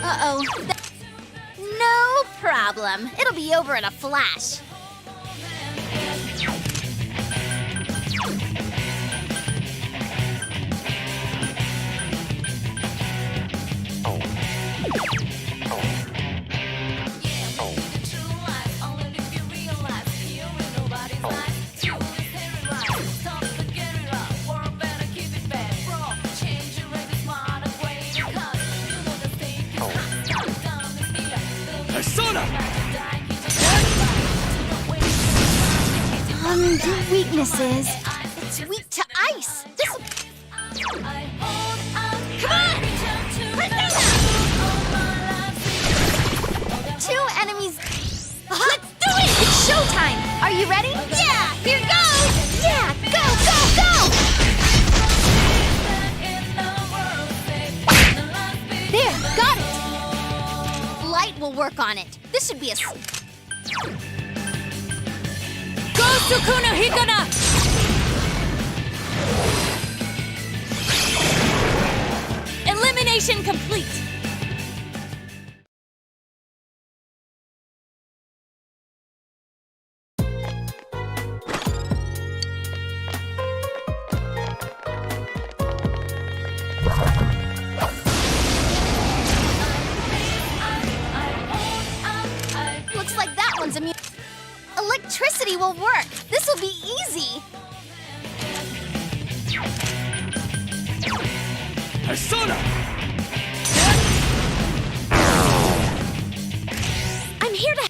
Uh-oh. No problem. It'll be over in a flash. Persona! Your weaknesses. It's weak to ice. This'll... Come on! Two enemies. Let's do it! It's showtime. Are you ready? Yeah! Here goes! Yeah! Go, go, go! There, got it. Light will work on it. This should be a... Go, Sukuna Hikona! Elimination complete! Looks like that one's immune. Electricity will work. This will be easy. Persona! I'm here to...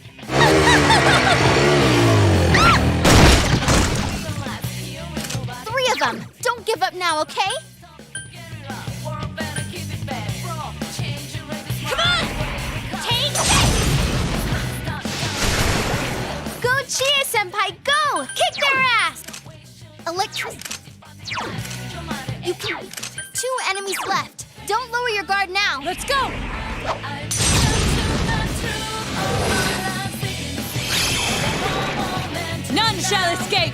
Three of them. Don't give up now, okay? Come on! Take this! Go, Chia-senpai, go! Kick their ass! You can... Two enemies left. Don't lower your guard now. Let's go! None shall escape!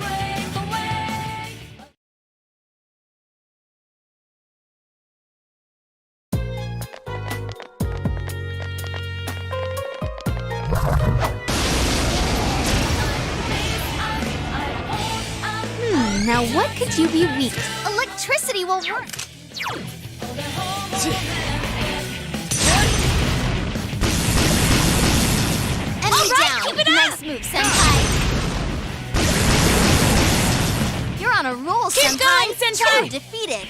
Now what could you be weak? Electricity will work. Enemy down. Keep it up. Nice move, senpai. You're on a roll, Keep senpai. going, senpai. Two defeated.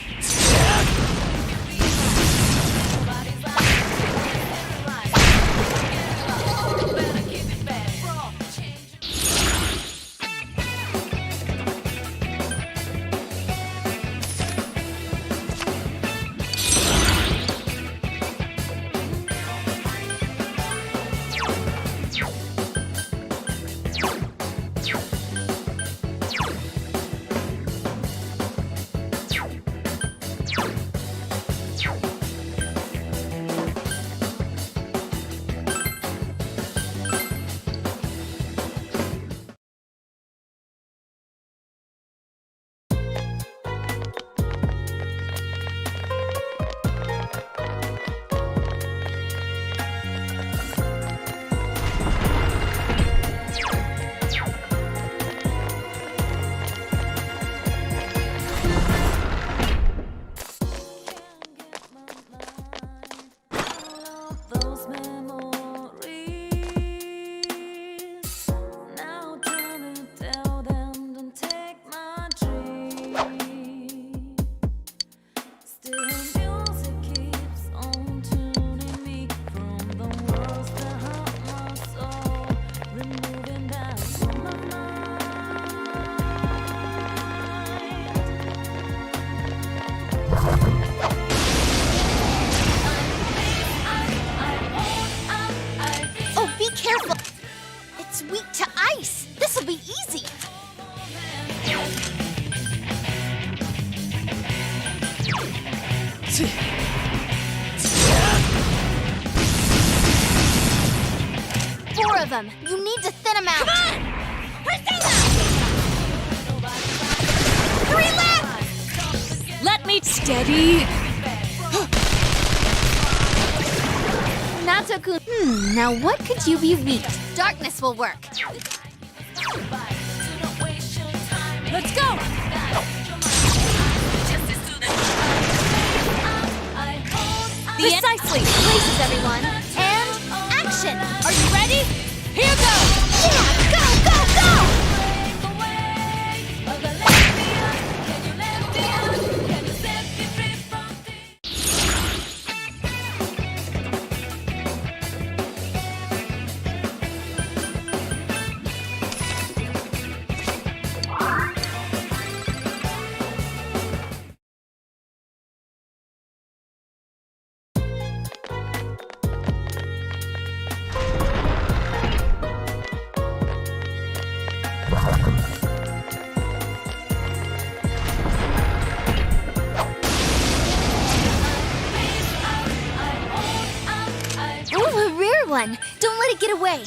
Four of them. You need to thin them out. Come on! Persona! Three left! Let me steady. Suzu-kun. Now what could you be weak? Darkness will work. Let's go! Precisely! Places, everyone. And action! Are you ready? Here goes! Yeah! Go, go, go! Ooh, a rare one! Don't let it get away!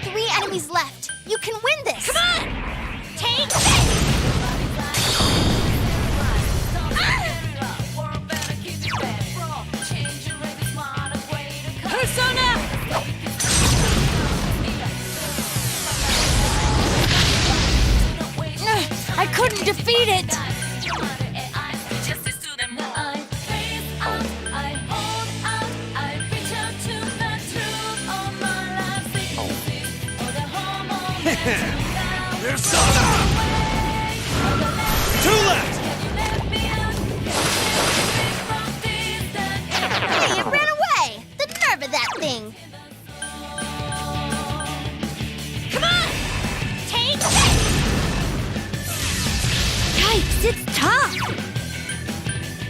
Three enemies left! You can win this! Come on! Take this! Persona! I couldn't defeat it! Persona! Two left! Hey, it ran away! The nerve of that thing! Come on! Take this! Yikes, it's tough!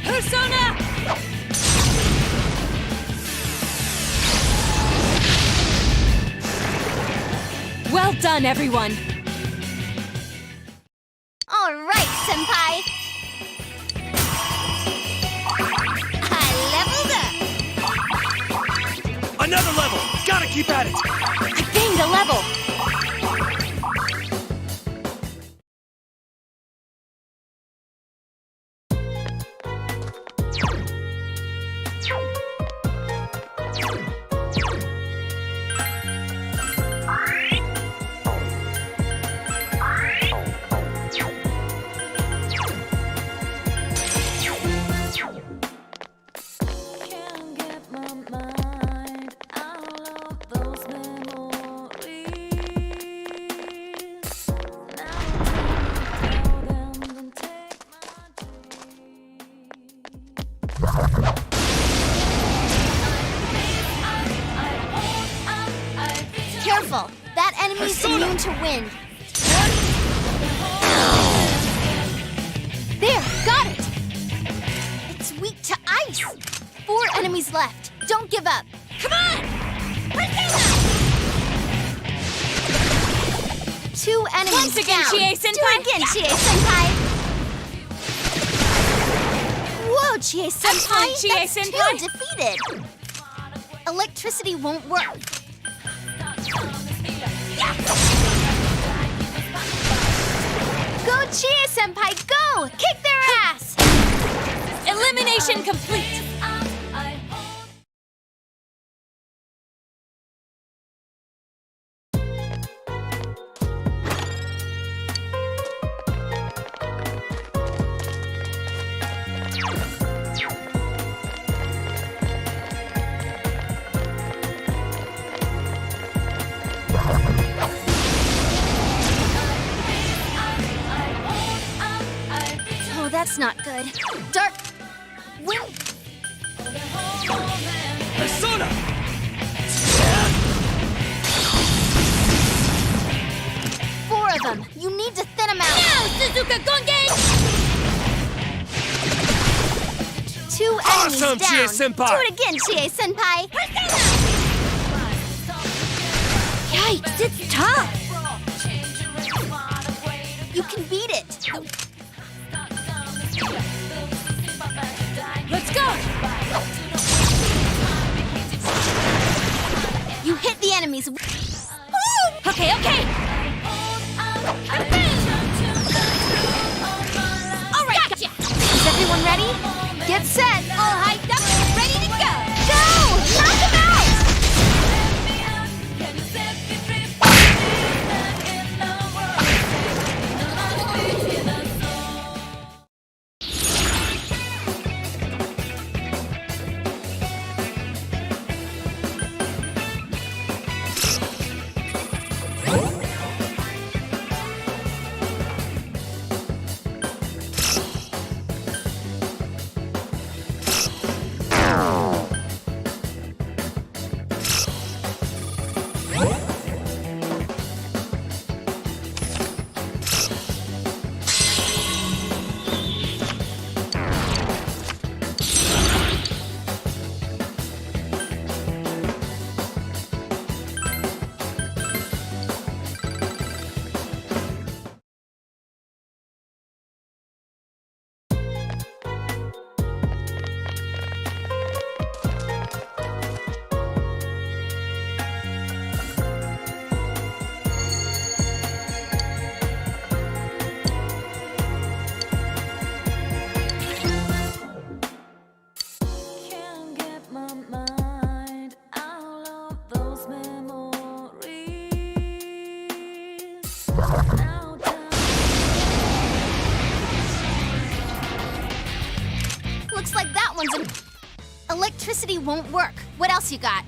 Persona! Well done, everyone! All right, Senpai! I leveled up! Another level! Gotta keep at it! I gained a level! Can't get my mind out of those memories. Now tell them and take Careful! That enemy's Persona! immune to wind. There, got it! It's weak to ice! 4 enemies left. Don't give up. Come on! Persona! 2 enemies Once again, down. Chie-senpai. Do it again, Chie-senpai. Whoa, Chie-senpai. Excellent, Chie-senpai. That's 2 defeated. Electricity won't work. Go, Chie-senpai, go! Kick their ass! Elimination complete! Oh, that's not good. Dark... Wind... Persona! 4 of them. You need to thin them out. Now, Suzuka Gongen! 2 enemies Awesome, down. Chie-senpai. Do it again, Chie-senpai. Yikes, it's tough. You can beat it. Let's go! You hit the enemies. Woo! Okay, okay. All right, gotcha. Is everyone ready? Get set. All hyped up, ready to go. Go! Knock them out! Can't get my mind out of those memories. Now Looks like that one's in. Electricity won't work. What else you got?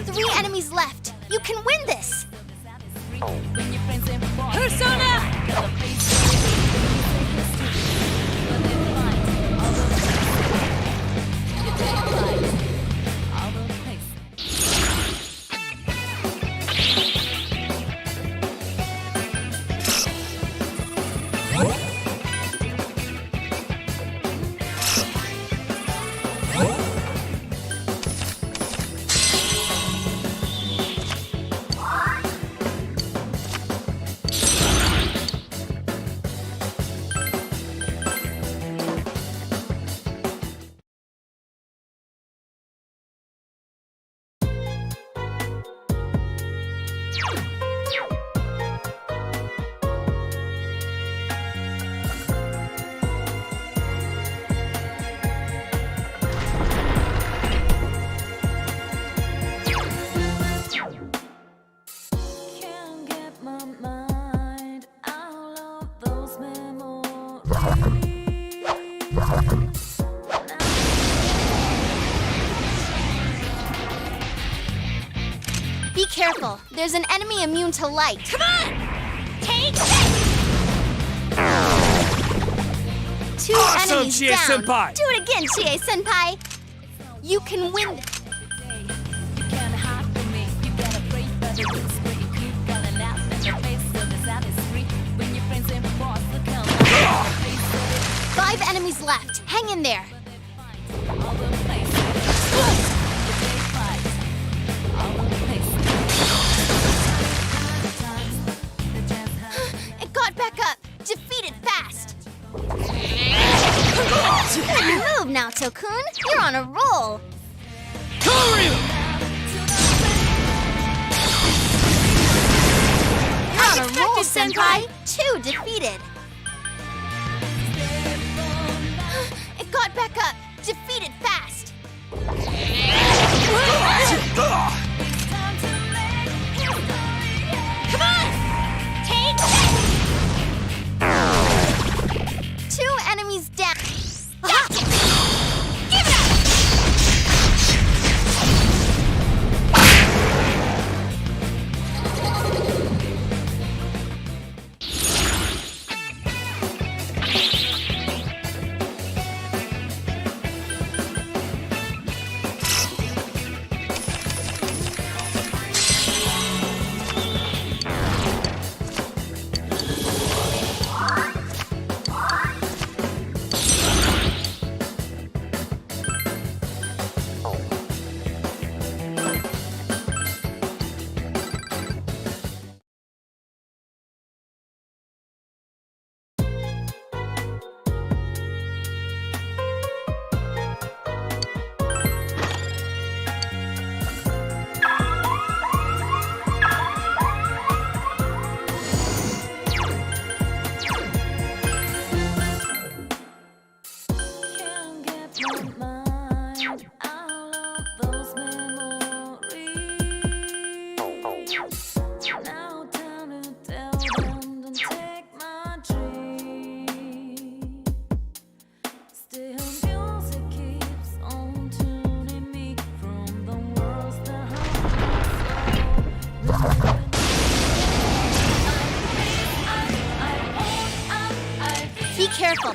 Three enemies left. You can win this. Persona! can't get my mind out of those memories. Be careful. There's an enemy immune to light. Come on! Take this! Two Awesome, enemies Chie down. Senpai. Do it again, Chie Senpai. You can win. You can't hide from me. You got a great brother who's pretty cute. Got a laugh in your face, so this out is free. When your friends and boss look out, Five enemies left. Hang in there. all the places. The day fights, all the places. The jazz hands. It got back up. Defeat it fast. Good move now, Tokun. You're on a roll. Koryu! You're on a roll, effective, Senpai. Two defeated. It got back up. Defeat it fast. Come on! Take this! Two enemies down. Gotcha! Give it up! Be careful.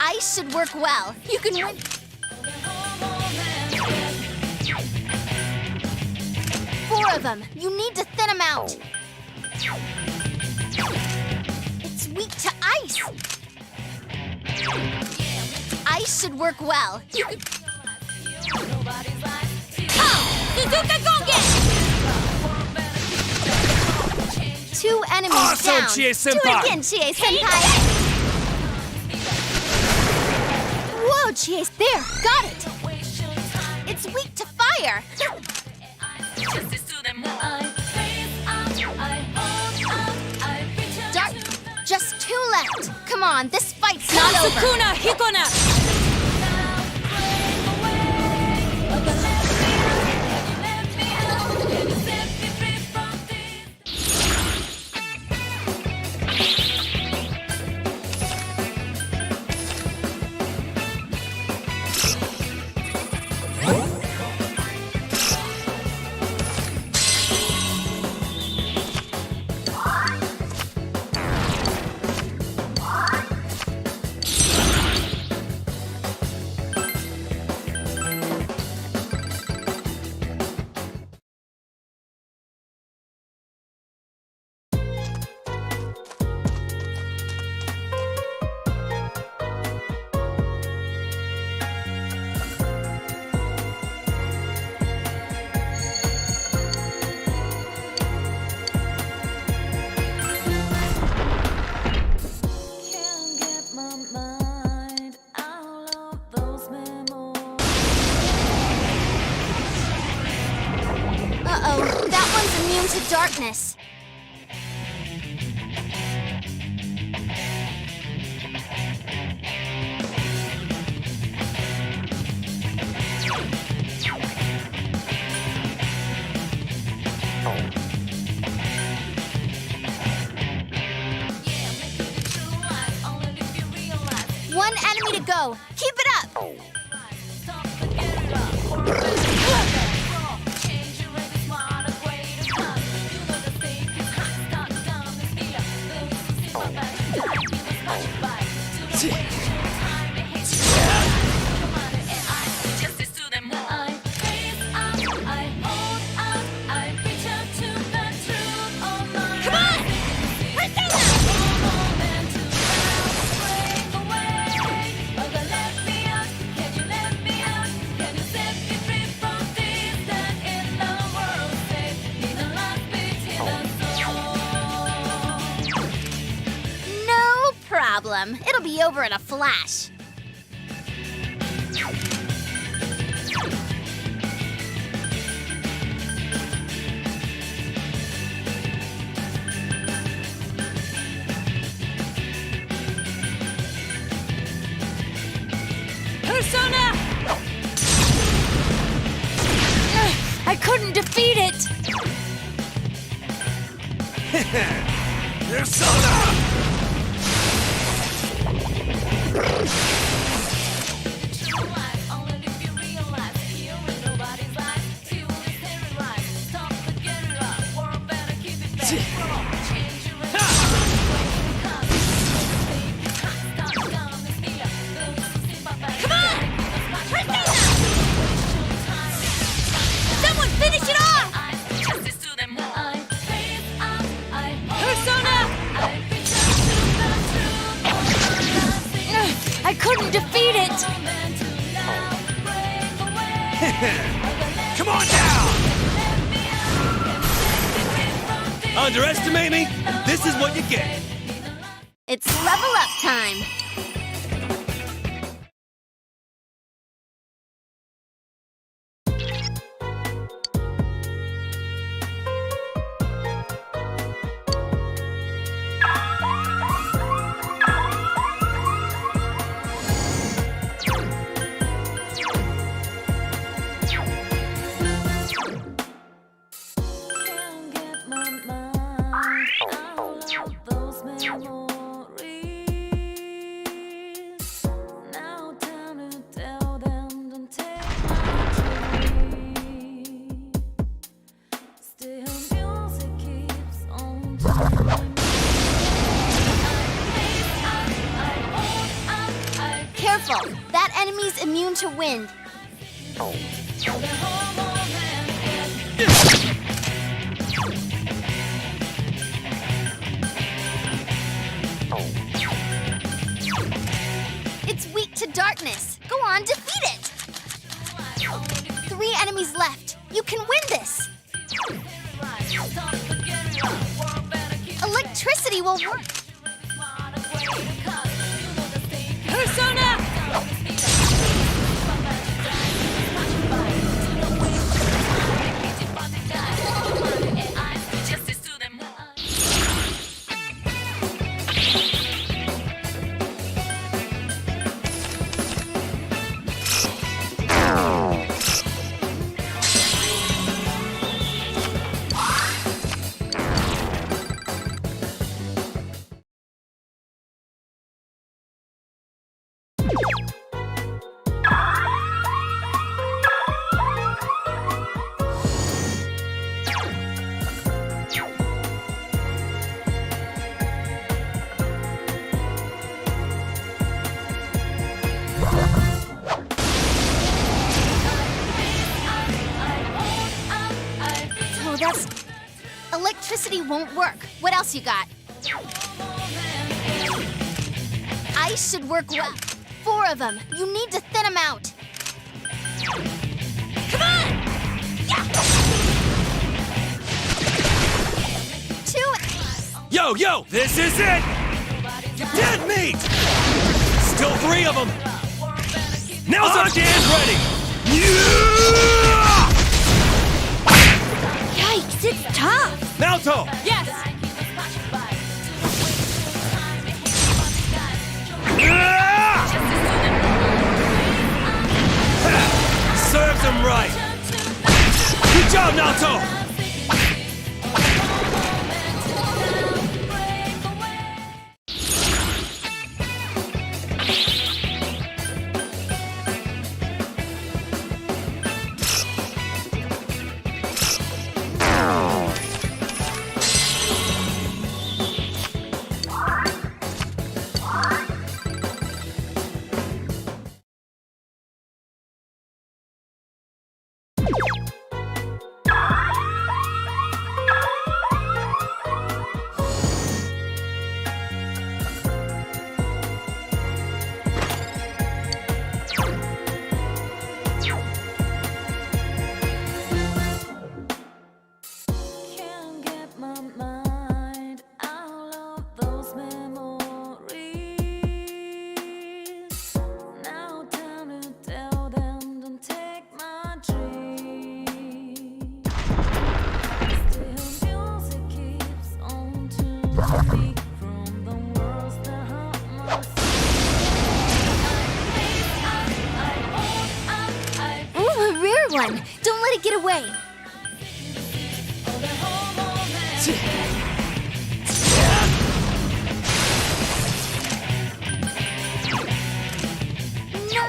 Ice should work well. You can win. 4 of them. You need to thin them out. It's weak to ice. Ice should work well. You can... Suzuka Gongen! 2 enemies Awesome, down. Chie-senpai. Do it again, Chie-senpai. Whoa, Chie, there, got it. It's weak to fire. Dark, just 2 left. Come on, this fight's not over. Sukuna Hikona! Can't get my mind out of those memories. Uh-oh, that one's immune to darkness. One enemy to go. Keep it up. No problem. It'll be over in a flash. Persona! I couldn't defeat it! Persona! Someone finish it off! Persona! I couldn't defeat it! Come on down! Underestimate me, and this is what you get. It's level up time. Can't get my mind out of those memories. Now time to tell them, don't take my dream. Still music keeps on playing. I immune to wind. It's weak to darkness. Go on, defeat it! 3 enemies left. You can win this! Electricity will work! Persona! Oh, that's... Electricity won't work. What else you got? Ice should work well. 4 of them. You need to thin them out. Come on! Yeah! 2... Yo! This is it! Dead meat! Still 3 of them! Now's our dance ready! Yikes, it's tough! Naoto! Yes! Serves him right! Good job, Naoto! Can't get my mind out of those memories. Now time to tell them, don't take my dream. Still music keeps on tuning me from the worlds that hurt my soul. Ooh, a rare one! Don't let it get away! No!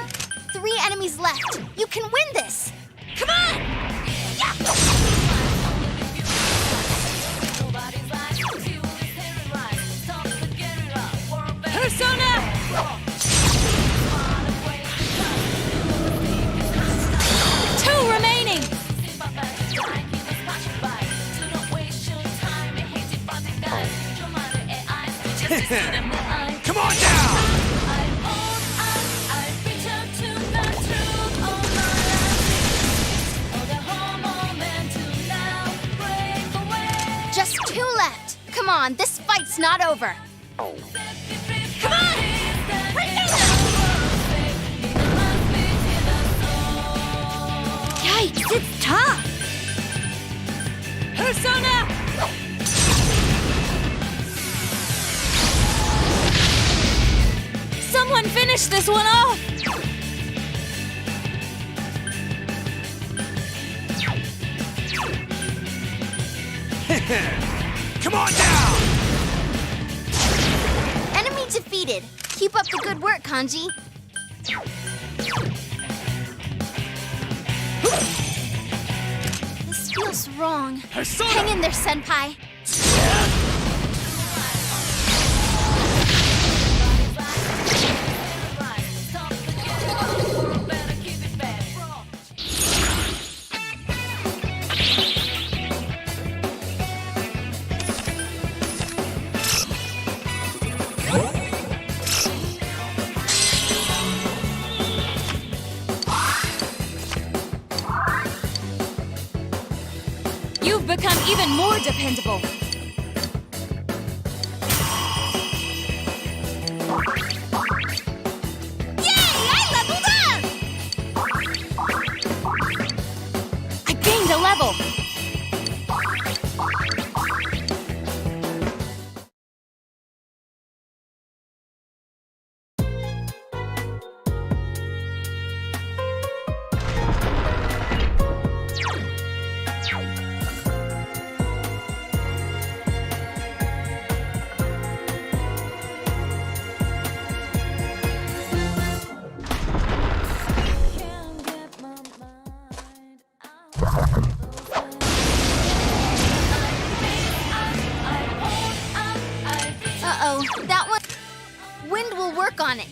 3 enemies left. You can win this! Come on! Yeah! Persona! 2 remaining! Come on down! Just 2 left. Come on, this fight's not over. Come on! Yikes, it's tough! Persona! Someone finish this one off! Come on down! Enemy defeated. Keep up the good work, Kanji. This feels wrong. Persona! Hang in there, Senpai. You've become even more dependable. Yay! I leveled up! I gained a level. Uh-oh, that one... Wind will work on it.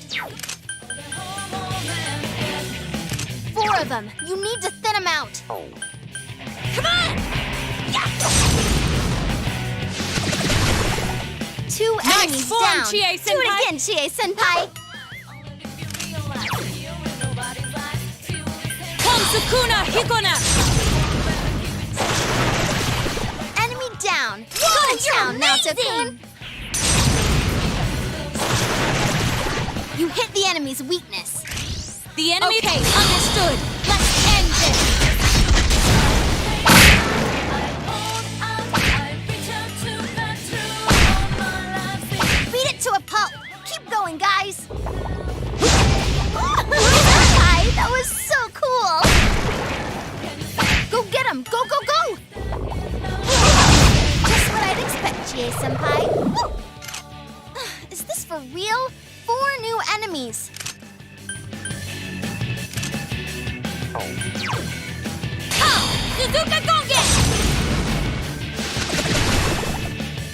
4 of them. You need to thin them out. Come on! Yeah! 2 enemies form, down. Chie Do it Senpai. again, Chie-senpai. Sukuna Hikona! Enemy down. Good down, Naoto-kun. You hit the enemy's weakness. The enemy. Okay, understood. Let's end this. Beat it to a pulp. Keep going, guys. Hi, that was so cool. Go get him. Go, go, go. Just what I'd expect, Chie-senpai. Is this for real? 4 new enemies. Suzuka Gongen!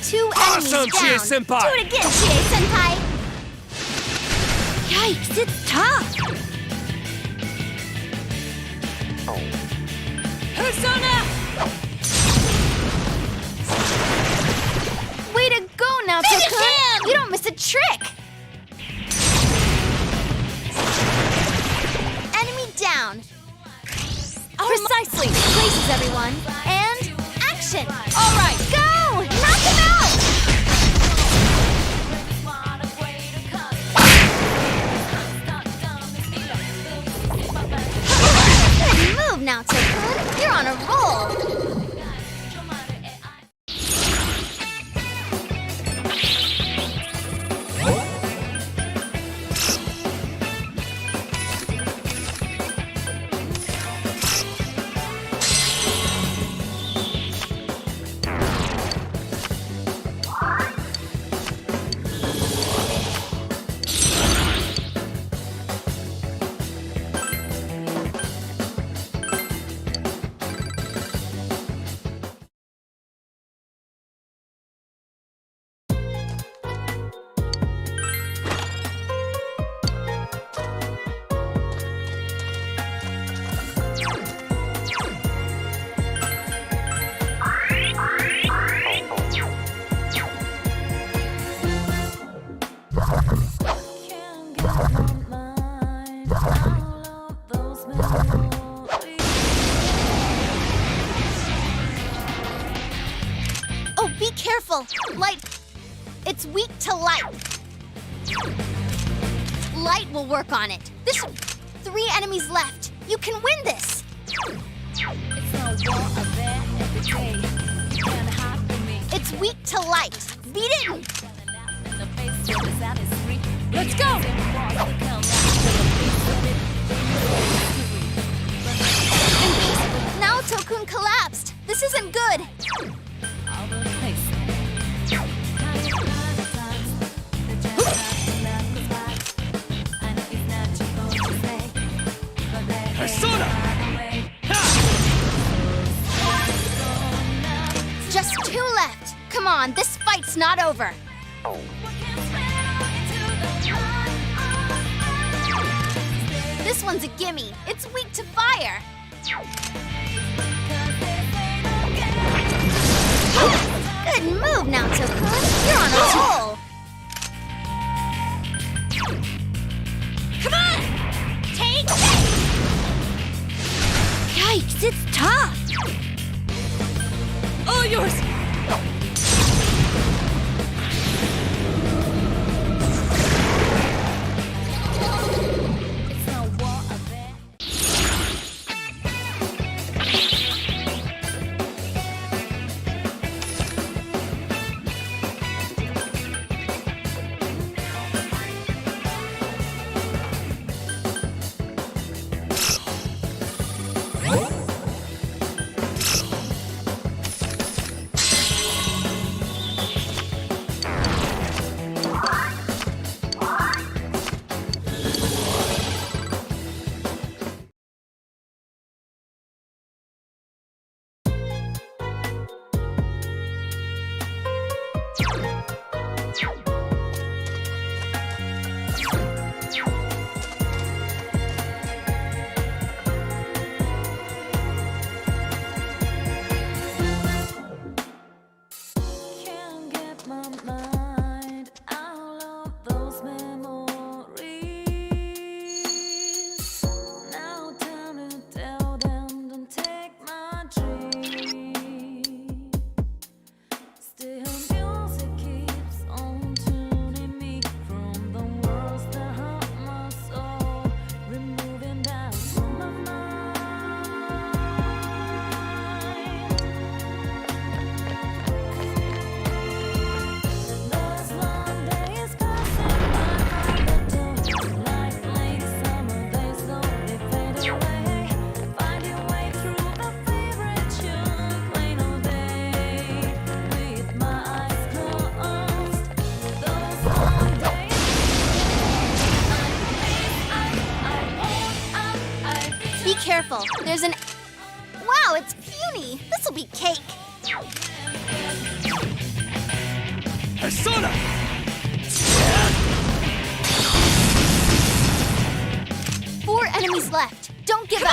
2 Awesome, enemies down. Chie-senpai. Do it again, Chie-senpai. Yikes, it's tough. Persona! Way to go, Naoto-kun. You don't miss a trick. Enemy down. Precisely. Places, everyone. And action. All right. Go! Knock him out! Good move, Naoto-kun. You're on a roll. Oh, be careful. Light. It's weak to light. Light will work on it. There's 3 enemies left. You can win this. It's weak to light. Beat it. Let's go! Naoto-kun collapsed. This isn't good. Persona! Just 2 left. Come on, this fight's not over. This one's a gimme. It's weak to fire. Good move, Naoto-kun. You're on a roll. it's tough. All yours! It's no war of it. Can't get my mind out of those memories. Now time to tell them, don't take my dream. Still music keeps on tuning me from the words that hurt my soul, removing that from my mind. Those long days passing by, like late summer days slowly fade away. Find your way through the favorite tune, plain all day, with my eyes closed. Those long days, Be careful. There's an... Wow, it's puny. This'll be cake. Persona! 4 enemies left. Don't give up.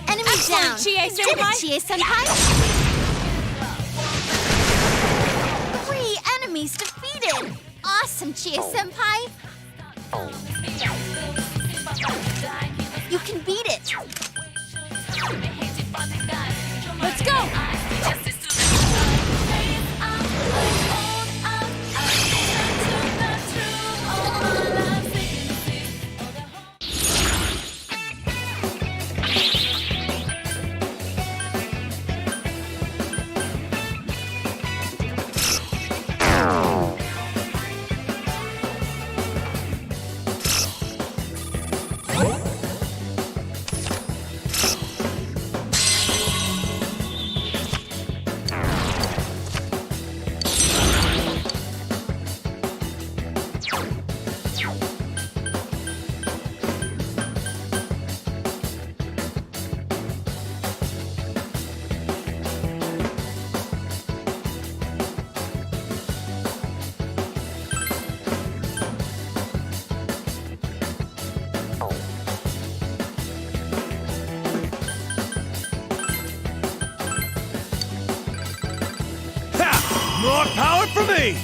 Enemy Excellent, down. Chie You did it, Senpai. Chie Senpai. 3 enemies defeated. Awesome, Chie Senpai. You can beat it. Let's go! Ha! More power for me!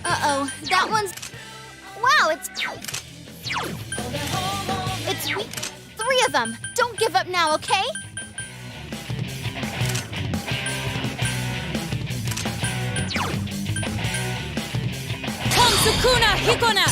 Uh-oh, that one's... Wow, it's 3 of them. Don't give up now, okay? Come, Sukuna, Hikona!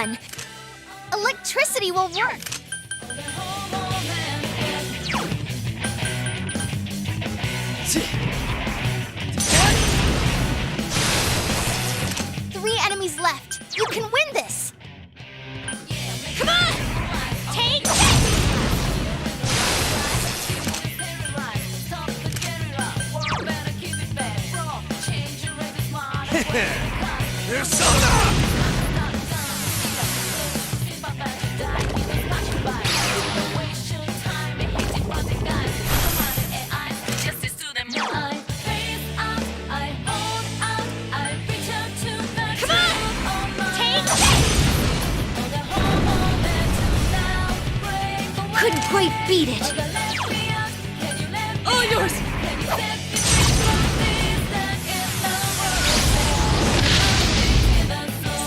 one. Electricity will work. Three enemies left. You can win this. Come on! Take it! Persona! Come on! Take it! Couldn't quite beat it. All yours!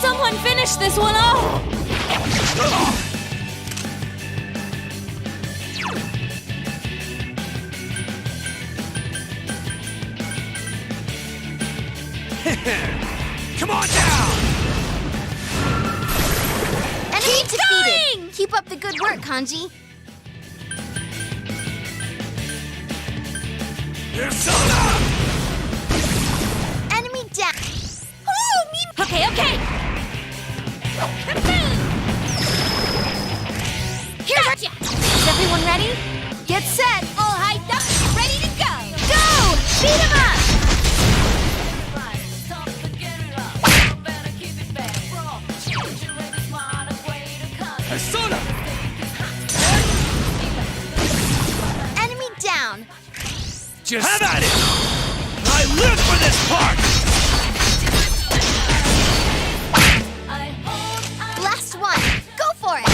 Someone finish this one off! Come on down! Enemy defeated. Keep up the good work, Kanji. Persona! Enemy down. Oh, me. Okay, okay! Here, gotcha. Is everyone ready? Get set. All hyped up. Ready to go. Go! Beat 'em up. Persona! Enemy down. Just have at it! I live for this part! Last one. Go for it.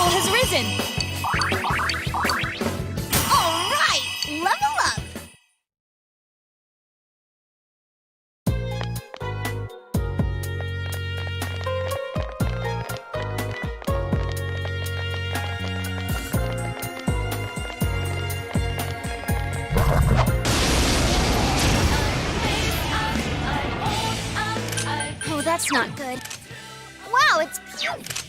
level has risen. All right, level up. Oh, that's not good. Wow, it's puke.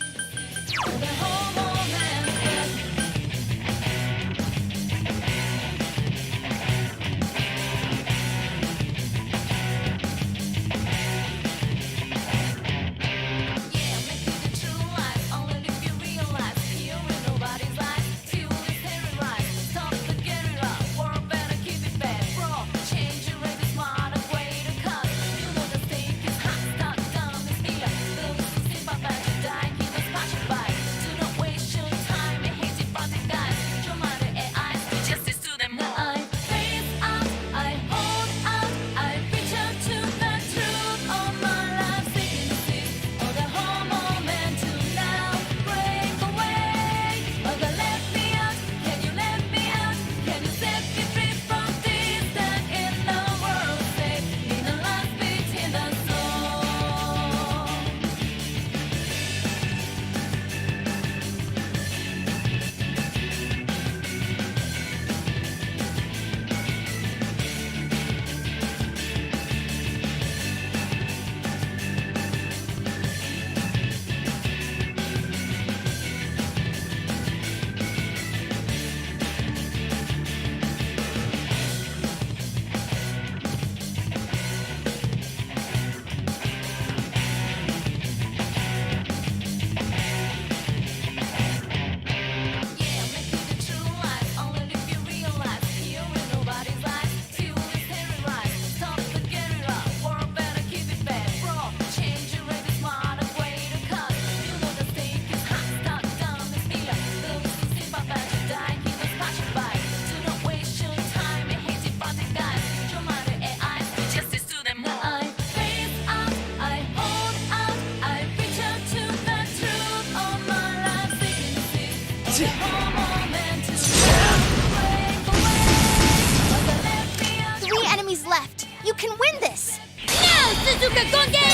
Three enemies left. You can win this. Now, Suzuka Gonge!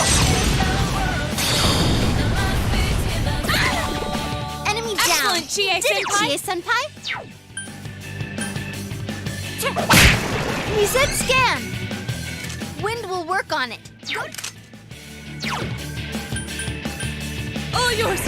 Enemy down. Excellent, Chie Did it, Senpai. Chie Senpai. Reset scan. Wind will work on it. All yours!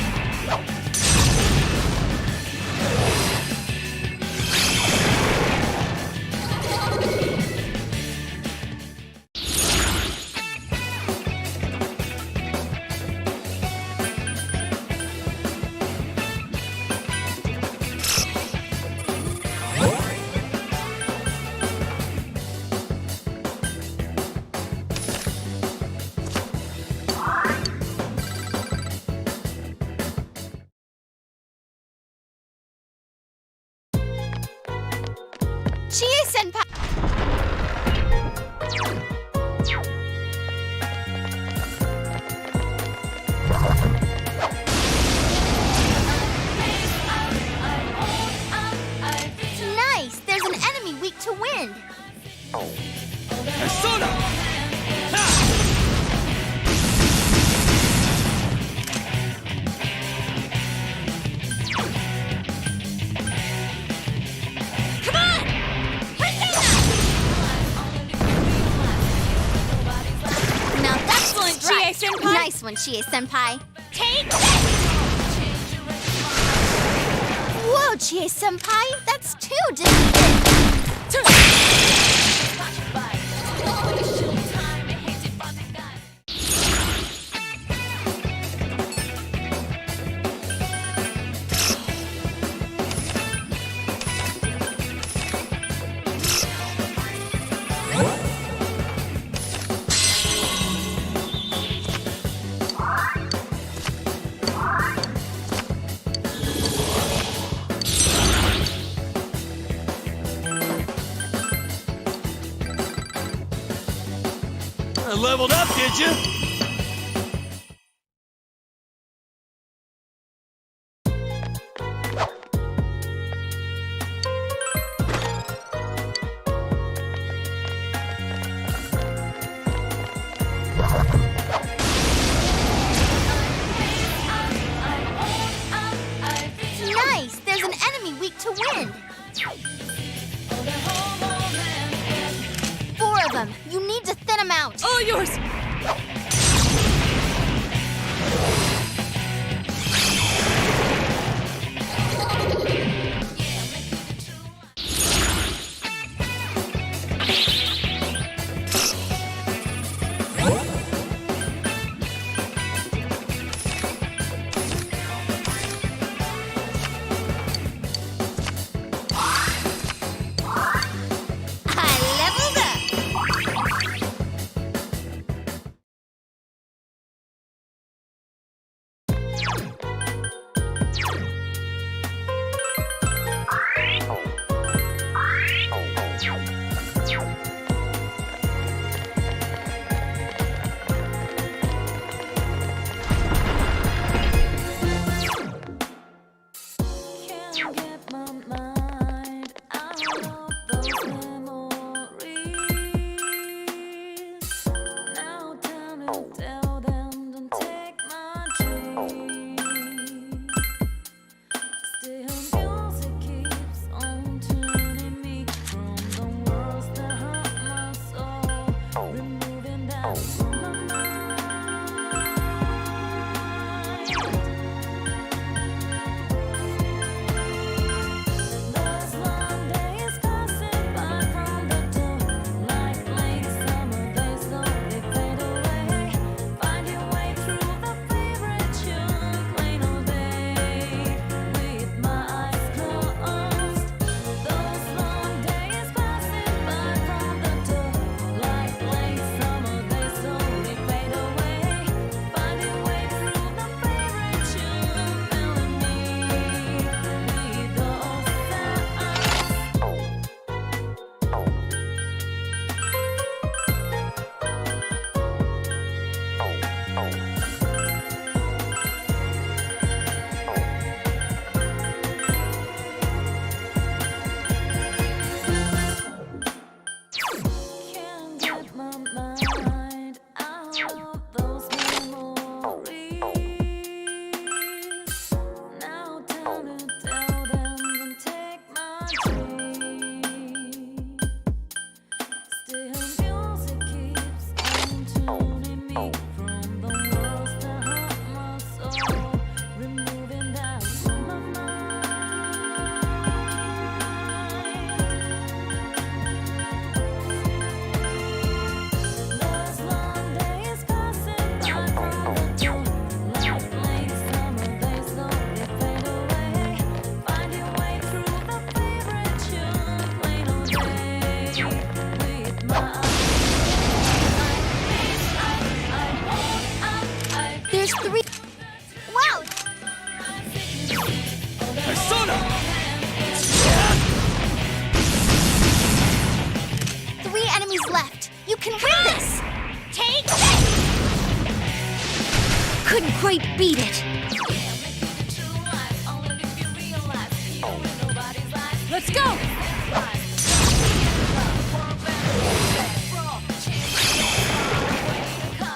Chie Senpai. Nice. There's an enemy weak to wind. Persona! Ha! Come on! Now that's Excellent, strike. Chie Senpai. Nice one, Chie Senpai. Take this! Whoa, Chie Senpai. That's two defeated. Leveled up, did you? wind. 4 of them. You need to thin them out. All yours! I leveled up. Can't get my mind out of those memories. Now time to tell them, don't take my dreams. Still music keeps on tuning me from the words that hurt my soul, removing that from my mind. Those long days passing by from the door, like late summer days slowly fade away. Find your way through the favorite tune, plain old day, with my eyes closed. Those long days passing by from the door, like late summer days slowly fade away. Find your way through the favorite tune, filling me with those sounds. Can't get my mind out of those memories. Now time to tell them, don't take my dreams. Still music keeps on tuning me from the words that hurt my soul, removing that from my mind. Those long days passing by from the door, like late summer days slowly fade away. Find your way through the favorite tune, plain old day, with my eyes. There's 3. Wow! Persona! 3 enemies left. You can win this. Take this! Couldn't quite beat it. Let's go!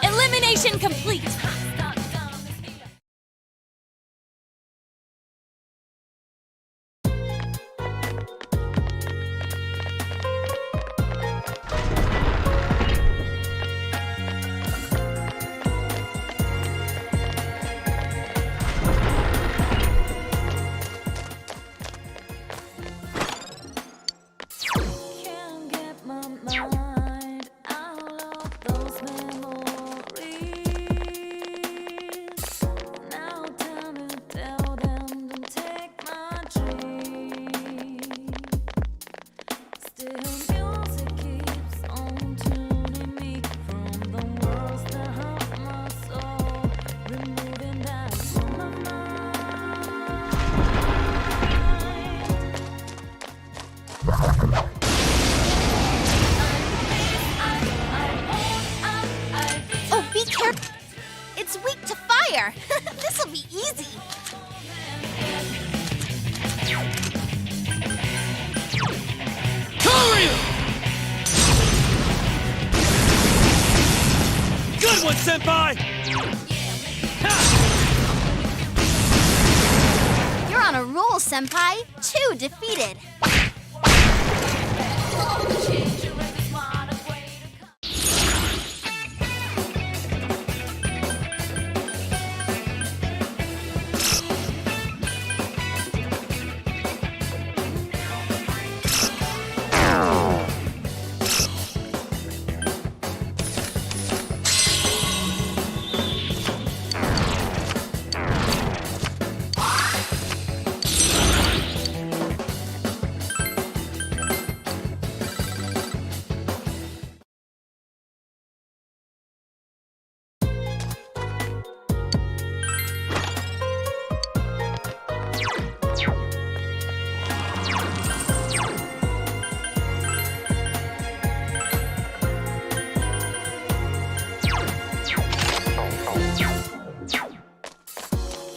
Elimination complete! Can't get my mind out of those memories. Now time to tell them, don't take my dreams. Still music keeps on tuning me from the words that hurt my soul, removing that from my mind. Oh, be careful. It's weak to fire. This'll be easy. Koryu! Good one, Senpai! Ha! You're on a roll, Senpai. 2 defeated.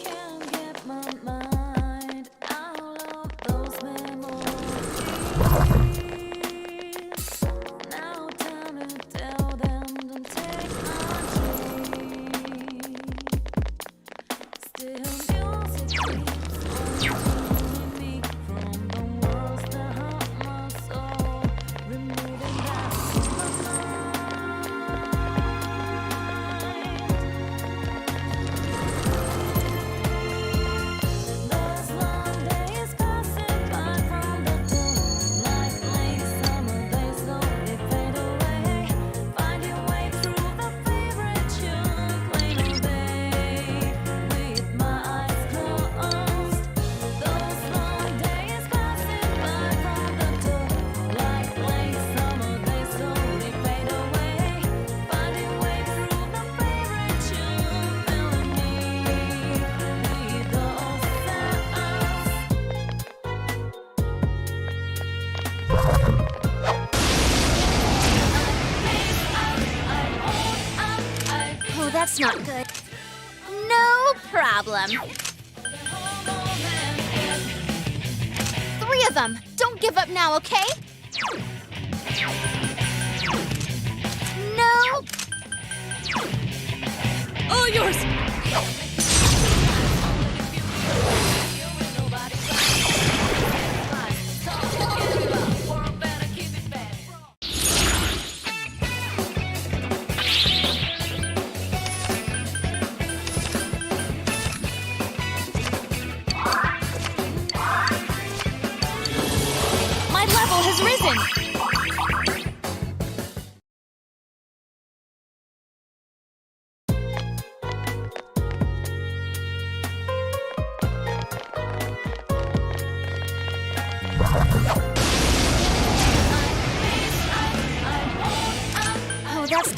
Can't get my mind out of those memories. Now time to tell them don't take my dreams. Still music keeps on turning me from the worlds that haunt my soul, removing that from my Those long days passing by from the door, like late summer days slowly fade away. Find your way through the favorite tune, playing all day with my eyes closed. Those long days passing by from the door, like late summer days slowly fade away. Find your way through the favorite tune, filling me with those Oh, that's not good. No problem. 3 of them. Don't give up now, okay? No. All yours! My level has risen! Oh, that's...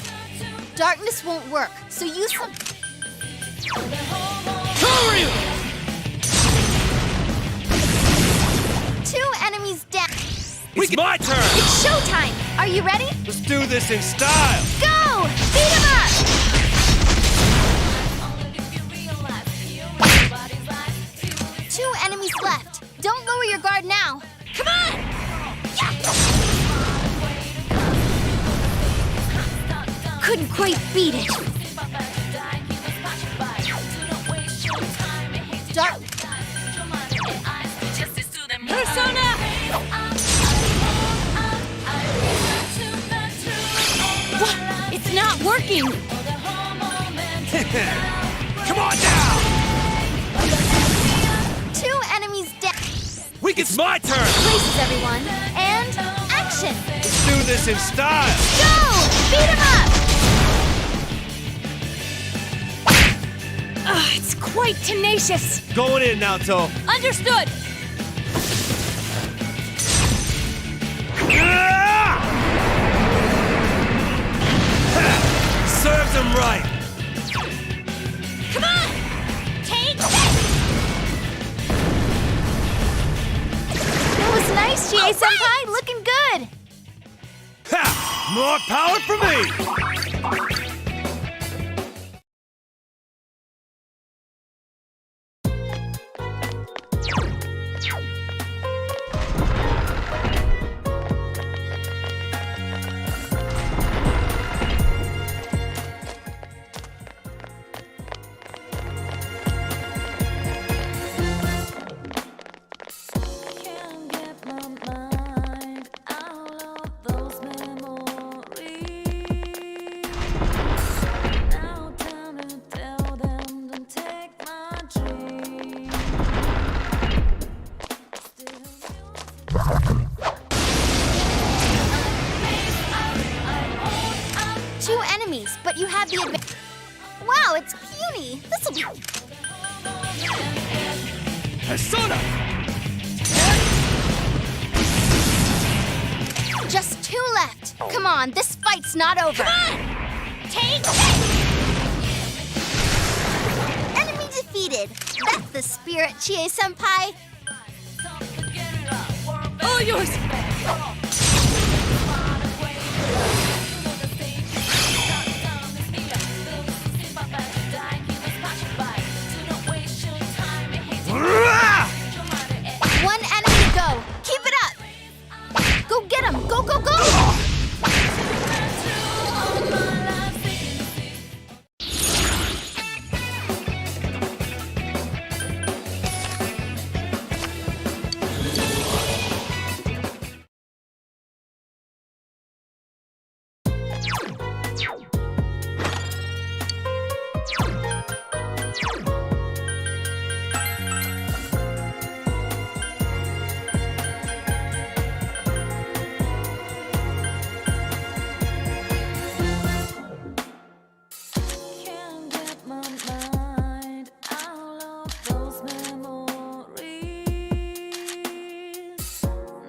Darkness won't work, so use some... Hurry! 2 enemies down. It's my turn! It's showtime! Are you ready? Let's do this in style! Go! Beat 'em up! 2 enemies left. Don't lower your guard now. Come on! Couldn't quite beat it. Dark. Persona! What? It's not working! Come on now! 2 enemies down. It's my turn! Places, everyone. And action. Let's do this in style! Go! Beat 'em up! Ugh, it's quite tenacious! Going in, Naoto. Understood! Ah! Ha! Serves him right! Come on! Take this! That was nice, Chie-senpai. Looking good. Ha! More power for me! Persona! Just 2 left. Come on, this fight's not over. Come on! Take it! Enemy defeated. That's the spirit, Chie-senpai. All yours! One enemy to go. Keep it up. Go get him. Go, go, go. Can't get my mind out of those memories.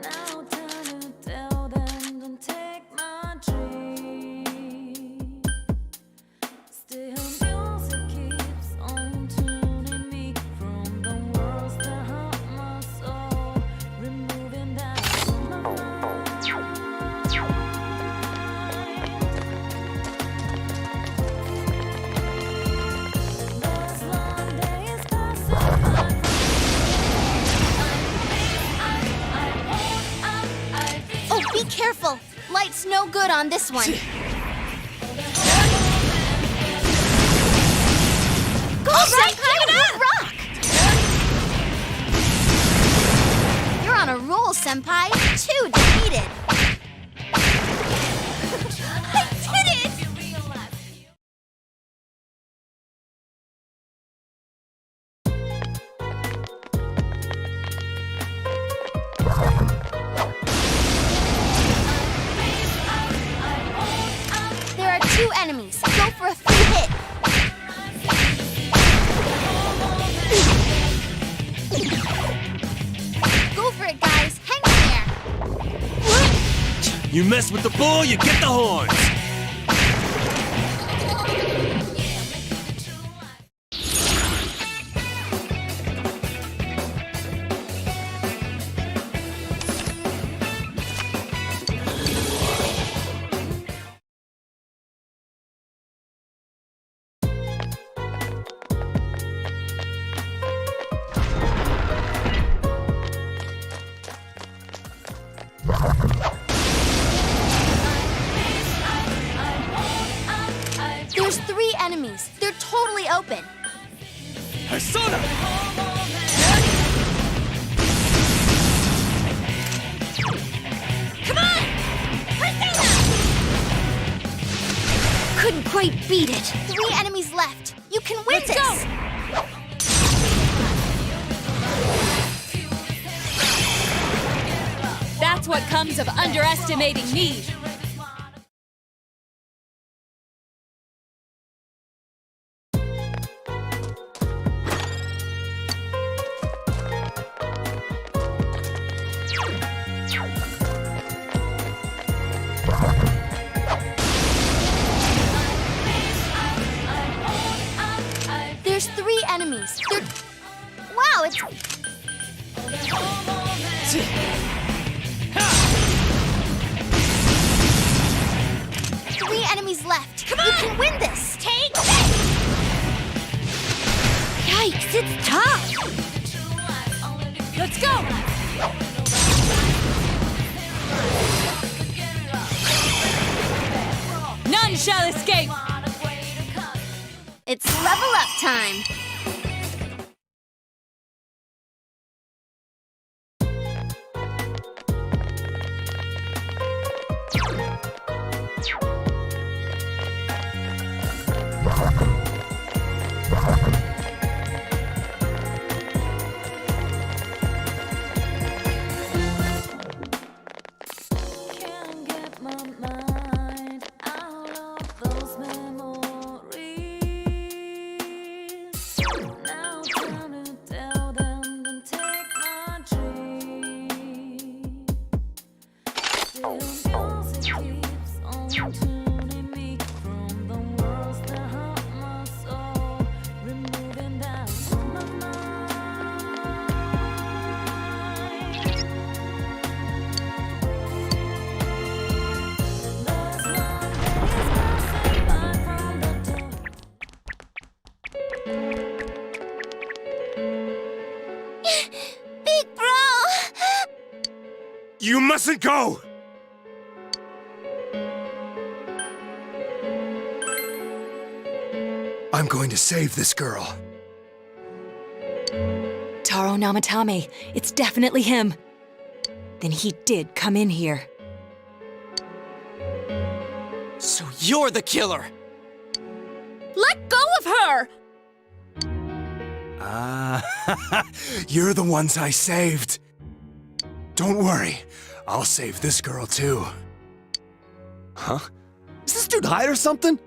Now time to tell them don't take my dream. Still music keeps on tuning me from the worlds that hurt my soul, removing that from my mind. Those long days passing by. Oh, be careful. Light's no good on this one. Go, Senpai, you rock! You're on a roll, Senpai. 2 defeated. I did it! There are 2 enemies. Go for a free hit. Go for it, guys. Hang in there. You mess with the bull, you get the horns! There's 3 enemies. They're totally open. Persona! Come on! Persona! Couldn't quite beat it. 3 enemies left. You can win Let's this. go! That's what comes of underestimating me. There's 3 enemies. They're... Wow, it's... 3 enemies left. Come on! You can win this. Take this! Yikes, it's tough. Let's go! None shall escape! It's level up time. Can't get my mind out of those memories. You mustn't go! I'm going to save this girl. Taro Namatame, it's definitely him. Then he did come in here. So you're the killer! Let go of her! You're the ones I saved. Don't worry, I'll save this girl too. Huh? Is this dude high or something?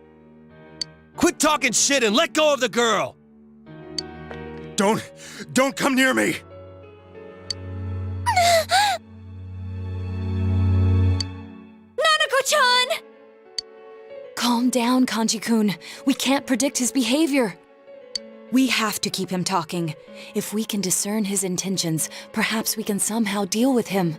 Quit talking shit and let go of the girl! Don't come near me! Nanako-chan! Calm down, Kanji-kun. We can't predict his behavior. We have to keep him talking. If we can discern his intentions, perhaps we can somehow deal with him.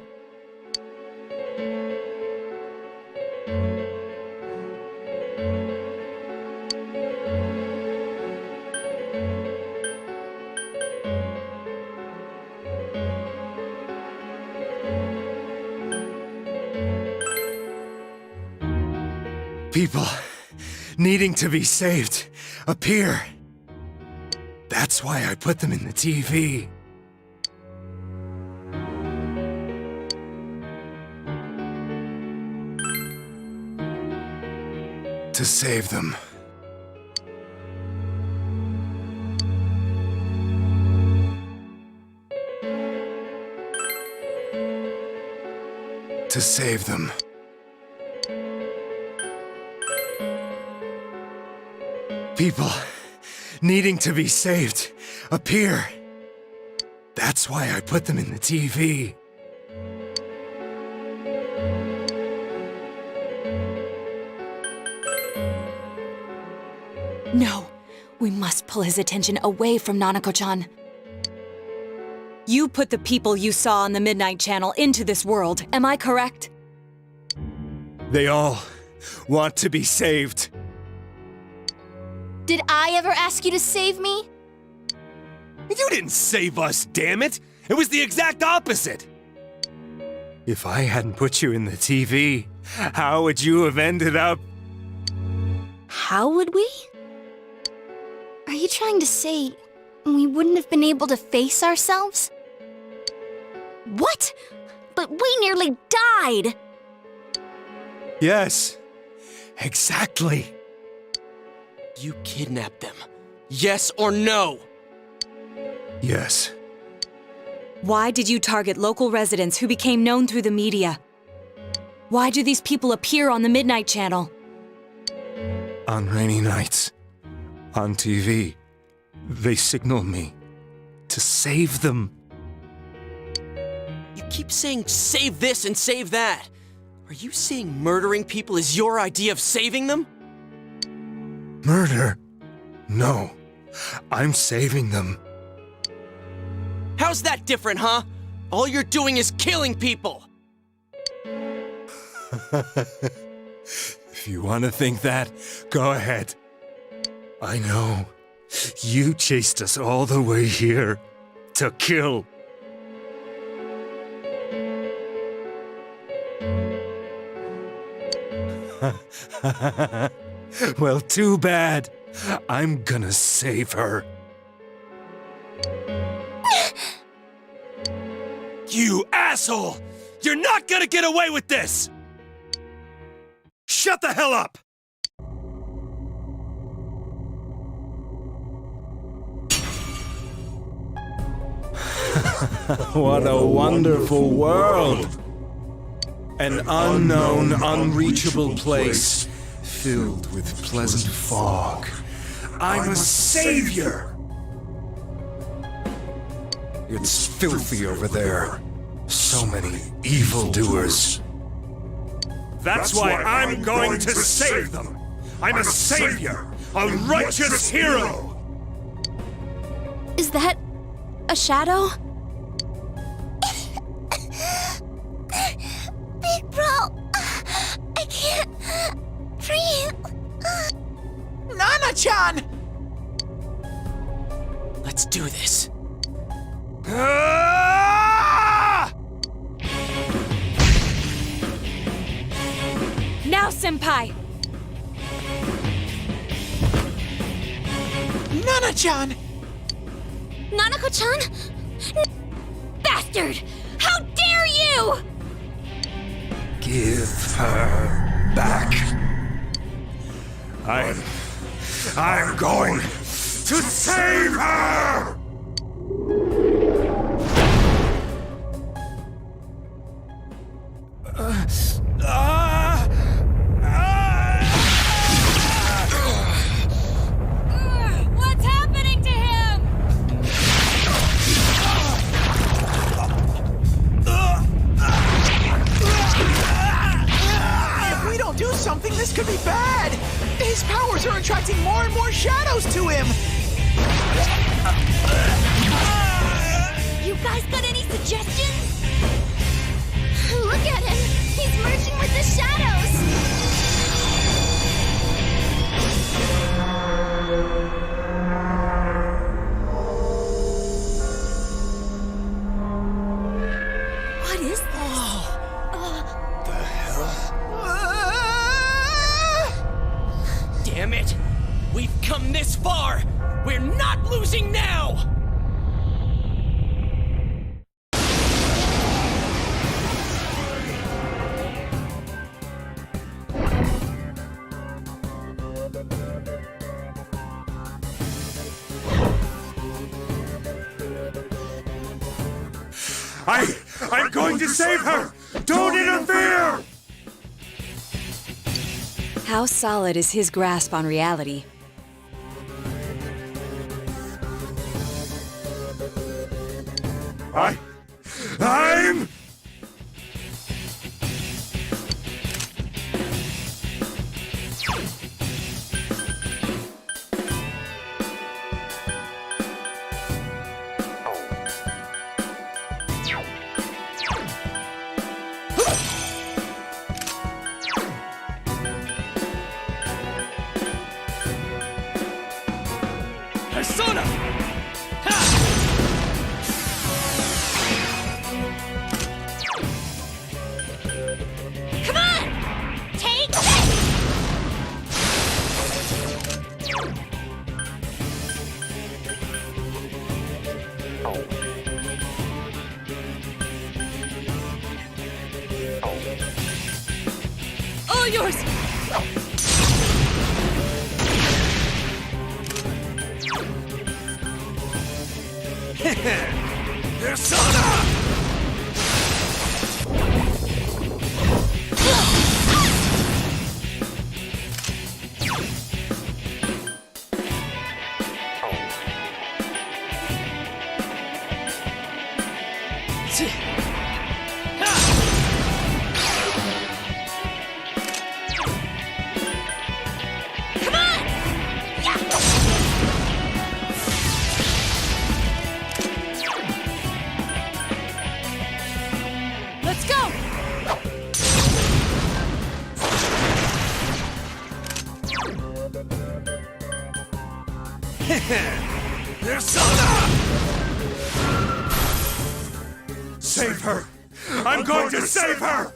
People needing to be saved appear. That's why I put them in the TV. To save them. To save them. People needing to be saved appear. That's why I put them in the TV. No, we must pull his attention away from Nanako-chan. You put the people you saw on the Midnight Channel into this world, am I correct? They all want to be saved. Did I ever ask you to save me? You didn't save us, damn it! It was the exact opposite! If I hadn't put you in the TV, how would you have ended up? How would we? Are you trying to say we wouldn't have been able to face ourselves? What? But we nearly died! Yes, exactly. You kidnapped them. Yes or no? Yes. Why did you target local residents who became known through the media? Why do these people appear on the Midnight Channel? On rainy nights, on TV, they signal me to save them. You keep saying save this and save that. Are you saying murdering people is your idea of saving them? Murder? No, I'm saving them. How's that different, huh? All you're doing is killing people! If you want to think that, go ahead. I know. You chased us all the way here to kill. Well, too bad. I'm gonna save her. You asshole! You're not gonna get away with this! Shut the hell up! What a wonderful world! An unknown, unreachable place filled with pleasant fog. I'm a savior! It's filthy over there. So many evildoers. That's why I'm going to save them! I'm a savior! A righteous hero! Is that a shadow? Big bro, I can't breathe. Nana-chan! Let's do this. Ah! Senpai! Nana-chan! Nanako-chan? Bastard! How dare you! Give her back. I'm going to save her! What's happening to him? If we don't do something, this could be bad! His powers are attracting more and more shadows to him! You guys got any suggestions? Look at him! He's merging with the shadows! What is this? Damn it! We've come this far! We're not losing now! I'm going to save her! Don't interfere! How solid is his grasp on reality? I'm... Persona! Ha! Come on! Take this! All yours! Persona! Come on! Yeah! Let's go! Persona! Save her! I'm going to save her!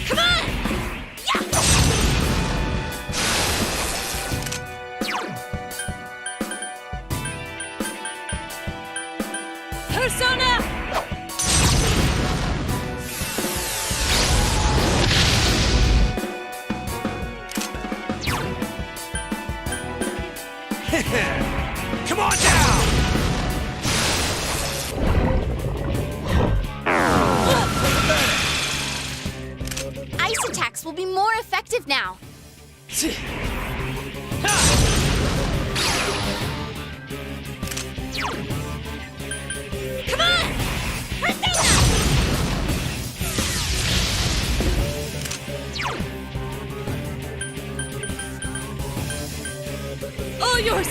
Come on! Yeah! Persona! Come on down! Ice attacks will be more effective now. Come on! Persona! All yours!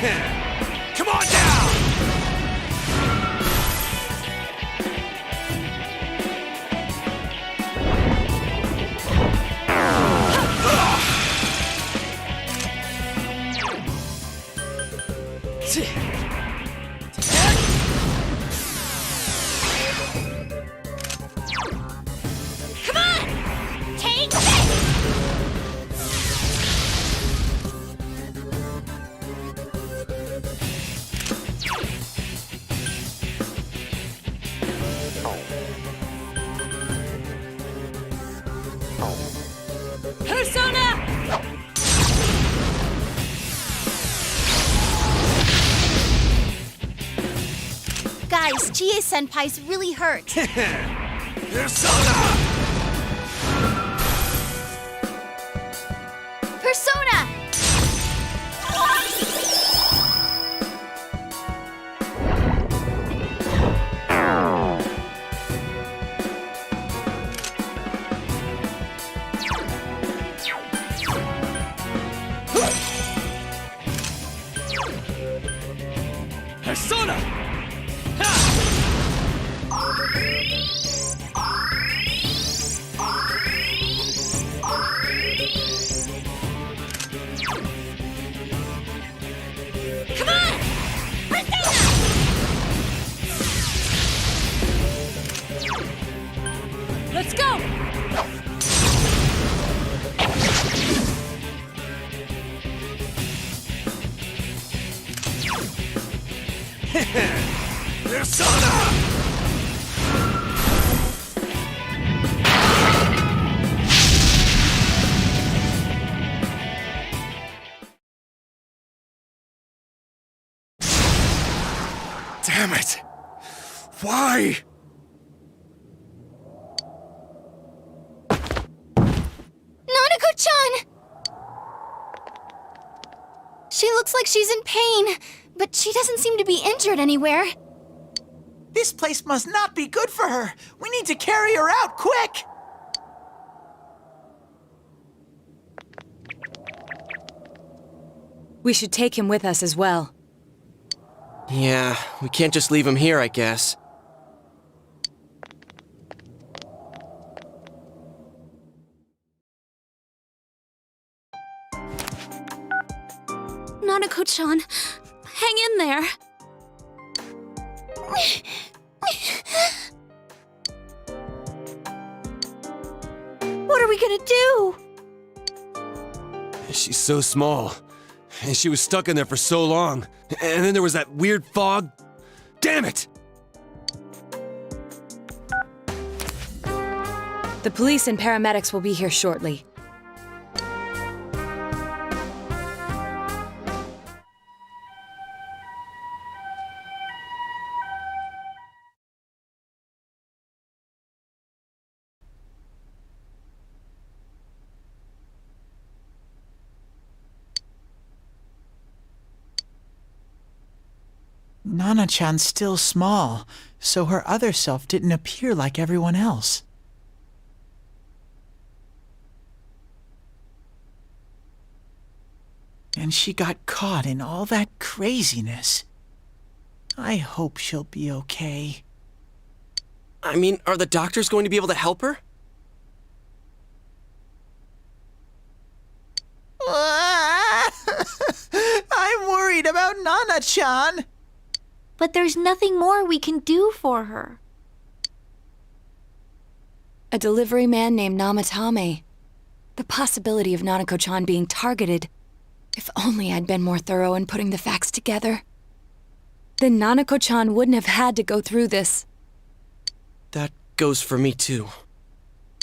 Come on down! Come on! Take this! Persona! Guys, Chie-senpai's really hurt. Persona! Persona! Persona! Come on! Persona! Let's go! Persona! Damn it! Why? Nanako-chan! She looks like she's in pain, but she doesn't seem to be injured anywhere. This place must not be good for her. We need to carry her out, quick! We should take him with us as well. Yeah, we can't just leave him here, I guess. Nanako-chan, hang in there. What are we gonna do? She's so small. And she was stuck in there for so long. And then there was that weird fog. Damn it! The police and paramedics will be here shortly. Nana-chan's still small, so her other self didn't appear like everyone else. And she got caught in all that craziness. I hope she'll be okay. I mean, are the doctors going to be able to help her? I'm worried about Nana-chan. But there's nothing more we can do for her. A delivery man named Namatame. The possibility of Nanako-chan being targeted. If only I'd been more thorough in putting the facts together. Then Nanako-chan wouldn't have had to go through this. That goes for me, too.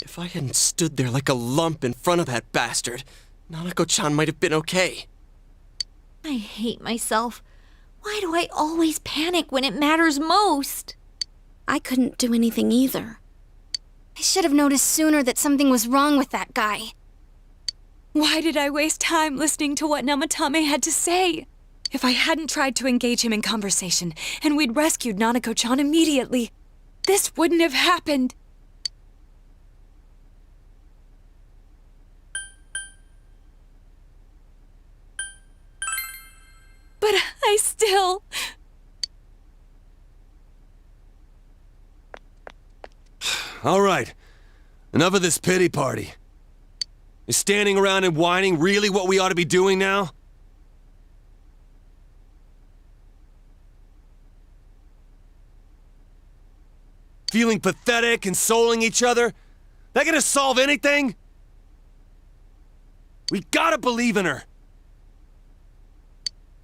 If I hadn't stood there like a lump in front of that bastard, Nanako-chan might have been okay. I hate myself. Why do I always panic when it matters most? I couldn't do anything either. I should have noticed sooner that something was wrong with that guy. Why did I waste time listening to what Namatame had to say? If I hadn't tried to engage him in conversation, and we'd rescued Nanako-chan immediately, this wouldn't have happened. but I still... All right. Enough of this pity party. Is standing around and whining really what we ought to be doing now? Feeling pathetic, consoling each other? That gonna solve anything? We gotta believe in her.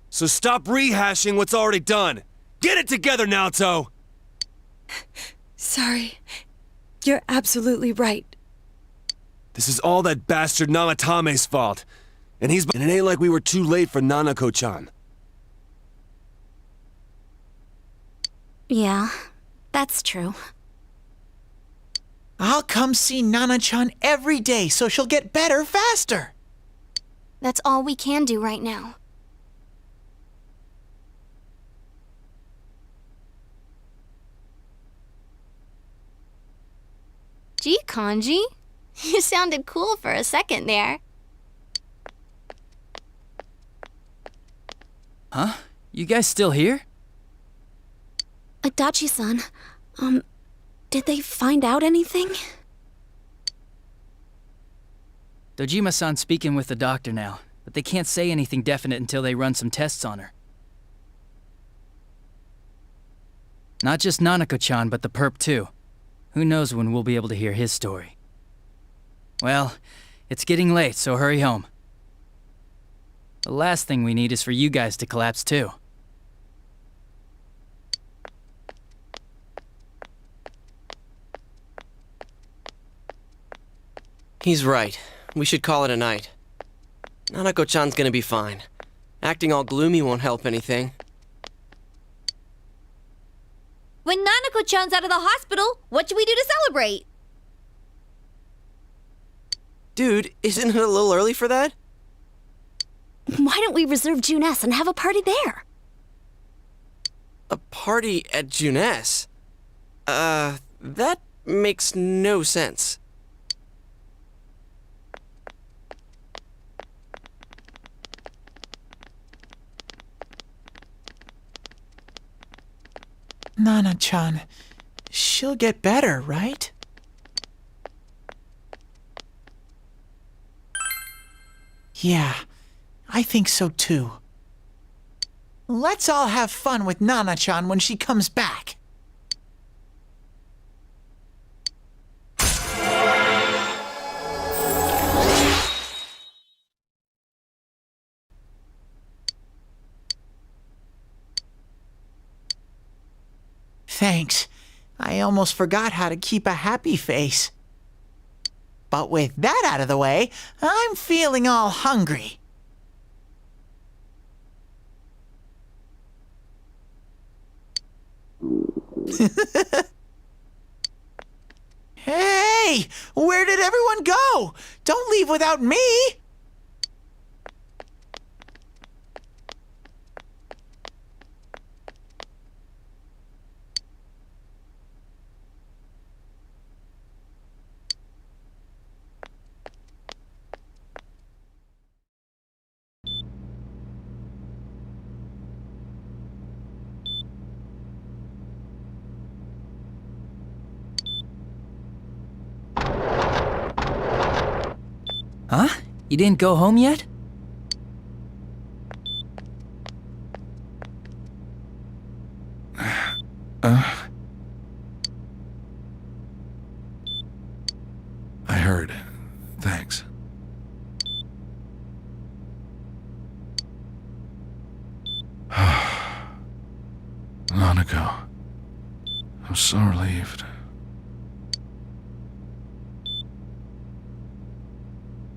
So stop rehashing what's already done. Get it together, Naoto! Sorry. You're absolutely right. This is all that bastard Namatame's fault. And it ain't like we were too late for Nanako-chan. Yeah, that's true. I'll come see Nana-chan every day so she'll get better faster. That's all we can do right now. Gee, Kanji, you sounded cool for a second there. Huh? You guys still here? Adachi-san, did they find out anything? Dojima-san's speaking with the doctor now, but they can't say anything definite until they run some tests on her. Not just Nanako-chan, but the perp too. Who knows when we'll be able to hear his story. Well, it's getting late, so hurry home. The last thing we need is for you guys to collapse too. He's right. We should call it a night. Nanako-chan's gonna be fine. Acting all gloomy won't help anything. When Nanako-chan's out of the hospital, what should we do to celebrate? Dude, isn't it a little early for that? Why don't we reserve Junes and have a party there? A party at Junes? That makes no sense. Nana-chan, she'll get better, right? Yeah, I think so too. Let's all have fun with Nana-chan when she comes back. Thanks. I almost forgot how to keep a happy face. But with that out of the way, I'm feeling all hungry. Hey! Where did everyone go? Don't leave without me! Huh? You didn't go home yet? I heard. Thanks. Nanako. I'm so relieved.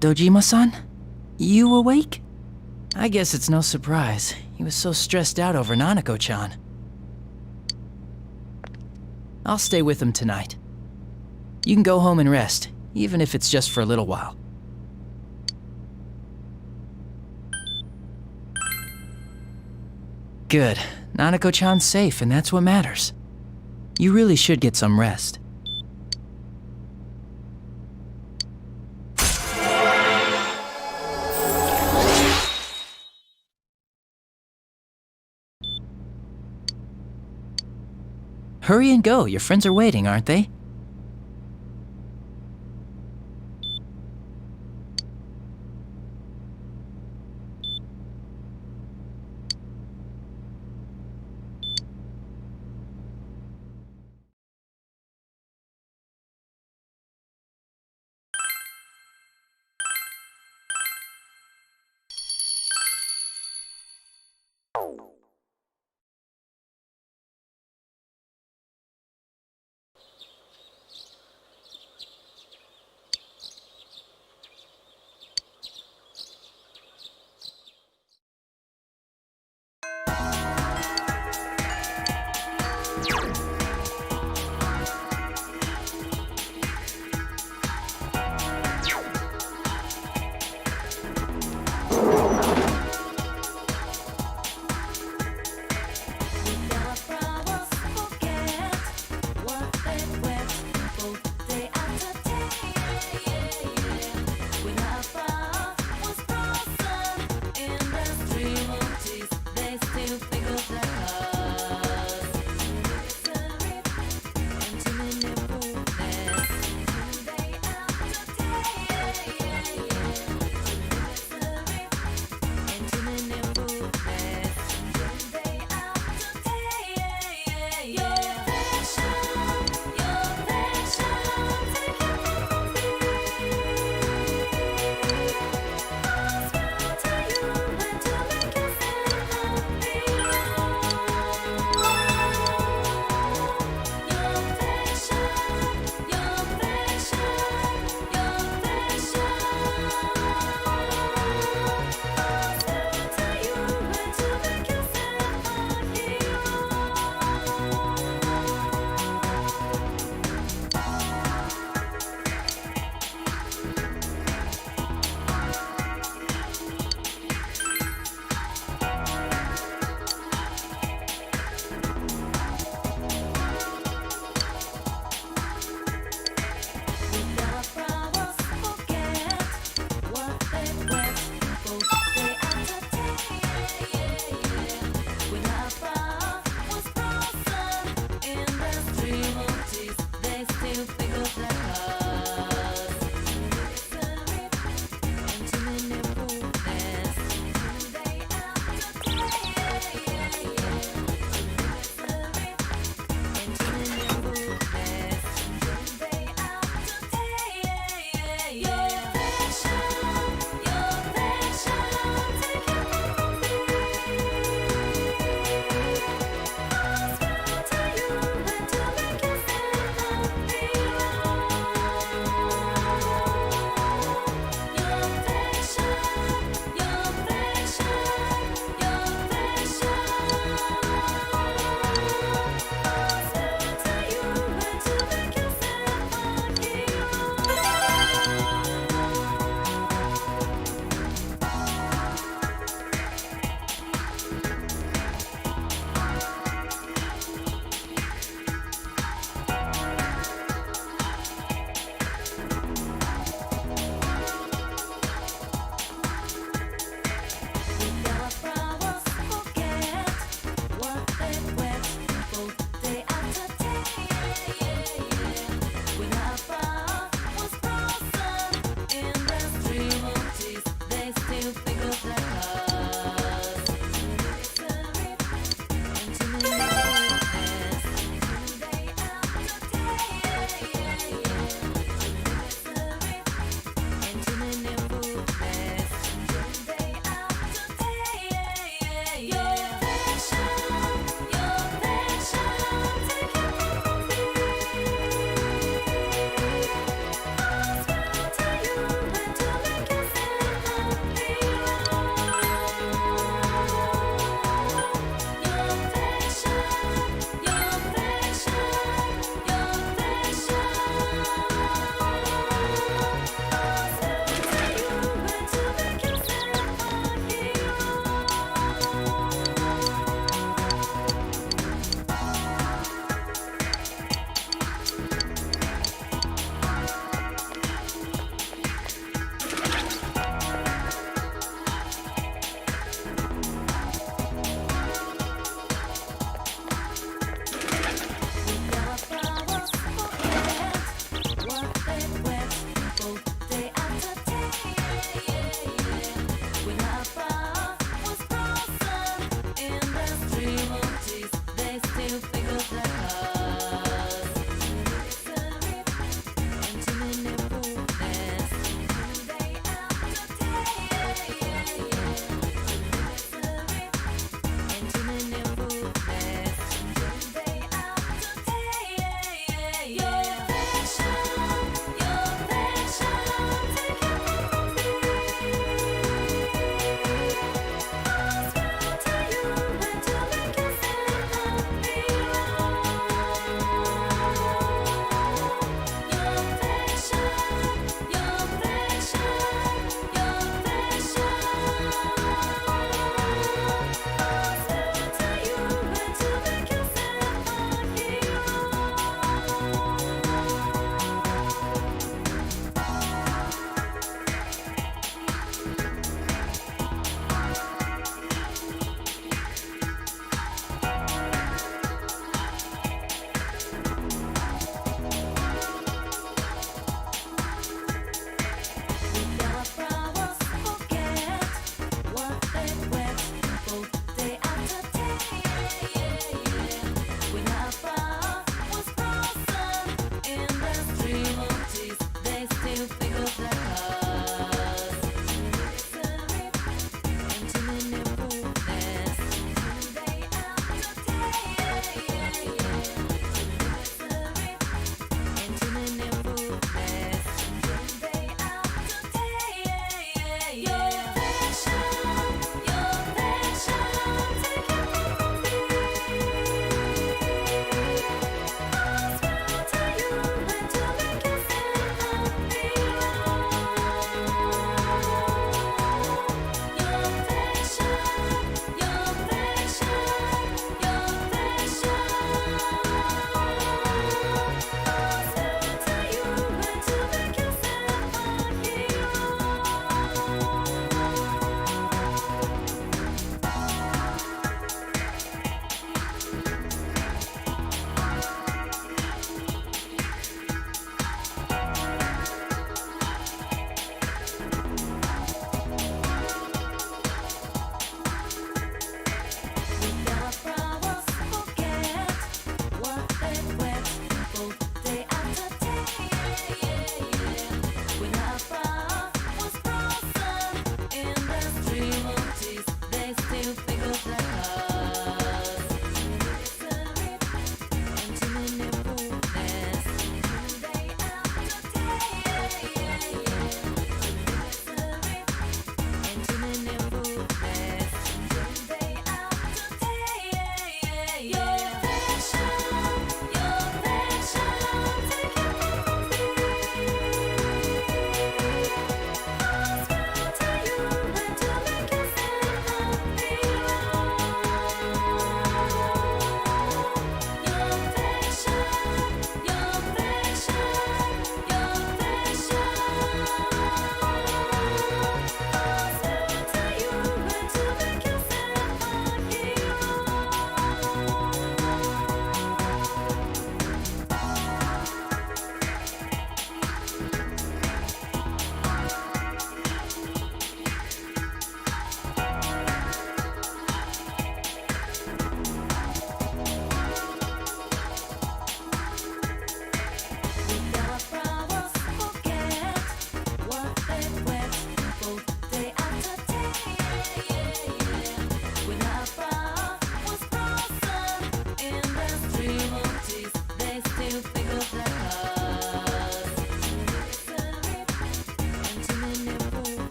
Dojima-san? You awake? I guess it's no surprise. He was so stressed out over Nanako-chan. I'll stay with him tonight. You can go home and rest, even if it's just for a little while. Good. Nanako-chan's safe, and that's what matters. You really should get some rest. Hurry and go. Your friends are waiting, aren't they?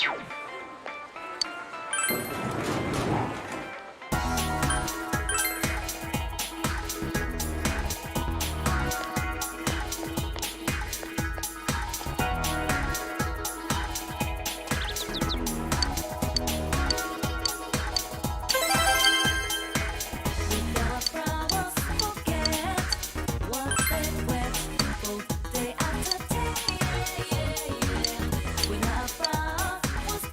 Without problems, forget what they went both day after day. Without problems,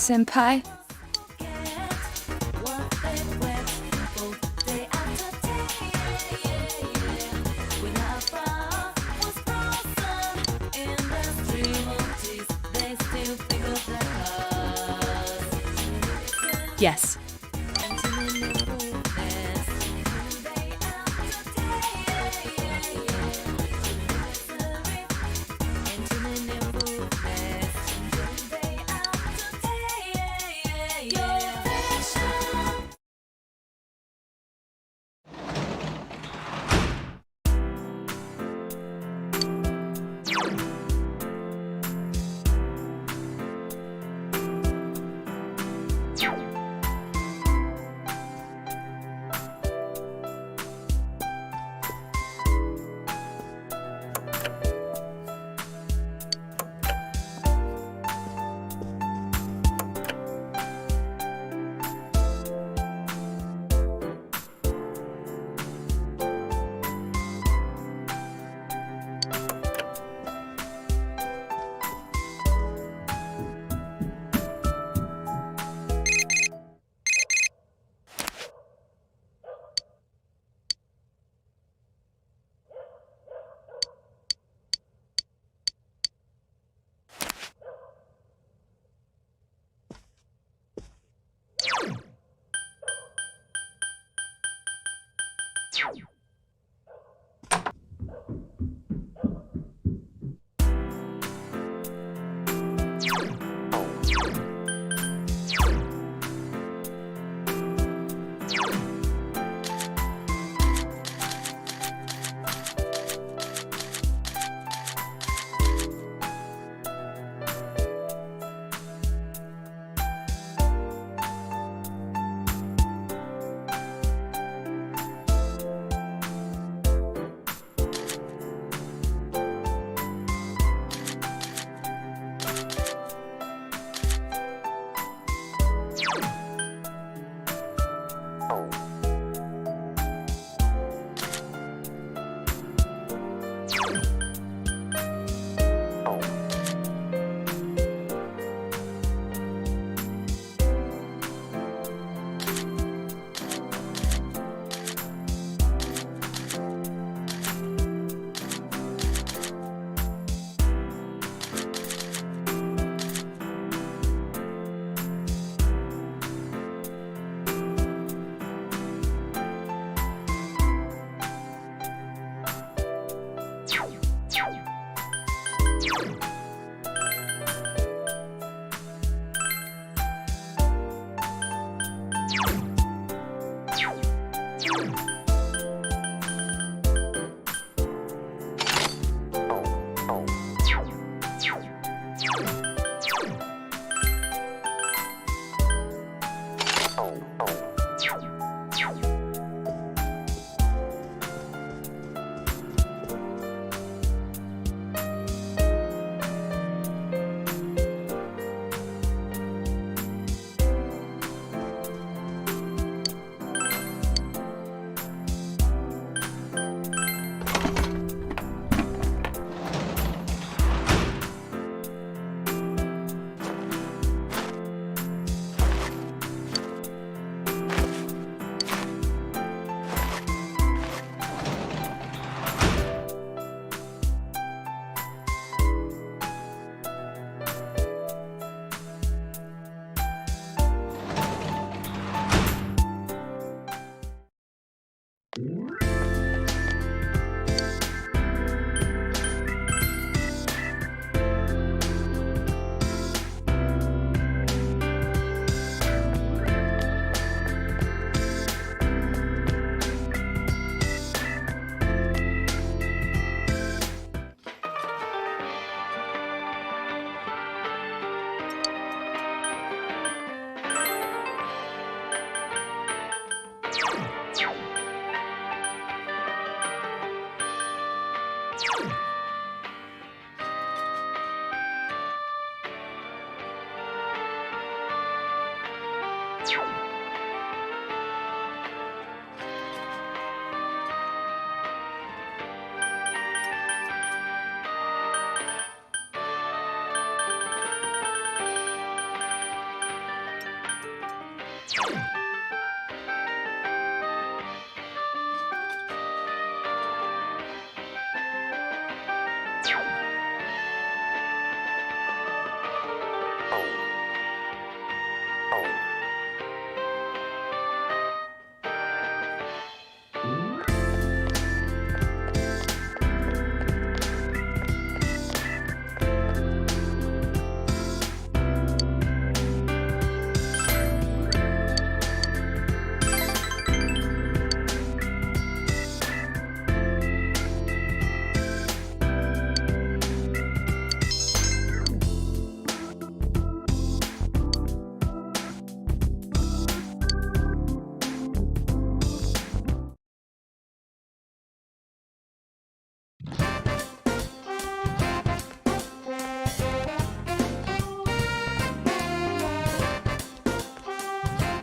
senpai. What they went both day after day. When our fire was frozen in the stream of tears, they still think of us. Yes.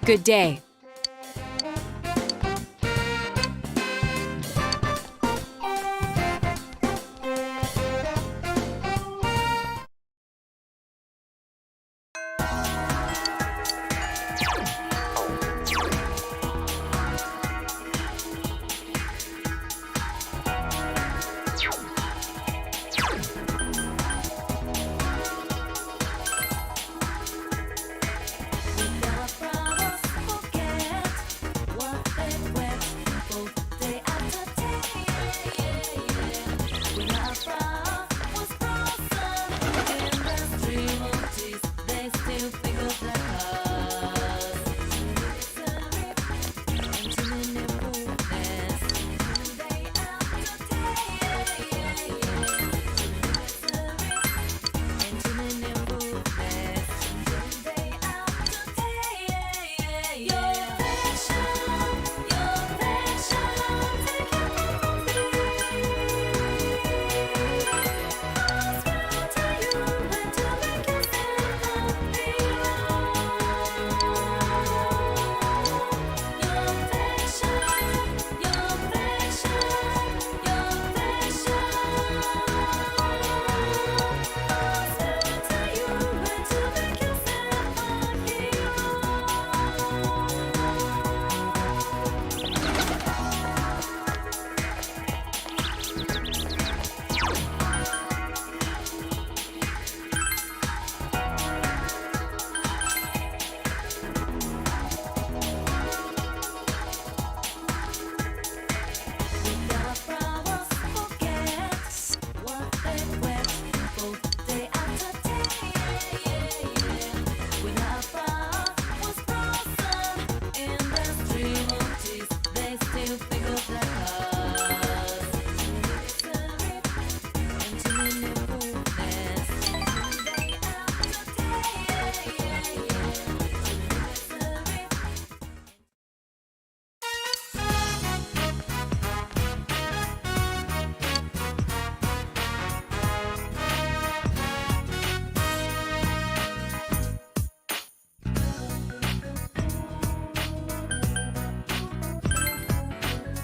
Good day.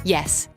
Yes.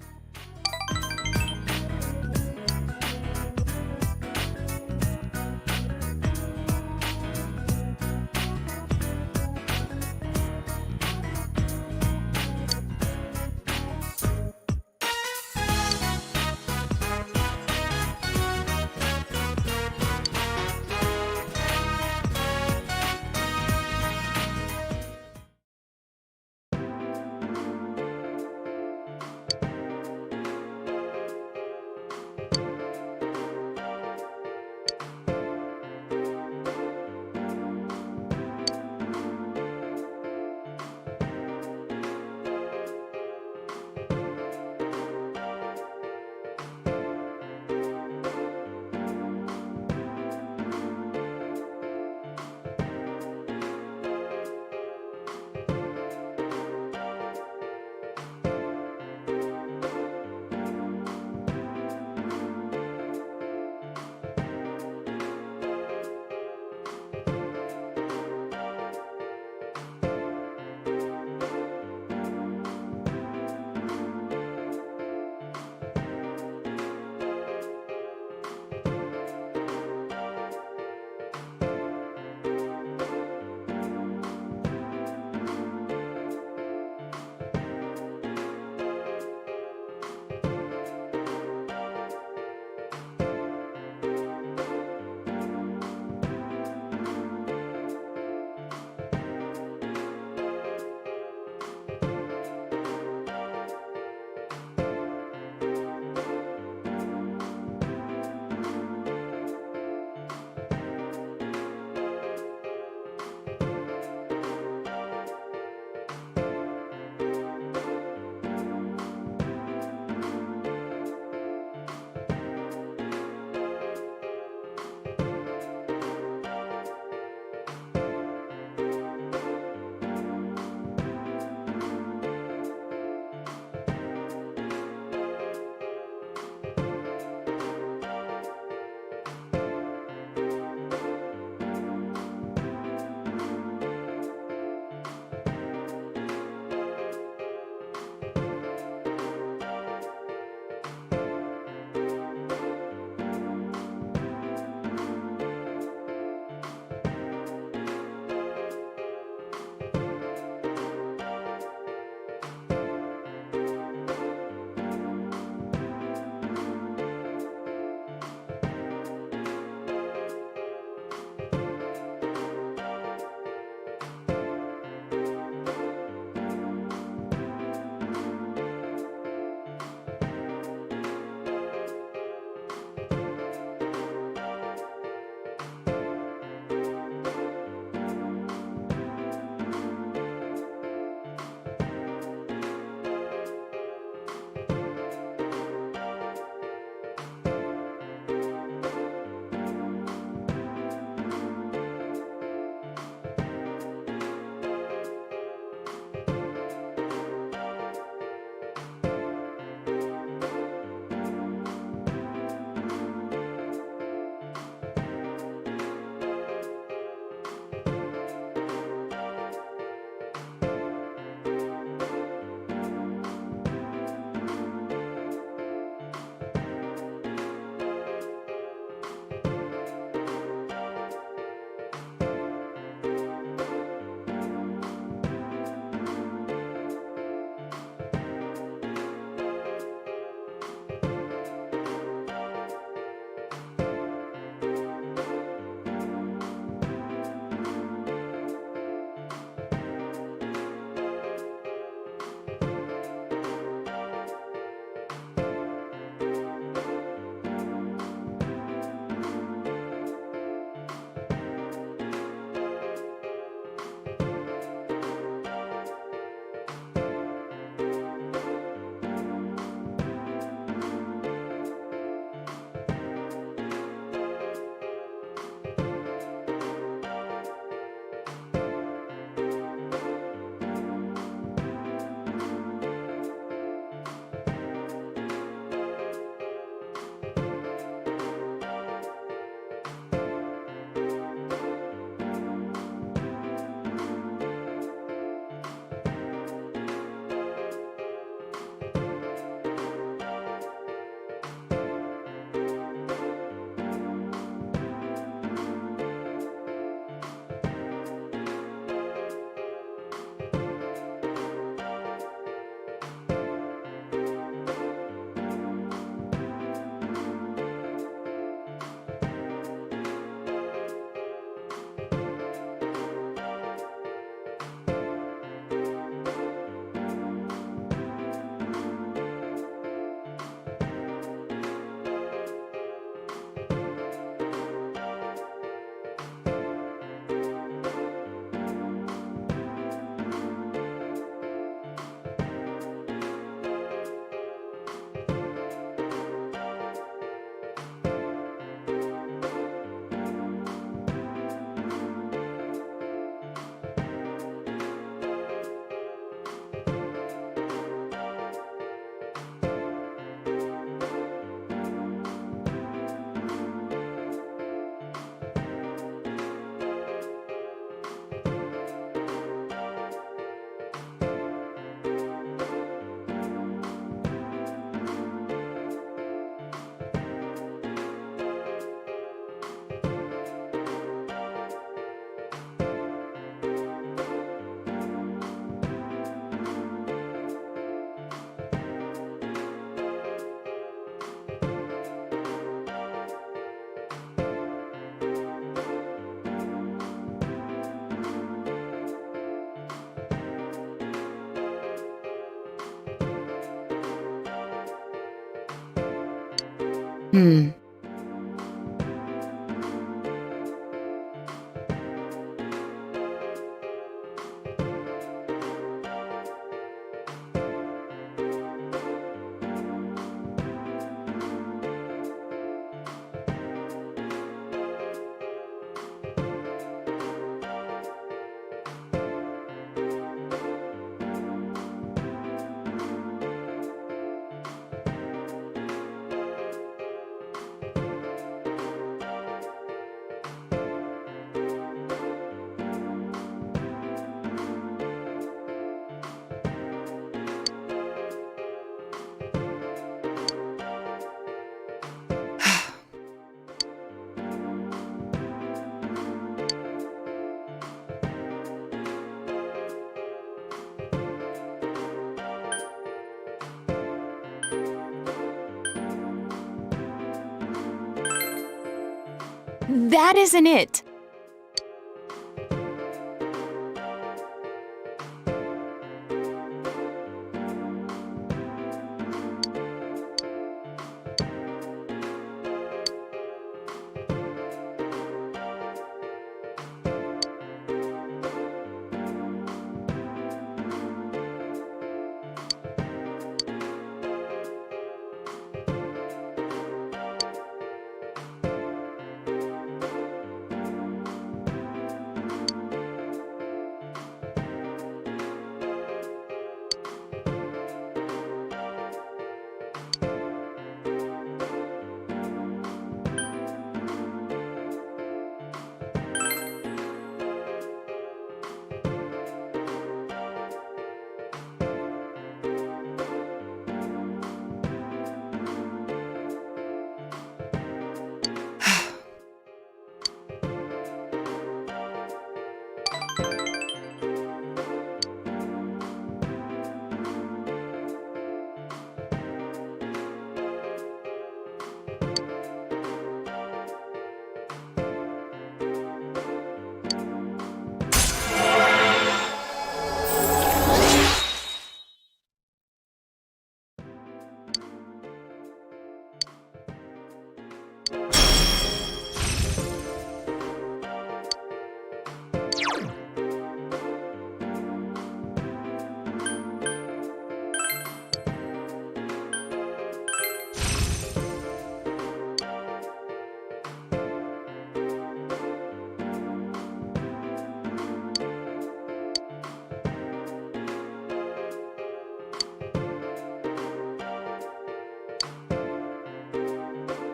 That isn't it.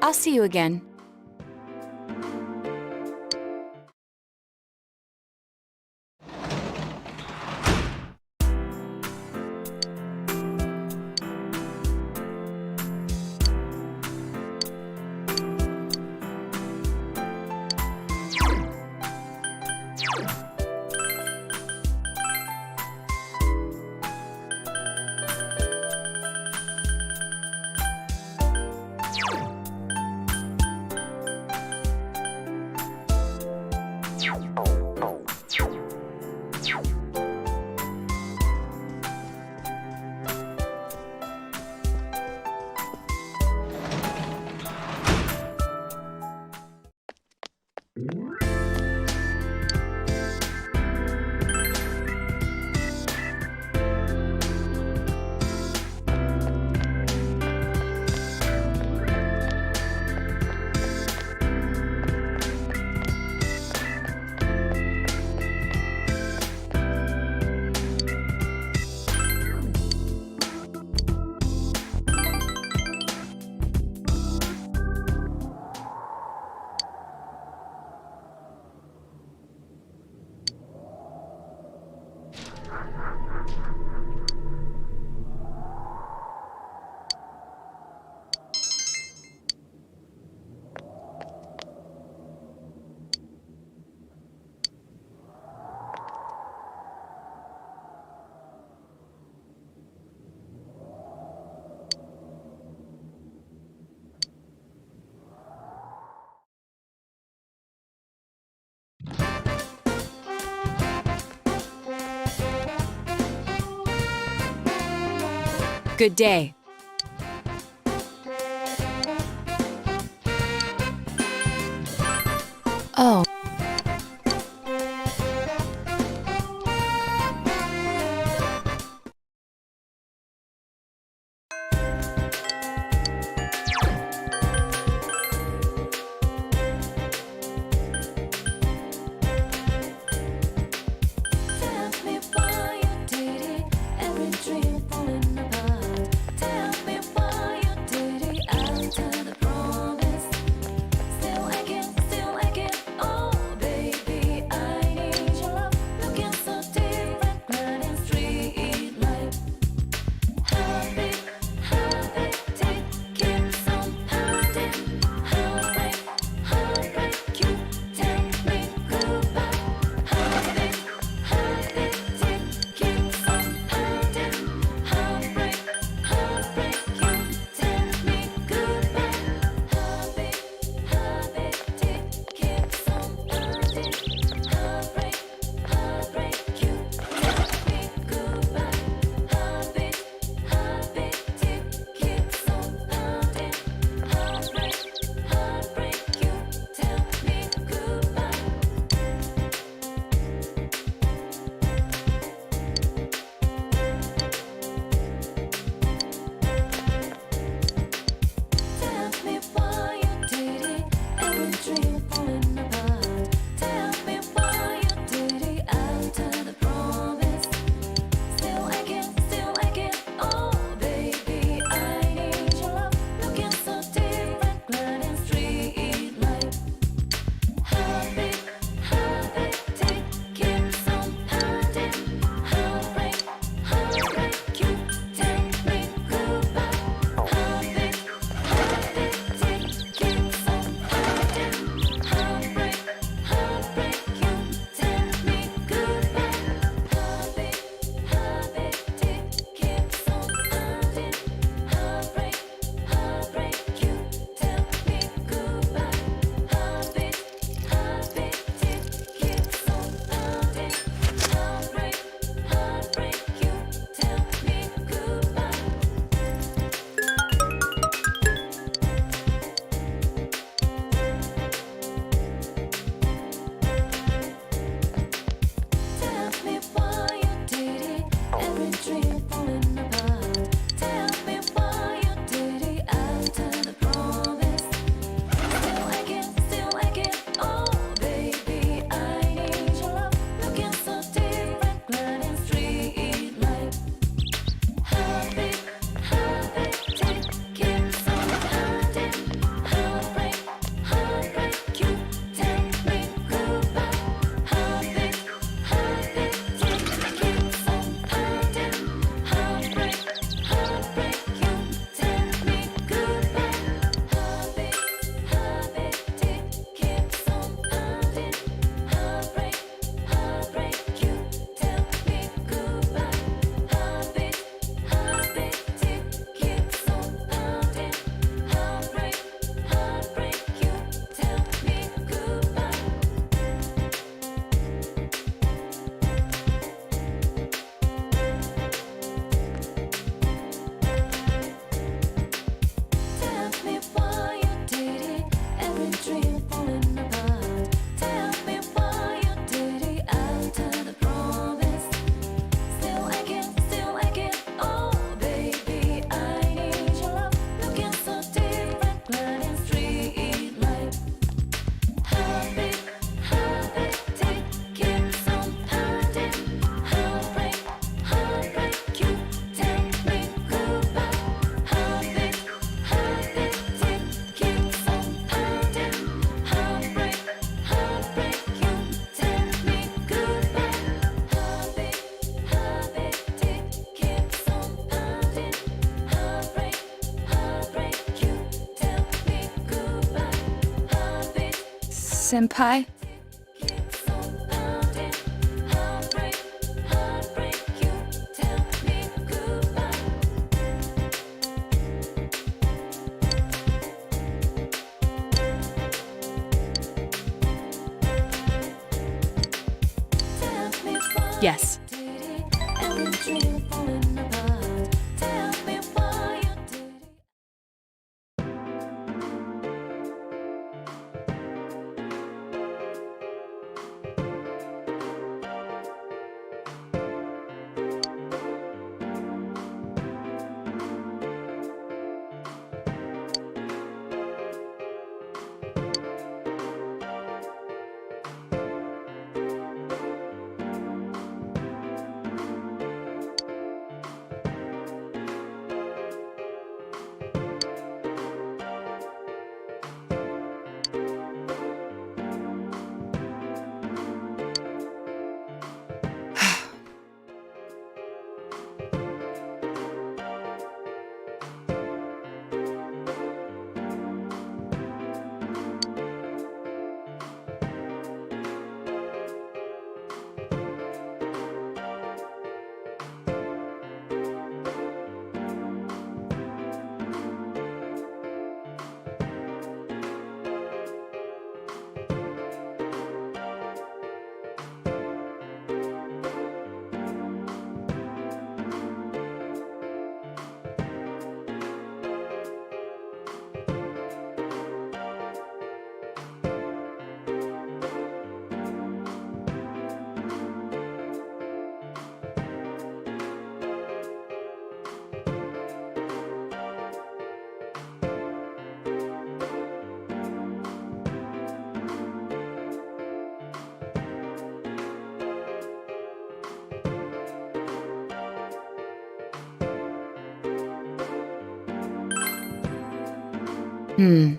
I'll see you again. Good day. Senpai? Keeps on pounding. Heartbreak, heartbreak, you tell me goodbye. Tell me why Yes. you did it, and the dream falling apart. Tell me why you did it. Hmm.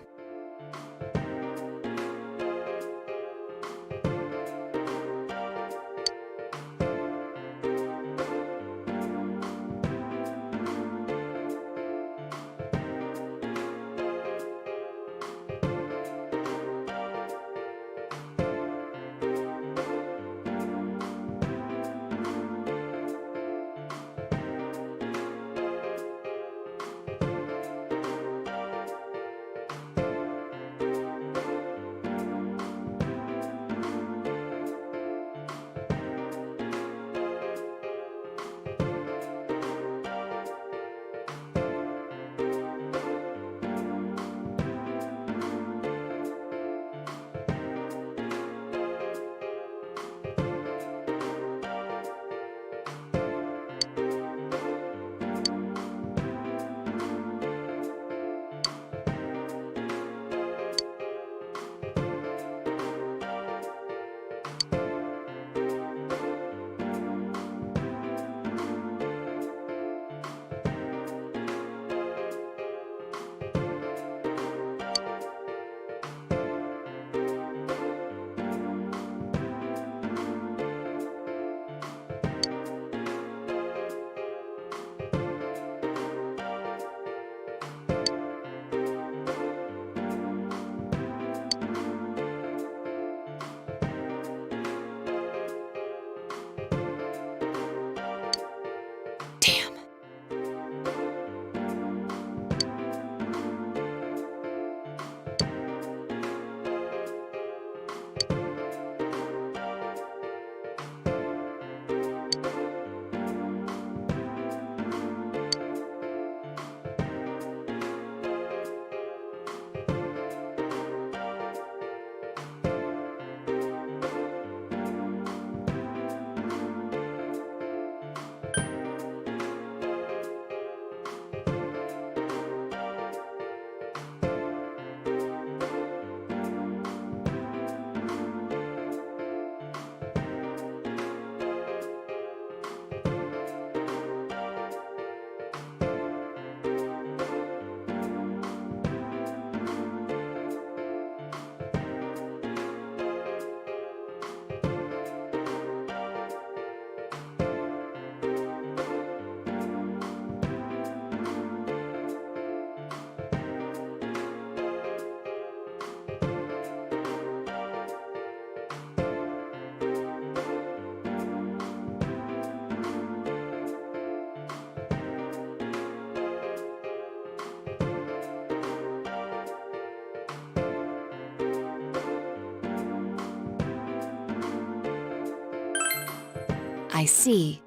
I see.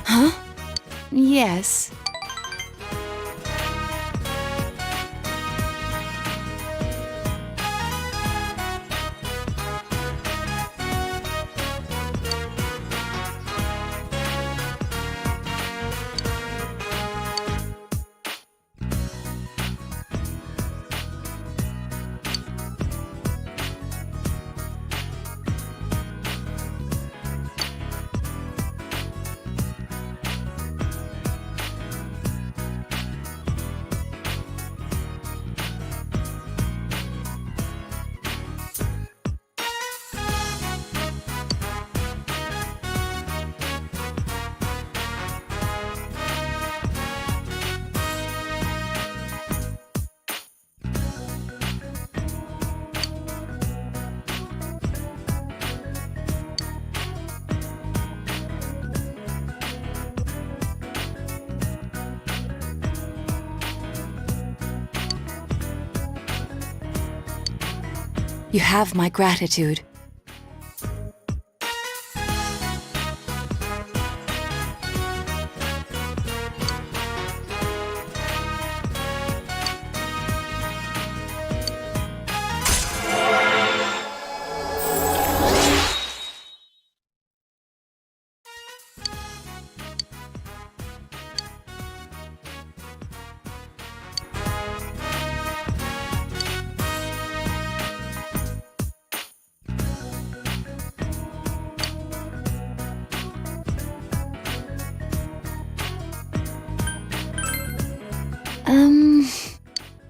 Huh? Yes. You have my gratitude.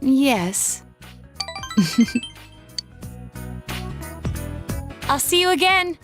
Yes. I'll see you again.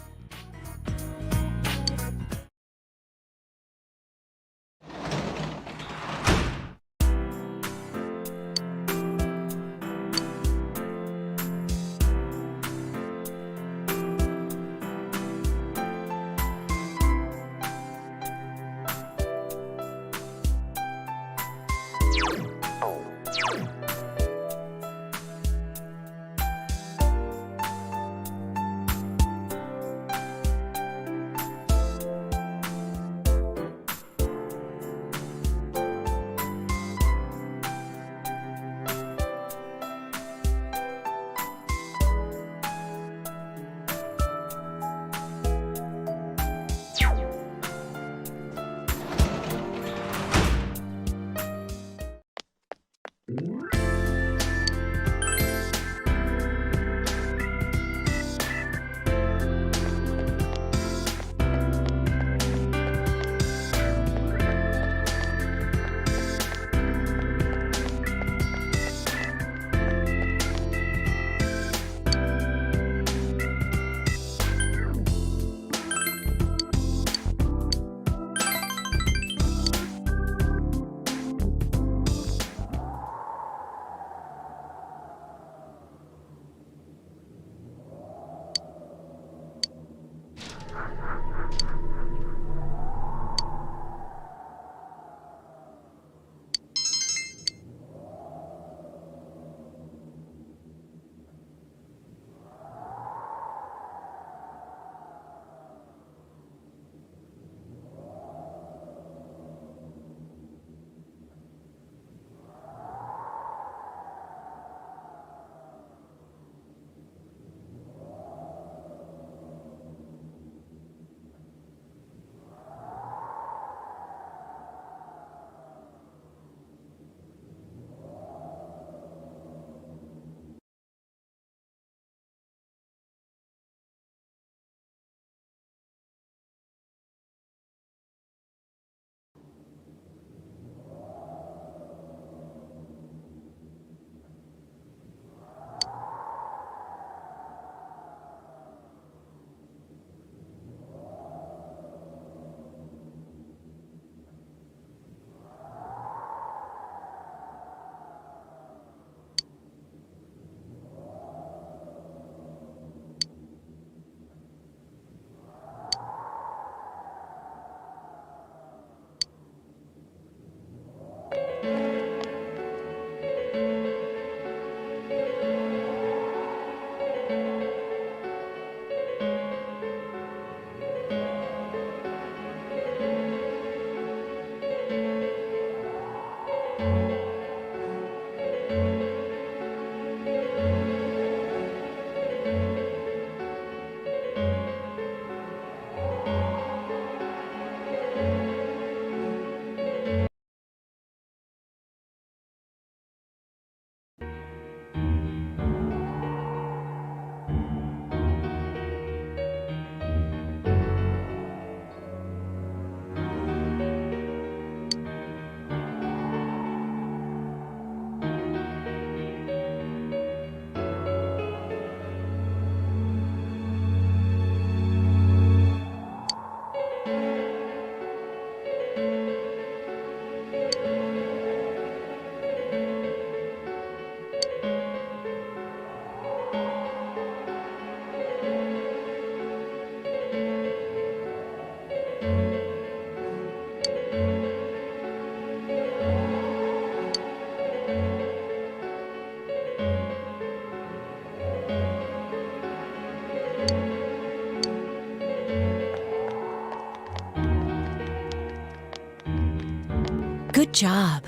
Good job.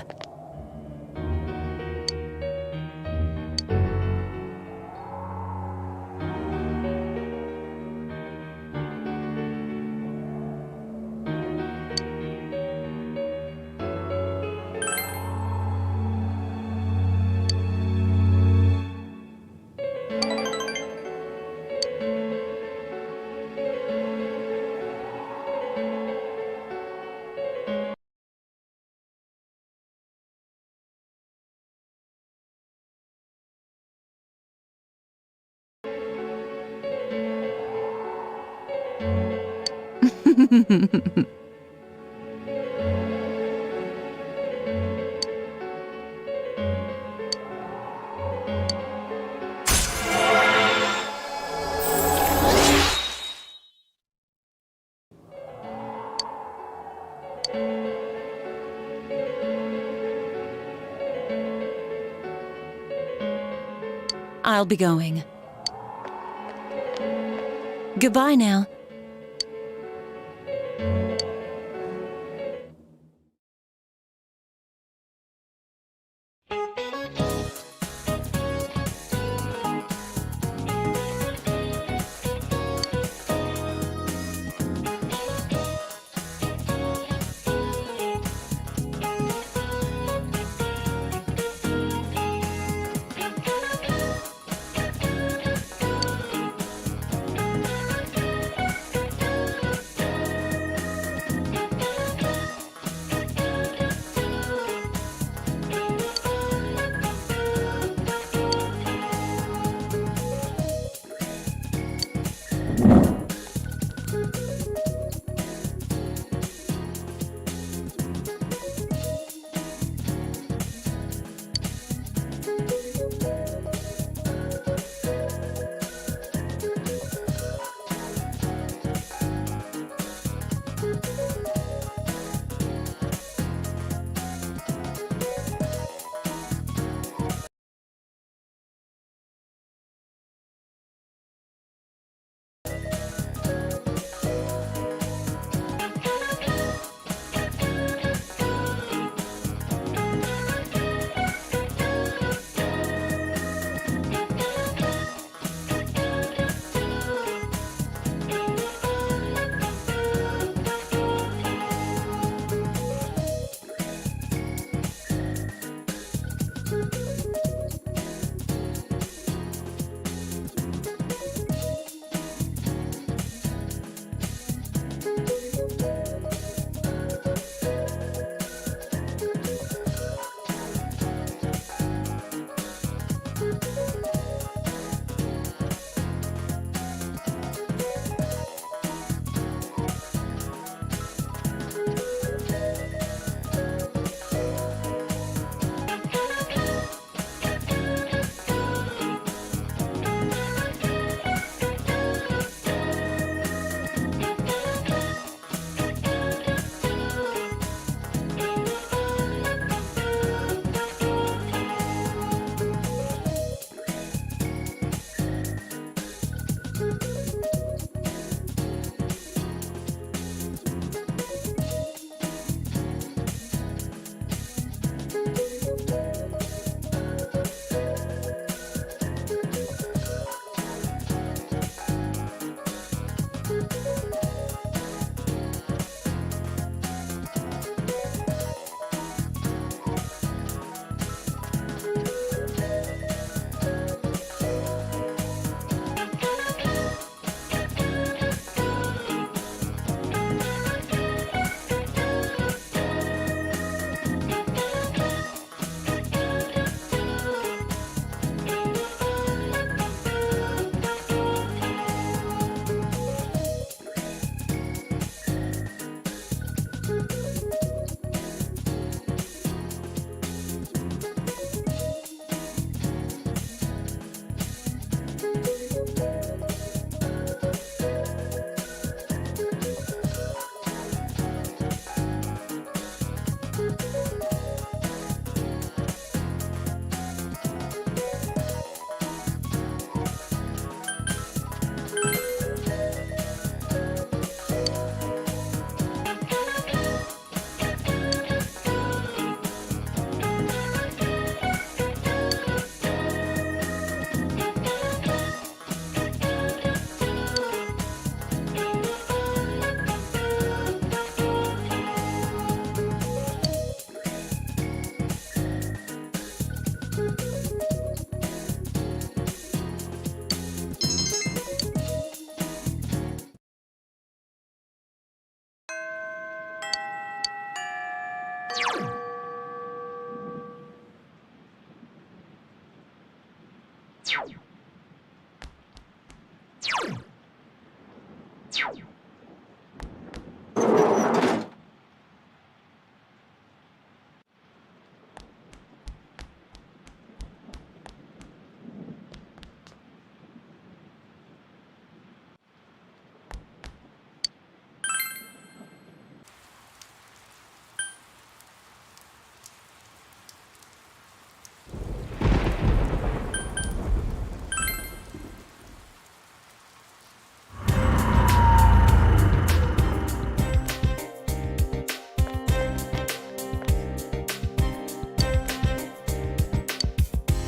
I'll be going. Goodbye now.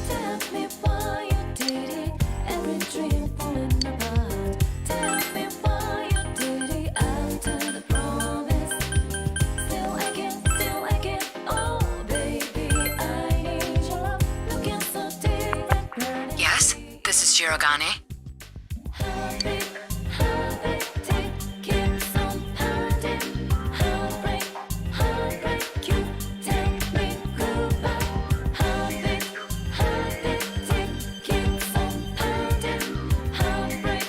Tell me why you did it. Every dream falling apart. Tell me why you did it after the promise. Still again. Oh, baby, I need your love. Looking so different. Yes, this is Shirogane. Habit, keeps on pounding. Heartbreak, you tell me goodbye. Habit, keeps on pounding. Heartbreak,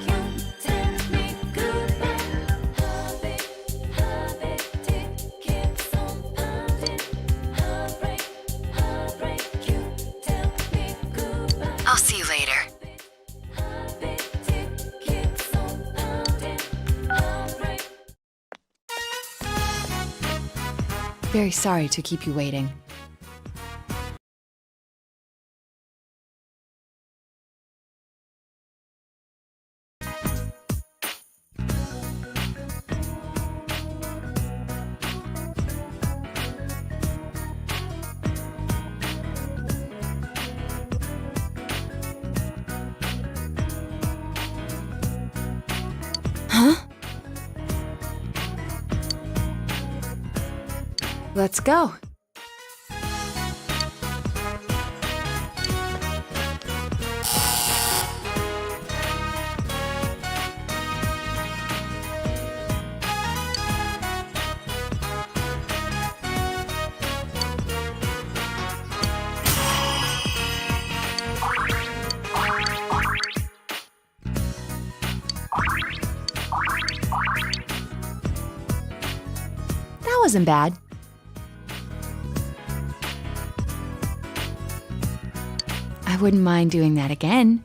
you tell me goodbye. Habit, keeps on pounding. Heartbreak, you tell me goodbye. I'll see you later. Very sorry to keep you waiting. Huh? Let's go. That wasn't bad. I wouldn't mind doing that again.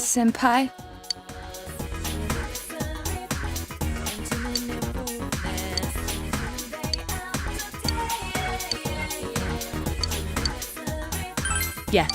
Senpai? Yeah.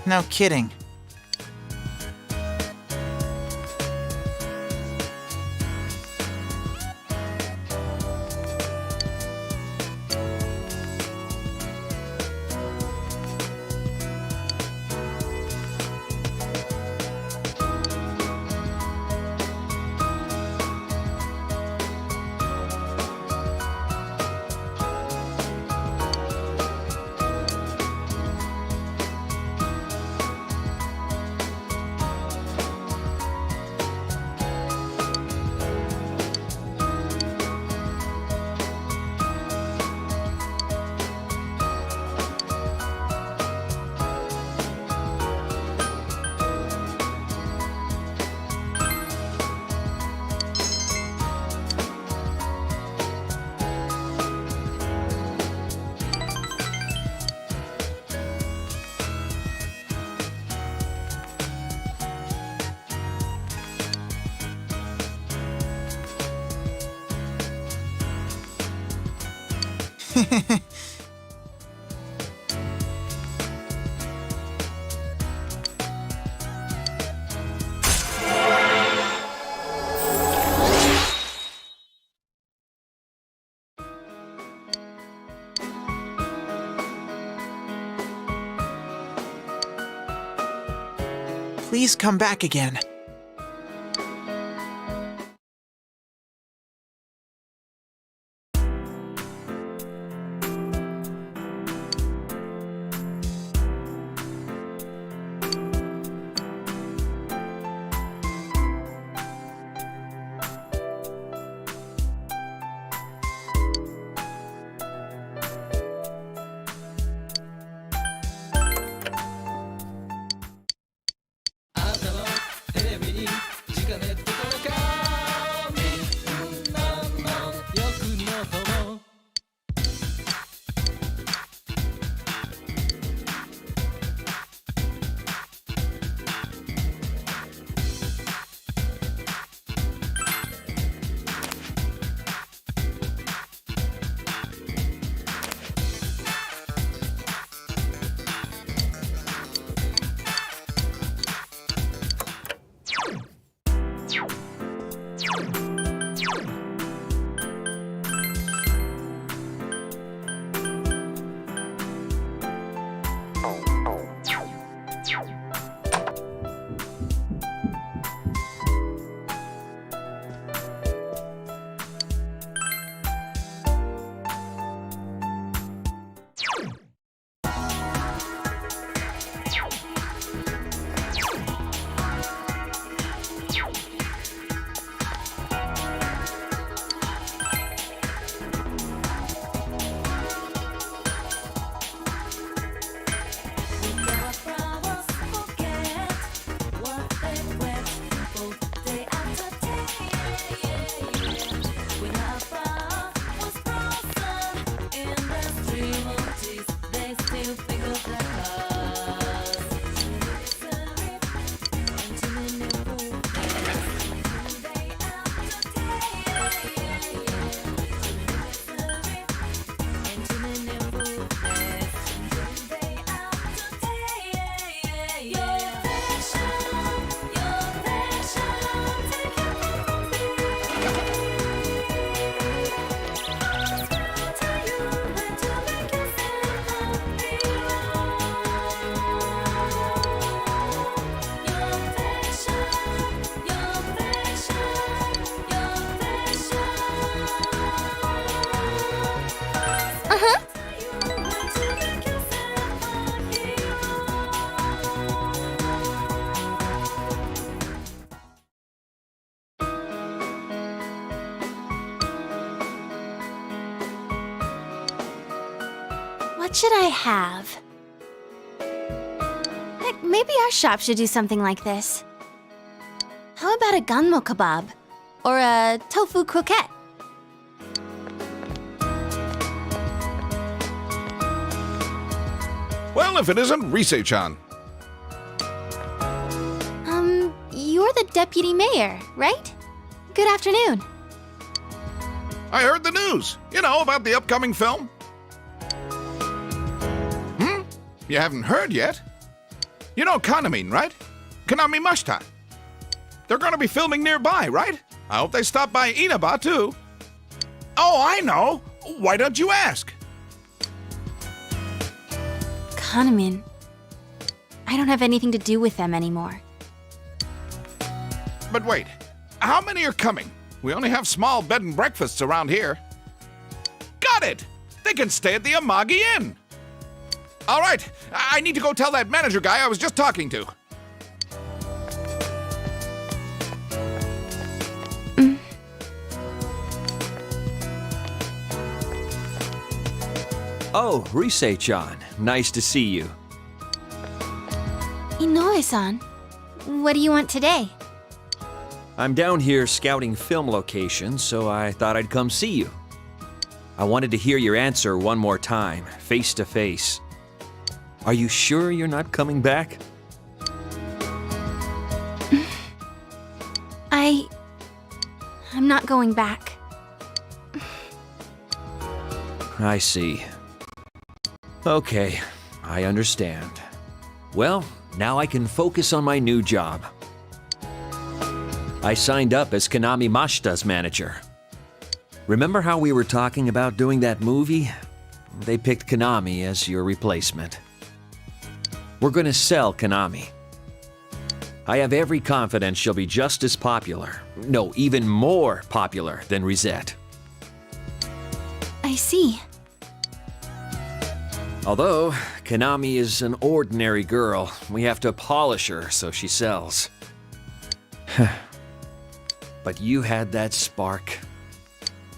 No kidding. Please come back again. What should I have? Heck, maybe our shop should do something like this. How about a gunmo kebab? Or a tofu croquette? Well, if it isn't Rise-chan. You're the deputy mayor, right? Good afternoon. I heard the news. You know, about the upcoming film. You haven't heard yet? You know Kanamin, right? Kanami Mashita. They're gonna be filming nearby, right? I hope they stop by Inaba, too. Oh, I know. Why don't you ask? Kanamin. I don't have anything to do with them anymore. But wait, how many are coming? We only have small bed and breakfasts around here. Got it! They can stay at the Amagi Inn. All right, I need to go tell that manager guy I was just talking to. Oh, Rise-chan. Nice to see you. Inoue-san, what do you want today? I'm down here scouting film locations, so I thought I'd come see you. I wanted to hear your answer one more time, face to face. Are you sure you're not coming back? I'm not going back. I see. Okay, I understand. Well, now I can focus on my new job. I signed up as Kanami Mashita's manager. Remember how we were talking about doing that movie? They picked Kanami as your replacement. We're gonna sell Kanami. I have every confidence she'll be just as popular, no, even more popular than Risette. I see. Although Kanami is an ordinary girl, we have to polish her so she sells. But you had that spark.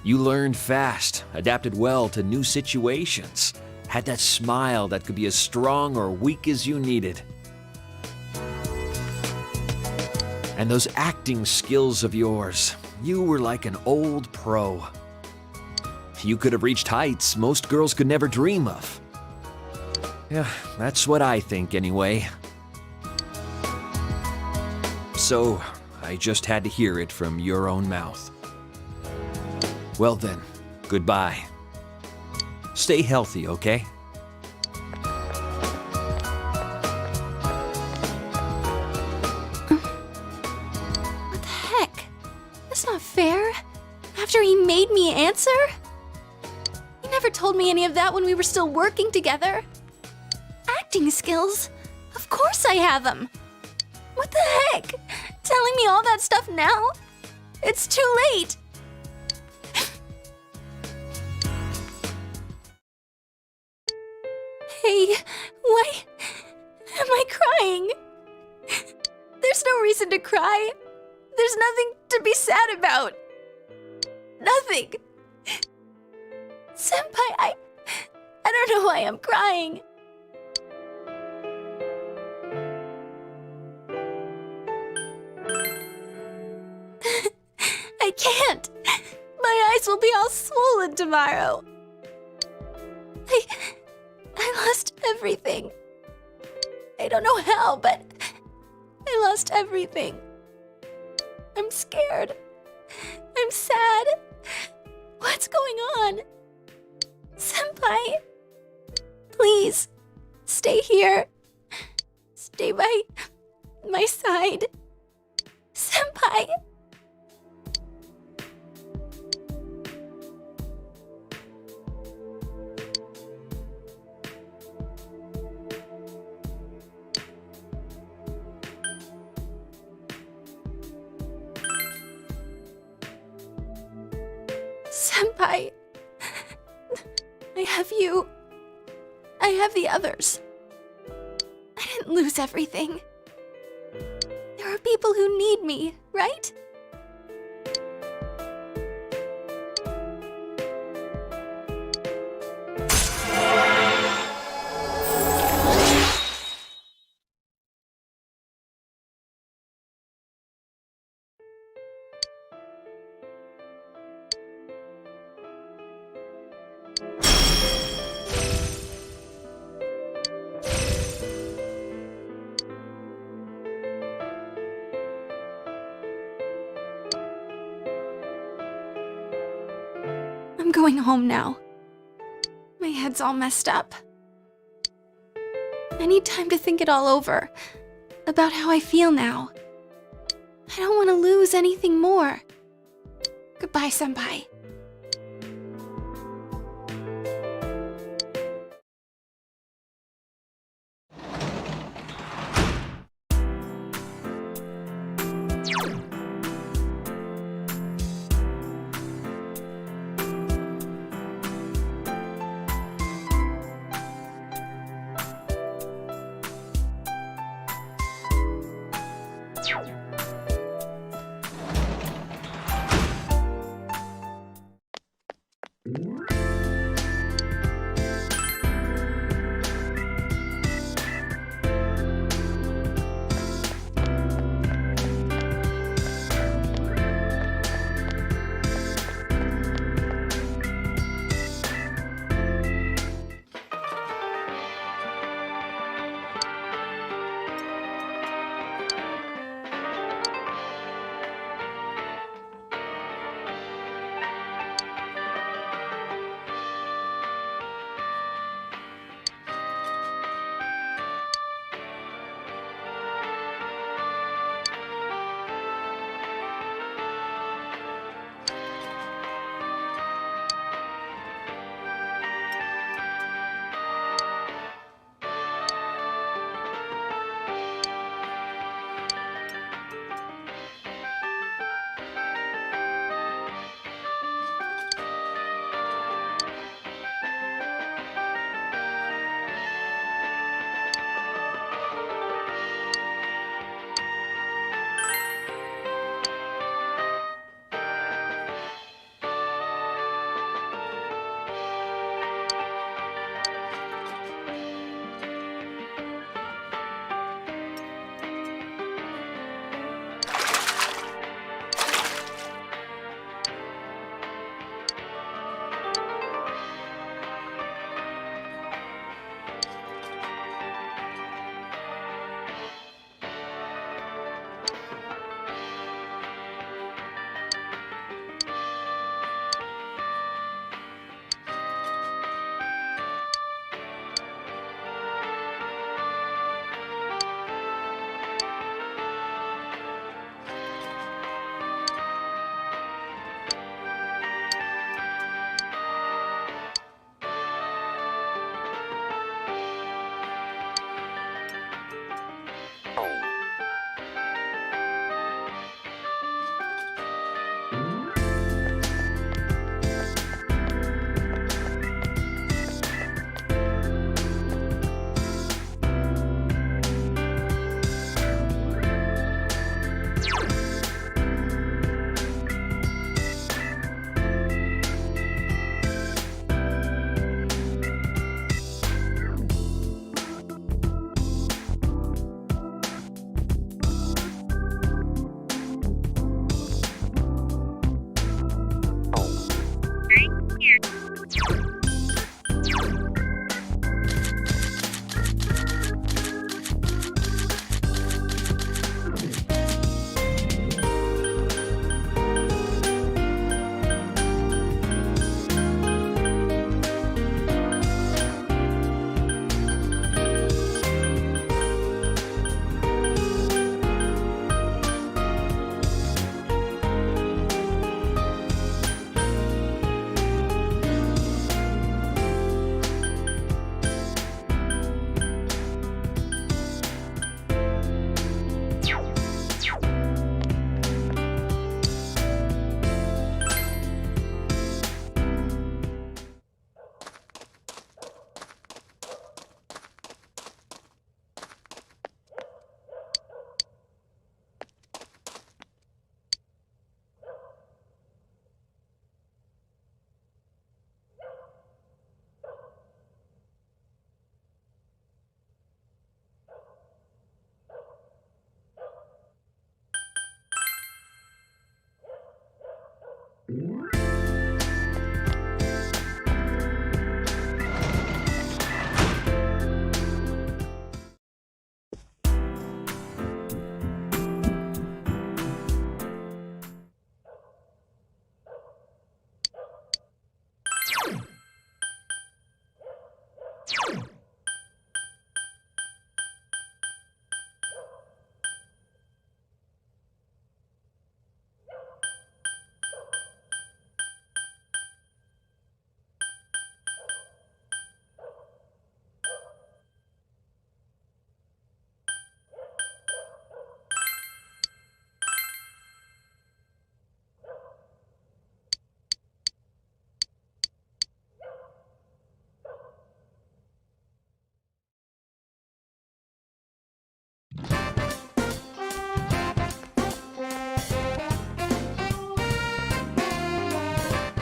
You learned fast, adapted well to new situations, had that smile that could be as strong or weak as you needed. And those acting skills of yours, you were like an old pro. You could have reached heights most girls could never dream of. Yeah, that's what I think anyway. So, I just had to hear it from your own mouth. Well then, goodbye. Stay healthy, okay? What the heck? That's not fair. After he made me answer? He never told me any of that when we were still working together. Acting skills? Of course I have them. What the heck? Telling me all that stuff now? It's too late. Hey, why am I crying? There's no reason to cry. There's nothing to be sad about. Nothing. Senpai, I don't know why I'm crying. I can't. My eyes will be all swollen tomorrow. I lost everything. I don't know how, but I lost everything. I'm scared. I'm sad. What's going on? Senpai, please, stay here. Stay by my side. Senpai. Senpai, I have you. I have the others. I didn't lose everything. There are people who need me, right? I'm going home now. My head's all messed up. I need time to think it all over. About how I feel now. I don't want to lose anything more. Goodbye, Senpai.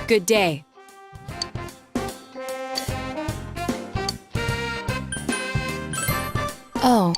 Good day. Oh.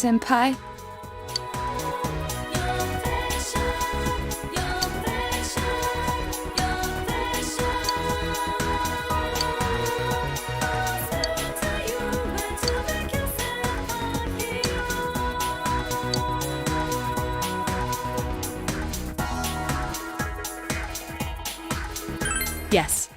Senpai? Yes.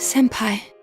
Senpai.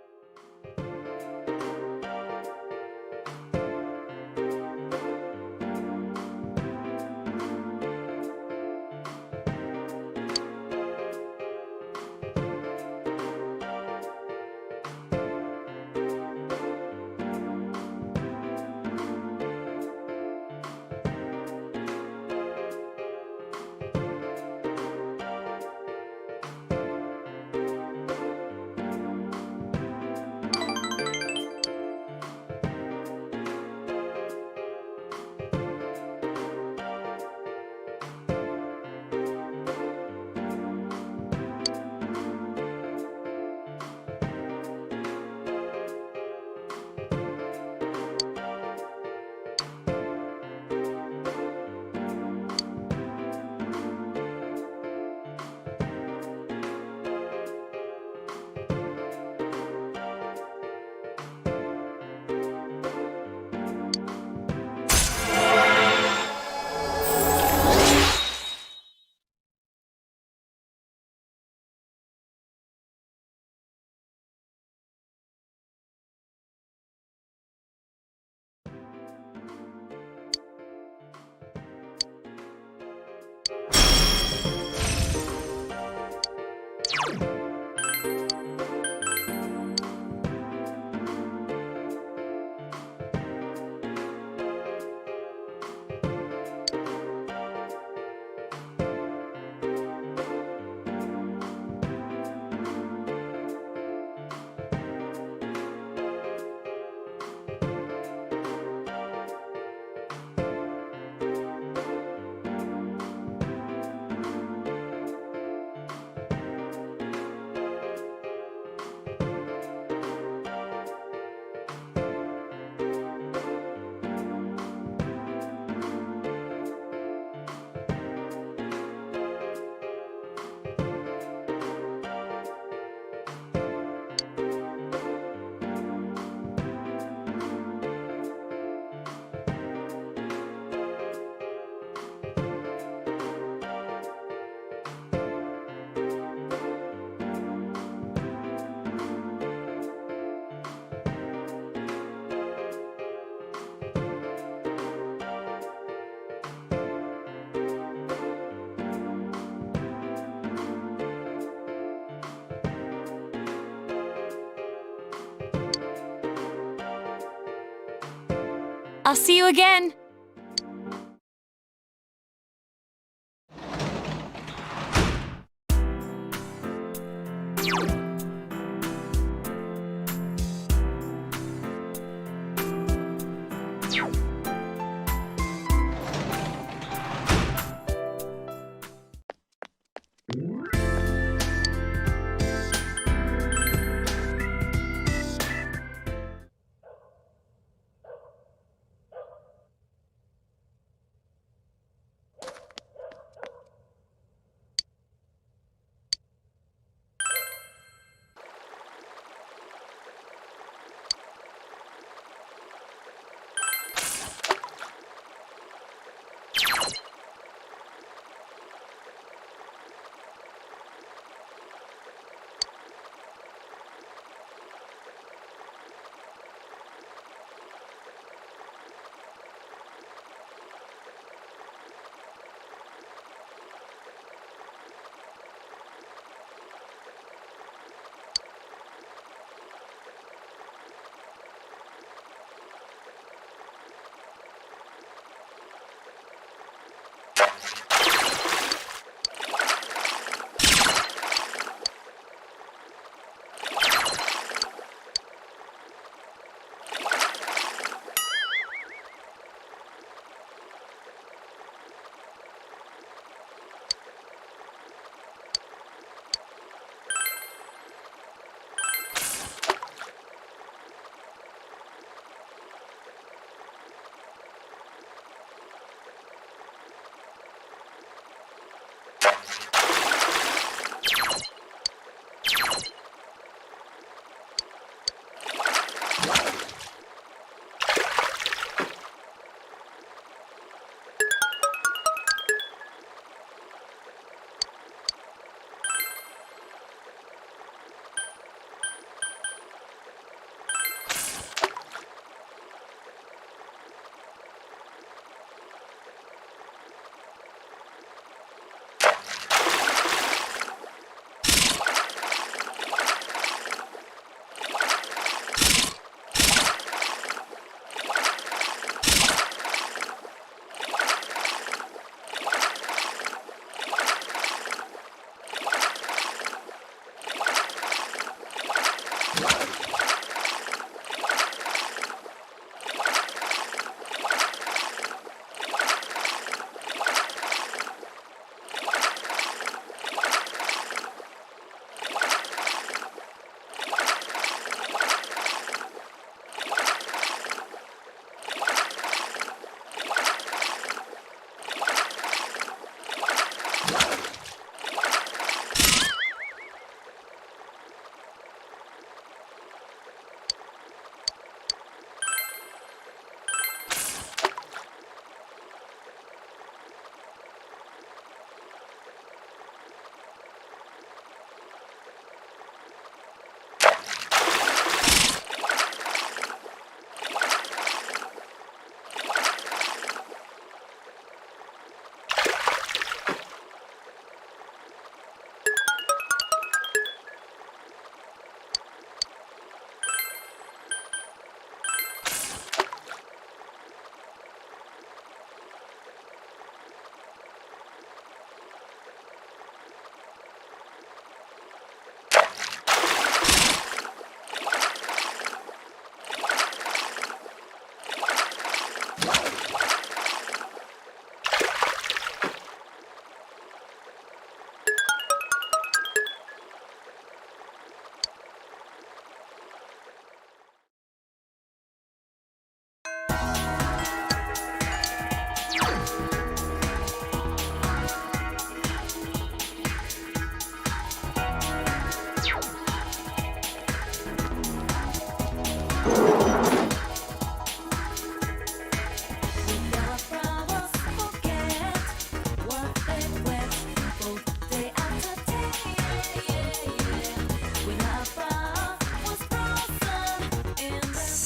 I'll see you again.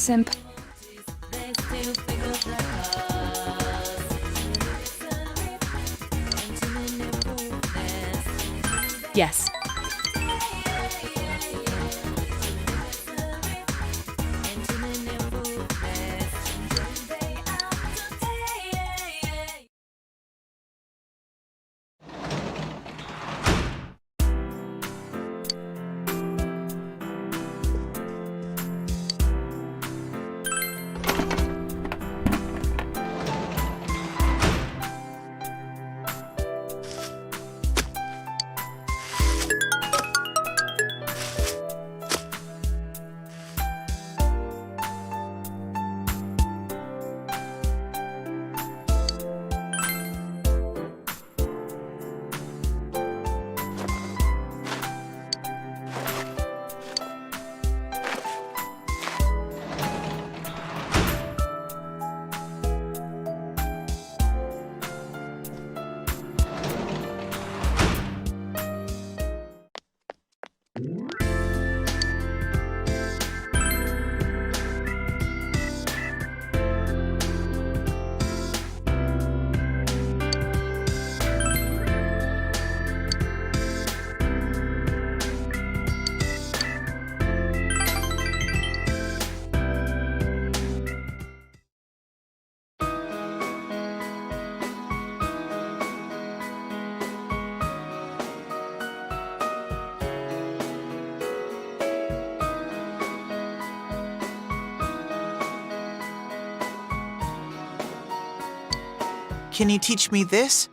Simp. Yes. Can you teach me this?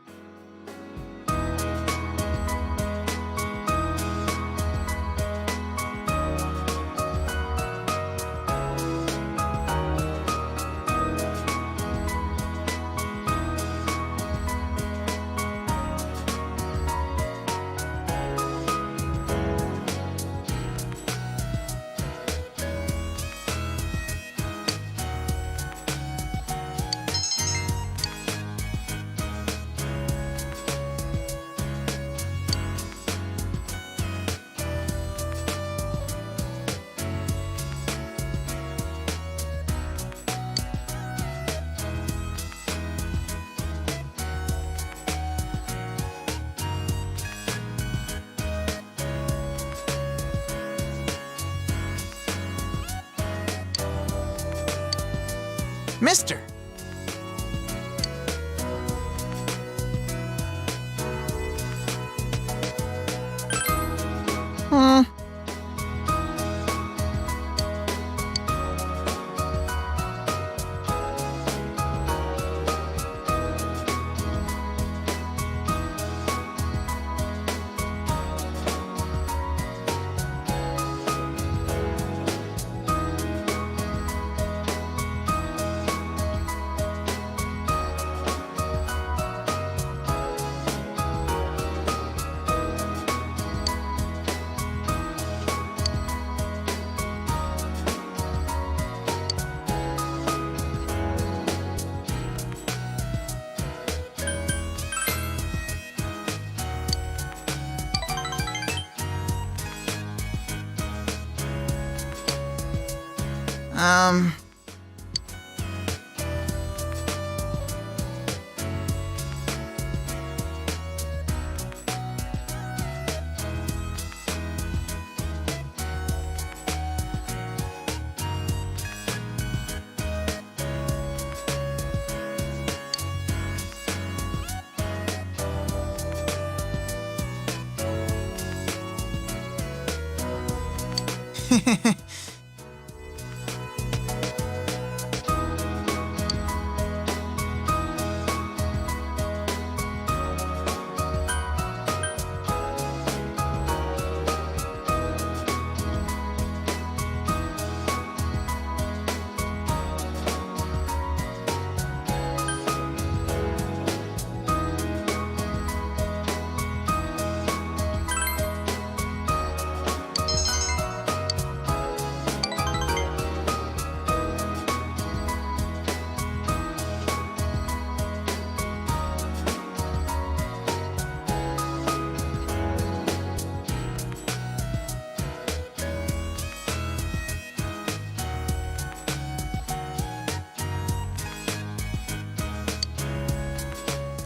Mister!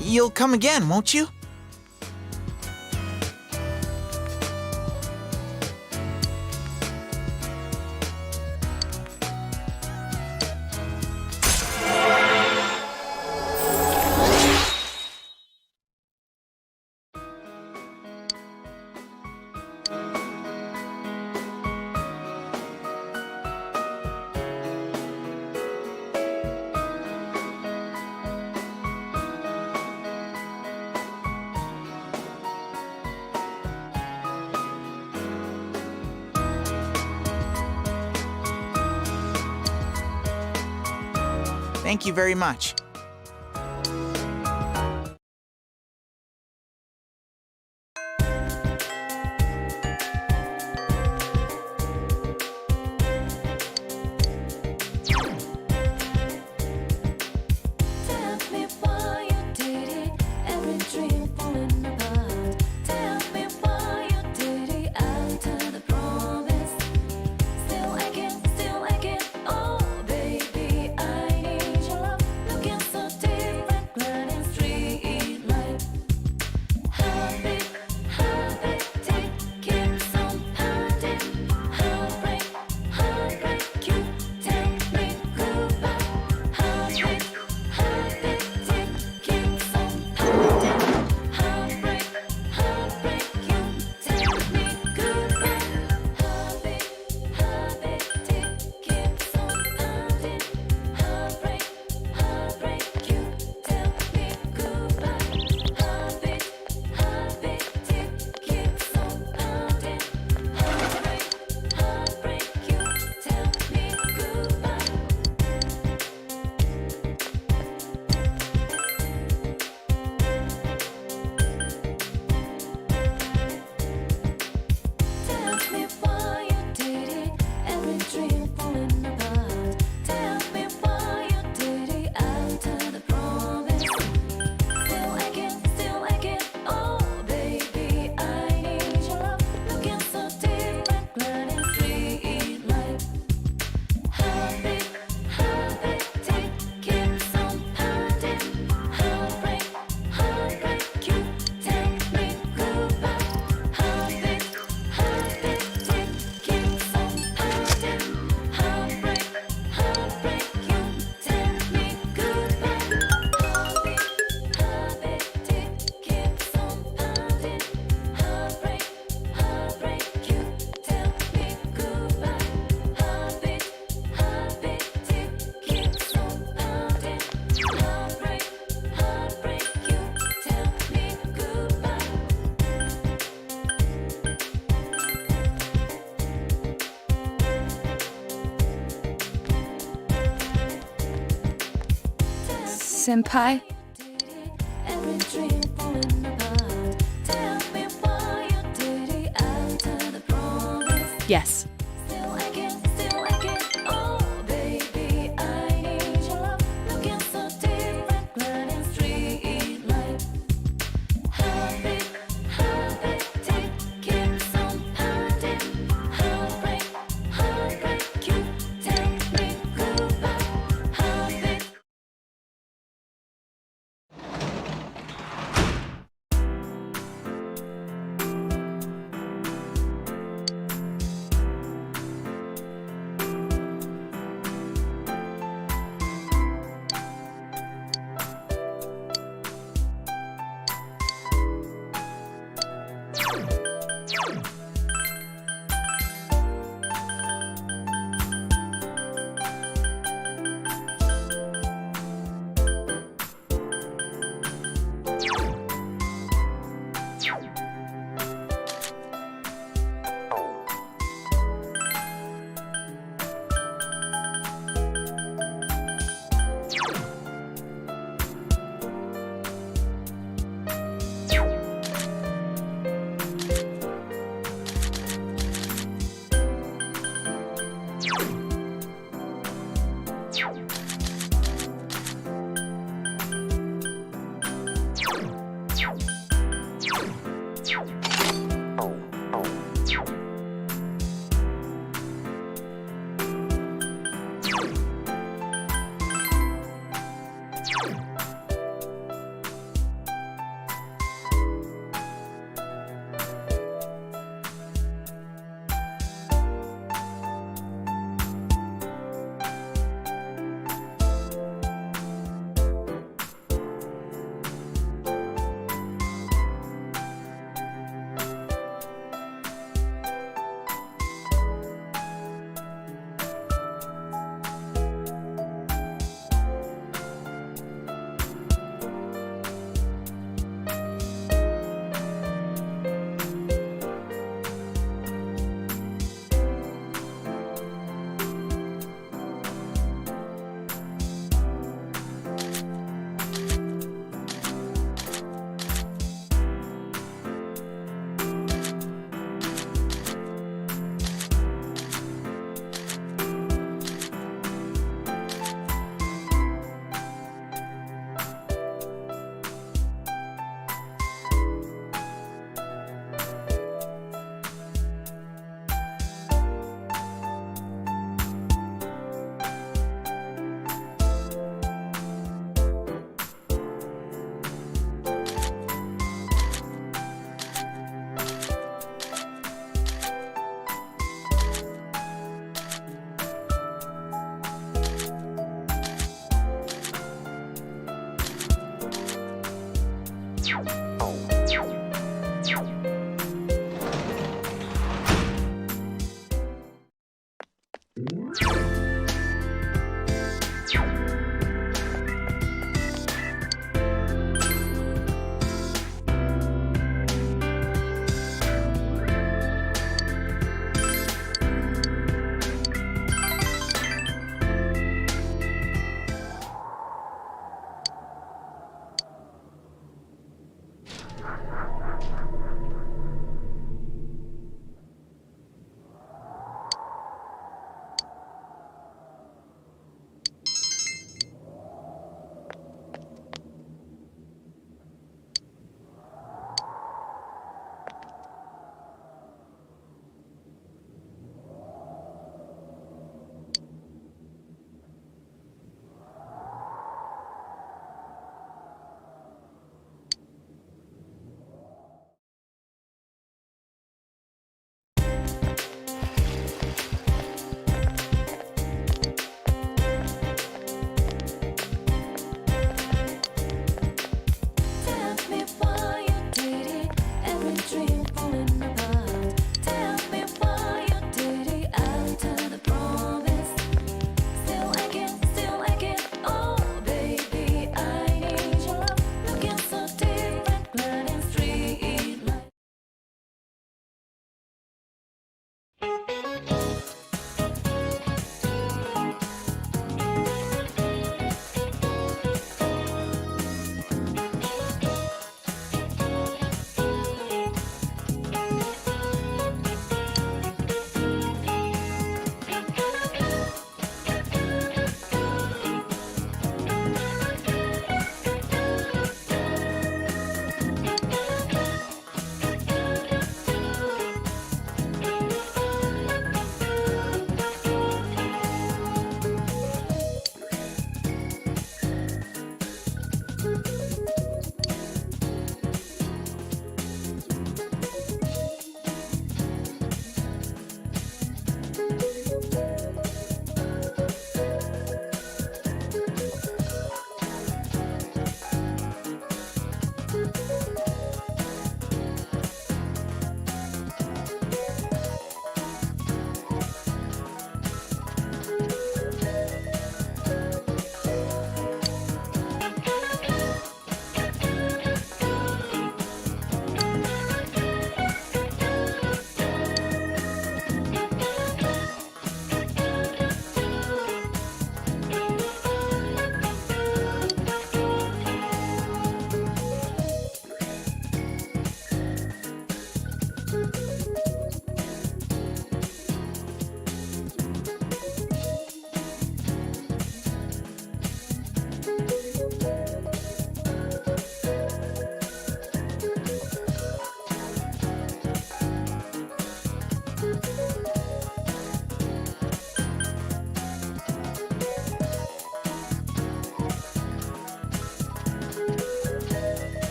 You'll come again, won't you? Thank you very much. Tell me why you did it. Every dream falling apart. Tell me why you did it after the promise. Still again. Oh baby, I need your love. Looking Senpai? Every dream falling apart. Tell me why you did it after the promise. Yes. Still again, oh baby, I need your love. Looking so different, gliding street light. Heartbeat, tick, keeps on pounding. Heartbreak, you tell me goodbye. Heartbeat.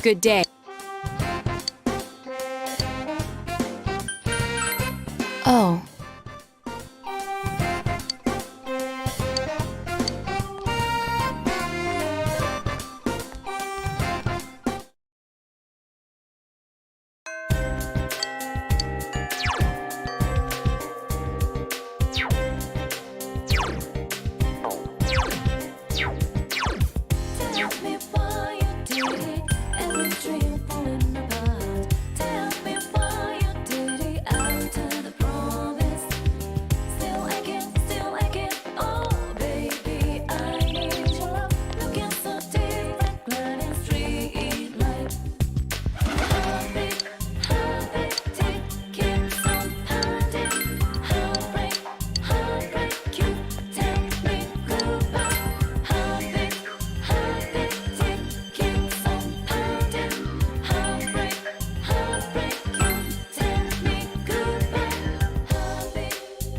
Good day. Oh. Tell me why you did it. Every dream falling apart. Tell me why you did it. Out of the promise. Still aching. Oh, baby, I need your love. Looking so different, gliding street light. Heartbeat, tick, keeps on pounding. Heartbreak, you tell me goodbye. Heartbeat, tick, keeps on pounding. Heartbreak, you tell me goodbye.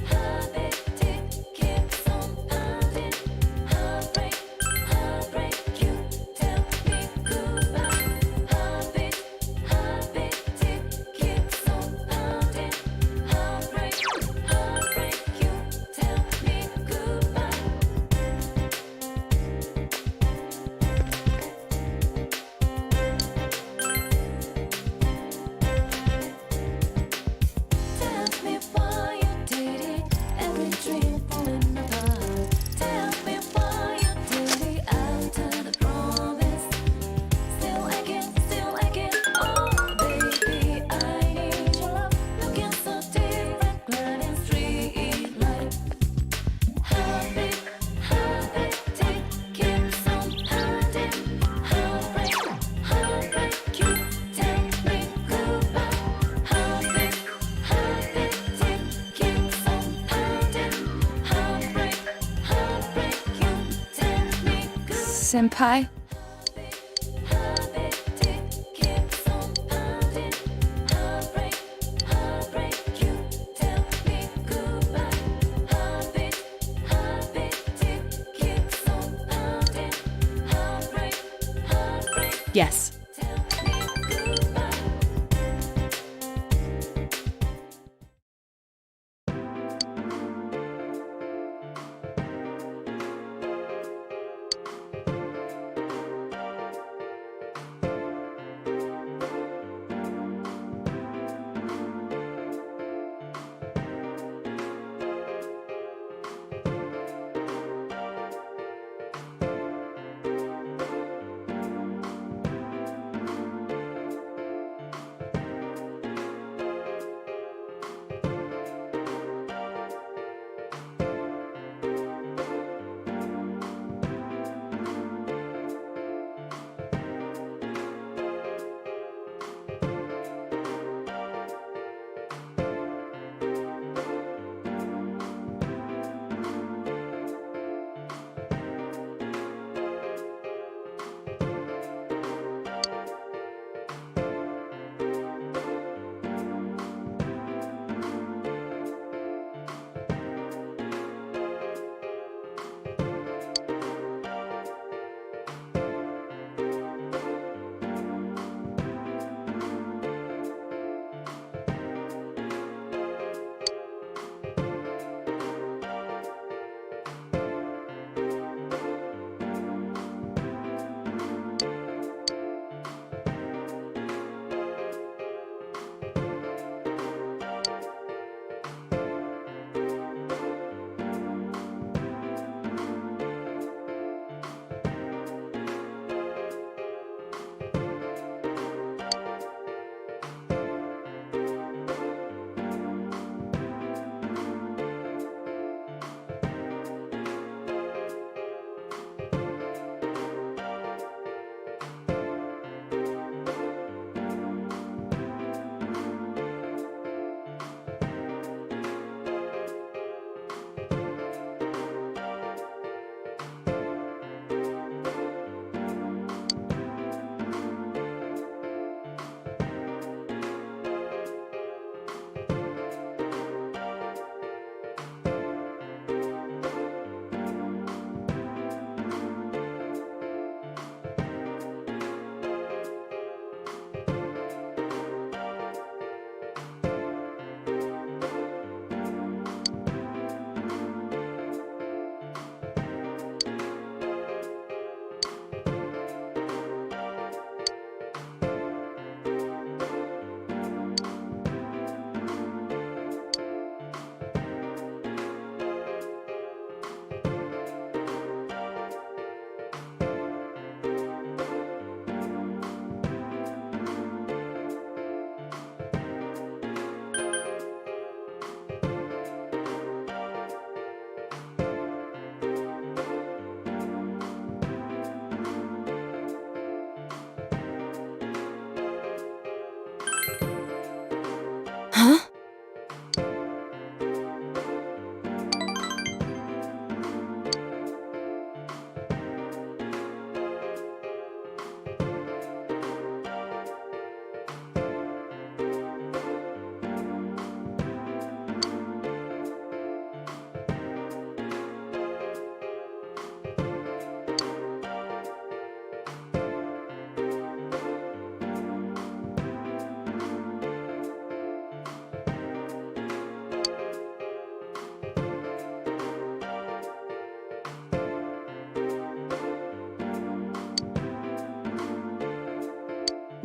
Heartbeat, tick, keeps on pounding. Heartbreak, you tell me goodbye. Heartbeat, tick, keeps on pounding. Heartbreak, you tell me goodbye. Tell me why you did it. Every dream falling apart. Tell me why you did it. Out of the promise. Still aching. Oh, baby, I need your love. Looking so different, gliding street light. Heartbeat, tick, keeps on pounding. Heartbreak, you tell me goodbye. Heartbeat, tick, keeps on pounding. Heartbreak, you tell me goodbye. Senpai? Heartbeat, tick, keeps on pounding. Heartbreak, you tell me goodbye. Heartbeat, tick, keeps on pounding. Heartbreak, Yes. tell me goodbye.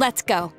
Let's go.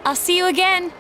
I'll see you again.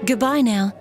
Goodbye now.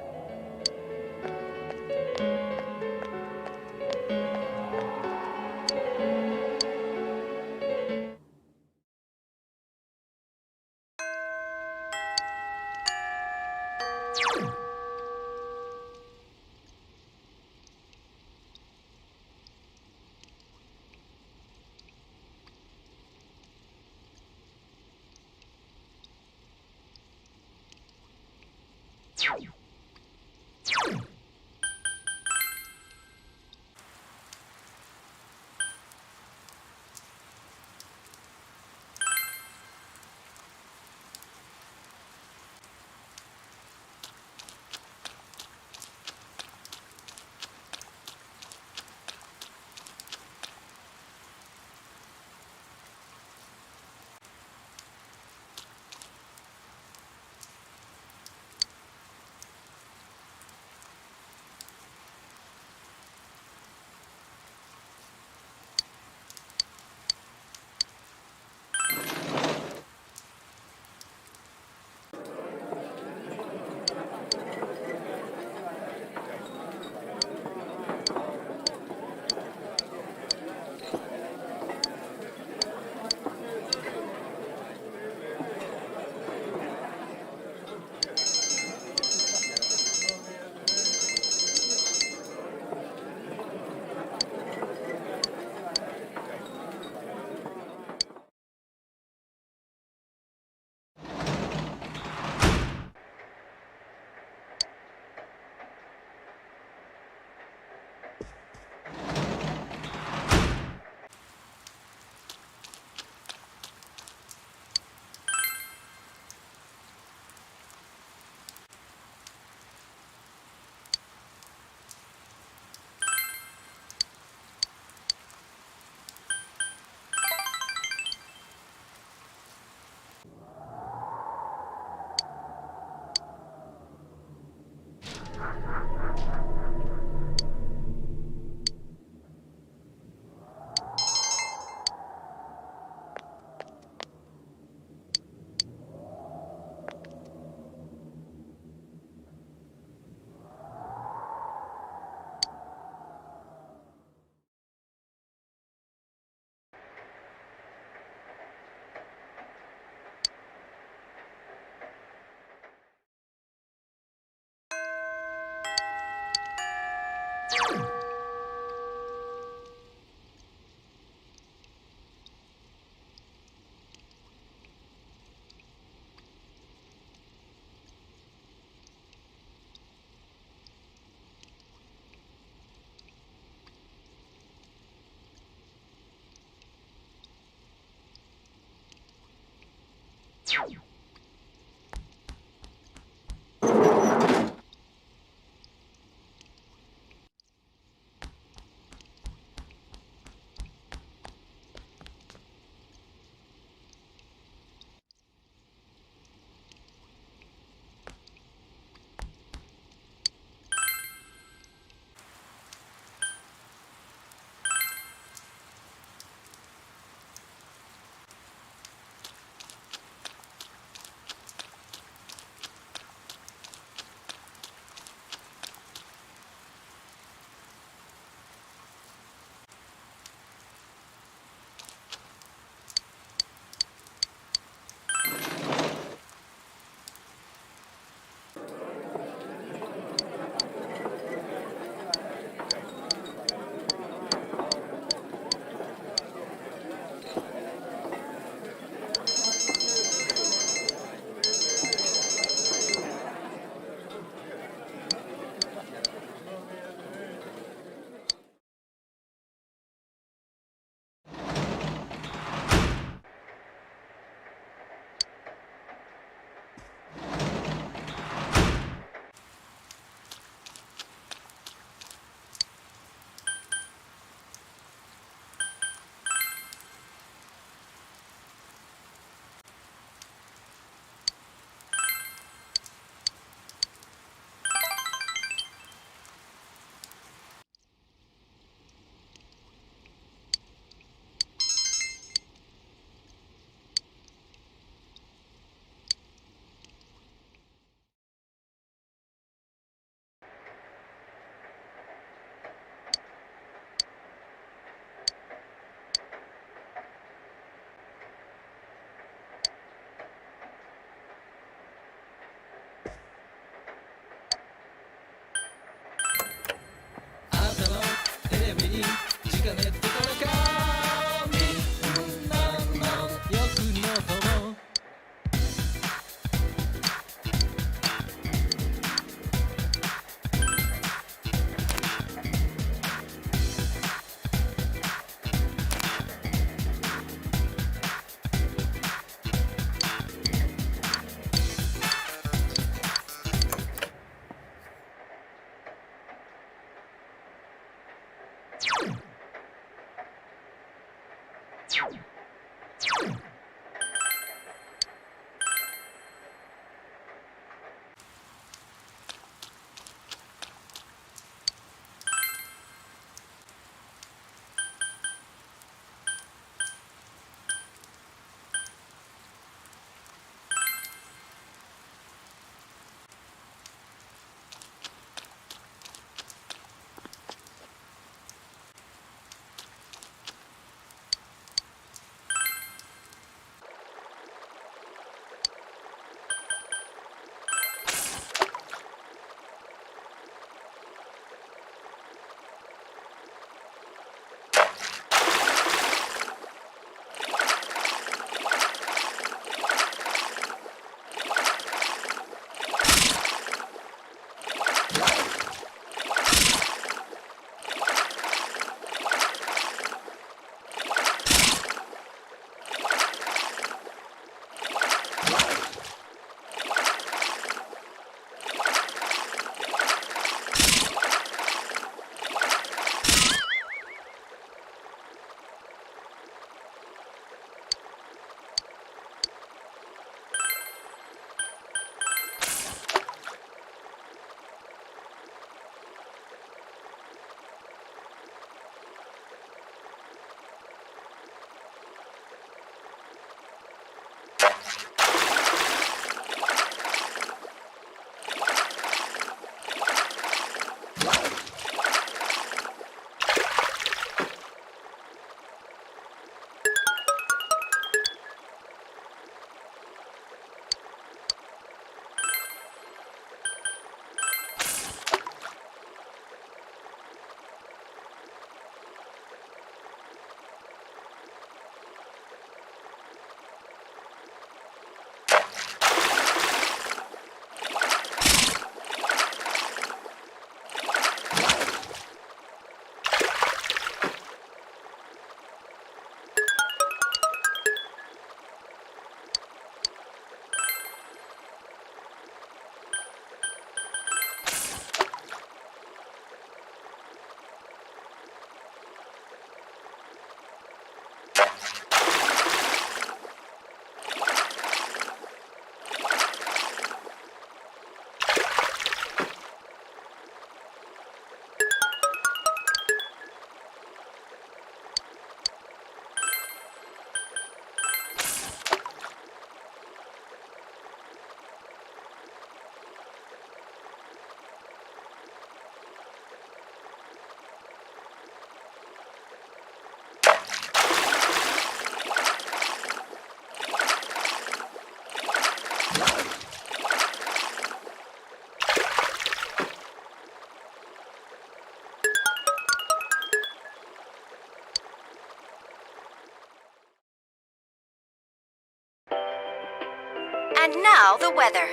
And now the weather.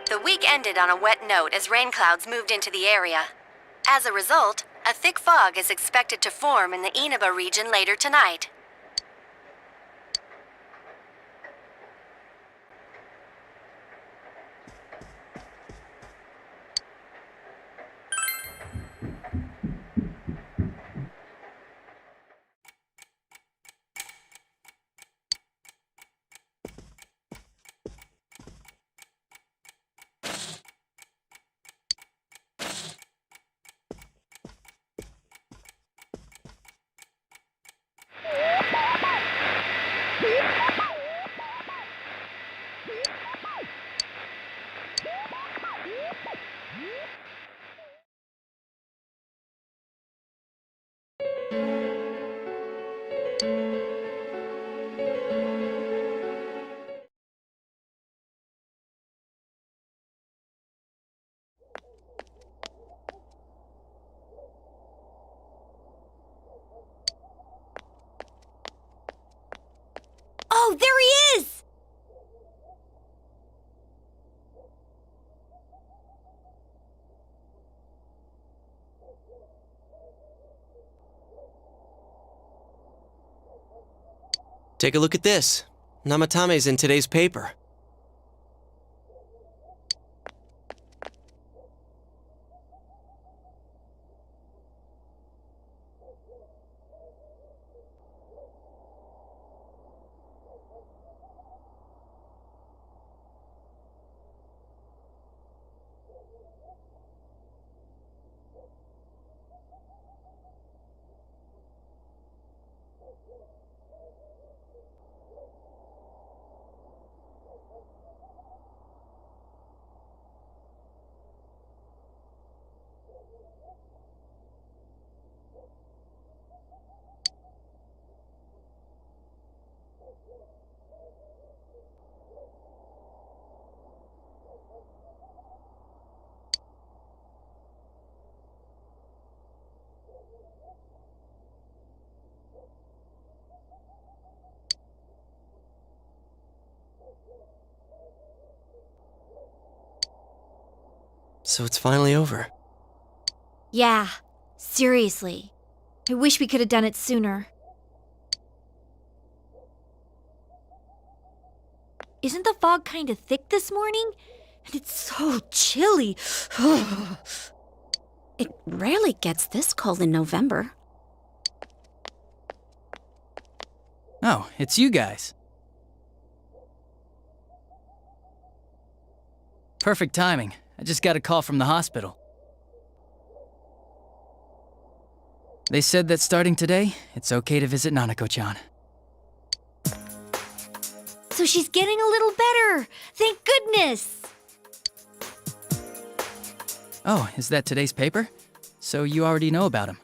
The week ended on a wet note as rain clouds moved into the area. As a result, a thick fog is expected to form in the Inaba region later tonight. Oh, there he is! Take a look at this. Namatame's in today's paper. So it's finally over. Yeah, seriously. I wish we could have done it sooner. Isn't the fog kind of thick this morning? And it's so chilly. It rarely gets this cold in November. Oh, it's you guys. Perfect timing. I just got a call from the hospital. They said that starting today, it's okay to visit Nanako-chan. So she's getting a little better. Thank goodness. Oh, is that today's paper? So you already know about him.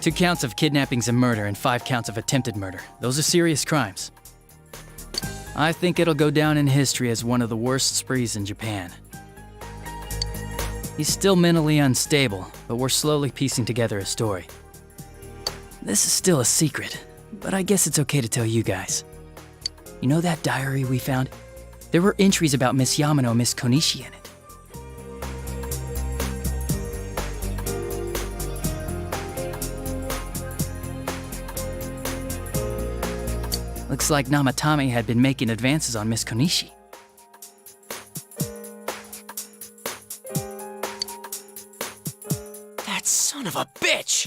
Two counts of kidnappings and murder and 5 counts of attempted murder. Those are serious crimes. I think it'll go down in history as one of the worst sprees in Japan. He's still mentally unstable, but we're slowly piecing together a story. This is still a secret, but I guess it's okay to tell you guys. You know that diary we found? There were entries about Miss Yamano and Miss Konishi in it. Looks like Namatame had been making advances on Miss Konishi. That son of a bitch!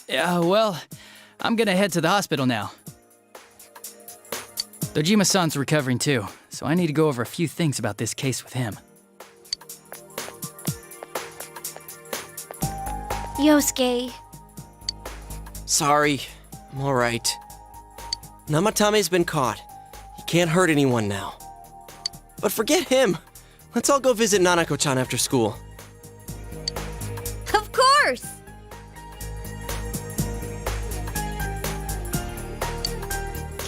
Yeah, well, I'm gonna head to the hospital now. Dojima-san's recovering too, so I need to go over a few things about this case with him. Yosuke. Sorry, I'm alright. Namatame's been caught. He can't hurt anyone now. But forget him. Let's all go visit Nanako-chan after school. Of course!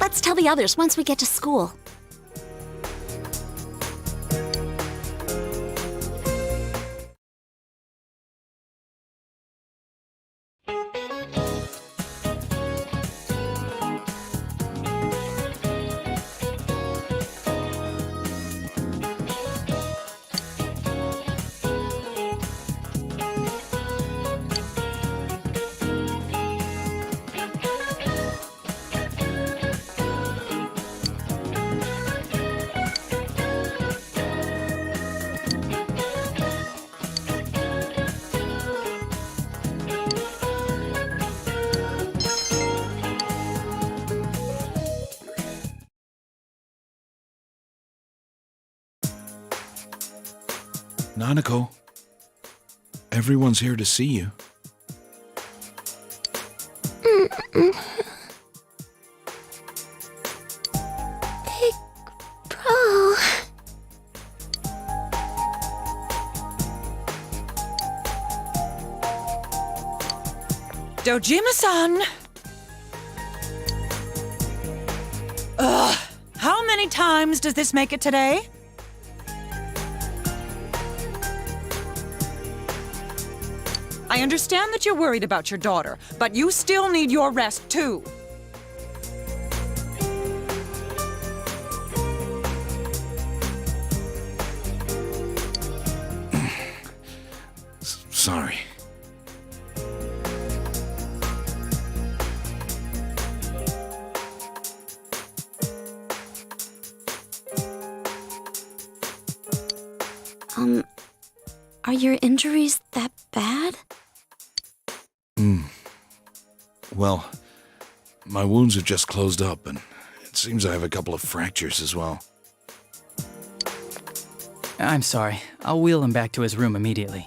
Let's tell the others once we get to school. Nanako, everyone's here to see you. Big bro. Dojima-san! Ugh, how many times does this make it today? I understand that you're worried about your daughter, but you still need your rest too. Sorry. Are your injuries that bad? Well, my wounds are just closed up, and it seems I have a couple of fractures as well. I'm sorry. I'll wheel him back to his room immediately.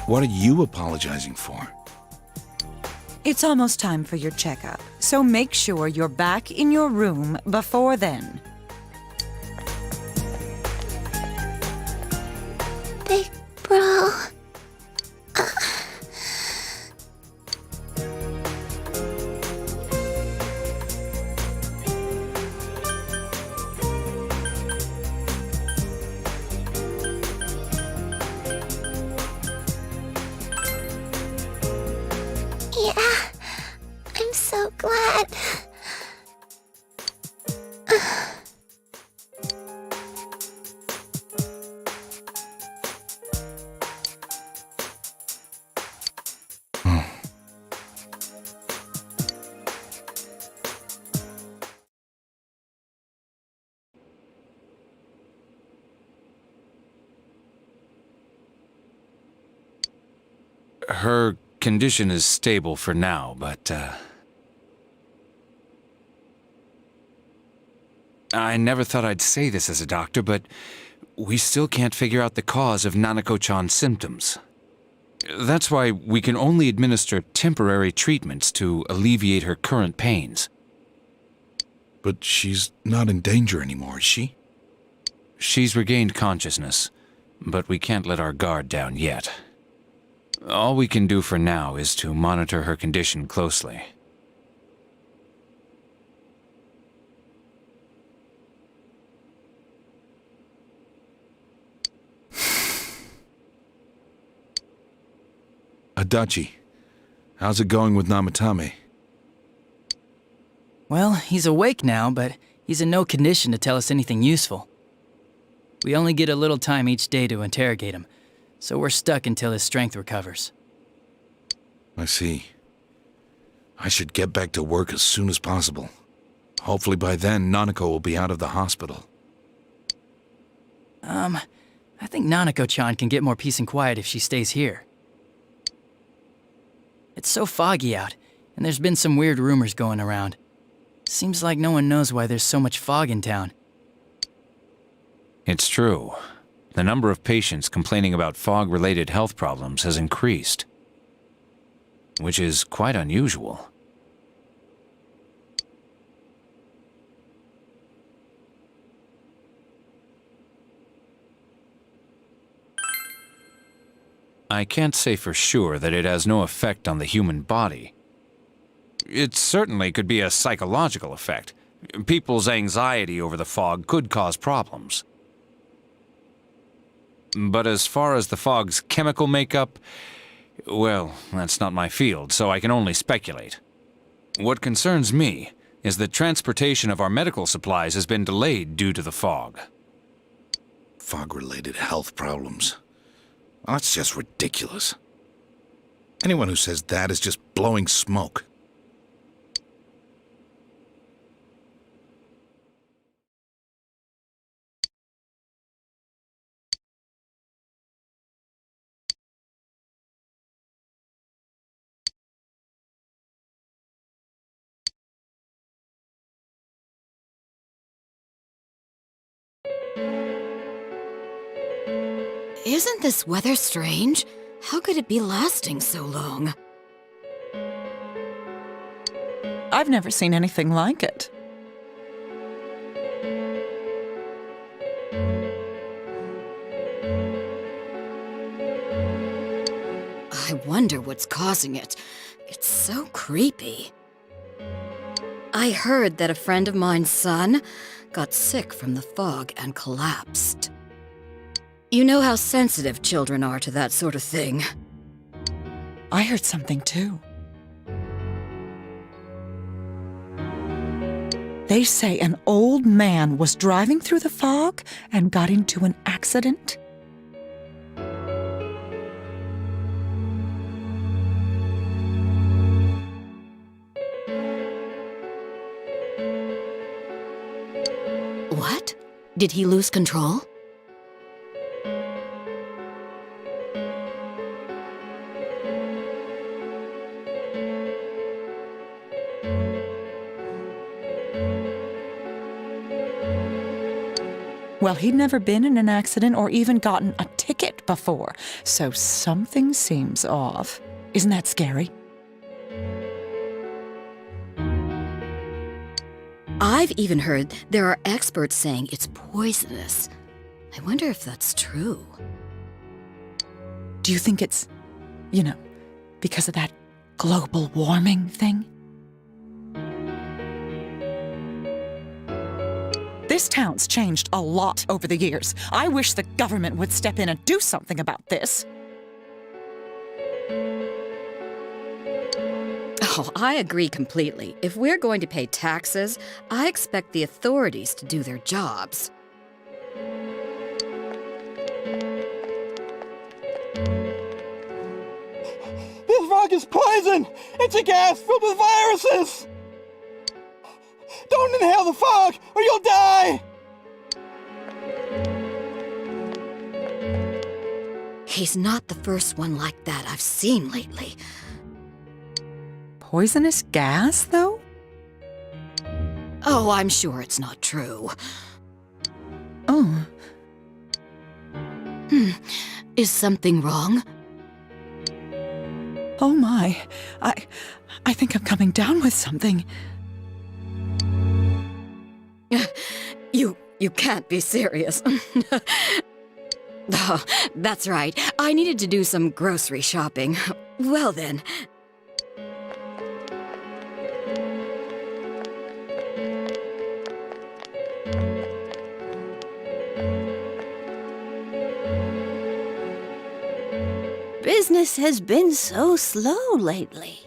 What are you apologizing for? It's almost time for your checkup, so make sure you're back in your room before then. Big bro. Yeah, I'm so glad. Her condition is stable for now, but, I never thought I'd say this as a doctor, but we still can't figure out the cause of Nanako-chan's symptoms. That's why we can only administer temporary treatments to alleviate her current pains. But she's not in danger anymore, is she? She's regained consciousness, but we can't let our guard down yet. All we can do for now is to monitor her condition closely. Adachi, how's it going with Namatame? Well, he's awake now, but he's in no condition to tell us anything useful. We only get a little time each day to interrogate him, so we're stuck until his strength recovers. I see. I should get back to work as soon as possible. Hopefully by then, Nanako will be out of the hospital. I think Nanako-chan can get more peace and quiet if she stays here. It's so foggy out, and there's been some weird rumors going around. Seems like no one knows why there's so much fog in town. It's true. The number of patients complaining about fog-related health problems has increased, which is quite unusual. I can't say for sure that it has no effect on the human body. It certainly could be a psychological effect. People's anxiety over the fog could cause problems. But as far as the fog's chemical makeup, well, that's not my field, so I can only speculate. What concerns me is that transportation of our medical supplies has been delayed due to the fog. Fog-related health problems. Well, that's just ridiculous. Anyone who says that is just blowing smoke. Isn't this weather strange? How could it be lasting so long? I've never seen anything like it. I wonder what's causing it. It's so creepy. I heard that a friend of mine's son got sick from the fog and collapsed. You know how sensitive children are to that sort of thing. I heard something too. They say an old man was driving through the fog and got into an accident. What? Did he lose control? Well, he'd never been in an accident or even gotten a ticket before, so something seems off. Isn't that scary? I've even heard there are experts saying it's poisonous. I wonder if that's true. Do you think it's, because of that global warming thing? This town's changed a lot over the years. I wish the government would step in and do something about this. Oh, I agree completely. If we're going to pay taxes, I expect the authorities to do their jobs. This fog is poison! It's a gas filled with viruses! Don't inhale the fog, or you'll die! He's not the first one like that I've seen lately. Poisonous gas, though? Oh, I'm sure it's not true. Oh. Is something wrong? Oh my. I think I'm coming down with something. You can't be serious. Oh, that's right. I needed to do some grocery shopping. Well then. Business has been so slow lately.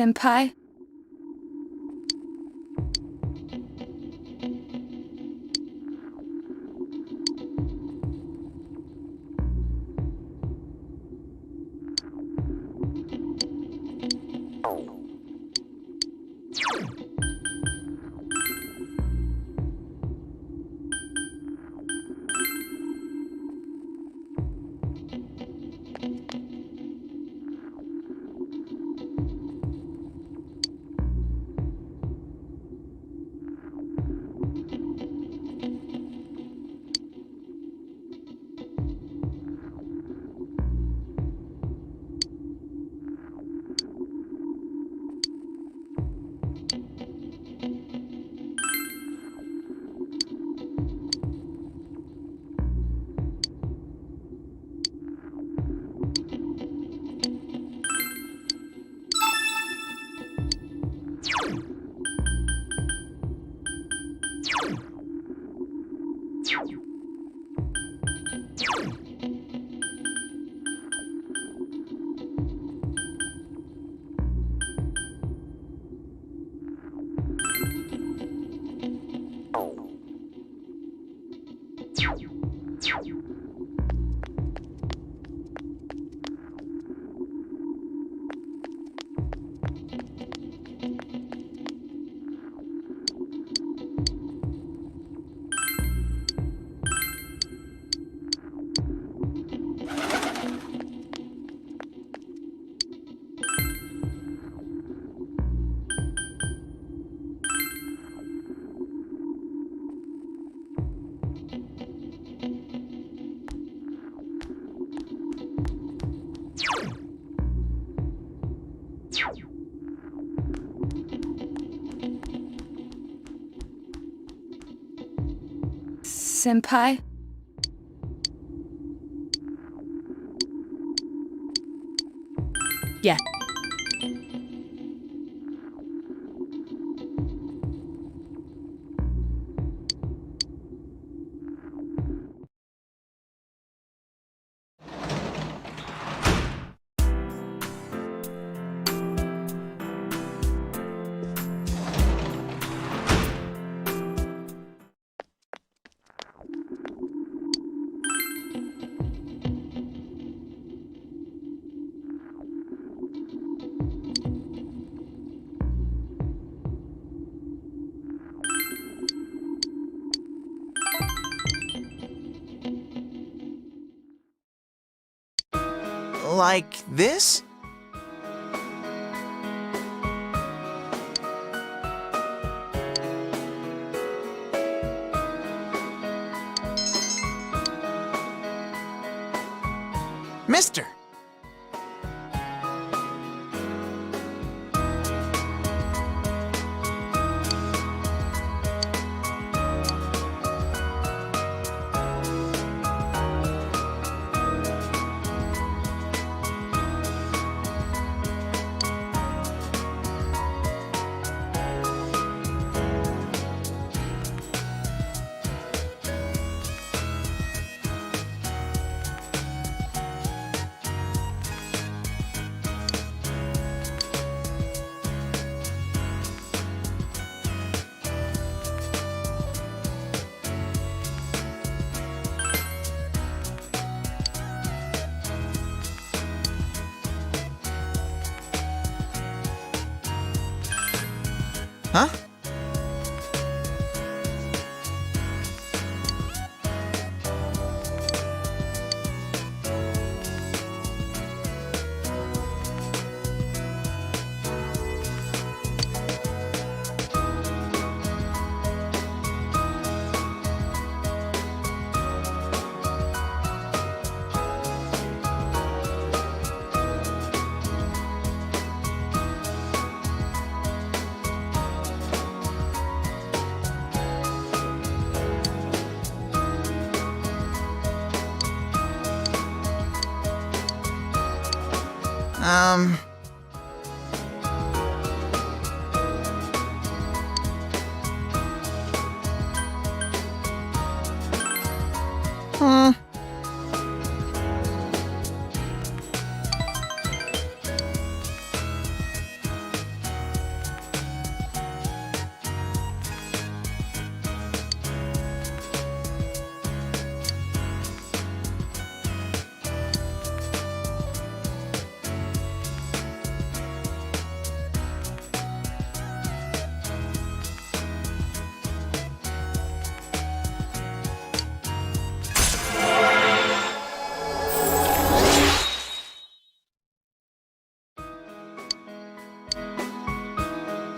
Senpai? Senpai? Yeah. Like this? Mister! Huh?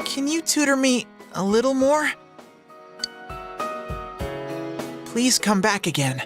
Can you tutor me a little more? Please come back again.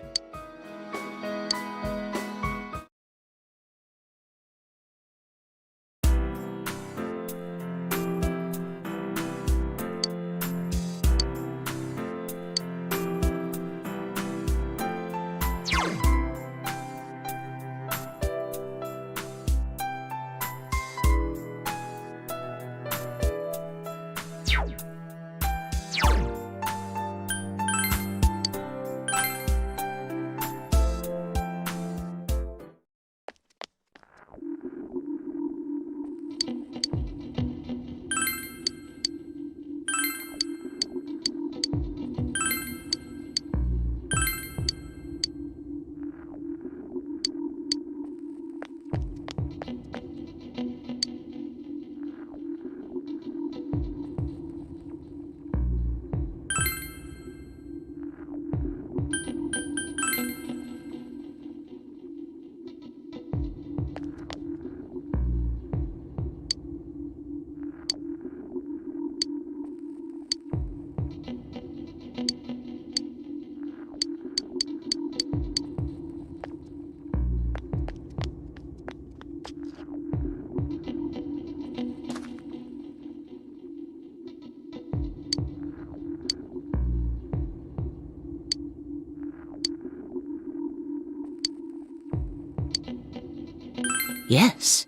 Yes.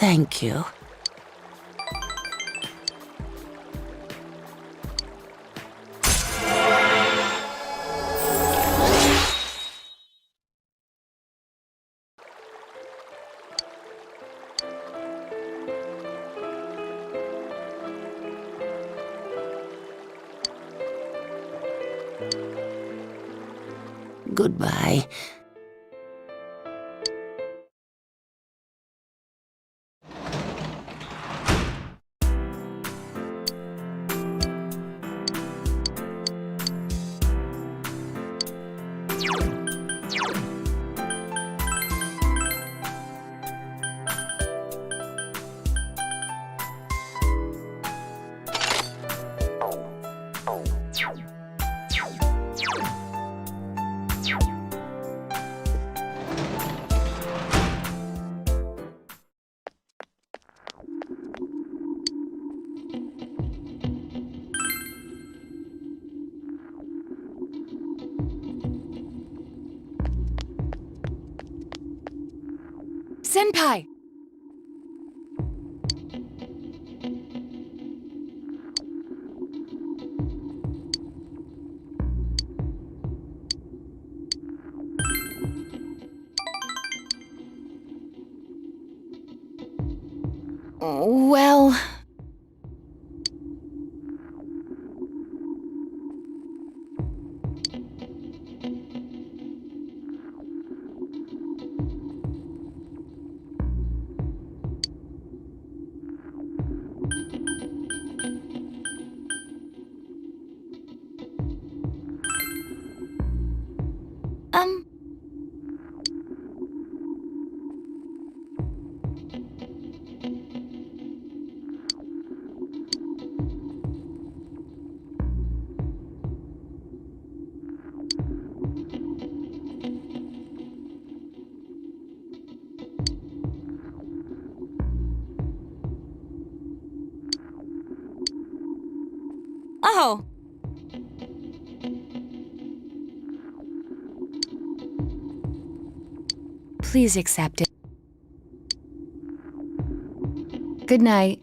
Thank you. Goodbye. Senpai! Well... Oh! Please accept it. Good night.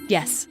Yes.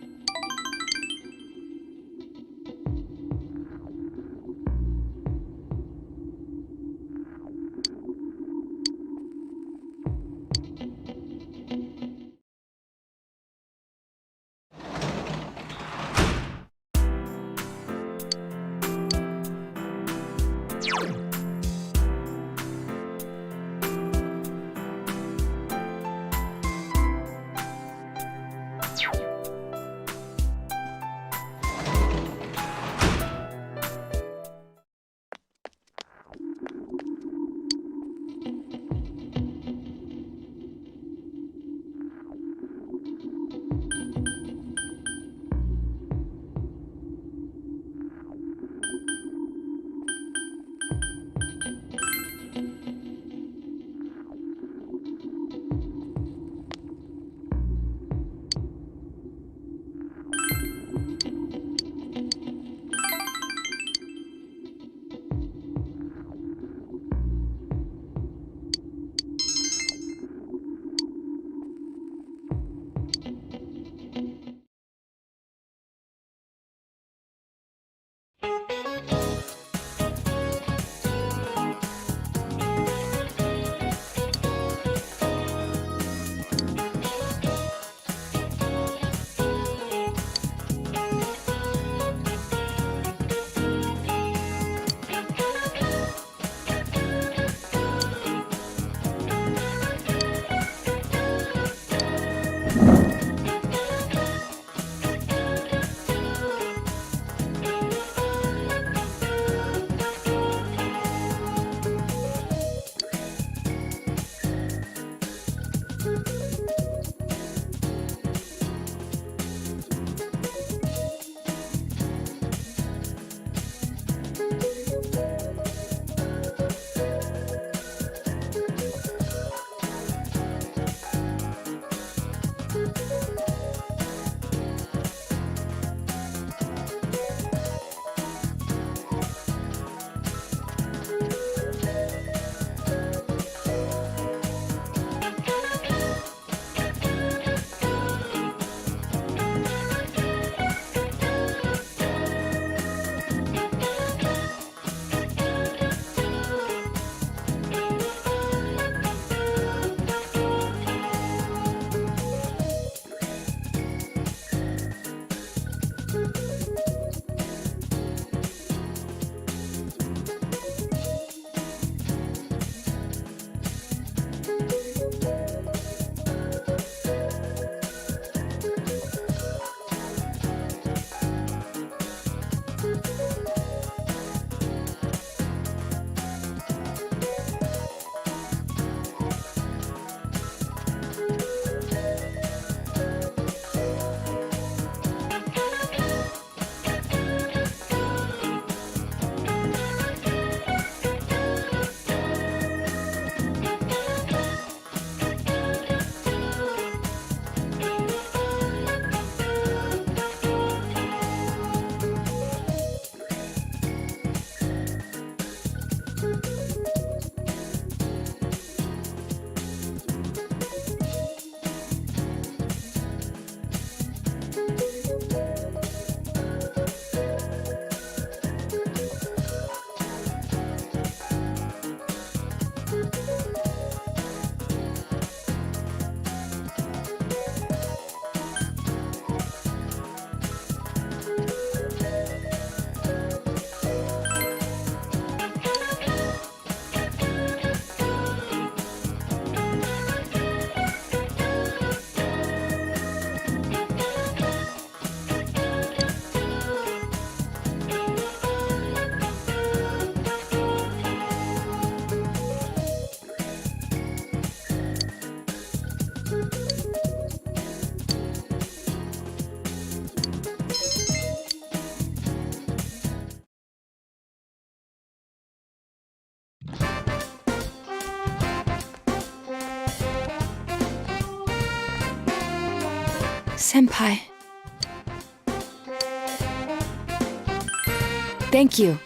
Senpai. Thank you.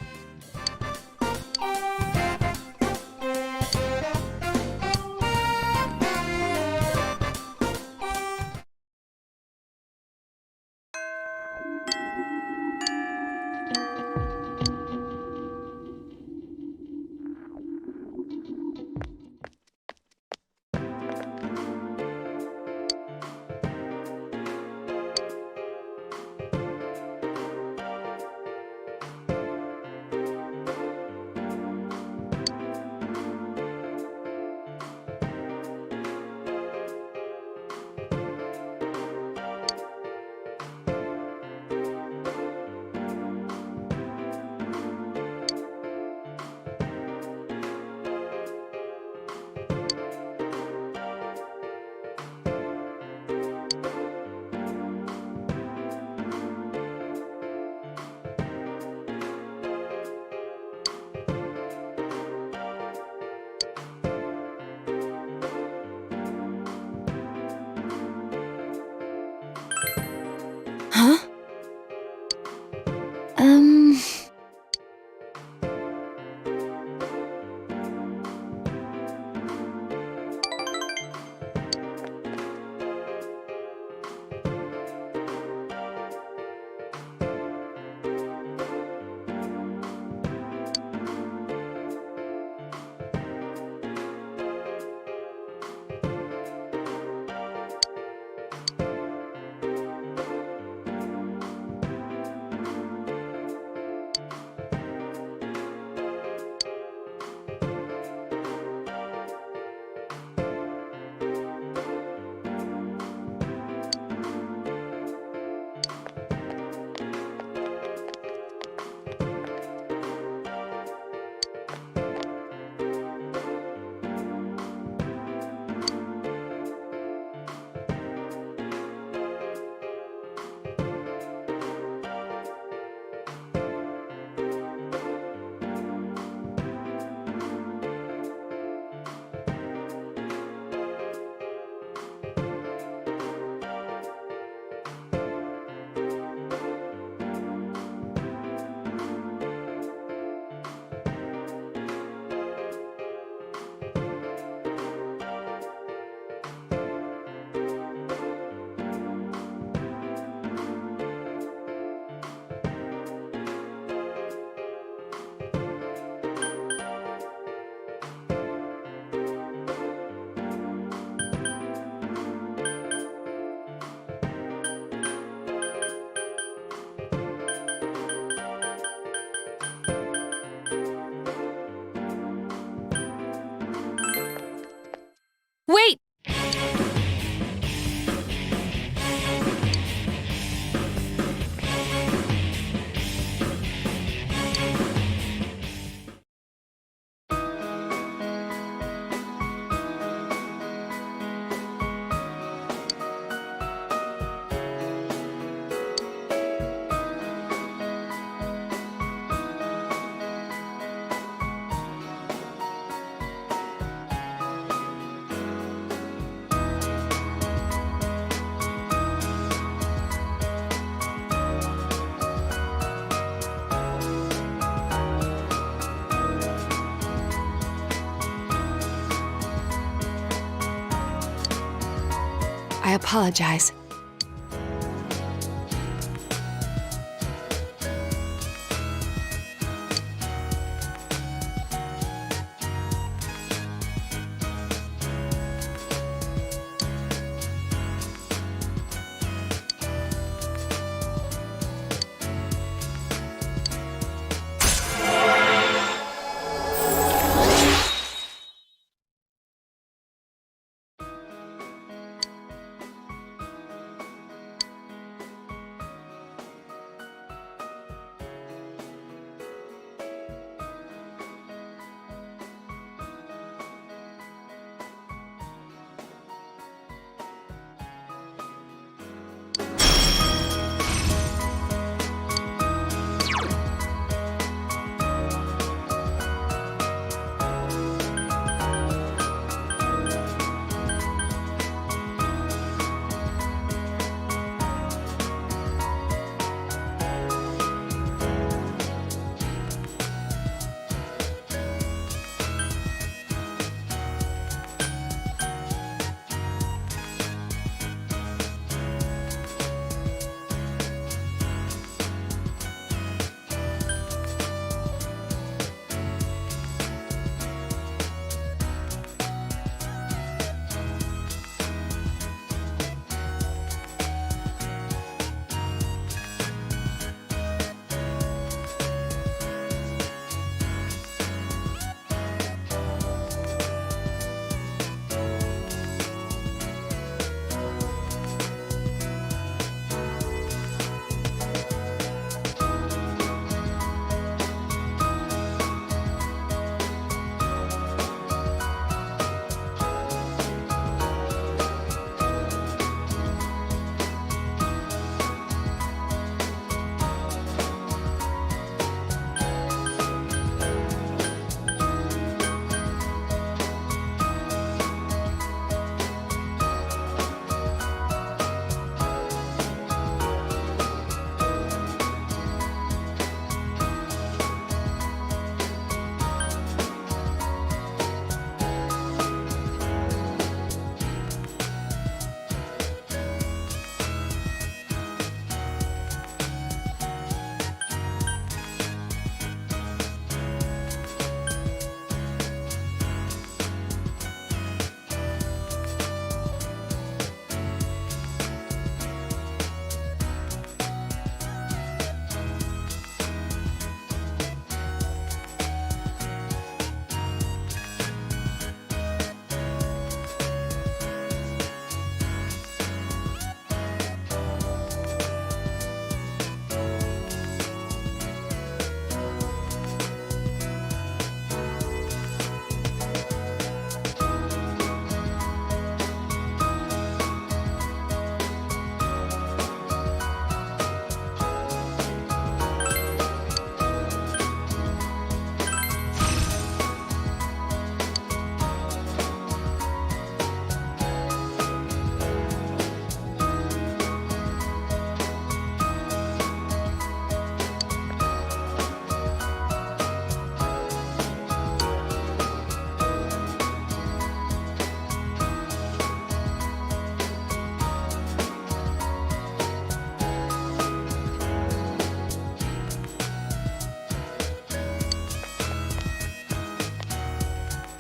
I apologize.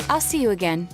I'll see you again.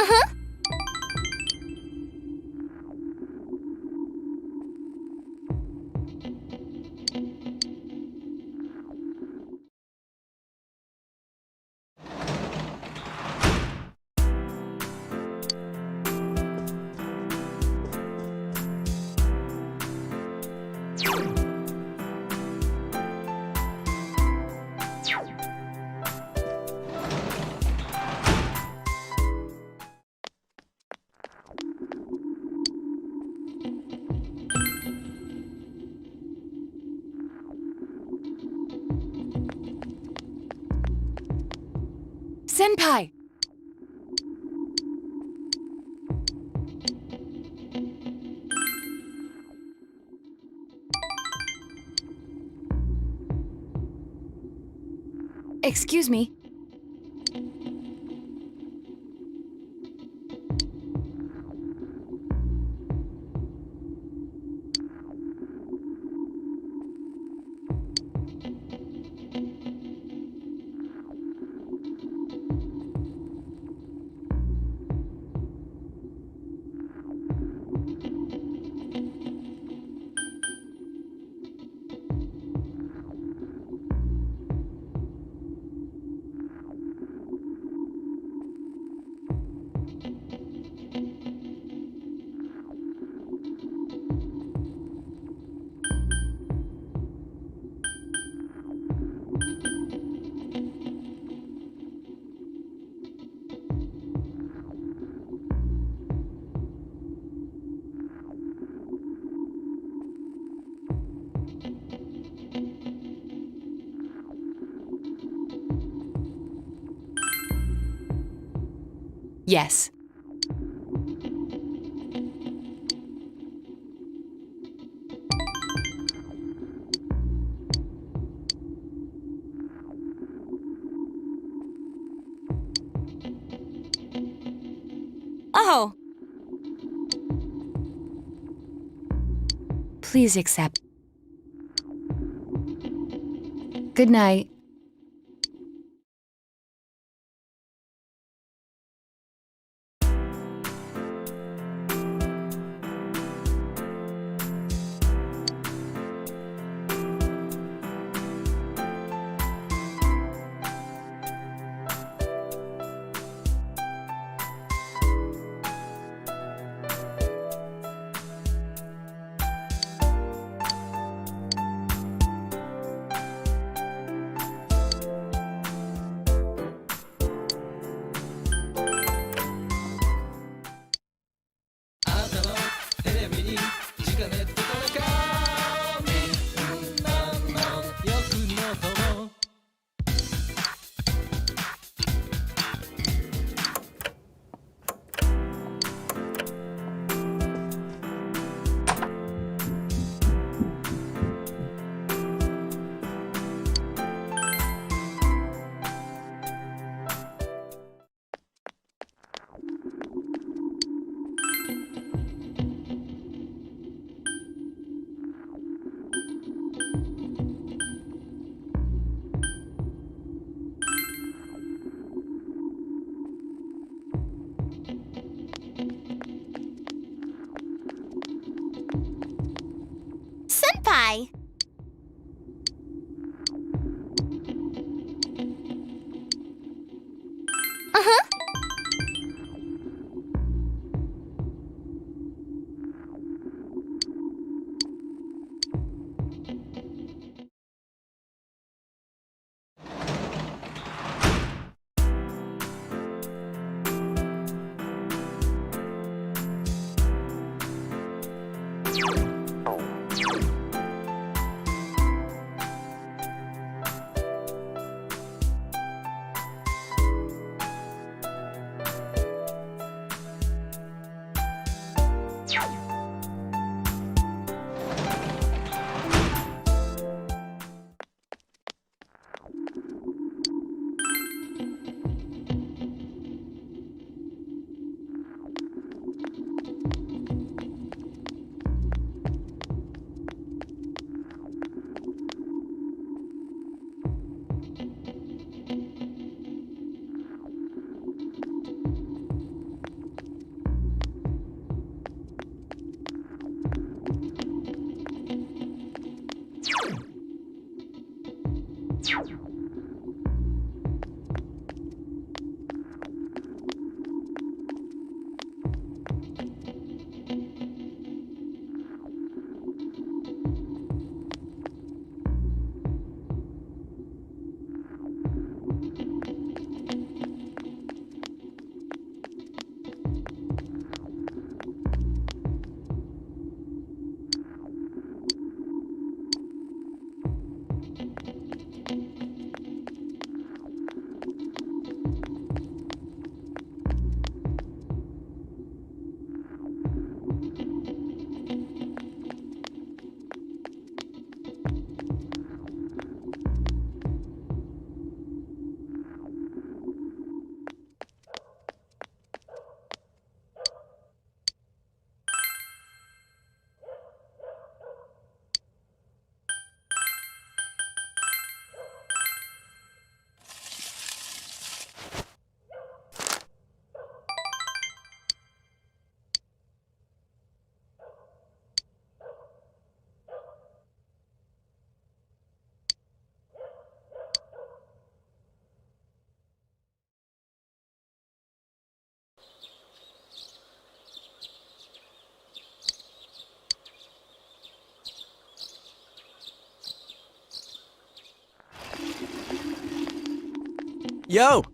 Uh-huh. Senpai! Excuse me. Yes. Oh. Please accept. Good night. Senpai! Uh-huh. Yo!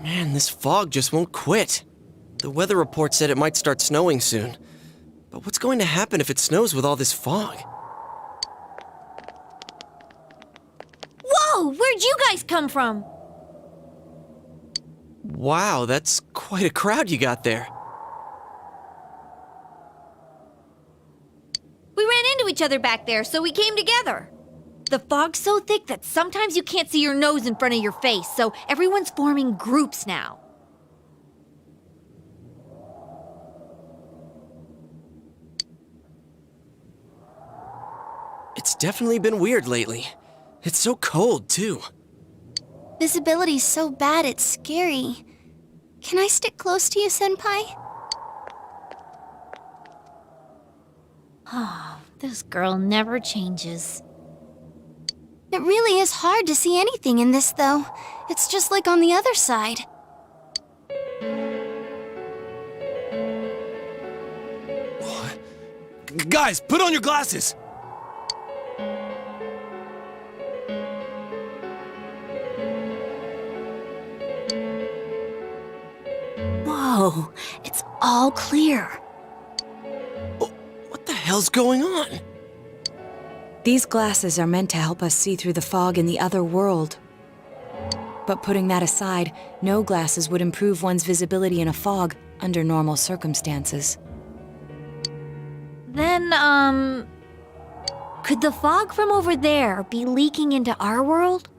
Man, this fog just won't quit. The weather report said it might start snowing soon. But what's going to happen if it snows with all this fog? Whoa! Where'd you guys come from? Wow, that's quite a crowd you got there. We ran into each other back there, so we came together. The fog's so thick that sometimes you can't see your nose in front of your face, so everyone's forming groups now. It's definitely been weird lately. It's so cold, too. Visibility's so bad it's scary. Can I stick close to you, Senpai? Oh, this girl never changes. It really is hard to see anything in this, though. It's just like on the other side. Guys, put on your glasses! Whoa, it's all clear. What the hell's going on? These glasses are meant to help us see through the fog in the other world. But putting that aside, no glasses would improve one's visibility in a fog under normal circumstances. Then, could the fog from over there be leaking into our world?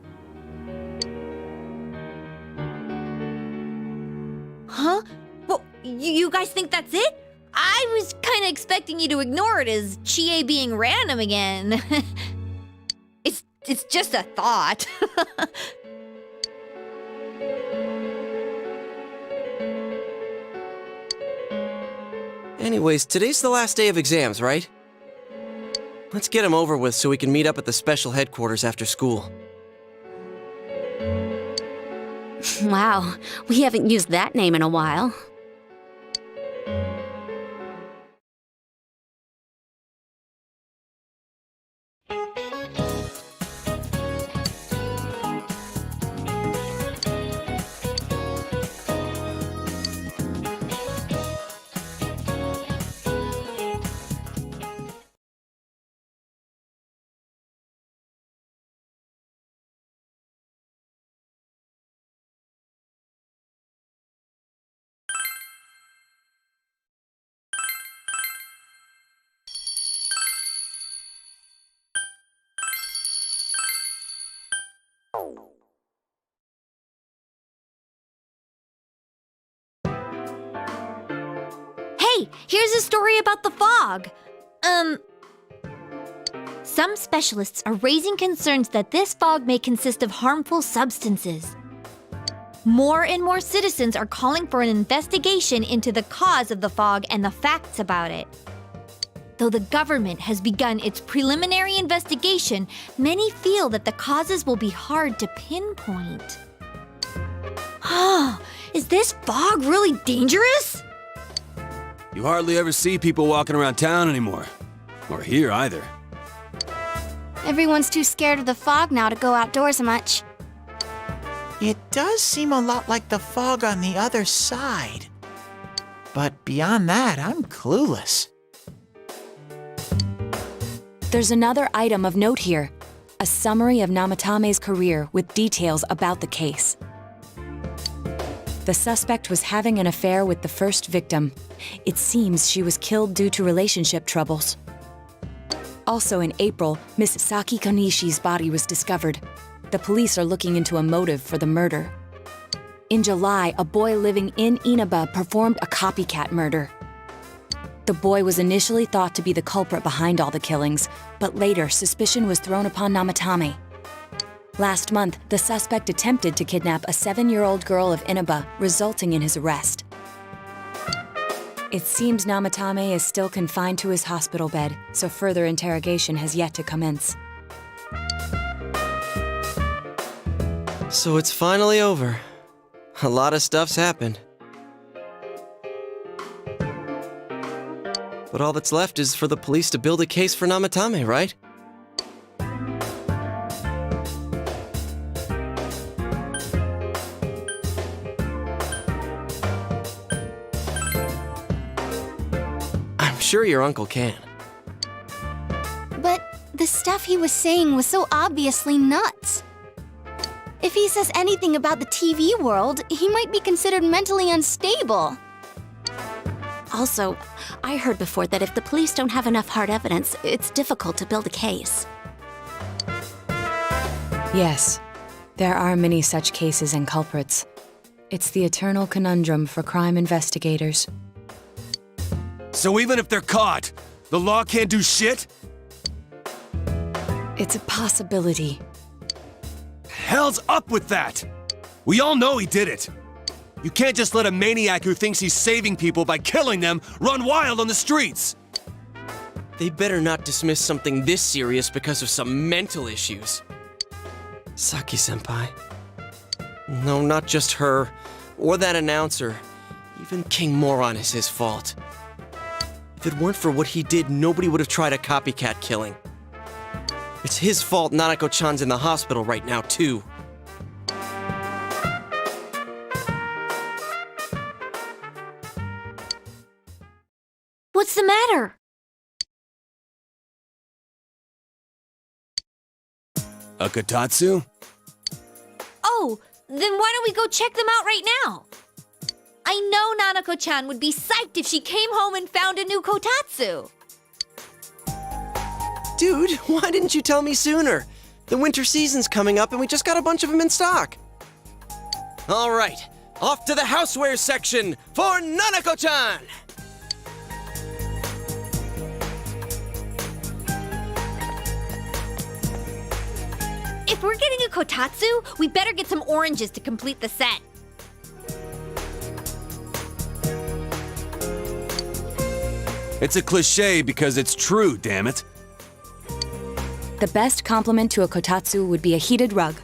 Huh? Well, you guys think that's it? I was kind of expecting you to ignore it as Chie being random again. It's just a thought. Anyways, today's the last day of exams, right? Let's get them over with so we can meet up at the special headquarters after school. Wow, we haven't used that name in a while. Hey, here's a story about the fog. Some specialists are raising concerns that this fog may consist of harmful substances. More and more citizens are calling for an investigation into the cause of the fog and the facts about it. Though the government has begun its preliminary investigation, many feel that the causes will be hard to pinpoint. Is this fog really dangerous? You hardly ever see people walking around town anymore. Or here either. Everyone's too scared of the fog now to go outdoors much. It does seem a lot like the fog on the other side. But beyond that, I'm clueless. There's another item of note here, a summary of Namatame's career with details about the case. The suspect was having an affair with the first victim. It seems she was killed due to relationship troubles. Also in April, Miss Saki Konishi's body was discovered. The police are looking into a motive for the murder. In July, a boy living in Inaba performed a copycat murder. The boy was initially thought to be the culprit behind all the killings, but later suspicion was thrown upon Namatame. Last month, the suspect attempted to kidnap a 7-year-old girl of Inaba, resulting in his arrest. It seems Namatame is still confined to his hospital bed, so further interrogation has yet to commence. So it's finally over. A lot of stuff's happened. But all that's left is for the police to build a case for Namatame, right? sure your uncle can. But the stuff he was saying was so obviously nuts. If he says anything about the TV world, he might be considered mentally unstable. Also, I heard before that if the police don't have enough hard evidence, it's difficult to build a case. Yes, there are many such cases and culprits. It's the eternal conundrum for crime investigators. So even if they're caught, the law can't do shit? It's a possibility. Hell's up with that! We all know he did it. You can't just let a maniac who thinks he's saving people by killing them run wild on the streets! They better not dismiss something this serious because of some mental issues. Saki-senpai. No, not just her, or that announcer. Even King Moron is his fault. If it weren't for what he did, nobody would have tried a copycat killing. It's his fault Nanako-chan's in the hospital right now, too. What's the matter? A Kotatsu? Oh, then why don't we go check them out right now? I know Nanako-chan would be psyched if she came home and found a new Kotatsu. Dude, why didn't you tell me sooner? The winter season's coming up and we just got a bunch of them in stock. All right, off to the housewares section for Nanako-chan! If we're getting a Kotatsu, we better get some oranges to complete the set. It's a cliche because it's true, damn it. The best compliment to a kotatsu would be a heated rug.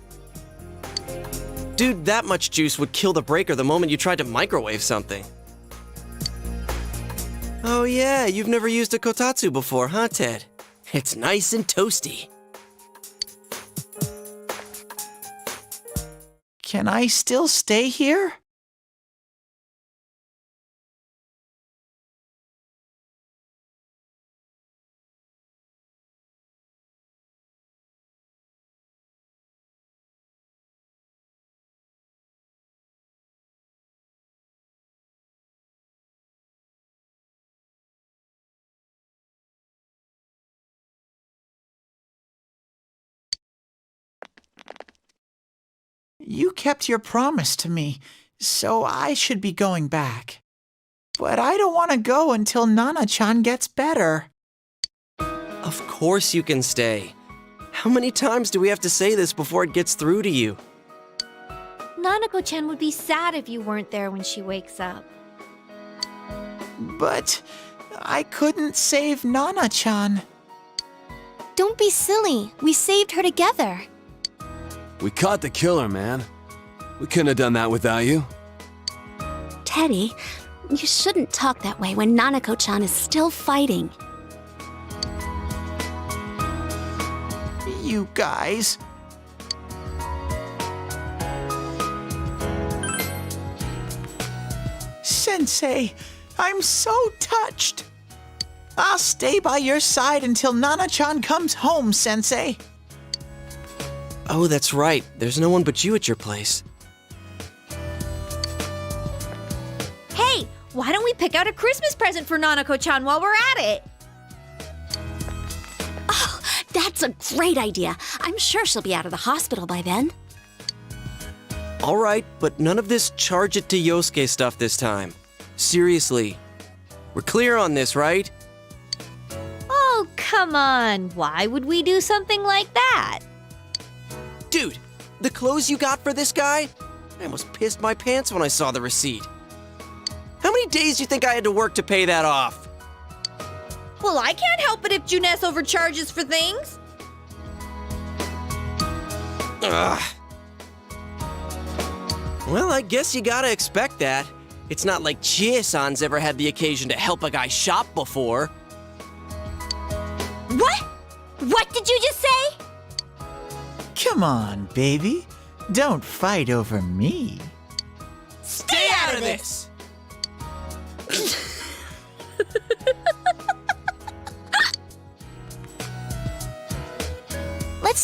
Dude, that much juice would kill the breaker the moment you tried to microwave something. Oh yeah, you've never used a kotatsu before, huh, Ted? It's nice and toasty. Can I still stay here? You kept your promise to me, so I should be going back. But I don't want to go until Nana-chan gets better. Of course you can stay. How many times do we have to say this before it gets through to you? Nanako-chan would be sad if you weren't there when she wakes up. But I couldn't save Nana-chan. Don't be silly. We saved her together. We caught the killer, man. We couldn't have done that without you. Teddy, you shouldn't talk that way when Nanako-chan is still fighting. You guys. Sensei, I'm so touched. I'll stay by your side until Nana-chan comes home, Sensei. Oh, that's right. There's no one but you at your place. Hey, why don't we pick out a Christmas present for Nanako-chan while we're at it? Oh, that's a great idea. I'm sure she'll be out of the hospital by then. All right, but none of this charge it to Yosuke stuff this time. Seriously. We're clear on this, right? Oh, come on. Why would we do something like that? Dude, the clothes you got for this guy? I almost pissed my pants when I saw the receipt. How many days do you think I had to work to pay that off? Well, I can't help it if Juness overcharges for things. Ugh. Well, I guess you gotta expect that. It's not like Chie-san's ever had the occasion to help a guy shop before. What? What did you just say? Come on, baby. Don't fight over me. Stay out of this!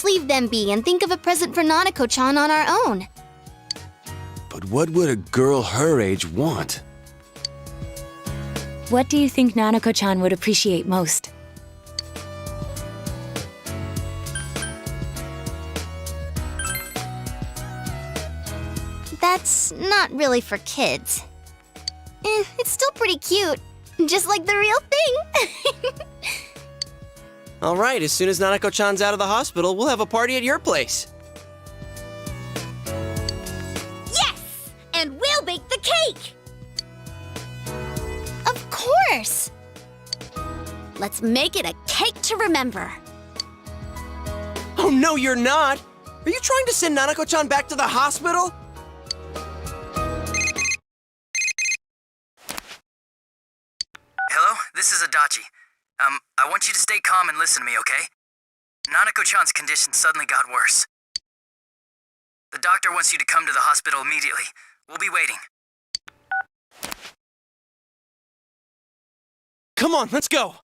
Let's leave them be and think of a present for Nanako-chan on our own. But what would a girl her age want? What do you think Nanako-chan would appreciate most? That's not really for kids. It's still pretty cute. Just like the real thing. All right, as soon as Nanako-chan's out of the hospital, we'll have a party at your place. Yes! And we'll bake the cake! Of course! Let's make it a cake to remember. Oh, no, you're not! Are you trying to send Nanako-chan back to the hospital? Hello, this is Adachi. I want you to stay calm and listen to me, okay? Nanako-chan's condition suddenly got worse. The doctor wants you to come to the hospital immediately. We'll be waiting. Come on, let's go!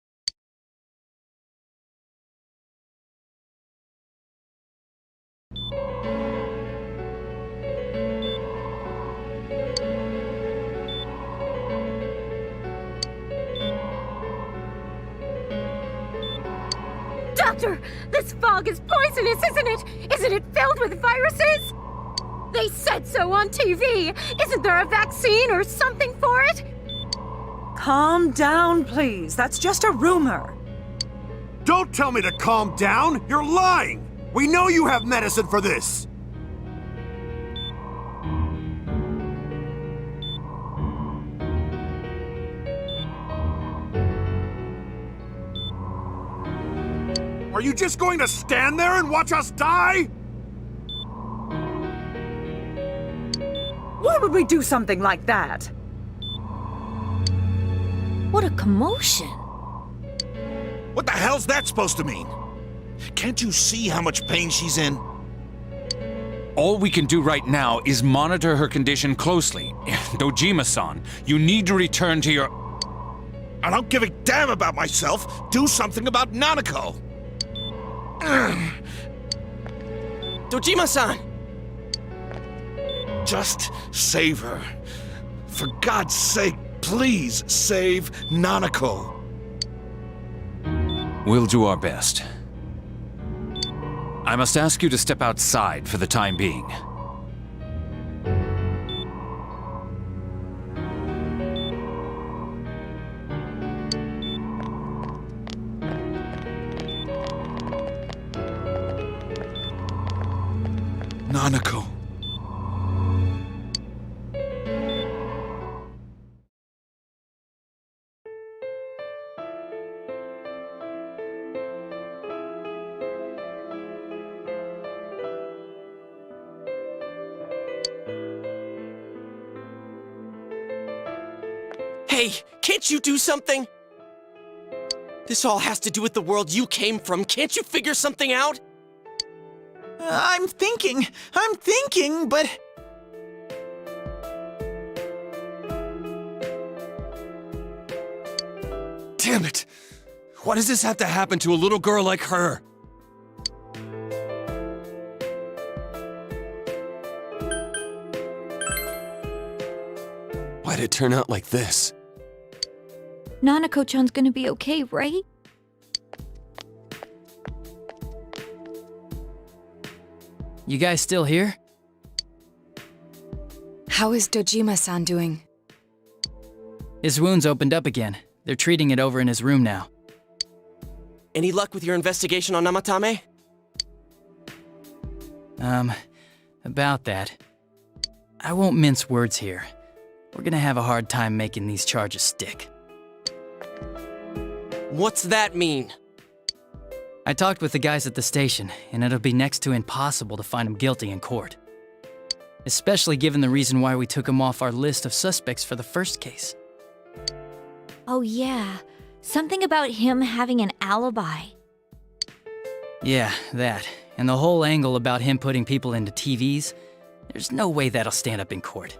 Doctor, this fog is poisonous, isn't it? Isn't it filled with viruses? They said so on TV. Isn't there a vaccine or something for it? Calm down, please. That's just a rumor. Don't tell me to calm down! You're lying! We know you have medicine for this! Are you just going to stand there and watch us die? Why would we do something like that? What a commotion. What the hell's that supposed to mean? Can't you see how much pain she's in? All we can do right now is monitor her condition closely. Dojima-san, you need to return to your... I don't give a damn about myself. Do something about Nanako. Dojima-san! Just save her. For God's sake, please save Nanako. We'll do our best. I must ask you to step outside for the time being. Nanako. Hey, can't you do something? This all has to do with the world you came from. Can't you figure something out? I'm thinking, but... Damn it! Why does this have to happen to a little girl like her? Why'd it turn out like this? Nanako-chan's gonna be okay, right? You guys still here? How is Dojima-san doing? His wound's opened up again. They're treating it over in his room now. Any luck with your investigation on Namatame? About that. I won't mince words here. We're gonna have a hard time making these charges stick. What's that mean? I talked with the guys at the station, and it'll be next to impossible to find him guilty in court. Especially given the reason why we took him off our list of suspects for the first case. Oh yeah, something about him having an alibi. Yeah, that. And the whole angle about him putting people into TVs, there's no way that'll stand up in court.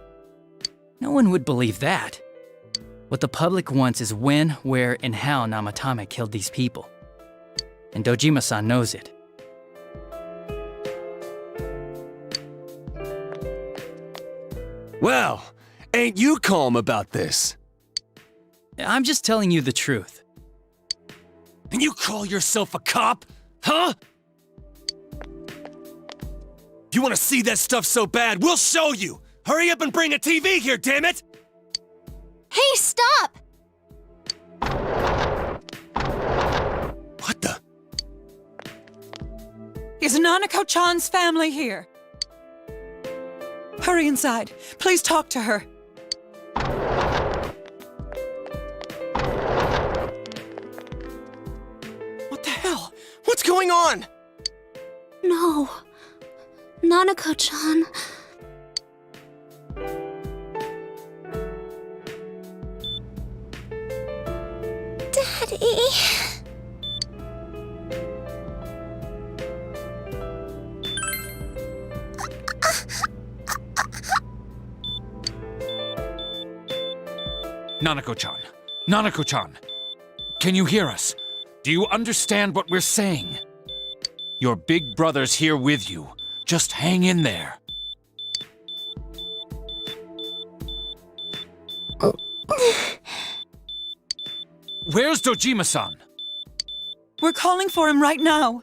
No one would believe that. What the public wants is when, where, and how Namatame killed these people. And Dojima-san knows it. Well, ain't you calm about this? I'm just telling you the truth. And you call yourself a cop? Huh? You want to see that stuff so bad, we'll show you! Hurry up and bring a TV here, damn it! Hey, stop! What the? Is Nanako Chan's family here? Hurry inside. Please talk to her. What the hell? What's going on? No. Nanako-chan. Daddy. Nanako-chan! Nanako-chan! Can you hear us? Do you understand what we're saying? Your big brother's here with you. Just hang in there. Where's Dojima-san? We're calling for him right now.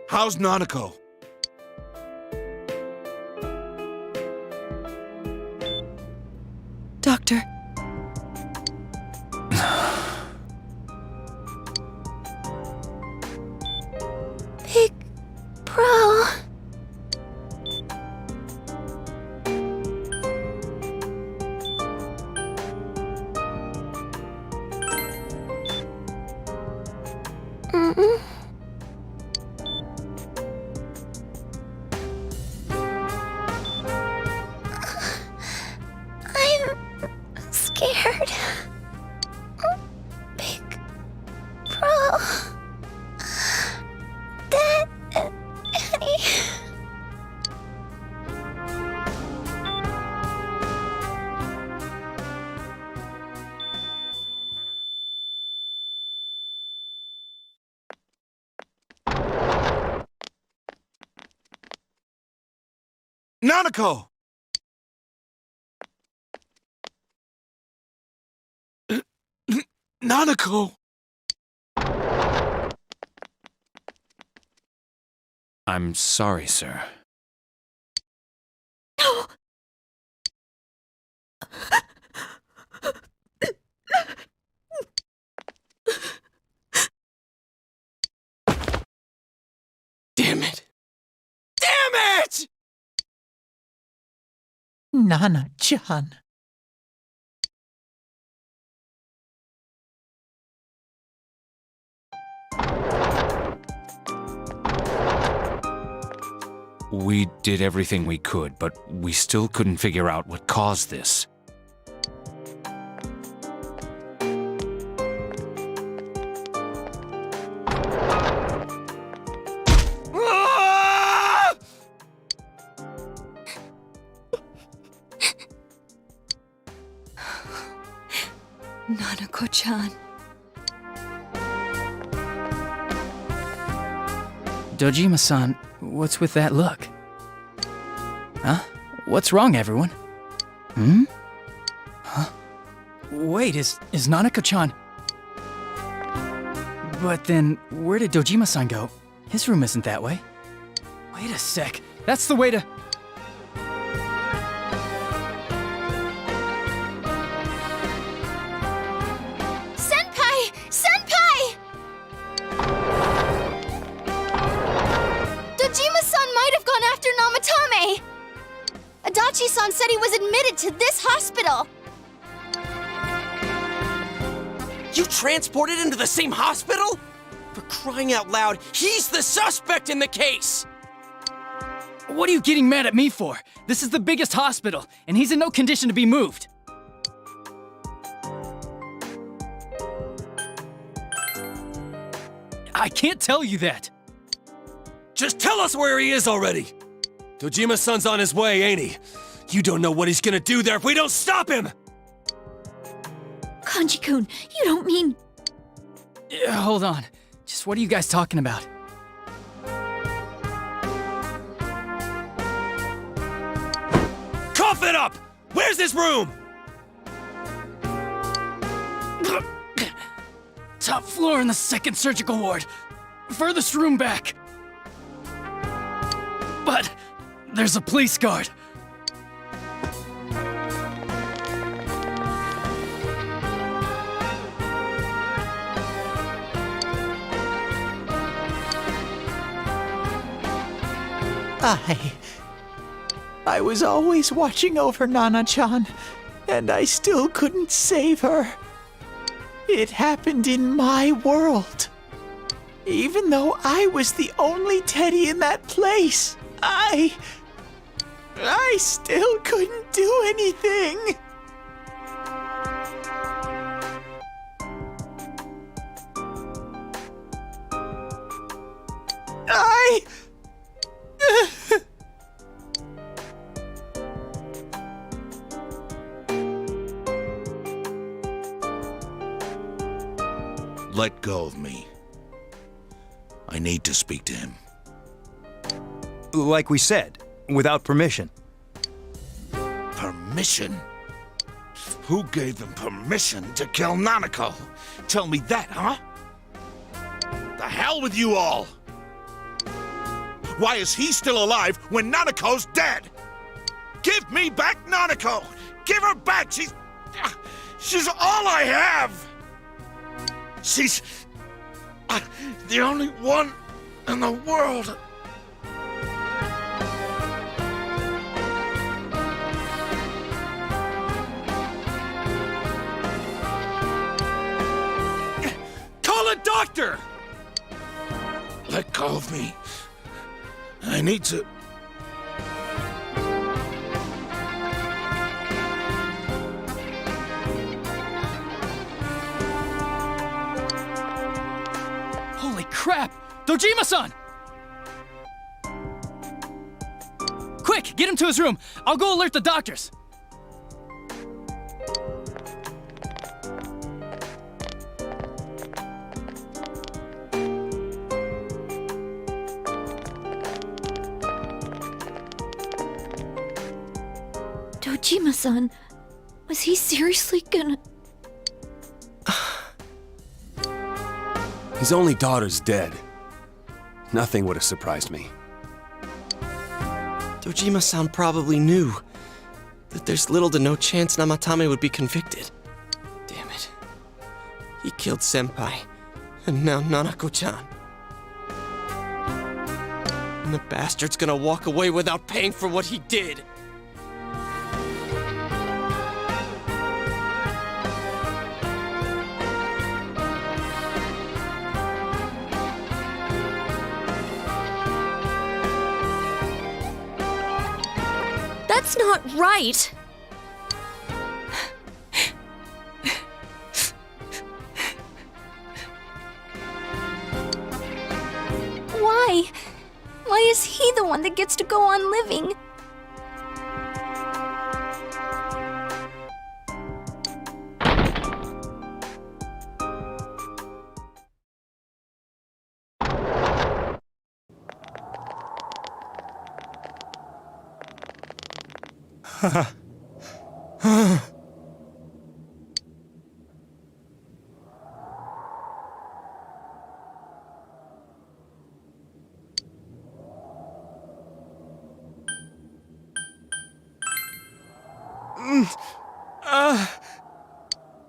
How's Nanako? Doctor. Big bro. I'm scared. Big bro. Daddy. Nanako! Nanako! I'm sorry, sir. No! Damn it! Damn it! Nana-chan. We did everything we could, but we still couldn't figure out what caused this. Ah! Nanako-chan. Dojima-san, what's with that look? Huh? What's wrong, everyone? Hmm? Huh? Wait, is Nanako-chan... But then, where did Dojima-san go? His room isn't that way. Wait a sec. That's the way to... Senpai! Senpai! Dojima-san might have gone after Namatame! Adachi-san said he was admitted to this hospital! You transported him to the same hospital? For crying out loud, he's the suspect in the case! What are you getting mad at me for? This is the biggest hospital, and he's in no condition to be moved. I can't tell you that. Just tell us where he is already! Dojima-san's on his way, ain't he? You don't know what he's gonna do there if we don't stop him! Kanji-kun, you don't mean... Hold on. Just what are you guys talking about? Cough it up! Where's this room? Top floor in the second surgical ward. Furthest room back. But there's a police guard. I was always watching over Nana-chan, and I still couldn't save her. It happened in my world. Even though I was the only teddy in that place, I still couldn't do anything. Let go of me. I need to speak to him. Like we said, without permission. Permission? Who gave them permission to kill Nanako? Tell me that, huh? The hell with you all! Why is he still alive when Nanako's dead? Give me back Nanako! Give her back! She's all I have! She's the only one in the world. Call a doctor! Let go of me. I need to... Holy crap! Dojima-san! Quick, get him to his room. I'll go alert the doctors. Dojima-san, was he seriously gonna... His only daughter's dead. Nothing would have surprised me. Dojima-san probably knew that there's little to no chance Namatame would be convicted. Damn it. He killed Senpai, and now Nanako-chan. And the bastard's gonna walk away without paying for what he did. That's not right! Why? Why is he the one that gets to go on living?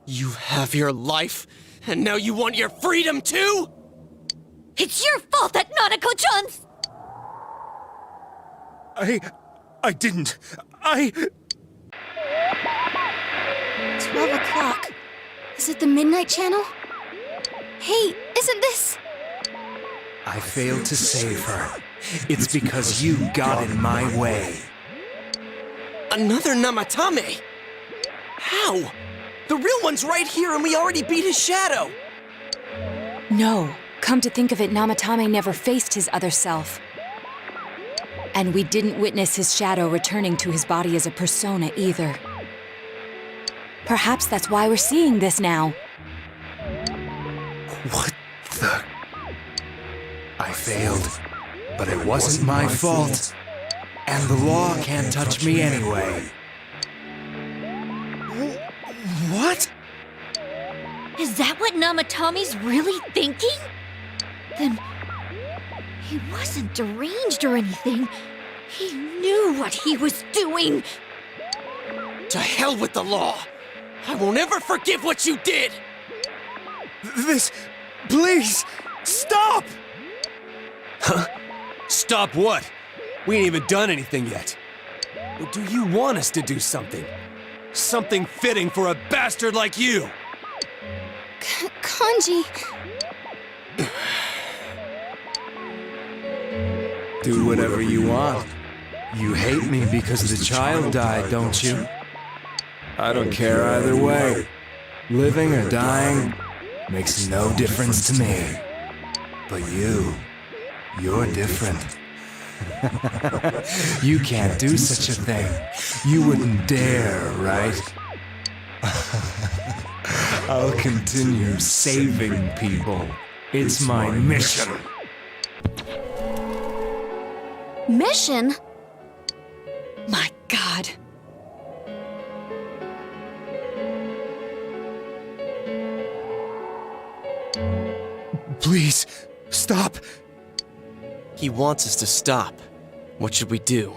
You have your life, and now you want your freedom too? It's your fault that Nanako-chan's... I didn't. 12 o'clock. Is it the Midnight Channel? Hey, isn't this... I failed to save her. It's because you got in my way. Another Namatame? How? The real one's right here and we already beat his shadow! No. Come to think of it, Namatame never faced his other self. And we didn't witness his shadow returning to his body as a persona either. Perhaps that's why we're seeing this now. What the? I failed, but it wasn't my fault. And the law can't touch me anyway. What? Is that what Namatomi's really thinking? Then he wasn't deranged or anything. He knew what he was doing. To hell with the law! I won't ever forgive what you did! This... please, stop! Huh? Stop what? We ain't even done anything yet. Or do you want us to do something? Something fitting for a bastard like you! Kanji... Do whatever you want. You hate me because the child died, don't you? I don't care either way. Living or dying makes no difference to me. But you're different. You can't do such a thing. You wouldn't dare, right? I'll continue saving people. It's my mission. Mission? My God. Please, stop. He wants us to stop. What should we do?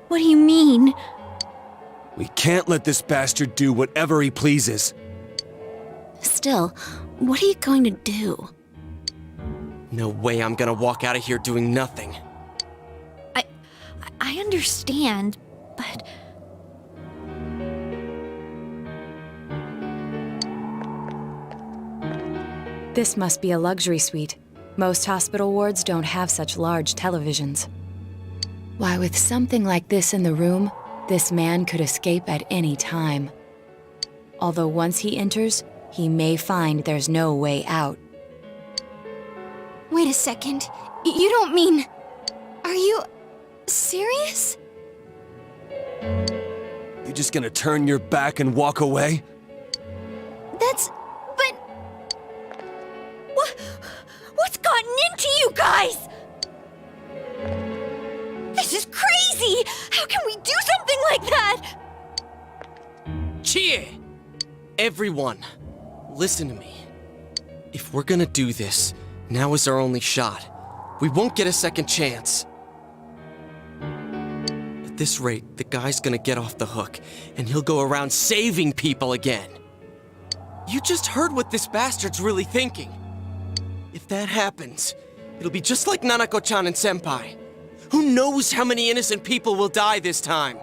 What do you mean? We can't let this bastard do whatever he pleases. Still, what are you going to do? No way I'm gonna walk out of here doing nothing. I understand, but... This must be a luxury suite. Most hospital wards don't have such large televisions. Why, with something like this in the room, this man could escape at any time. Although once he enters, he may find there's no way out. Wait a second. You don't mean... Are you... serious? You just gonna turn your back and walk away? That's... but... What's gotten into you guys? This is crazy! How can we do something like that? Chie! Everyone, listen to me. If we're gonna do this, now is our only shot. We won't get a second chance. At this rate, the guy's gonna get off the hook, and he'll go around saving people again. You just heard what this bastard's really thinking. If that happens, it'll be just like Nanako-chan and Senpai. Who knows how many innocent people will die this time?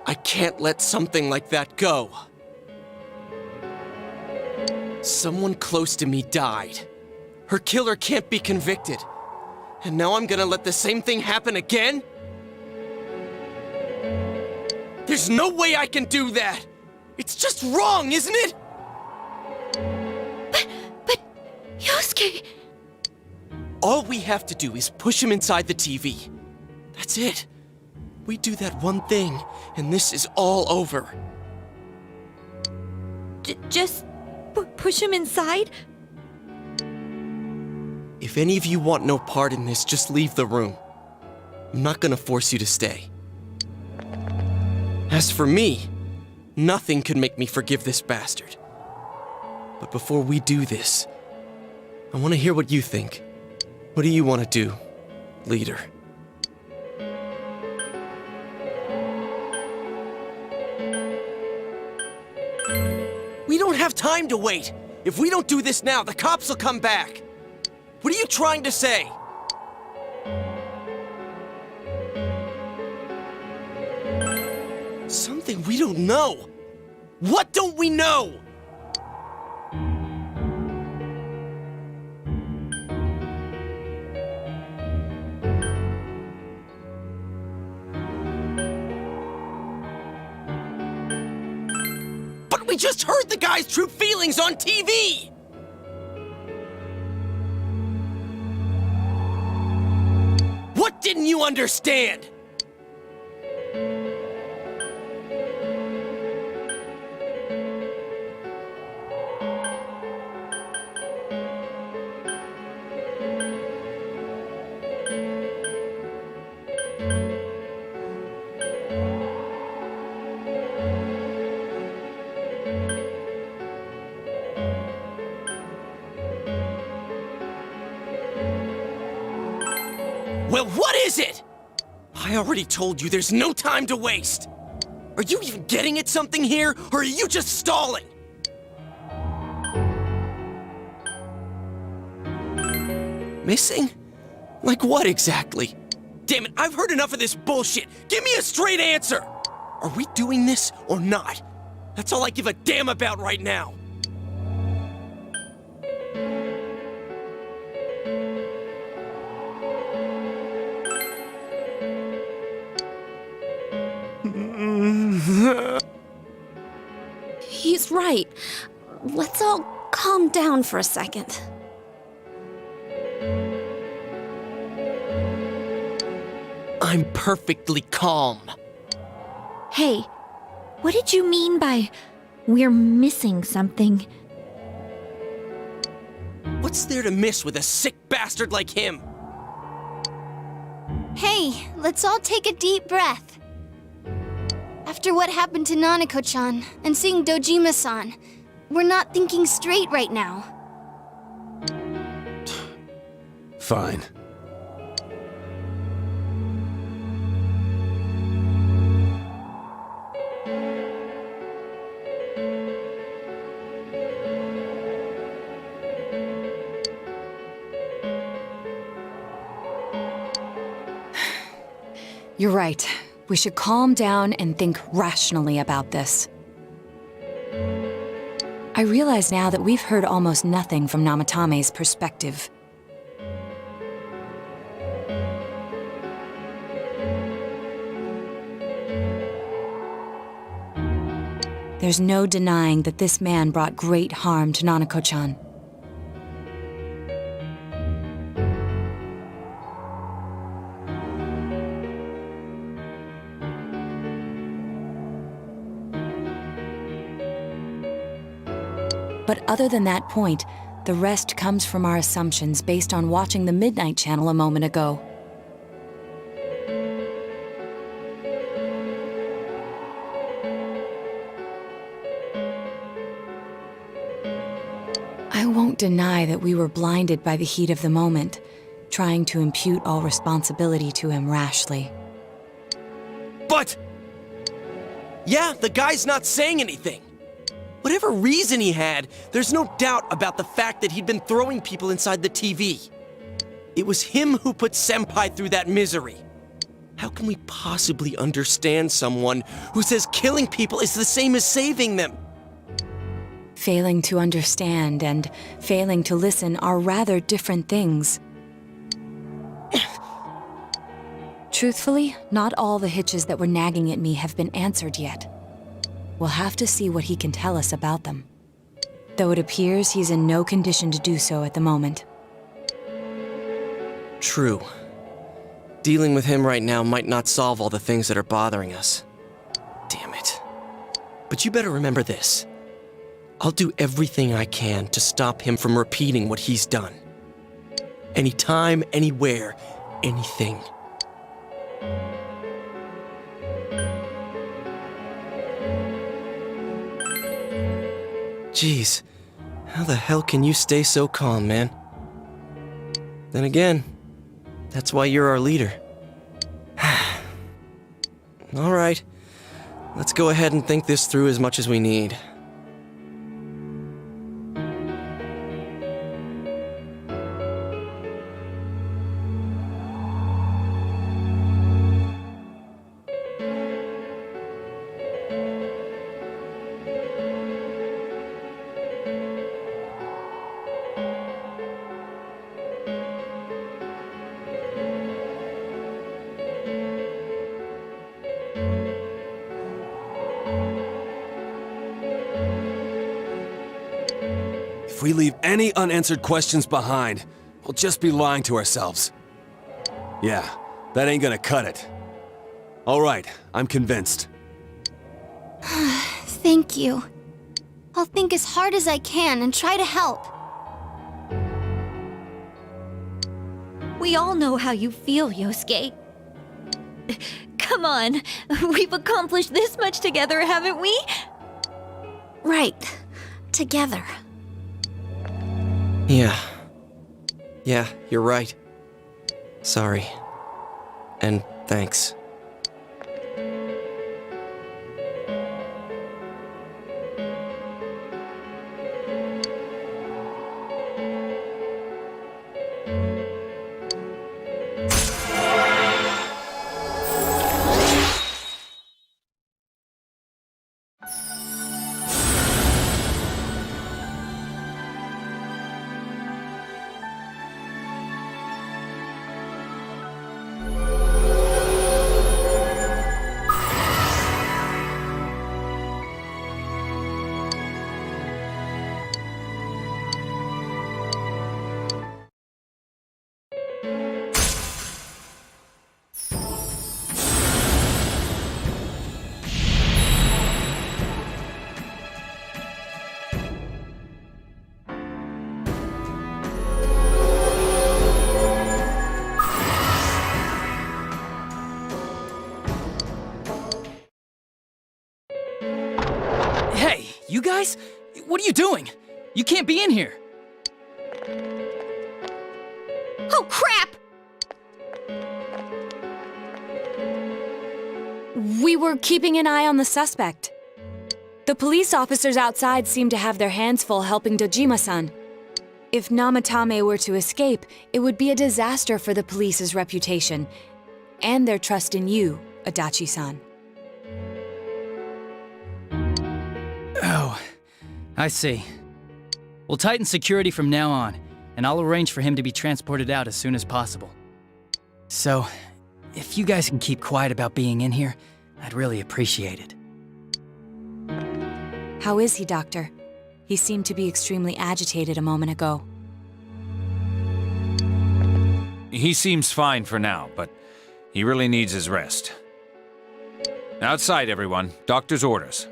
I can't let something like that go. Someone close to me died. Her killer can't be convicted. And now I'm gonna let the same thing happen again? There's no way I can do that! It's just wrong, isn't it? But... Yosuke... All we have to do is push him inside the TV. That's it. We do that one thing, and this is all over. Just push him inside? If any of you want no part in this, just leave the room. I'm not gonna force you to stay. As for me, nothing could make me forgive this bastard. But before we do this, I want to hear what you think. What do you want to do, leader? We don't have time to wait! If we don't do this now, the cops will come back! What are you trying to say? Something we don't know! What don't we know? But we just heard the guy's true feelings on TV! What didn't you understand? Well, what is it? I already told you there's no time to waste. Are you even getting at something here, or are you just stalling? Missing? Like what exactly? Damn it, I've heard enough of this bullshit. Give me a straight answer. Are we doing this or not? That's all I give a damn about right now. He's right. Let's all calm down for a second. I'm perfectly calm. Hey, what did you mean by we're missing something? What's there to miss with a sick bastard like him? Hey, let's all take a deep breath. After what happened to Nanako-chan and seeing Dojima-san, we're not thinking straight right now. Fine. You're right. We should calm down and think rationally about this. I realize now that we've heard almost nothing from Namatame's perspective. There's no denying that this man brought great harm to Nanako-chan. But other than that point, the rest comes from our assumptions based on watching the Midnight Channel a moment ago. I won't deny that we were blinded by the heat of the moment, trying to impute all responsibility to him rashly. But... yeah, the guy's not saying anything. Whatever reason he had, there's no doubt about the fact that he'd been throwing people inside the TV. It was him who put Senpai through that misery. How can we possibly understand someone who says killing people is the same as saving them? Failing to understand and failing to listen are rather different things. Truthfully, not all the hitches that were nagging at me have been answered yet. We'll have to see what he can tell us about them. Though it appears he's in no condition to do so at the moment. True. Dealing with him right now might not solve all the things that are bothering us. Damn it. But you better remember this. I'll do everything I can to stop him from repeating what he's done. Anytime, anywhere, anything. Jeez, how the hell can you stay so calm, man? Then again, that's why you're our leader. All right, let's go ahead and think this through as much as we need. If we leave any unanswered questions behind, we'll just be lying to ourselves. Yeah, that ain't gonna cut it. All right, I'm convinced. Thank you. I'll think as hard as I can and try to help. We all know how you feel, Yosuke. Come on, we've accomplished this much together, haven't we? Right. Together. Yeah, you're right. Sorry. And thanks. Hey, you guys? What are you doing? You can't be in here. Oh, crap! We were keeping an eye on the suspect. The police officers outside seem to have their hands full helping Dojima-san. If Namatame were to escape, it would be a disaster for the police's reputation and their trust in you, Adachi-san. Oh, I see. We'll tighten security from now on, and I'll arrange for him to be transported out as soon as possible. So, if you guys can keep quiet about being in here, I'd really appreciate it. How is he, Doctor? He seemed to be extremely agitated a moment ago. He seems fine for now, but he really needs his rest. Outside, everyone. Doctor's orders.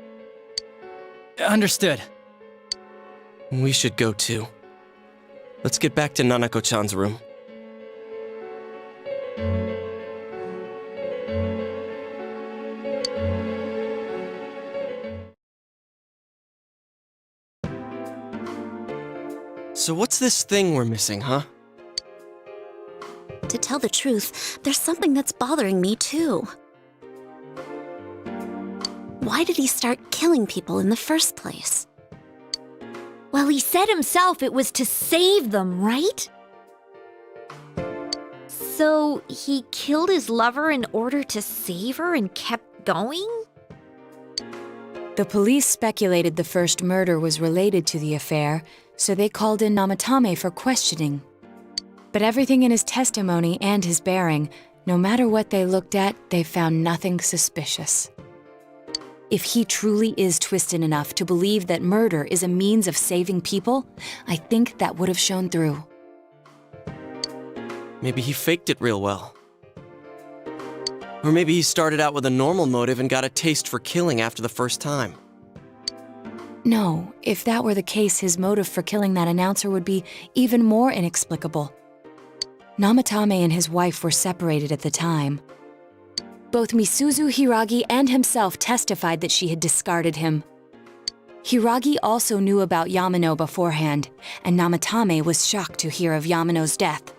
Understood. We should go too. Let's get back to Nanako-chan's room. So what's this thing we're missing, huh? To tell the truth, there's something that's bothering me too. Why did he start killing people in the first place? Well, he said himself it was to save them, right? So he killed his lover in order to save her and kept going? The police speculated the first murder was related to the affair, so they called in Namatame for questioning. But everything in his testimony and his bearing, no matter what they looked at, they found nothing suspicious. If he truly is twisted enough to believe that murder is a means of saving people, I think that would have shown through. Maybe he faked it real well. Or maybe he started out with a normal motive and got a taste for killing after the first time. No, if that were the case, his motive for killing that announcer would be even more inexplicable. Namatame and his wife were separated at the time. Both Misuzu Hiragi and himself testified that she had discarded him. Hiragi also knew about Yamano beforehand, and Namatame was shocked to hear of Yamano's death.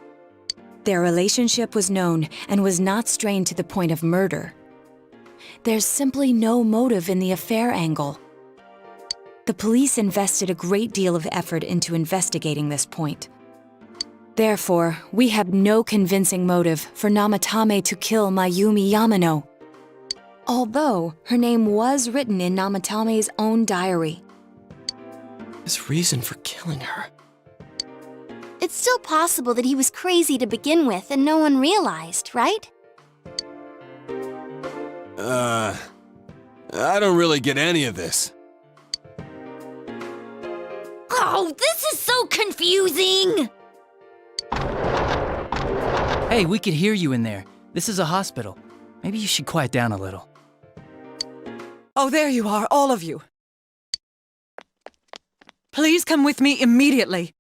Their relationship was known and was not strained to the point of murder. There's simply no motive in the affair angle. The police invested a great deal of effort into investigating this point. Therefore, we have no convincing motive for Namatame to kill Mayumi Yamano, although her name was written in Namatame's own diary. His reason for killing her. It's still possible that he was crazy to begin with and no one realized, right? I don't really get any of this. Oh, this is so confusing! Hey, we could hear you in there. This is a hospital. Maybe you should quiet down a little. Oh, there you are, all of you. Please come with me immediately.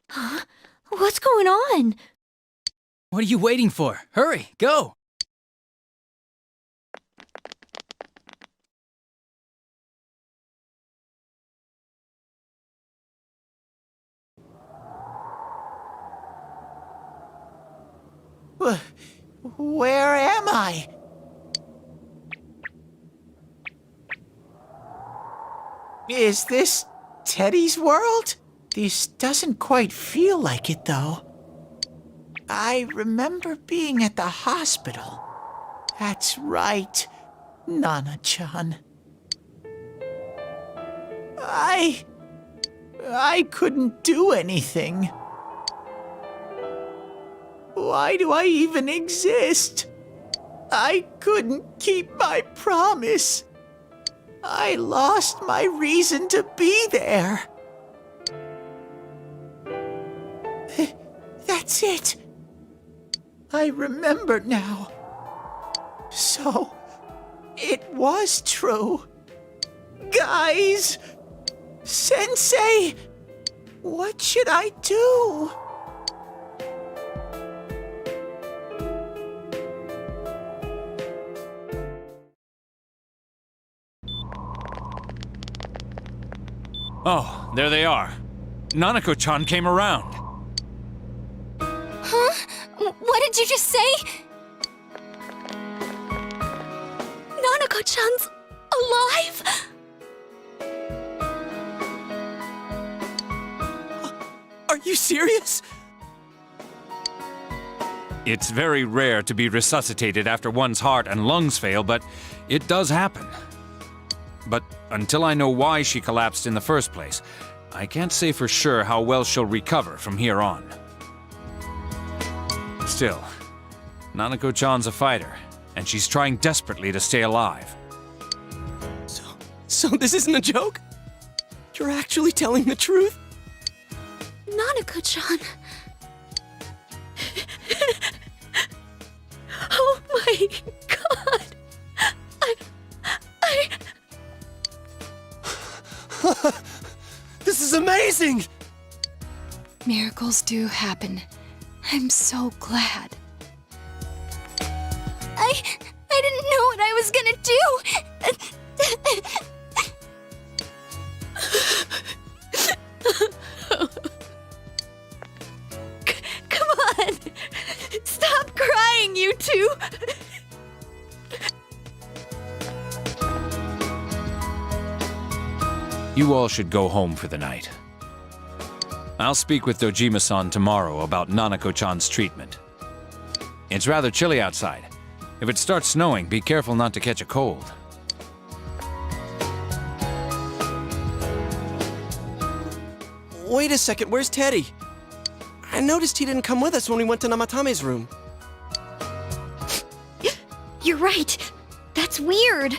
Huh? What's going on? What are you waiting for? Hurry, go! Where am I? Is this Teddy's world? This doesn't quite feel like it, though. I remember being at the hospital. That's right, Nana-chan. I couldn't do anything. Why do I even exist? I couldn't keep my promise. I lost my reason to be there. That's it. I remember now. So, it was true. Guys! Sensei! What should I do? Oh, there they are. Nanako-chan came around. Huh? What did you just say? Nanako-chan's alive? Are you serious? It's very rare to be resuscitated after one's heart and lungs fail, but it does happen. But until I know why she collapsed in the first place, I can't say for sure how well she'll recover from here on. Still, Nanako-chan's a fighter, and she's trying desperately to stay alive. So this isn't a joke? You're actually telling the truth? Nanako-chan. Oh my god. This is amazing! Miracles do happen. I'm so glad. I didn't know what I was gonna do. Come on! Stop crying, you two! You all should go home for the night. I'll speak with Dojima-san tomorrow about Nanako-chan's treatment. It's rather chilly outside. If it starts snowing, be careful not to catch a cold. Wait a second, where's Teddy? I noticed he didn't come with us when we went to Namatame's room. You're right. That's weird.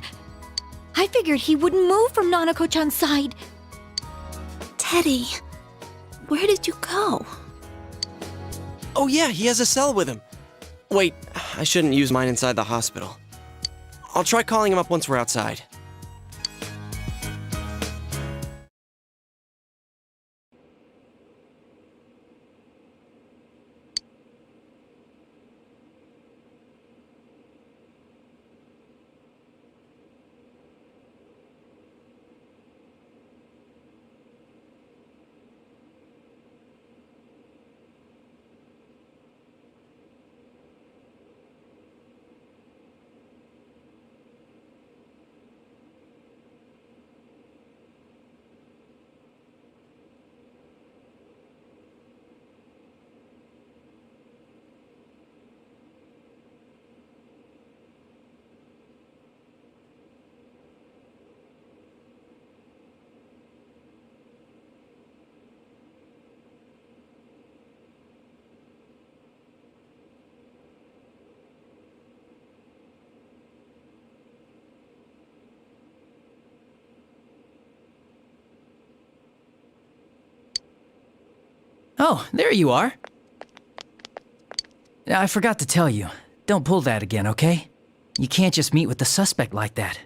I figured he wouldn't move from Nanako-chan's side. Teddy, where did you go? Oh yeah, he has a cell with him. Wait, I shouldn't use mine inside the hospital. I'll try calling him up once we're outside. Oh, there you are. I forgot to tell you. Don't pull that again, okay? You can't just meet with the suspect like that.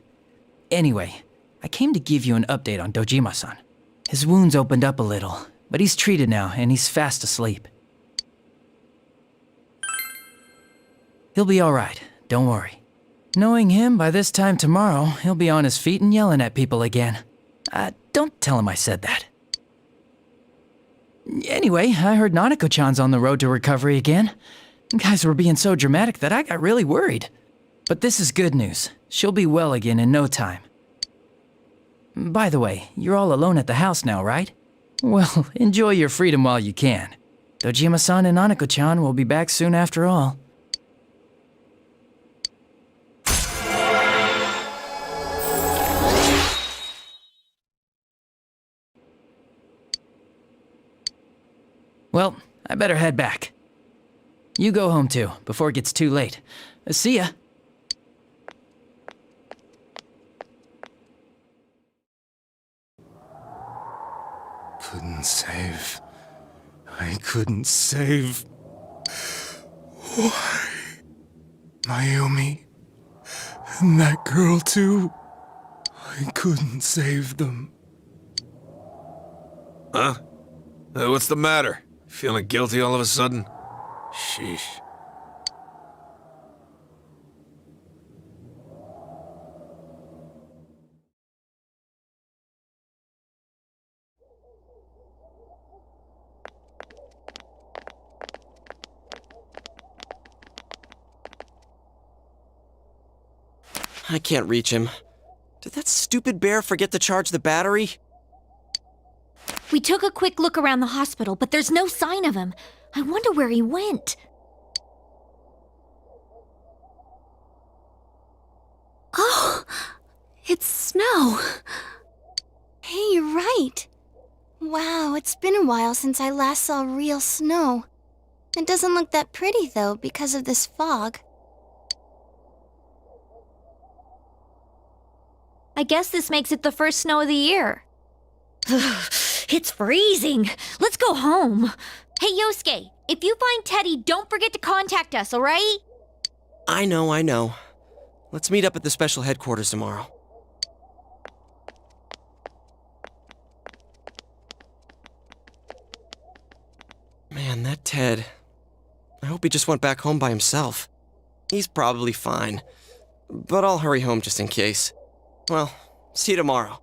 Anyway, I came to give you an update on Dojima-san. His wounds opened up a little, but he's treated now and he's fast asleep. He'll be alright, don't worry. Knowing him, by this time tomorrow, he'll be on his feet and yelling at people again. Don't tell him I said that. Anyway, I heard Nanako-chan's on the road to recovery again. You guys were being so dramatic that I got really worried. But this is good news. She'll be well again in no time. By the way, you're all alone at the house now, right? Well, enjoy your freedom while you can. Dojima-san and Nanako-chan will be back soon after all. Well, I better head back. You go home too, before it gets too late. See ya. Couldn't save. I couldn't save. Why? Mayumi. And that girl too. I couldn't save them. Huh? What's the matter? Feeling guilty all of a sudden? Sheesh. I can't reach him. Did that stupid bear forget to charge the battery? We took a quick look around the hospital, but there's no sign of him. I wonder where he went. Oh, it's snow. Hey, you're right. Wow, it's been a while since I last saw real snow. It doesn't look that pretty, though, because of this fog. I guess this makes it the first snow of the year. It's freezing. Let's go home. Hey, Yosuke, if you find Teddy, don't forget to contact us, all right? I know. Let's meet up at the special headquarters tomorrow. Man, that Ted. I hope he just went back home by himself. He's probably fine. But I'll hurry home just in case. Well, see you tomorrow.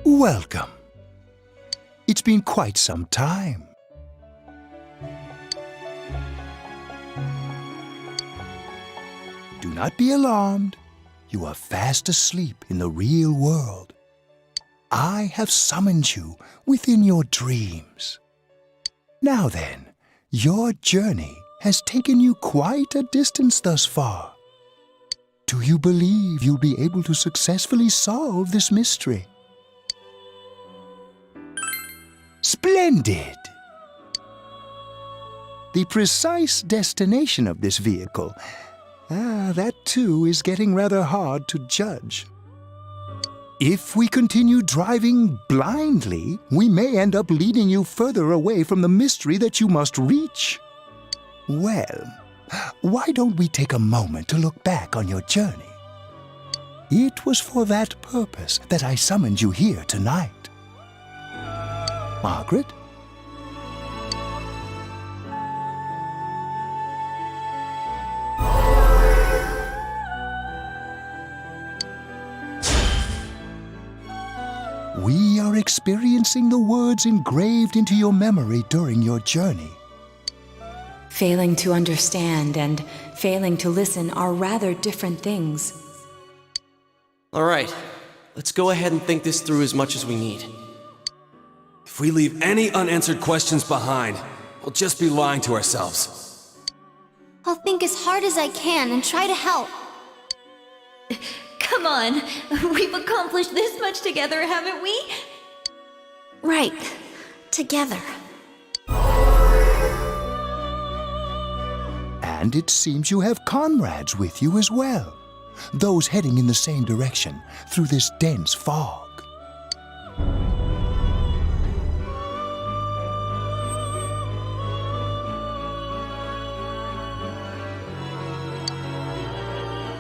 Welcome. It's been quite some time. Do not be alarmed. You are fast asleep in the real world. I have summoned you within your dreams. Now then, your journey has taken you quite a distance thus far. Do you believe you'll be able to successfully solve this mystery? Splendid! The precise destination of this vehicle, that too is getting rather hard to judge. If we continue driving blindly, we may end up leading you further away from the mystery that you must reach. Well, why don't we take a moment to look back on your journey? It was for that purpose that I summoned you here tonight. Margaret? We are experiencing the words engraved into your memory during your journey. Failing to understand and failing to listen are rather different things. All right, let's go ahead and think this through as much as we need. If we leave any unanswered questions behind, we'll just be lying to ourselves. I'll think as hard as I can and try to help. Come on, we've accomplished this much together, haven't we? Right. Together. And it seems you have comrades with you as well. Those heading in the same direction through this dense fog.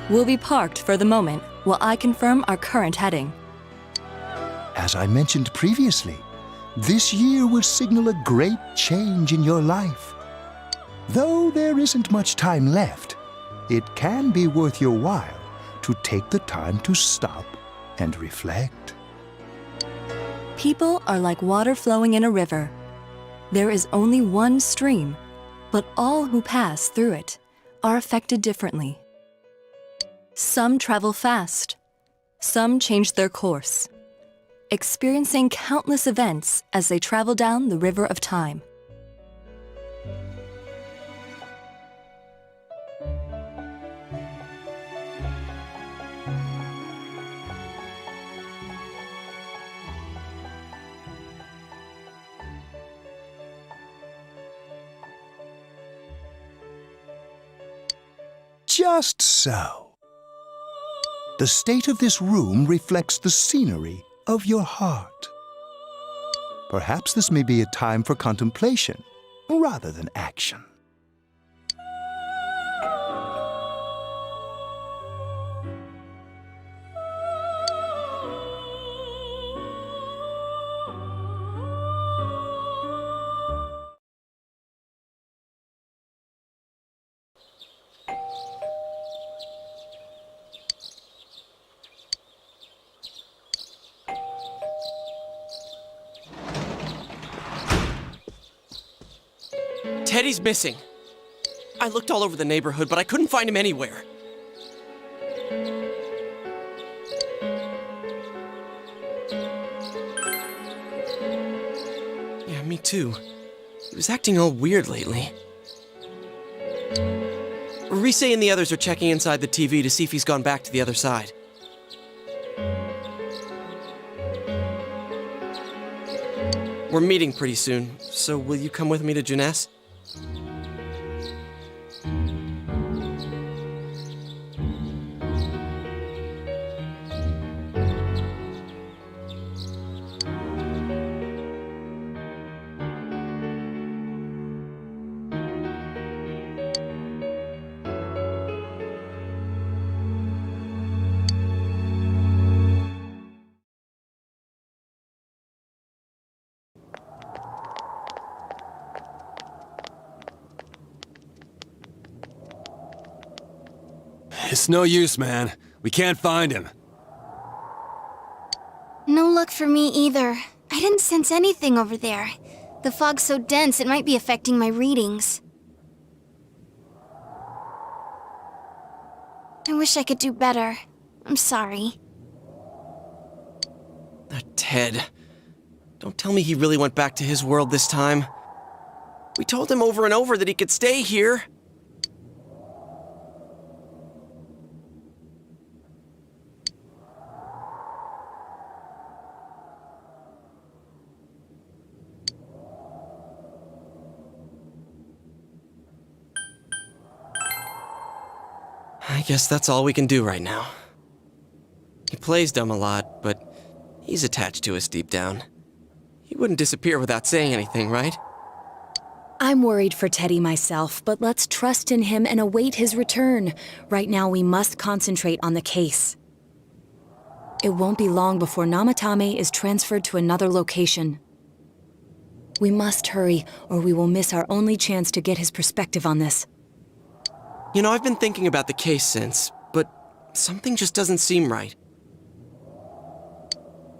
We'll be parked for the moment while I confirm our current heading. As I mentioned previously, this year will signal a great change in your life. Though there isn't much time left, it can be worth your while to take the time to stop and reflect. People are like water flowing in a river. There is only one stream, but all who pass through it are affected differently. Some travel fast, some change their course, experiencing countless events as they travel down the river of time. Just so. The state of this room reflects the scenery of your heart. Perhaps this may be a time for contemplation rather than action. Teddy's missing. I looked all over the neighborhood, but I couldn't find him anywhere. Yeah, me too. He was acting all weird lately. Rise and the others are checking inside the TV to see if he's gone back to the other side. We're meeting pretty soon, so will you come with me to Jeunesse? It's no use, man. We can't find him. No luck for me either. I didn't sense anything over there. The fog's so dense it might be affecting my readings. I wish I could do better. I'm sorry. That Ted. Don't tell me he really went back to his world this time. We told him over and over that he could stay here. I guess that's all we can do right now. He plays dumb a lot, but He's attached to us deep down. He wouldn't disappear without saying anything, right? I'm worried for Teddy myself, but let's trust in him and await his return. Right now, we must concentrate on the case. It won't be long before Namatame is transferred to another location. We must hurry, or we will miss our only chance to get his perspective on this. You know, I've been thinking about the case since, but something just doesn't seem right.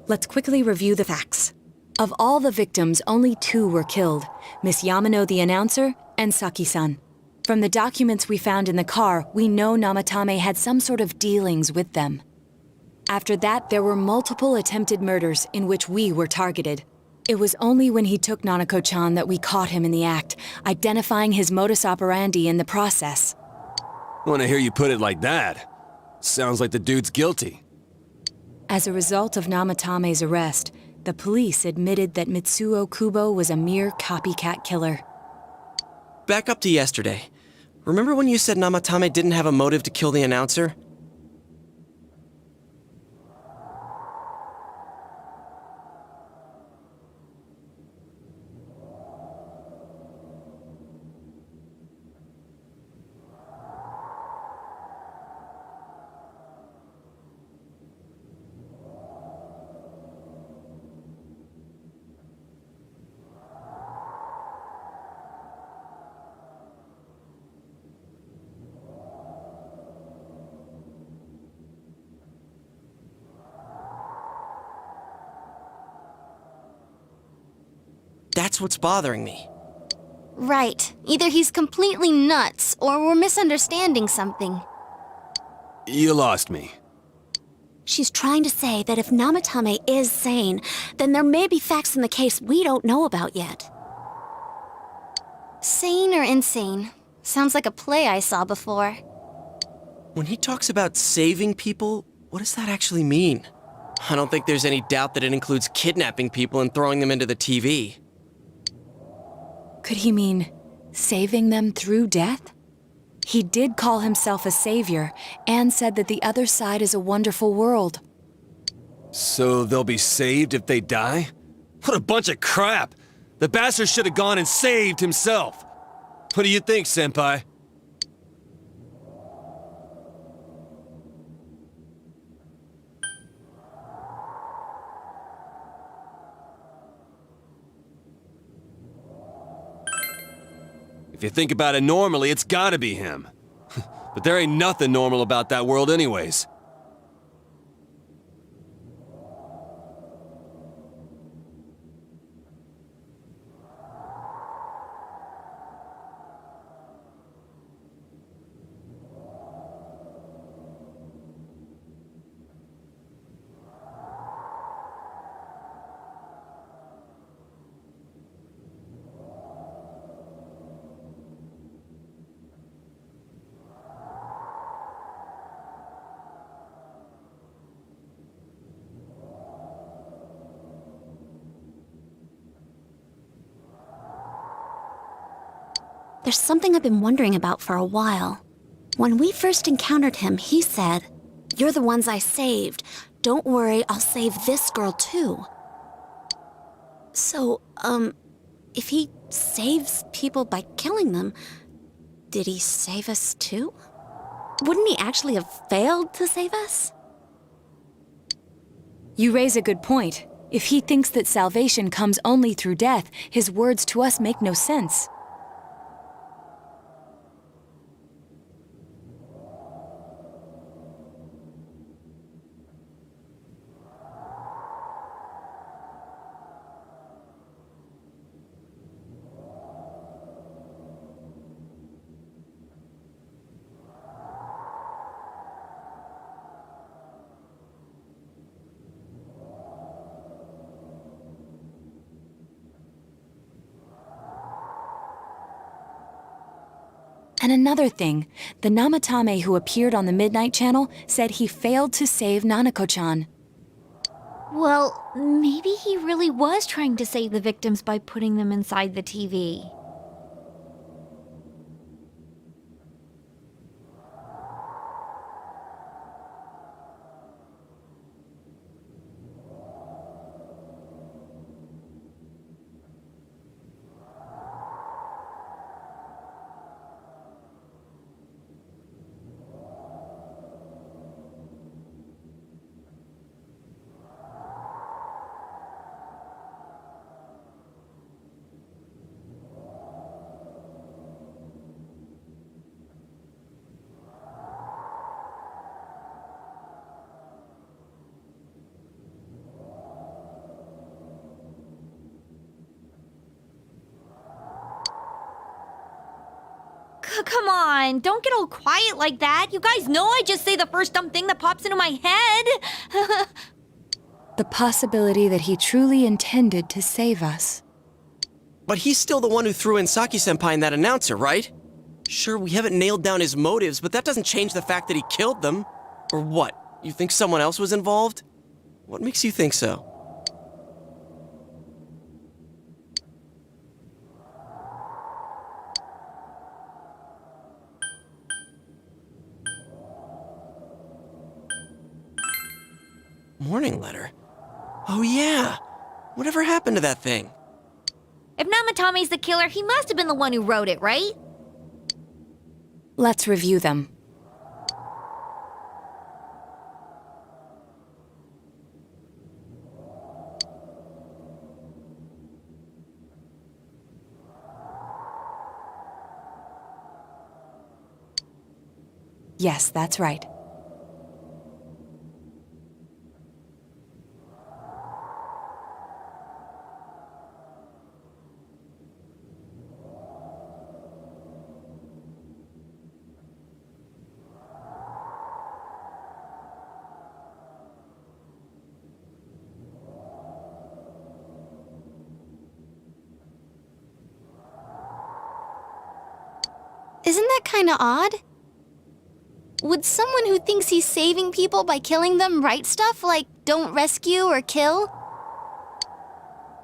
Let's quickly review the facts. Of all the victims, only 2 were killed, Miss Yamano the announcer and Saki-san. From the documents we found in the car, we know Namatame had some sort of dealings with them. After that, there were multiple attempted murders in which we were targeted. It was only when he took Nanako-chan that we caught him in the act, identifying his modus operandi in the process. Want to hear you put it like that? Sounds like the dude's guilty. As a result of Namatame's arrest, the police admitted that Mitsuo Kubo was a mere copycat killer. Back up to yesterday. Remember when you said Namatame didn't have a motive to kill the announcer? That's what's bothering me. Right. Either he's completely nuts, or we're misunderstanding something. You lost me. She's trying to say that if Namatame is sane, then there may be facts in the case we don't know about yet. Sane or insane? Sounds like a play I saw before. When he talks about saving people, what does that actually mean? I don't think there's any doubt that it includes kidnapping people and throwing them into the TV. Could he mean saving them through death? He did call himself a savior and said that the other side is a wonderful world. So they'll be saved if they die? What a bunch of crap! The bastard should have gone and saved himself! What do you think, Senpai? If you think about it normally, it's gotta be him. But there ain't nothing normal about that world anyways. There's something I've been wondering about for a while. When we first encountered him, he said, "You're the ones I saved. Don't worry, I'll save this girl too." So, if he saves people by killing them, did he save us too? Wouldn't he actually have failed to save us? You raise a good point. If he thinks that salvation comes only through death, his words to us make no sense. And another thing, the Namatame who appeared on the Midnight Channel said he failed to save Nanako-chan. Well, maybe he really was trying to save the victims by putting them inside the TV. Come on, don't get all quiet like that. You guys know I just say the first dumb thing that pops into my head. The possibility that he truly intended to save us. But he's still the one who threw in Saki-senpai and that announcer, right? Sure, we haven't nailed down his motives, but that doesn't change the fact that he killed them. Or what? You think someone else was involved? What makes you think so? Morning letter? Oh yeah! Whatever happened to that thing? If Namatame's the killer, he must have been the one who wrote it, right? Let's review them. Yes, that's right. Isn't that kinda odd? Would someone who thinks he's saving people by killing them write stuff like, don't rescue or kill?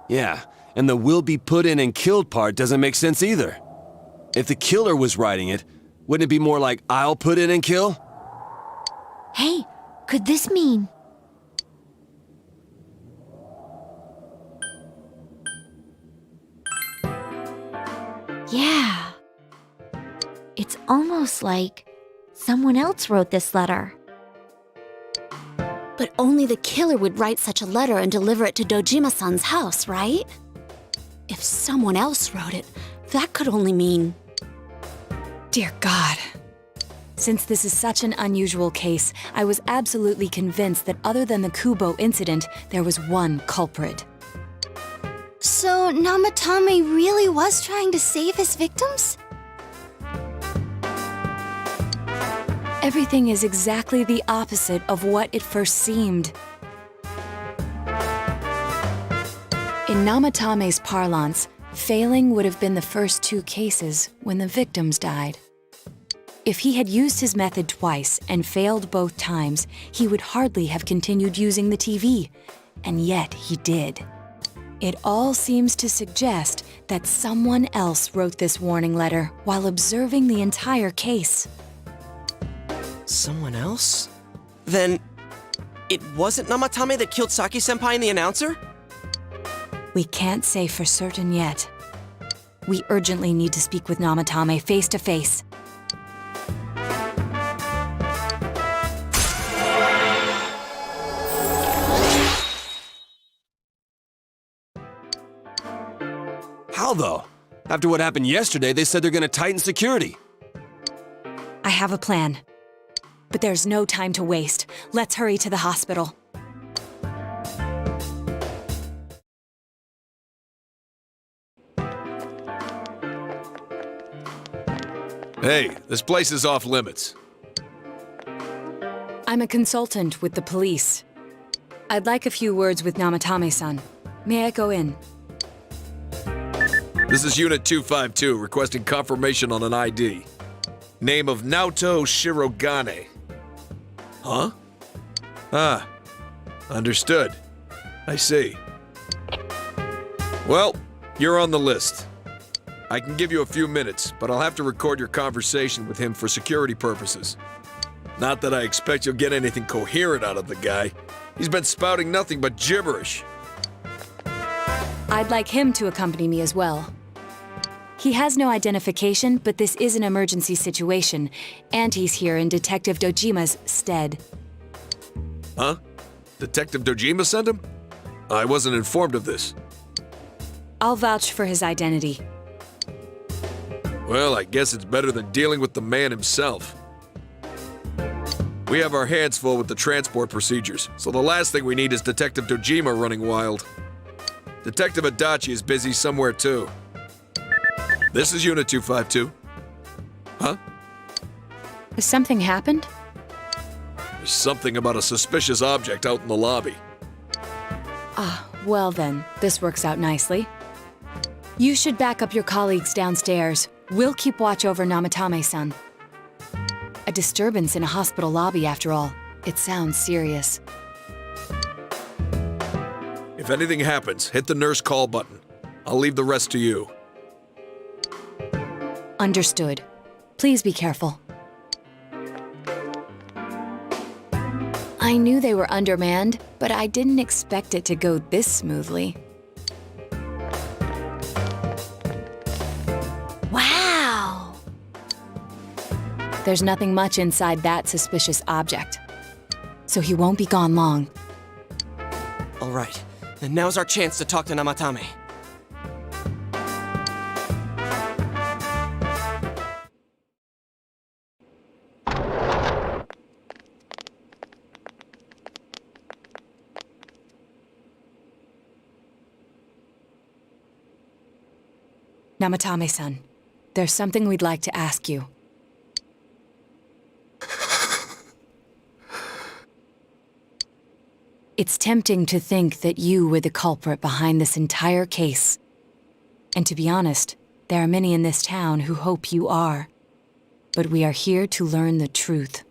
Yeah, and the will be put in and killed part doesn't make sense either. If the killer was writing it, wouldn't it be more like, I'll put in and kill? Hey, could this mean... Yeah. It's almost like someone else wrote this letter. But only the killer would write such a letter and deliver it to Dojima-san's house, right? If someone else wrote it, that could only mean... Dear God. Since this is such an unusual case, I was absolutely convinced that other than the Kubo incident, there was one culprit. So Namatame really was trying to save his victims? Everything is exactly the opposite of what it first seemed. In Namatame's parlance, failing would have been the first two cases when the victims died. If he had used his method twice and failed both times, he would hardly have continued using the TV, and yet he did. It all seems to suggest that someone else wrote this warning letter while observing the entire case. Someone else? Then, it wasn't Namatame that killed Saki-senpai and the announcer? We can't say for certain yet. We urgently need to speak with Namatame face to face. How though? After what happened yesterday, they said they're gonna tighten security. I have a plan. But there's no time to waste. Let's hurry to the hospital. Hey, this place is off limits. I'm a consultant with the police. I'd like a few words with Namatame-san. May I go in? This is Unit 252, requesting confirmation on an ID. Name of Naoto Shirogane. Huh? Ah, understood. I see. Well, you're on the list. I can give you a few minutes, but I'll have to record your conversation with him for security purposes. Not that I expect you'll get anything coherent out of the guy. He's been spouting nothing but gibberish. I'd like him to accompany me as well. He has no identification, but this is an emergency situation, and he's here in Detective Dojima's stead. Huh? Detective Dojima sent him? I wasn't informed of this. I'll vouch for his identity. Well, I guess it's better than dealing with the man himself. We have our hands full with the transport procedures, so the last thing we need is Detective Dojima running wild. Detective Adachi is busy somewhere too. This is Unit 252. Huh? Has something happened? There's something about a suspicious object out in the lobby. Ah, well then, this works out nicely. You should back up your colleagues downstairs. We'll keep watch over Namatame-san. A disturbance in a hospital lobby, after all. It sounds serious. If anything happens, hit the nurse call button. I'll leave the rest to you. Understood. Please be careful. I knew they were undermanned, but I didn't expect it to go this smoothly. Wow! There's nothing much inside that suspicious object. So he won't be gone long. All right, then now's our chance to talk to Namatame. Namatame-san, there's something we'd like to ask you. It's tempting to think that you were the culprit behind this entire case. And to be honest, there are many in this town who hope you are. But we are here to learn the truth.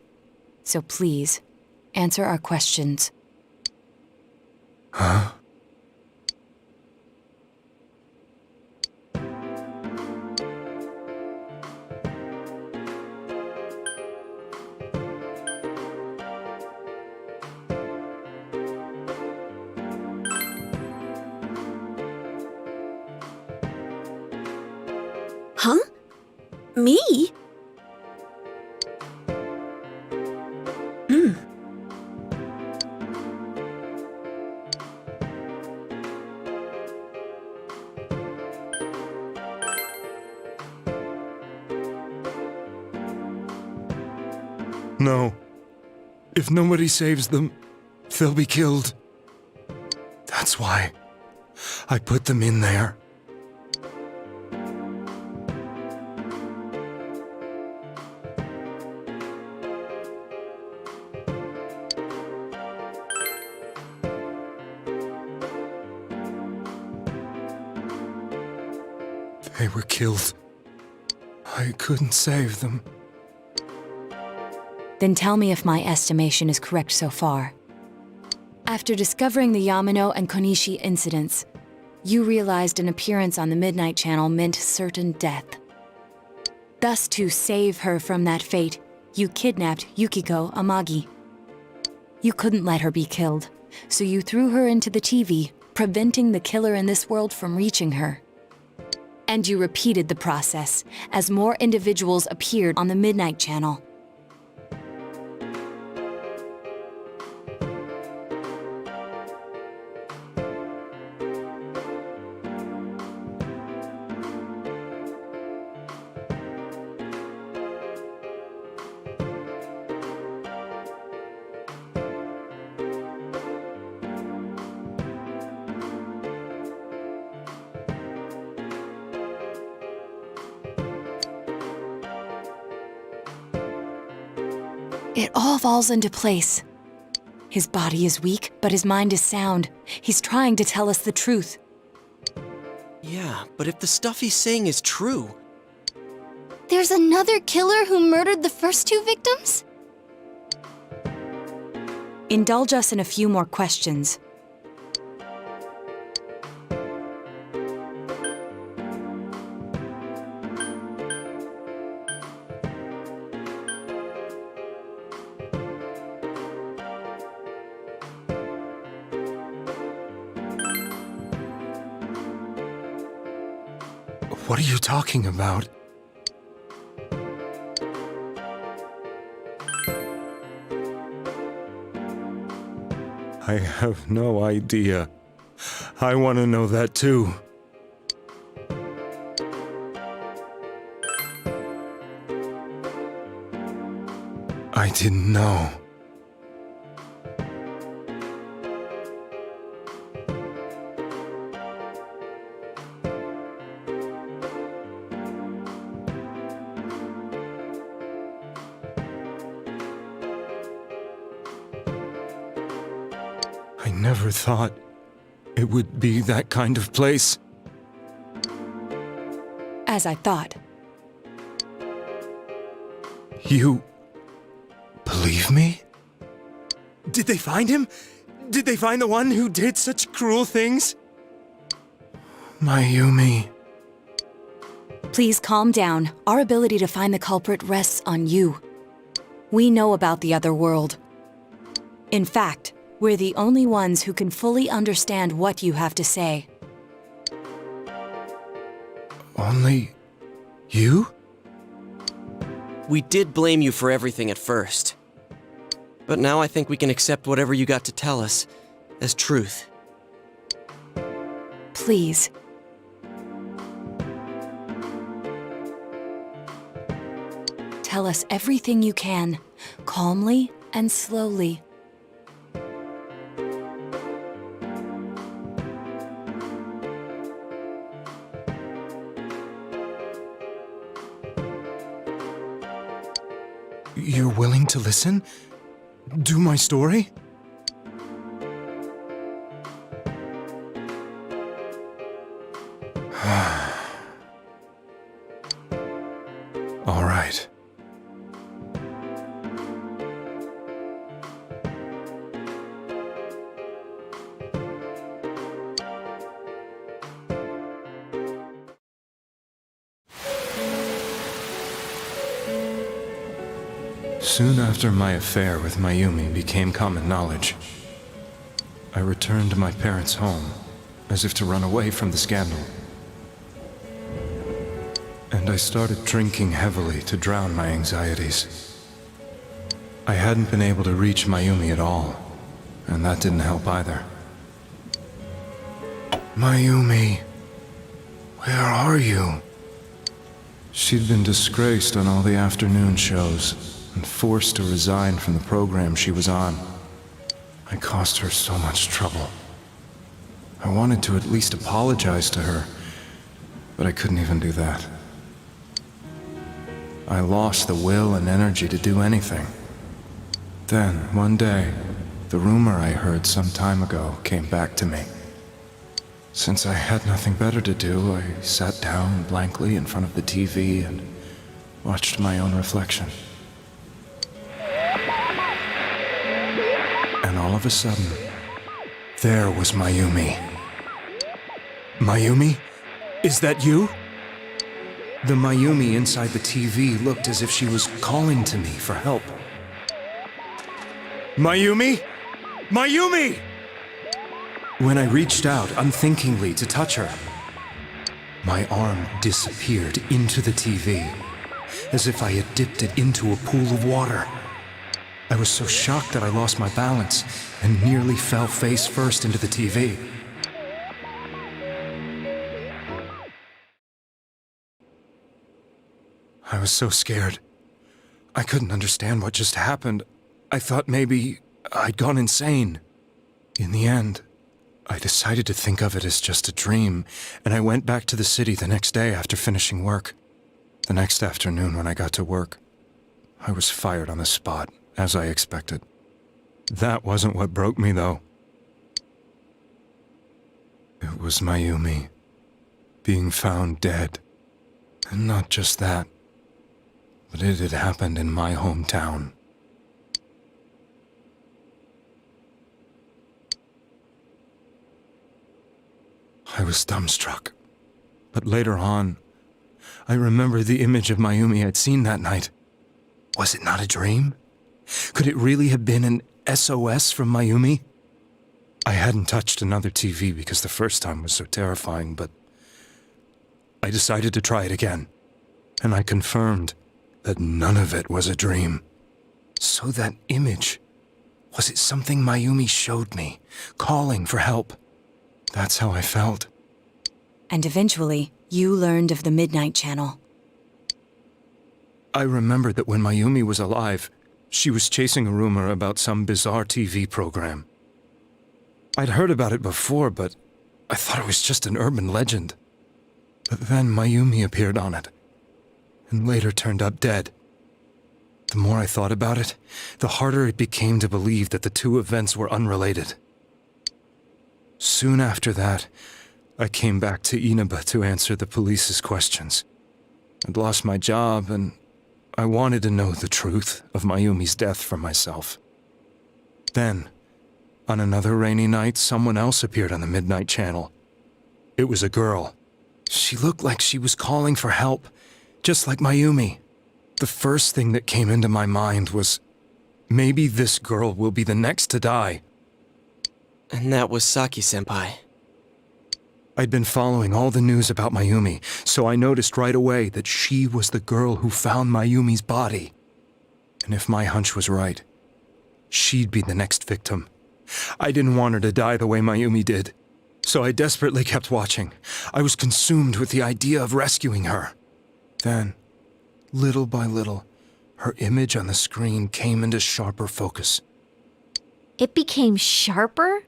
So please, answer our questions. Huh? Huh? Me? No. If nobody saves them, they'll be killed. That's why I put them in there. They were killed. I couldn't save them. Then tell me if my estimation is correct so far. After discovering the Yamano and Konishi incidents, you realized an appearance on the Midnight Channel meant certain death. Thus, to save her from that fate, you kidnapped Yukiko Amagi. You couldn't let her be killed, so you threw her into the TV, preventing the killer in this world from reaching her. And you repeated the process as more individuals appeared on the Midnight Channel. It all falls into place. His body is weak, but his mind is sound. He's trying to tell us the truth. Yeah, but if the stuff he's saying is true... There's another killer who murdered the first two victims? Indulge us in a few more questions. What are you talking about? I have no idea. I want to know that too. I didn't know. I never thought it would be that kind of place. As I thought. You believe me? Did they find him? Did they find the one who did such cruel things? Mayumi. Please calm down. Our ability to find the culprit rests on you. We know about the other world. In fact, we're the only ones who can fully understand what you have to say. Only you? We did blame you for everything at first. But now I think we can accept whatever you got to tell us as truth. Please. Tell us everything you can, calmly and slowly. You're willing to listen? Do my story? All right. Soon after my affair with Mayumi became common knowledge, I returned to my parents' home, as if to run away from the scandal. And I started drinking heavily to drown my anxieties. I hadn't been able to reach Mayumi at all, and that didn't help either. Mayumi, where are you? She'd been disgraced on all the afternoon shows, and forced to resign from the program she was on. I caused her so much trouble. I wanted to at least apologize to her, but I couldn't even do that. I lost the will and energy to do anything. Then, one day, the rumor I heard some time ago came back to me. Since I had nothing better to do, I sat down blankly in front of the TV and watched my own reflection. And all of a sudden, there was Mayumi. Mayumi? Is that you? The Mayumi inside the TV looked as if she was calling to me for help. Mayumi? Mayumi! When I reached out unthinkingly to touch her, my arm disappeared into the TV, as if I had dipped it into a pool of water. I was so shocked that I lost my balance and nearly fell face first into the TV. I was so scared. I couldn't understand what just happened. I thought maybe I'd gone insane. In the end, I decided to think of it as just a dream, and I went back to the city the next day after finishing work. The next afternoon when I got to work, I was fired on the spot, as I expected. That wasn't what broke me, though. It was Mayumi being found dead. And not just that, but it had happened in my hometown. I was dumbstruck. But later on, I remembered the image of Mayumi I'd seen that night. Was it not a dream? Could it really have been an SOS from Mayumi? I hadn't touched another TV because the first time was so terrifying, but I decided to try it again, and I confirmed that none of it was a dream. So that image, was it something Mayumi showed me, calling for help? That's how I felt. And eventually, you learned of the Midnight Channel. I remembered that when Mayumi was alive, she was chasing a rumor about some bizarre TV program. I'd heard about it before, but I thought it was just an urban legend. But then Mayumi appeared on it, and later turned up dead. The more I thought about it, the harder it became to believe that the two events were unrelated. Soon after that, I came back to Inaba to answer the police's questions. I'd lost my job, and I wanted to know the truth of Mayumi's death for myself. Then, on another rainy night, someone else appeared on the Midnight Channel. It was a girl. She looked like she was calling for help, just like Mayumi. The first thing that came into my mind was, maybe this girl will be the next to die. And that was Saki-senpai. I'd been following all the news about Mayumi, so I noticed right away that she was the girl who found Mayumi's body. And if my hunch was right, she'd be the next victim. I didn't want her to die the way Mayumi did, so I desperately kept watching. I was consumed with the idea of rescuing her. Then, little by little, her image on the screen came into sharper focus. It became sharper?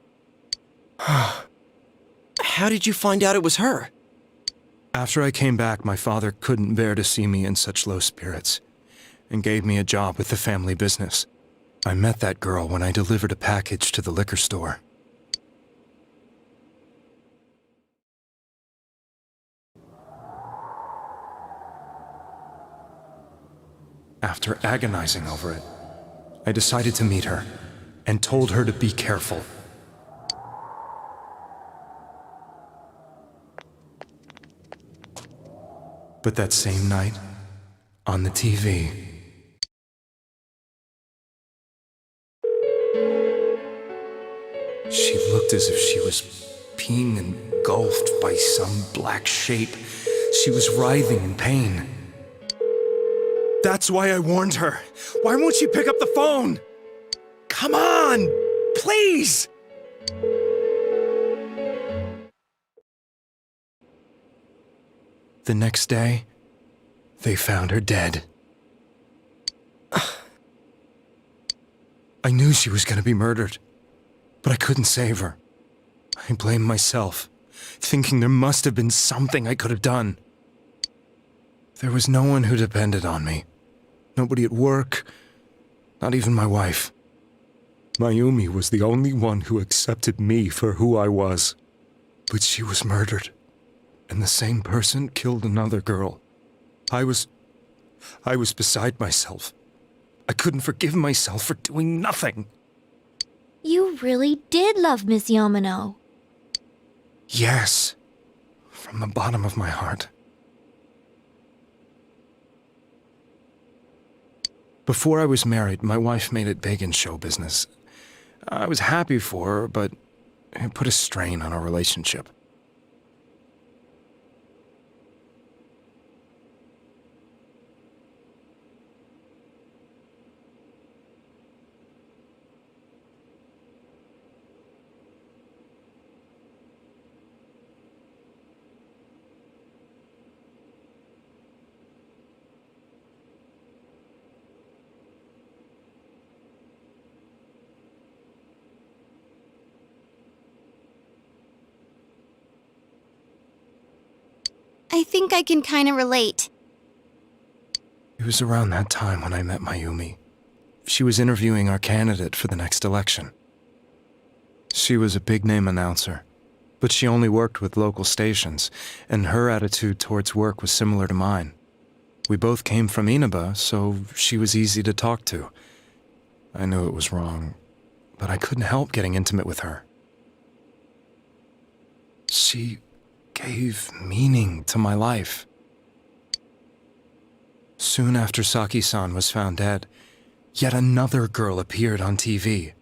How did you find out it was her? After I came back, my father couldn't bear to see me in such low spirits, and gave me a job with the family business. I met that girl when I delivered a package to the liquor store. After agonizing over it, I decided to meet her, and told her to be careful. But that same night, on the TV, she looked as if she was being engulfed by some black shape. She was writhing in pain. That's why I warned her. Why won't she pick up the phone? Come on, please! The next day, they found her dead. I knew she was going to be murdered, but I couldn't save her. I blamed myself, thinking there must have been something I could have done. There was no one who depended on me. Nobody at work, not even my wife. Mayumi was the only one who accepted me for who I was. But she was murdered, and the same person killed another girl. I was beside myself. I couldn't forgive myself for doing nothing. You really did love Miss Yamano. Yes, from the bottom of my heart. Before I was married, my wife made it big in show business. I was happy for her, but it put a strain on our relationship. I think I can kind of relate. It was around that time when I met Mayumi. She was interviewing our candidate for the next election. She was a big-name announcer, but she only worked with local stations, and her attitude towards work was similar to mine. We both came from Inaba, so she was easy to talk to. I knew it was wrong, but I couldn't help getting intimate with her. She gave meaning to my life. Soon after Saki-san was found dead, yet another girl appeared on TV.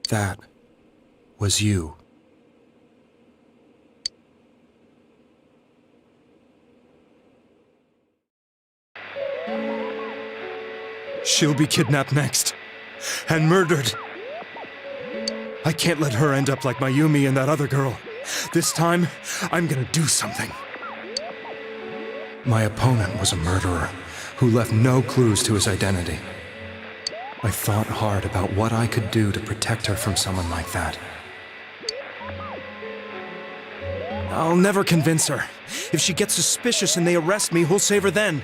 That was you. She'll be kidnapped next, and murdered, I can't let her end up like Mayumi and that other girl. This time, I'm gonna do something. My opponent was a murderer who left no clues to his identity. I thought hard about what I could do to protect her from someone like that. I'll never convince her. If she gets suspicious and they arrest me, who'll save her then?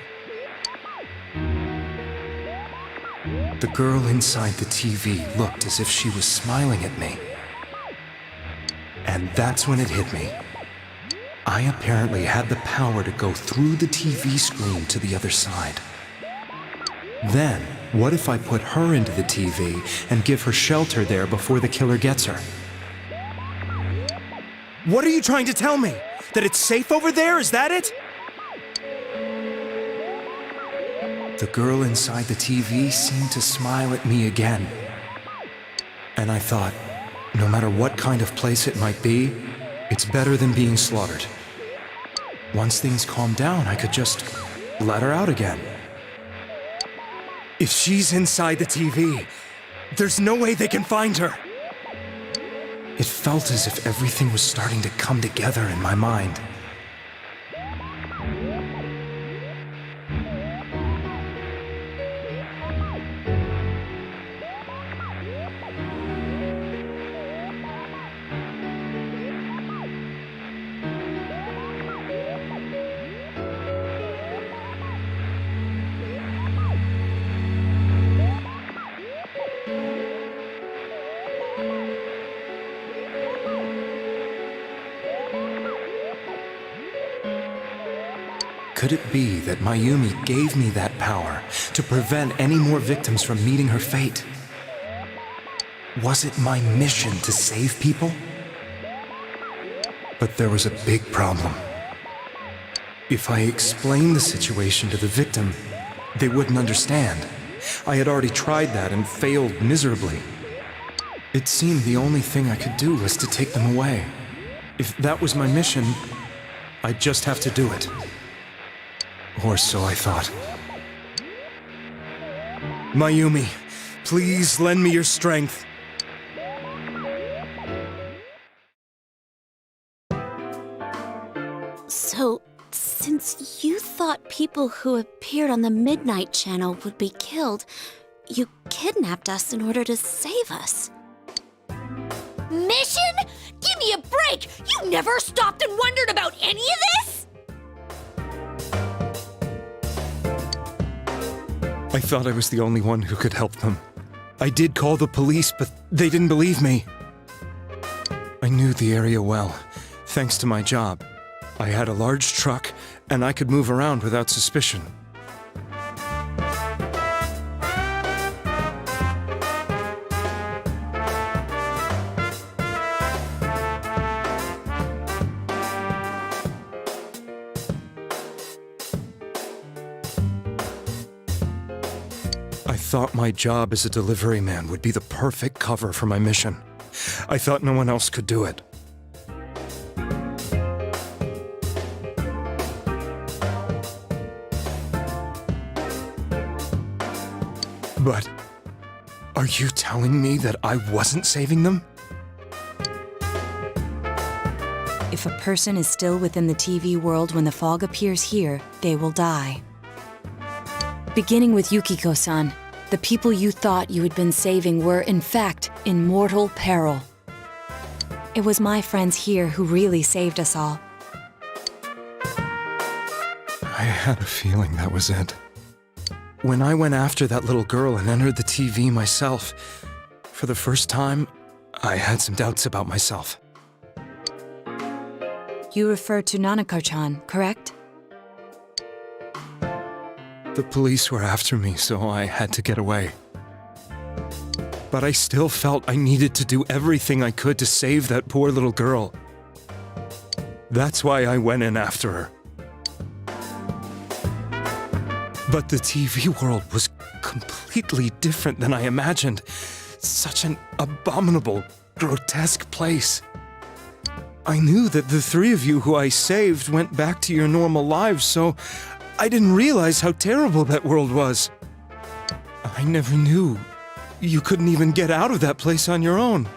The girl inside the TV looked as if she was smiling at me. And that's when it hit me. I apparently had the power to go through the TV screen to the other side. Then, what if I put her into the TV and give her shelter there before the killer gets her? What are you trying to tell me? That it's safe over there? Is that it? The girl inside the TV seemed to smile at me again. And I thought, no matter what kind of place it might be, it's better than being slaughtered. Once things calm down, I could just let her out again. If she's inside the TV, there's no way they can find her. It felt as if everything was starting to come together in my mind. Could it be that Mayumi gave me that power to prevent any more victims from meeting her fate? Was it my mission to save people? But there was a big problem. If I explained the situation to the victim, they wouldn't understand. I had already tried that and failed miserably. It seemed the only thing I could do was to take them away. If that was my mission, I'd just have to do it. Or so I thought. Mayumi, please lend me your strength. So, since you thought people who appeared on the Midnight Channel would be killed, you kidnapped us in order to save us. Mission? Give me a break! You never stopped and wondered about any of this? I thought I was the only one who could help them. I did call the police, but they didn't believe me. I knew the area well, thanks to my job. I had a large truck, and I could move around without suspicion. I thought my job as a delivery man would be the perfect cover for my mission. I thought no one else could do it. But are you telling me that I wasn't saving them? If a person is still within the TV world when the fog appears here, they will die. Beginning with Yukiko-san, the people you thought you had been saving were, in fact, in mortal peril. It was my friends here who really saved us all. I had a feeling that was it. When I went after that little girl and entered the TV myself, for the first time, I had some doubts about myself. You refer to Nanako-chan, correct? The police were after me, so I had to get away. But I still felt I needed to do everything I could to save that poor little girl. That's why I went in after her. But the TV world was completely different than I imagined. Such an abominable, grotesque place. I knew that the three of you who I saved went back to your normal lives, so I didn't realize how terrible that world was. I never knew you couldn't even get out of that place on your own.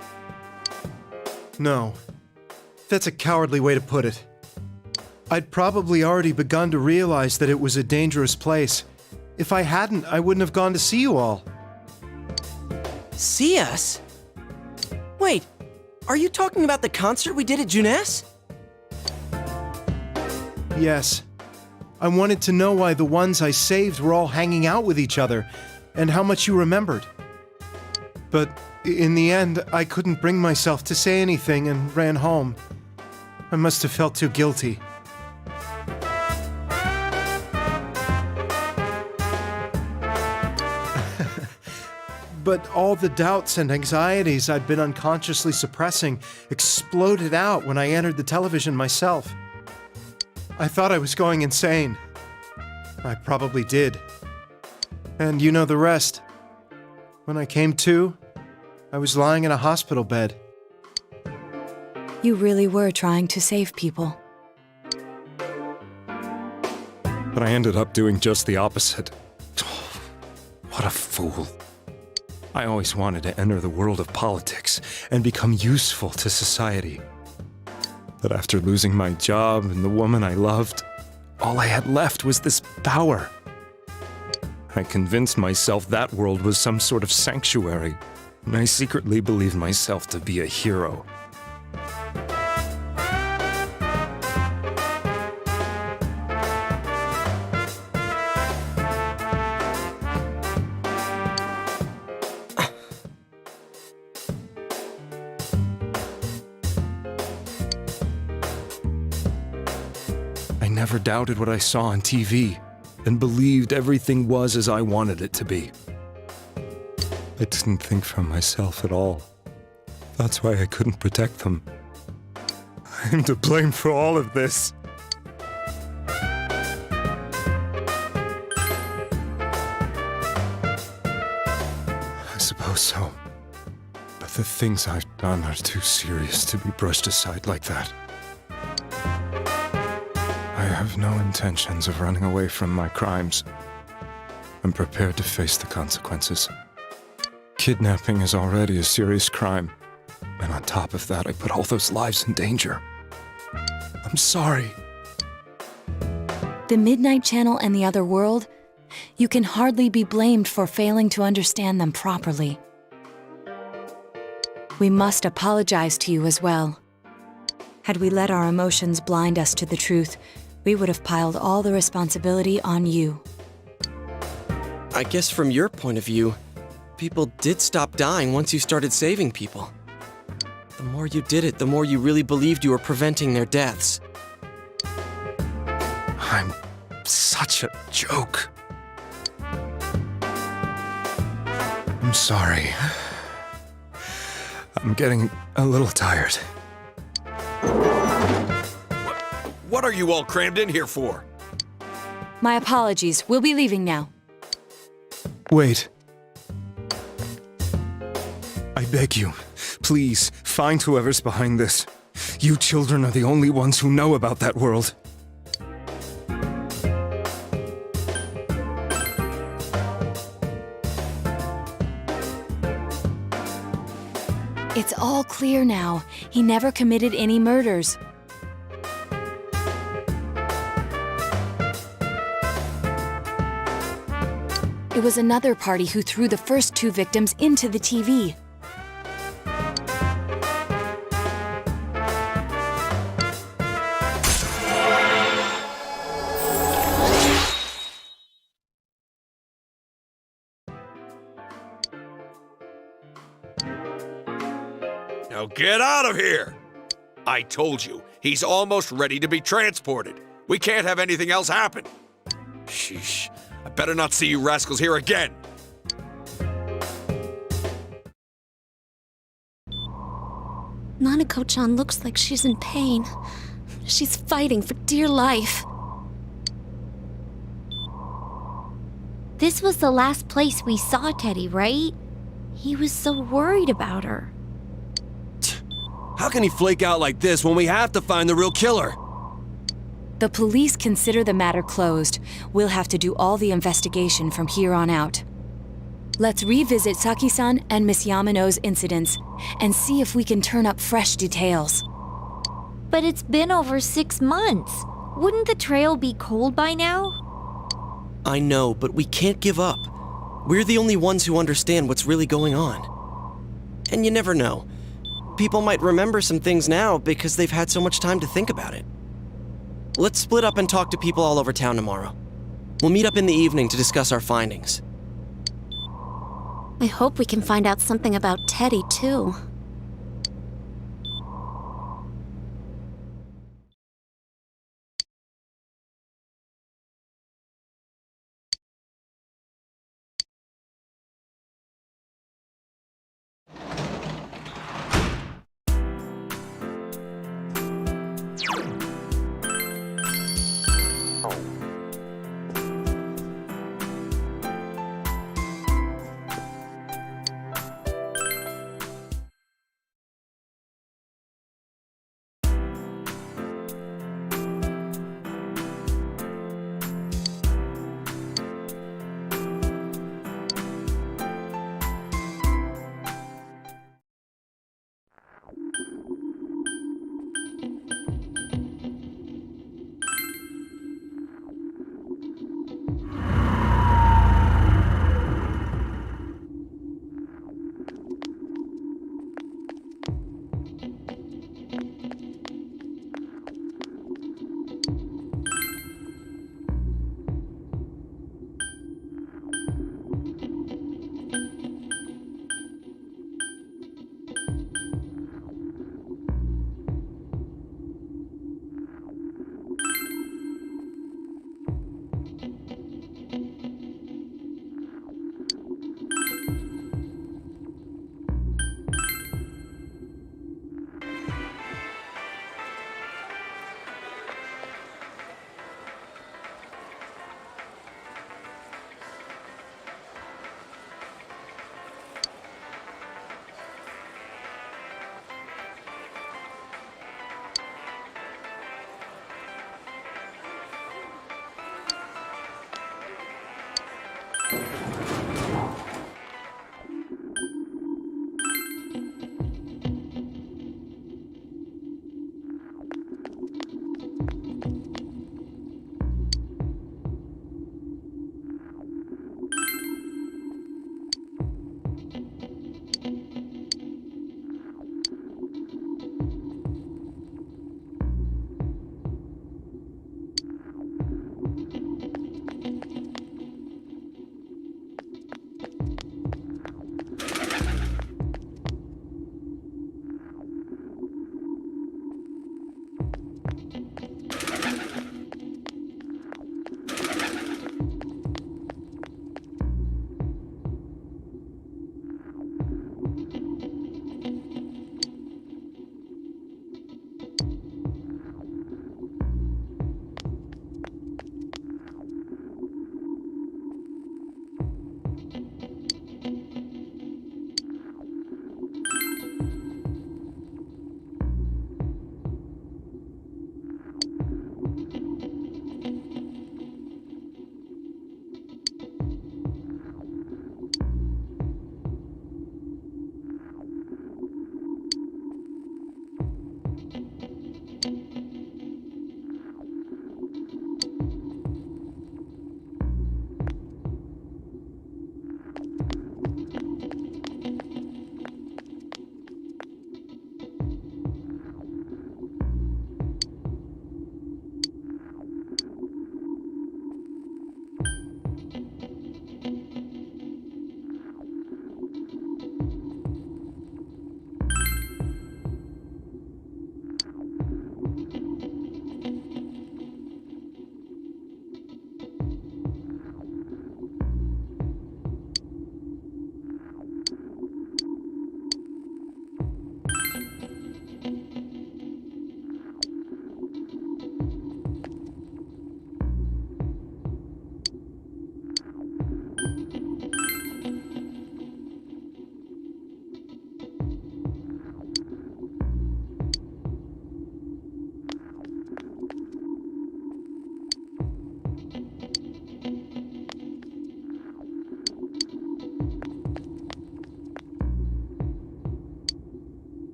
No. That's a cowardly way to put it. I'd probably already begun to realize that it was a dangerous place. If I hadn't, I wouldn't have gone to see you all. See us? Wait, are you talking about the concert we did at Junes? Yes. I wanted to know why the ones I saved were all hanging out with each other, and how much you remembered. But in the end, I couldn't bring myself to say anything and ran home. I must have felt too guilty. But all the doubts and anxieties I'd been unconsciously suppressing exploded out when I entered the television myself. I thought I was going insane. I probably did. And you know the rest. When I came to, I was lying in a hospital bed. You really were trying to save people. But I ended up doing just the opposite. What a fool. I always wanted to enter the world of politics and become useful to society. But after losing my job and the woman I loved, all I had left was this power. I convinced myself that world was some sort of sanctuary, and I secretly believed myself to be a hero. I never doubted what I saw on TV, and believed everything was as I wanted it to be. I didn't think for myself at all. That's why I couldn't protect them. I'm to blame for all of this. I suppose so. But the things I've done are too serious to be brushed aside like that. I have no intentions of running away from my crimes. I'm prepared to face the consequences. Kidnapping is already a serious crime, and on top of that, I put all those lives in danger. I'm sorry. The Midnight Channel and the other world, you can hardly be blamed for failing to understand them properly. We must apologize to you as well. Had we let our emotions blind us to the truth, we would have piled all the responsibility on you. I guess from your point of view, people did stop dying once you started saving people. The more you did it, the more you really believed you were preventing their deaths. I'm such a joke. I'm sorry. I'm getting a little tired. What are you all crammed in here for? My apologies. We'll be leaving now. Wait. I beg you, please, find whoever's behind this. You children are the only ones who know about that world. It's all clear now. He never committed any murders. It was another party who threw the first two victims into the TV. Now get out of here! I told you, he's almost ready to be transported. We can't have anything else happen. Sheesh. I better not see you rascals here again. Nanako-chan looks like she's in pain. She's fighting for dear life. This was the last place we saw Teddy, right? He was so worried about her. How can he flake out like this when we have to find the real killer? The police consider the matter closed. We'll have to do all the investigation from here on out. Let's revisit Saki-san and Miss Yamano's incidents and see if we can turn up fresh details. But it's been over 6 months. Wouldn't the trail be cold by now? I know, but we can't give up. We're the only ones who understand what's really going on. And you never know. People might remember some things now because they've had so much time to think about it. Let's split up and talk to people all over town tomorrow. We'll meet up in the evening to discuss our findings. I hope we can find out something about Teddy, too.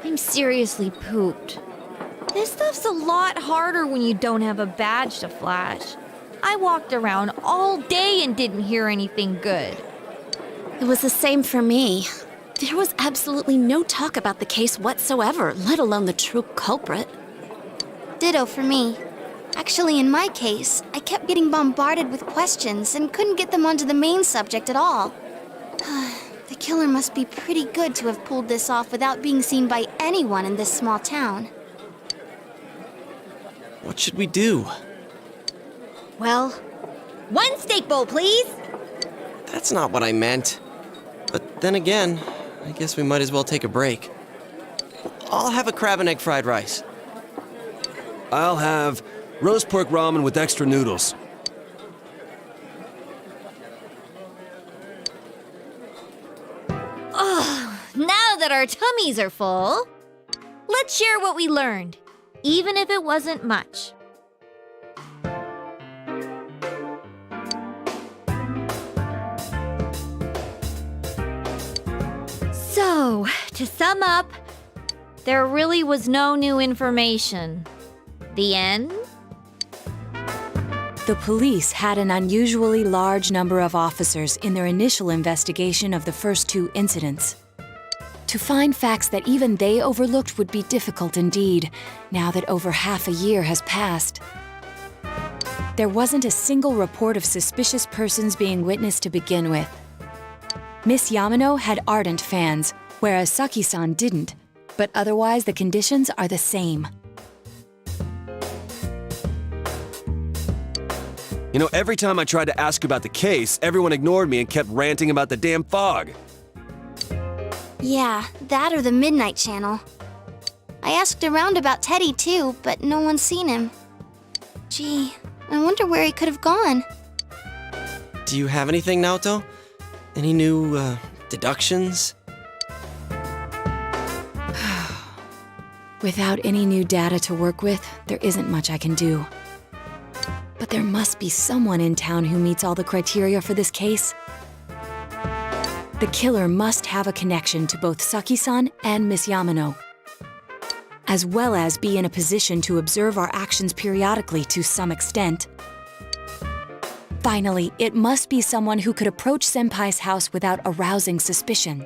I'm seriously pooped. This stuff's a lot harder when you don't have a badge to flash. I walked around all day and didn't hear anything good. It was the same for me. There was absolutely no talk about the case whatsoever, let alone the true culprit. Ditto for me. Actually, in my case, I kept getting bombarded with questions and couldn't get them onto the main subject at all. The killer must be pretty good to have pulled this off without being seen by anyone in this small town. What should we do? Well, one steak bowl, please. That's not what I meant. But then again, I guess we might as well take a break. I'll have a crab and egg fried rice. I'll have roast pork ramen with extra noodles. Oh, now that our tummies are full, let's share what we learned, even if it wasn't much. So, to sum up, there really was no new information. The end? The police had an unusually large number of officers in their initial investigation of the first two incidents. To find facts that even they overlooked would be difficult indeed, now that over half a year has passed. There wasn't a single report of suspicious persons being witnessed to begin with. Miss Yamano had ardent fans, whereas Saki-san didn't, but otherwise the conditions are the same. You know, every time I tried to ask about the case, everyone ignored me and kept ranting about the damn fog. Yeah, that or the Midnight Channel. I asked around about Teddy too, but no one's seen him. Gee, I wonder where he could have gone. Do you have anything, Naoto? Any new, deductions? Without any new data to work with, there isn't much I can do. But there must be someone in town who meets all the criteria for this case. The killer must have a connection to both Saki-san and Miss Yamano, as well as be in a position to observe our actions periodically to some extent. Finally, it must be someone who could approach Senpai's house without arousing suspicion.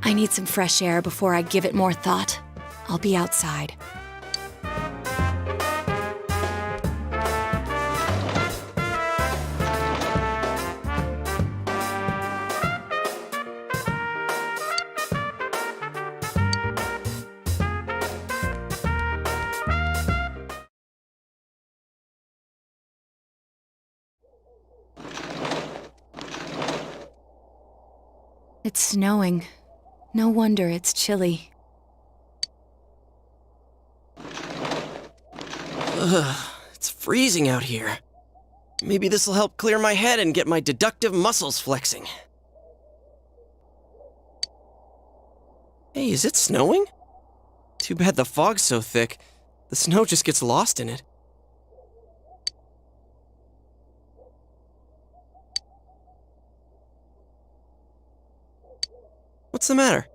I need some fresh air before I give it more thought. I'll be outside. It's snowing. No wonder it's chilly. Ugh, it's freezing out here. Maybe this'll help clear my head and get my deductive muscles flexing. Hey, is it snowing? Too bad the fog's so thick. The snow just gets lost in it. What's the matter?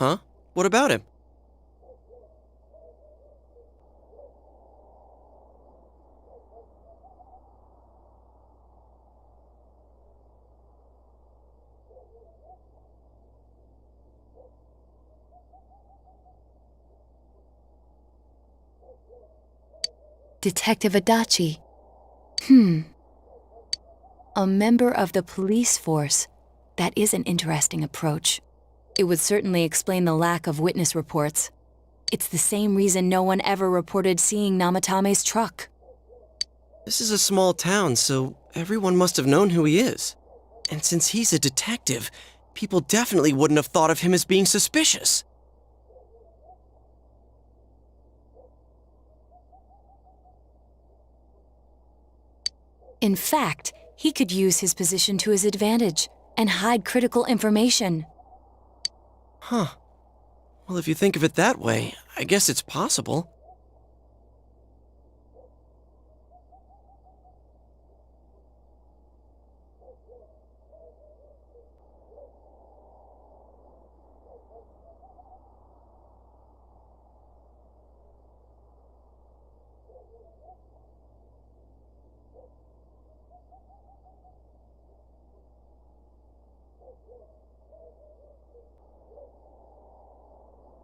Huh? What about him? Detective Adachi. A member of the police force. That is an interesting approach. It would certainly explain the lack of witness reports. It's the same reason no one ever reported seeing Namatame's truck. This is a small town, so everyone must have known who he is. And since he's a detective, people definitely wouldn't have thought of him as being suspicious. In fact, he could use his position to his advantage. and hide critical information. Huh. Well, if you think of it that way, I guess it's possible.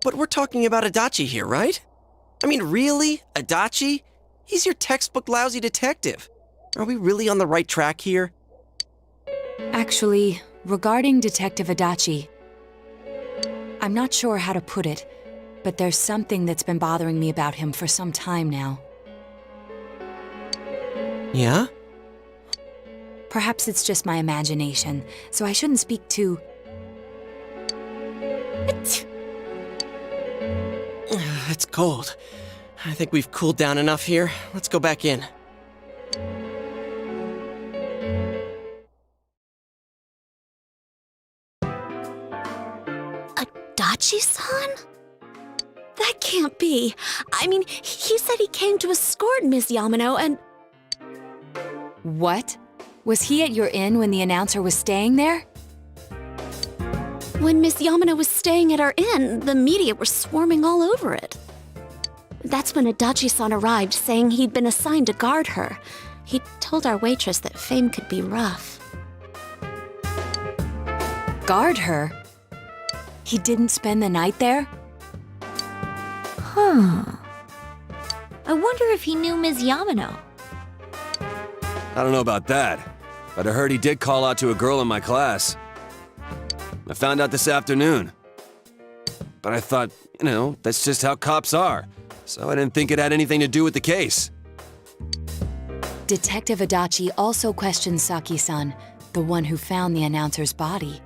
But we're talking about Adachi here, right? I mean, really? Adachi? He's your textbook lousy detective. Are we really on the right track here? Actually, regarding Detective Adachi, I'm not sure how to put it, but there's something that's been bothering me about him for some time now. Yeah? Perhaps it's just my imagination, so I shouldn't speak too... It's cold. I think we've cooled down enough here. Let's go back in. Adachi-san? That can't be. I mean, he said he came to escort Ms. Yamano and... What? Was he at your inn when the announcer was staying there? When Miss Yamano was staying at our inn, the media were swarming all over it. That's when Adachi-san arrived, saying he'd been assigned to guard her. He told our waitress that fame could be rough. Guard her? He didn't spend the night there? Huh. I wonder if he knew Ms. Yamano. I don't know about that, but I heard he did call out to a girl in my class. I found out this afternoon. But I thought, that's just how cops are. So I didn't think it had anything to do with the case. Detective Adachi also questioned Saki-san, the one who found the announcer's body,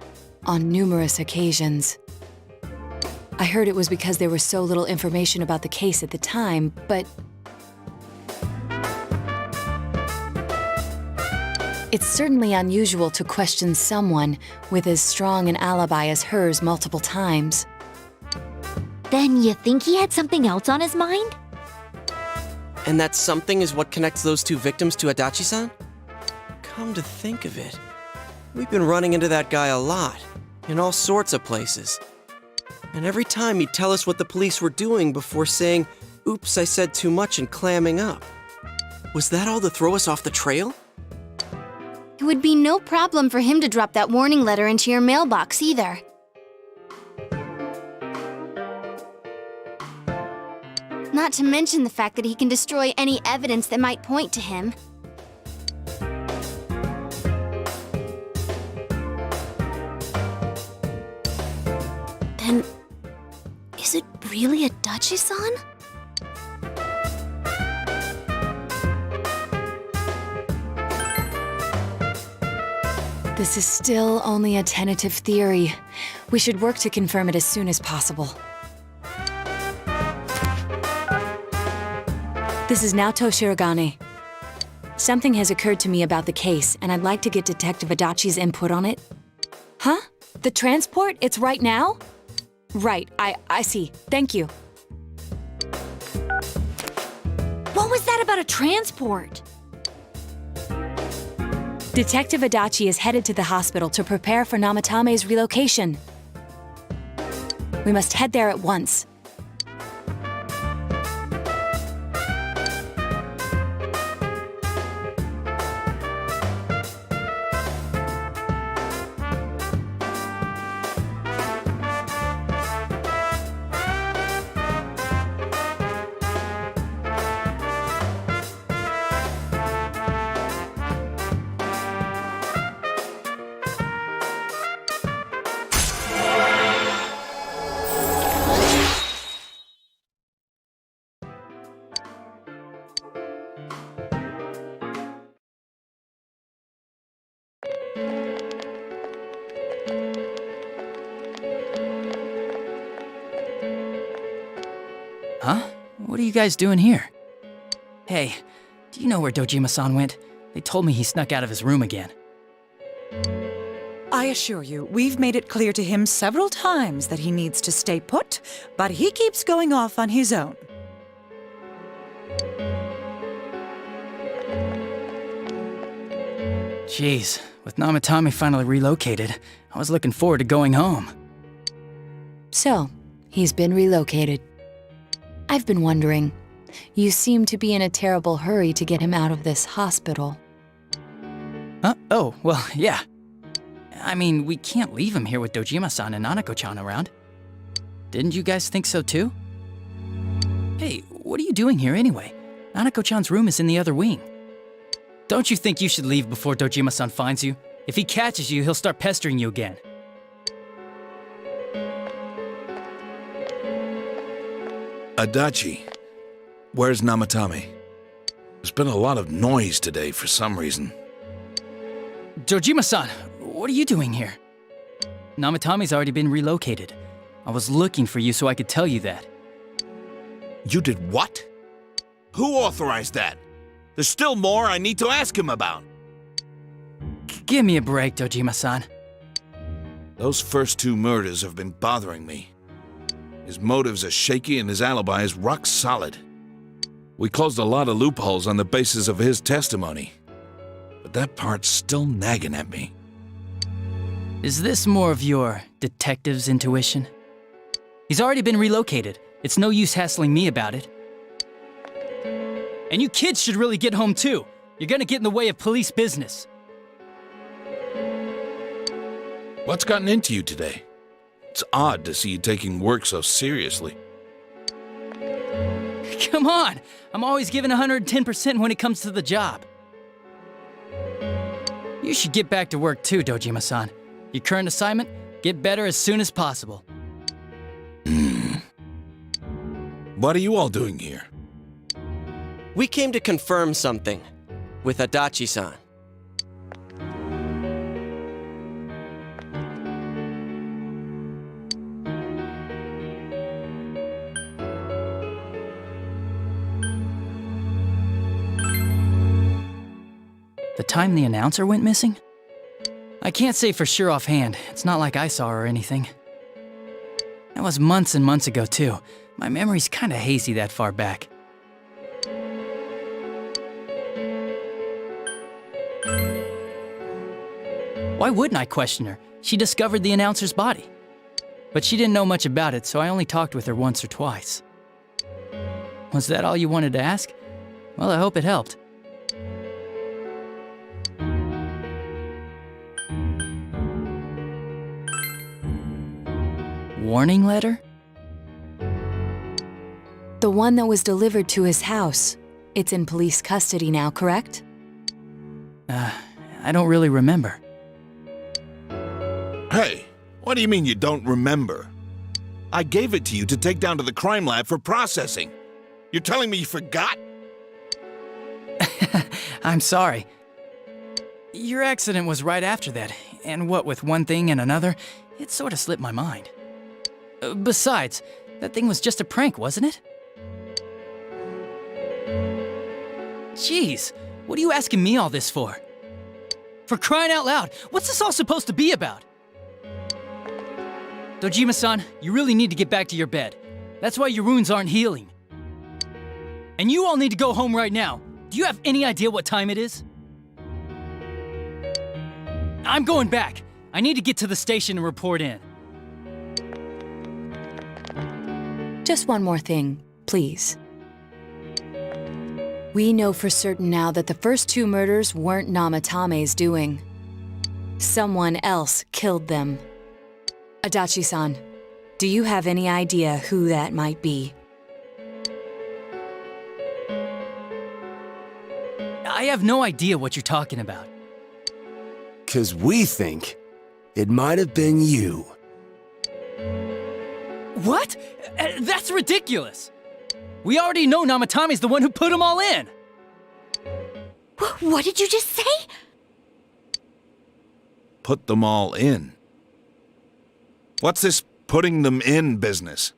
on numerous occasions. I heard it was because there was so little information about the case at the time, but... It's certainly unusual to question someone with as strong an alibi as hers multiple times. Then you think he had something else on his mind? And that something is what connects those two victims to Adachi-san? Come to think of it, we've been running into that guy a lot, in all sorts of places. And every time he'd tell us what the police were doing before saying, "Oops, I said too much," and clamming up. Was that all to throw us off the trail? It would be no problem for him to drop that warning letter into your mailbox either. Not to mention the fact that he can destroy any evidence that might point to him. Then, is it really Adachi-san? This is still only a tentative theory. We should work to confirm it as soon as possible. This is Naoto Shirogane. Something has occurred to me about the case, and I'd like to get Detective Adachi's input on it. Huh? The transport? It's right now? Right, I see. Thank you. What was that about a transport? Detective Adachi is headed to the hospital to prepare for Namatame's relocation. We must head there at once. Huh? What are you guys doing here? Hey, do you know where Dojima-san went? They told me he snuck out of his room again. I assure you, we've made it clear to him several times that he needs to stay put, but he keeps going off on his own. Jeez, with Namatame finally relocated, I was looking forward to going home. So, he's been relocated. I've been wondering. You seem to be in a terrible hurry to get him out of this hospital. Huh? Oh, well, yeah. I mean, we can't leave him here with Dojima-san and Nanako-chan around. Didn't you guys think so too? Hey, what are you doing here anyway? Nanako-chan's room is in the other wing. Don't you think you should leave before Dojima-san finds you? If he catches you, he'll start pestering you again. Adachi, where's Namatame? There's been a lot of noise today for some reason. Dojima-san, what are you doing here? Namatame's already been relocated. I was looking for you so I could tell you that. You did what? Who authorized that? There's still more I need to ask him about. Give me a break, Dojima-san. Those first 2 murders have been bothering me. His motives are shaky and his alibi is rock solid. We closed a lot of loopholes on the basis of his testimony. But that part's still nagging at me. Is this more of your detective's intuition? He's already been relocated. It's no use hassling me about it. And you kids should really get home too. You're gonna get in the way of police business. What's gotten into you today? It's odd to see you taking work so seriously. Come on! I'm always giving 110% when it comes to the job. You should get back to work too, Dojima-san. Your current assignment? Get better as soon as possible. What are you all doing here? We came to confirm something with Adachi-san. The time the announcer went missing? I can't say for sure offhand. It's not like I saw her or anything. That was months and months ago, too. My memory's kinda hazy that far back. Why wouldn't I question her? She discovered the announcer's body. But she didn't know much about it, so I only talked with her once or twice. Was that all you wanted to ask? Well, I hope it helped. Warning letter? The one that was delivered to his house. It's in police custody now, correct? I don't really remember. Hey, what do you mean you don't remember? I gave it to you to take down to the crime lab for processing. You're telling me you forgot? I'm sorry. Your accident was right after that, and what with one thing and another, it sort of slipped my mind. Besides, that thing was just a prank, wasn't it? Jeez, what are you asking me all this for? For crying out loud, what's this all supposed to be about? Dojima-san, you really need to get back to your bed. That's why your wounds aren't healing. And you all need to go home right now. Do you have any idea what time it is? I'm going back. I need to get to the station and report in. Just one more thing, please. We know for certain now that the first 2 murders weren't Namatame's doing. Someone else killed them. Adachi-san, do you have any idea who that might be? I have no idea what you're talking about. 'Cause we think it might have been you. What? That's ridiculous! We already know Namatame's the one who put them all in! What did you just say? Put them all in. What's this putting them in business?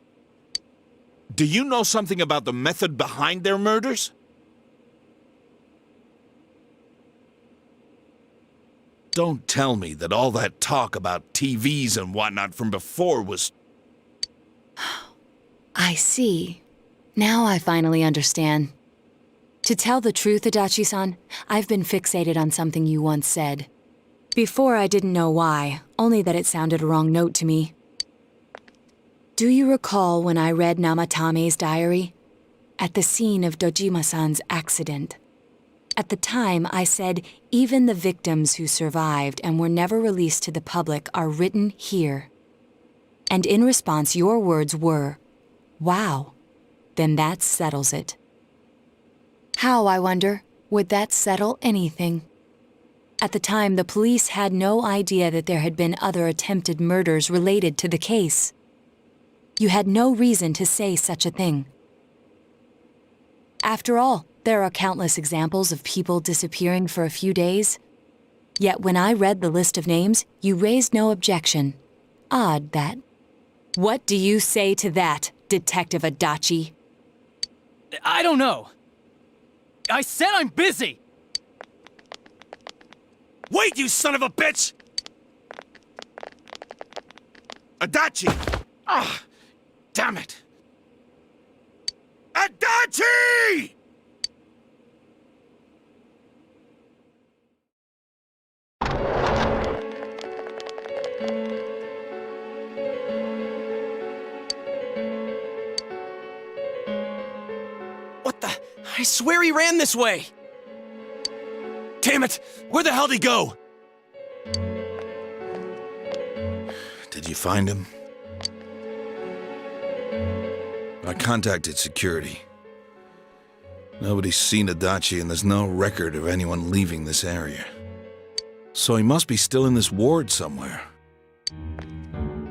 Do you know something about the method behind their murders? Don't tell me that all that talk about TVs and whatnot from before was... I see. Now I finally understand. To tell the truth, Adachi-san, I've been fixated on something you once said. Before I didn't know why, only that it sounded a wrong note to me. Do you recall when I read Namatame's diary? At the scene of Dojima-san's accident. At the time, I said, even the victims who survived and were never released to the public are written here. And in response, your words were, wow, then that settles it. How, I wonder, would that settle anything? At the time, the police had no idea that there had been other attempted murders related to the case. You had no reason to say such a thing. After all, there are countless examples of people disappearing for a few days. Yet when I read the list of names, you raised no objection. Odd, that. What do you say to that, Detective Adachi? I don't know. I said I'm busy! Wait, you son of a bitch! Adachi! Ah, damn it! Adachi! What the? I swear he ran this way! Damn it! Where the hell did he go? Did you find him? I contacted security. Nobody's seen Adachi and there's no record of anyone leaving this area. So he must be still in this ward somewhere.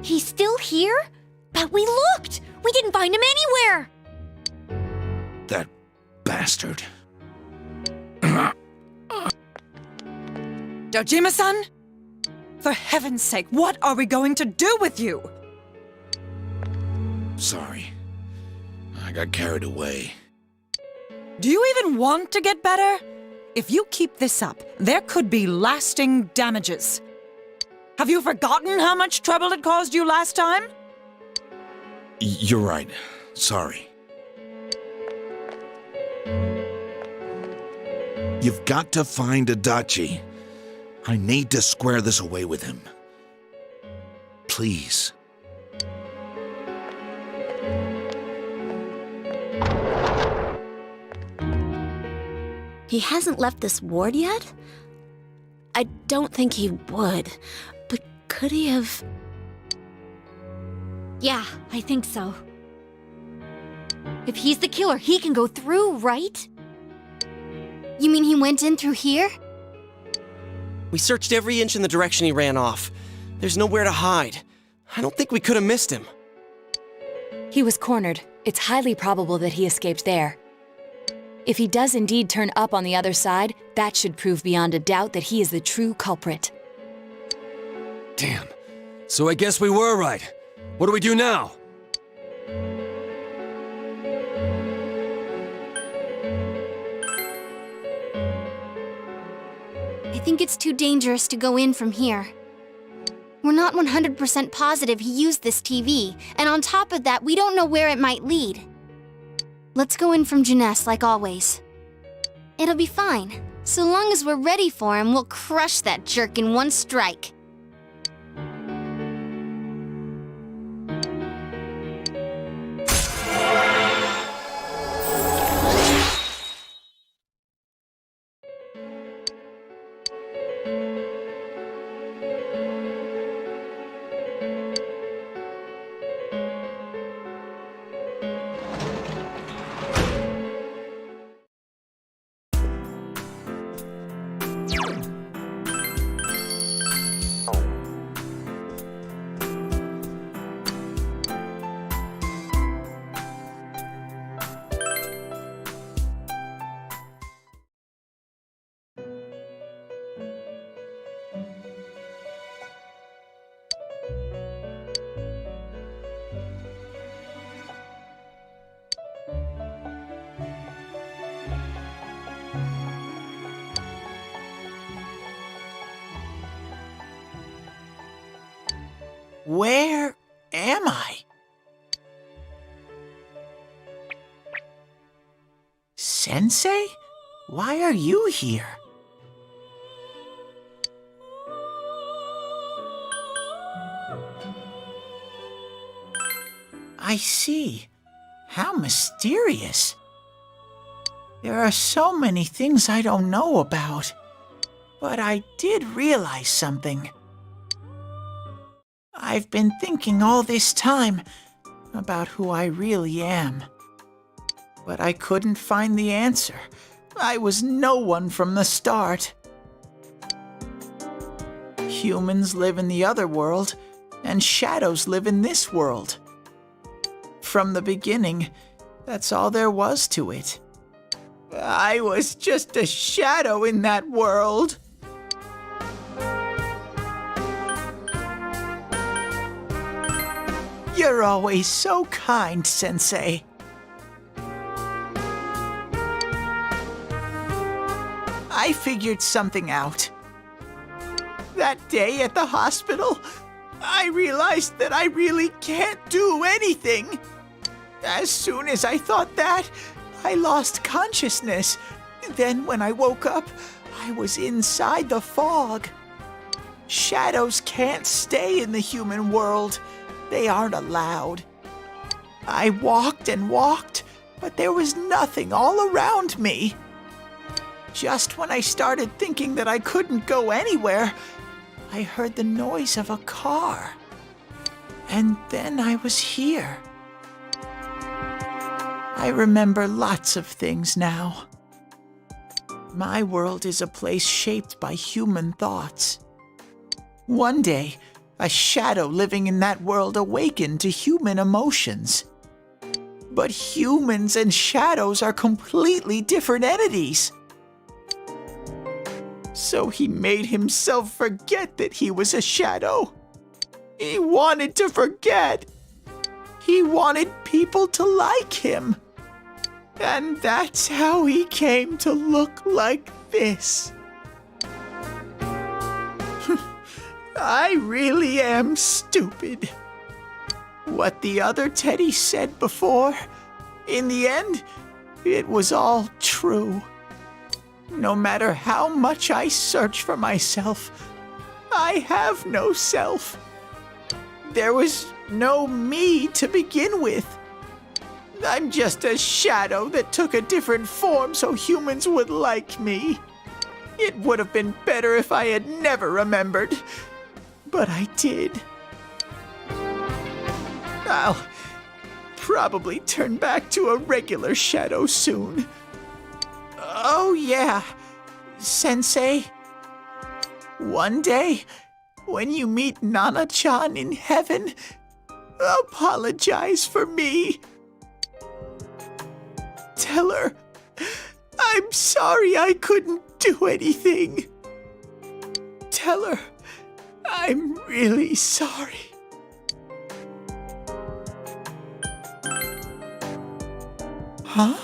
He's still here? But we looked! We didn't find him anywhere! That bastard. Dojima-san? For heaven's sake, what are we going to do with you? Sorry. I got carried away. Do you even want to get better? If you keep this up, there could be lasting damages. Have you forgotten how much trouble it caused you last time? You're right. Sorry. You've got to find Adachi. I need to square this away with him. Please. He hasn't left this ward yet? I don't think he would, but could he have... Yeah, I think so. If he's the killer, he can go through, right? You mean he went in through here? We searched every inch in the direction he ran off. There's nowhere to hide. I don't think we could have missed him. He was cornered. It's highly probable that he escaped there. If he does indeed turn up on the other side, that should prove beyond a doubt that he is the true culprit. Damn. So I guess we were right. What do we do now? I think it's too dangerous to go in from here. We're not 100% positive he used this TV, and on top of that, we don't know where it might lead. Let's go in from Jeunesse like always. It'll be fine. So long as we're ready for him, we'll crush that jerk in one strike. Where am I? Sensei? Why are you here? I see. How mysterious. There are so many things I don't know about. But I did realize something. I've been thinking all this time about who I really am. But I couldn't find the answer. I was no one from the start. Humans live in the other world, and shadows live in this world. From the beginning, that's all there was to it. I was just a shadow in that world. You're always so kind, Sensei. I figured something out. That day at the hospital, I realized that I really can't do anything. As soon as I thought that, I lost consciousness. Then when I woke up, I was inside the fog. Shadows can't stay in the human world. They aren't allowed. I walked and walked, but there was nothing all around me. Just when I started thinking that I couldn't go anywhere, I heard the noise of a car. And then I was here. I remember lots of things now. My world is a place shaped by human thoughts. One day, a shadow living in that world awakened to human emotions. But humans and shadows are completely different entities. So he made himself forget that he was a shadow. He wanted to forget. He wanted people to like him. And that's how he came to look like this. I really am stupid. What the other Teddy said before, in the end, it was all true. No matter how much I search for myself, I have no self. There was no me to begin with. I'm just a shadow that took a different form so humans would like me. It would have been better if I had never remembered, but I did. I'll probably turn back to a regular shadow soon. Oh yeah, Sensei. One day, when you meet Nana-chan in heaven, apologize for me. Tell her, I'm sorry I couldn't do anything. Tell her, I'm really sorry. Huh?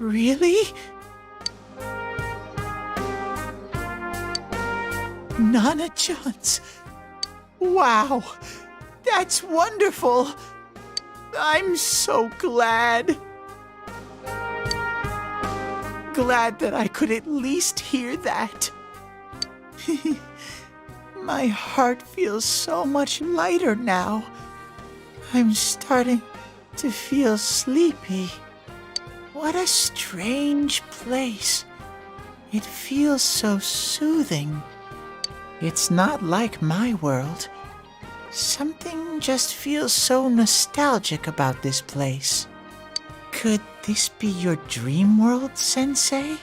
Really? Nana-chan's. Wow, that's wonderful. I'm so glad. Glad that I could at least hear that. My heart feels so much lighter now. I'm starting to feel sleepy. What a strange place. It feels so soothing. It's not like my world. Something just feels so nostalgic about this place. Could this be your dream world, Sensei?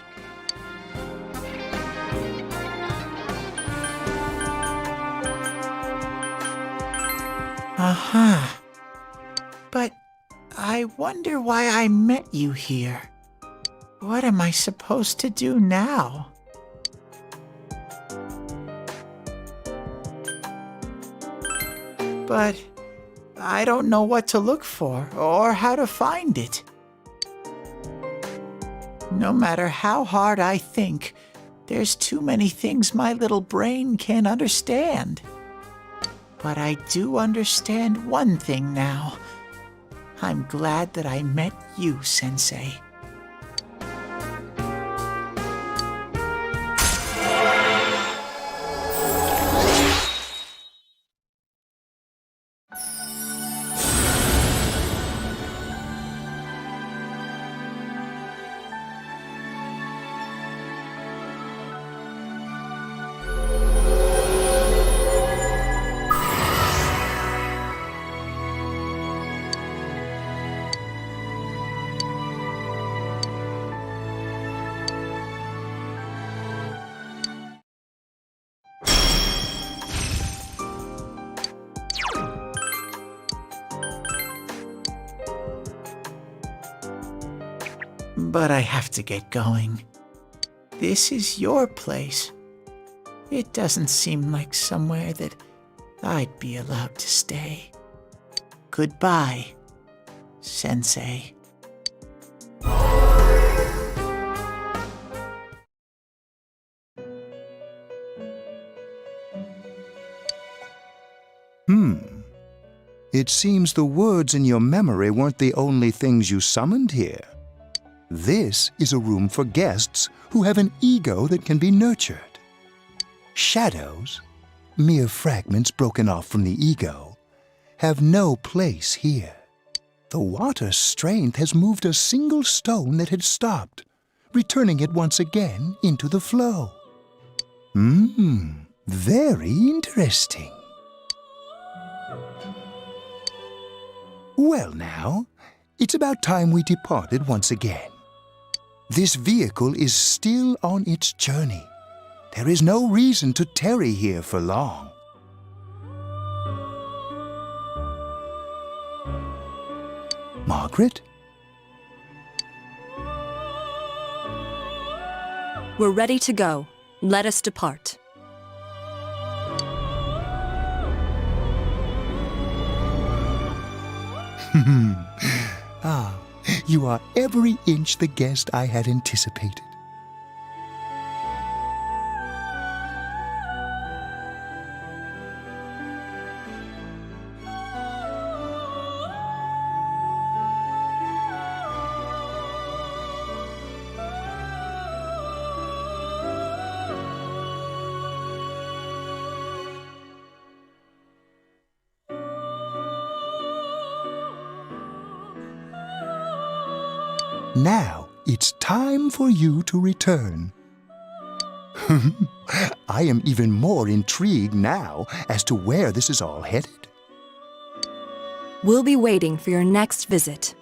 Uh-huh. But I wonder why I met you here. What am I supposed to do now? But I don't know what to look for or how to find it. No matter how hard I think, there's too many things my little brain can't understand. But I do understand one thing now. I'm glad that I met you, Sensei. But I have to get going. This is your place. It doesn't seem like somewhere that I'd be allowed to stay. Goodbye, Sensei. It seems the words in your memory weren't the only things you summoned here. This is a room for guests who have an ego that can be nurtured. Shadows, mere fragments broken off from the ego, have no place here. The water's strength has moved a single stone that had stopped, returning it once again into the flow. Very interesting. Well now, it's about time we departed once again. This vehicle is still on its journey. There is no reason to tarry here for long. Margaret? We're ready to go. Let us depart. You are every inch the guest I had anticipated. Now it's time for you to return. I am even more intrigued now as to where this is all headed. We'll be waiting for your next visit.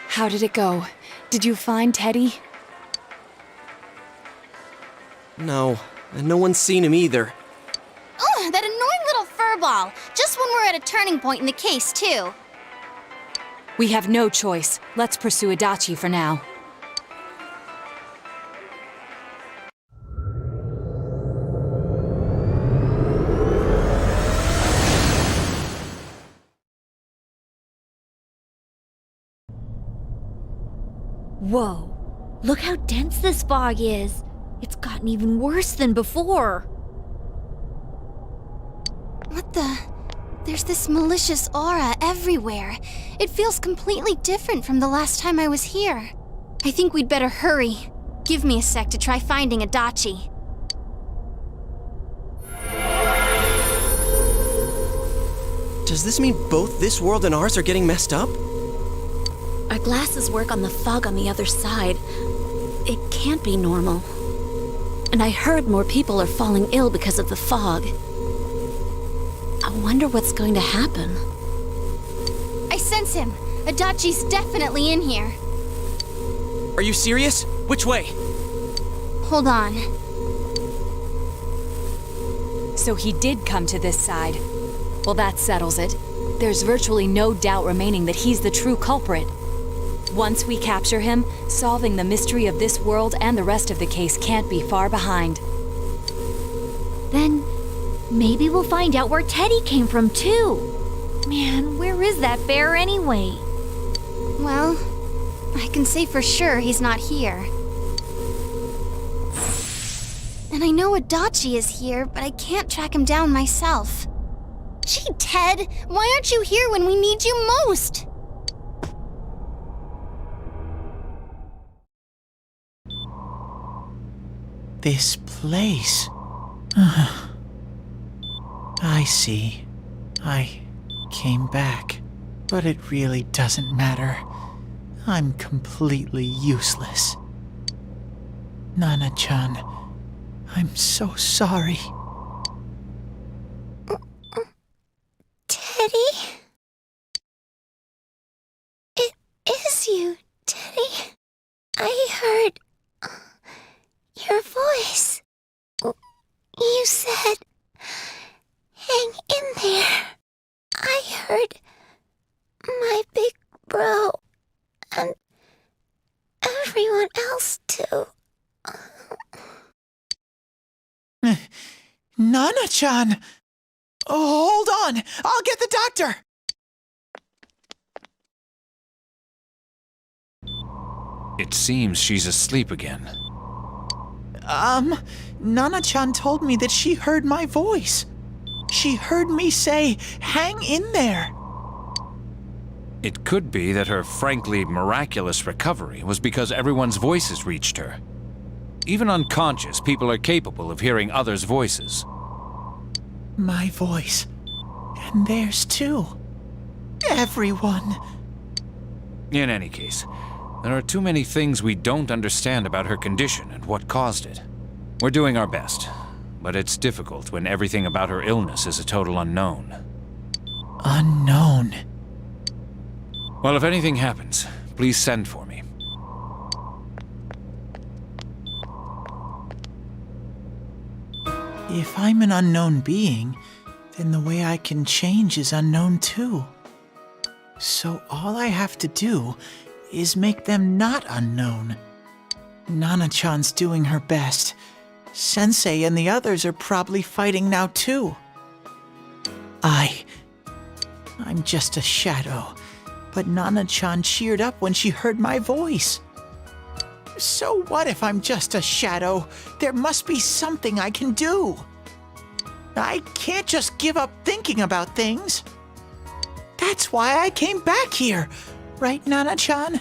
How did it go? Did you find Teddy? No, and no one's seen him either. Ugh, that annoying little furball. Just when we're at a turning point in the case, too. We have no choice. Let's pursue Adachi for now. Whoa, look how dense this fog is. It's gotten even worse than before. What the? There's this malicious aura everywhere. It feels completely different from the last time I was here. I think we'd better hurry. Give me a sec to try finding Adachi. Does this mean both this world and ours are getting messed up? Our glasses work on the fog on the other side. It can't be normal. And I heard more people are falling ill because of the fog. I wonder what's going to happen. I sense him. Adachi's definitely in here. Are you serious? Which way? Hold on. So he did come to this side. Well, that settles it. There's virtually no doubt remaining that he's the true culprit. Once we capture him, solving the mystery of this world and the rest of the case can't be far behind. Then, Maybe we'll find out where Teddy came from, too. Man, where is that bear anyway? Well, I can say for sure he's not here. And I know Adachi is here, but I can't track him down myself. Gee, Ted, why aren't you here when we need you most? This place. I see. I came back. But it really doesn't matter. I'm completely useless. Nana-chan, I'm so sorry. Teddy? It is you, Teddy. I heard your voice. You said, hang in there. I heard my big bro and everyone else too. Nana-chan! Oh, hold on! I'll get the doctor! It seems she's asleep again. Nana-chan told me that she heard my voice. She heard me say, hang in there. It could be that her frankly miraculous recovery was because everyone's voices reached her. Even unconscious, people are capable of hearing others' voices. My voice. And theirs too. Everyone. In any case, there are too many things we don't understand about her condition and what caused it. We're doing our best, but it's difficult when everything about her illness is a total unknown. Unknown? Well, if anything happens, please send for me. If I'm an unknown being, then the way I can change is unknown too. So all I have to do is make them not unknown. Nana-chan's doing her best. Sensei and the others are probably fighting now too. I'm just a shadow, but Nana-chan cheered up when she heard my voice. So what if I'm just a shadow? There must be something I can do. I can't just give up thinking about things. That's why I came back here. Right, Nana-chan?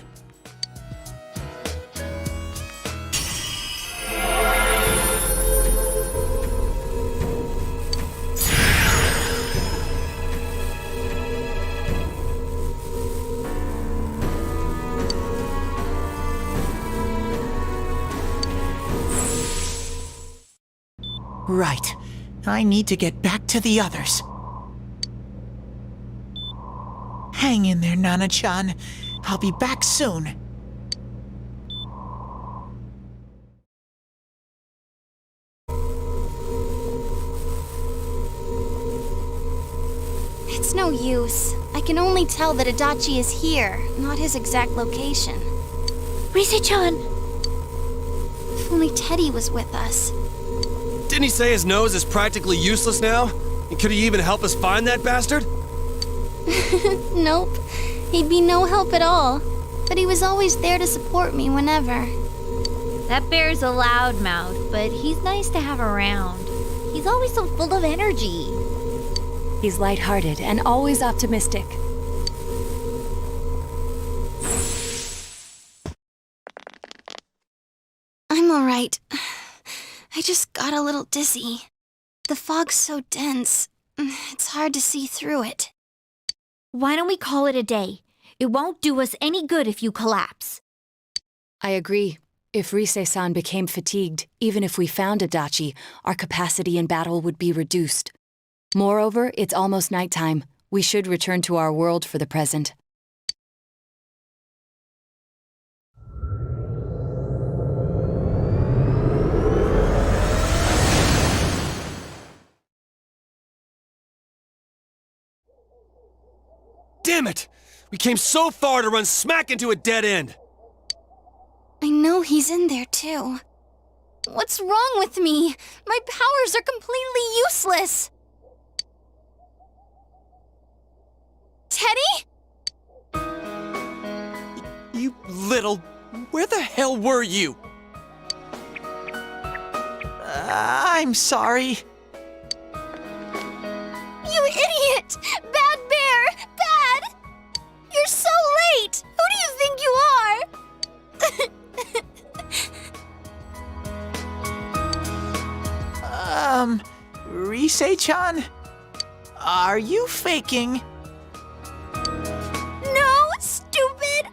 Right. I need to get back to the others. Hang in there, Nana-chan. I'll be back soon. It's no use. I can only tell that Adachi is here, not his exact location. Rise-chan! If only Teddy was with us. Didn't he say his nose is practically useless now? And could he even help us find that bastard? Nope. He'd be no help at all. But he was always there to support me whenever. That bear's a loudmouth, but he's nice to have around. He's always so full of energy. He's lighthearted and always optimistic. I'm alright. I just got a little dizzy. The fog's so dense, it's hard to see through it. Why don't we call it a day? It won't do us any good if you collapse. I agree. If Rise-san became fatigued, even if we found Adachi, our capacity in battle would be reduced. Moreover, it's almost nighttime. We should return to our world for the present. Damn it! We came so far to run smack into a dead end! I know he's in there too. What's wrong with me? My powers are completely useless! Teddy? You little... Where the hell were you? I'm sorry. You idiot! Bad Bear! Bad! You're so late! Who do you think you are? Rise-chan? Are you faking? No, stupid!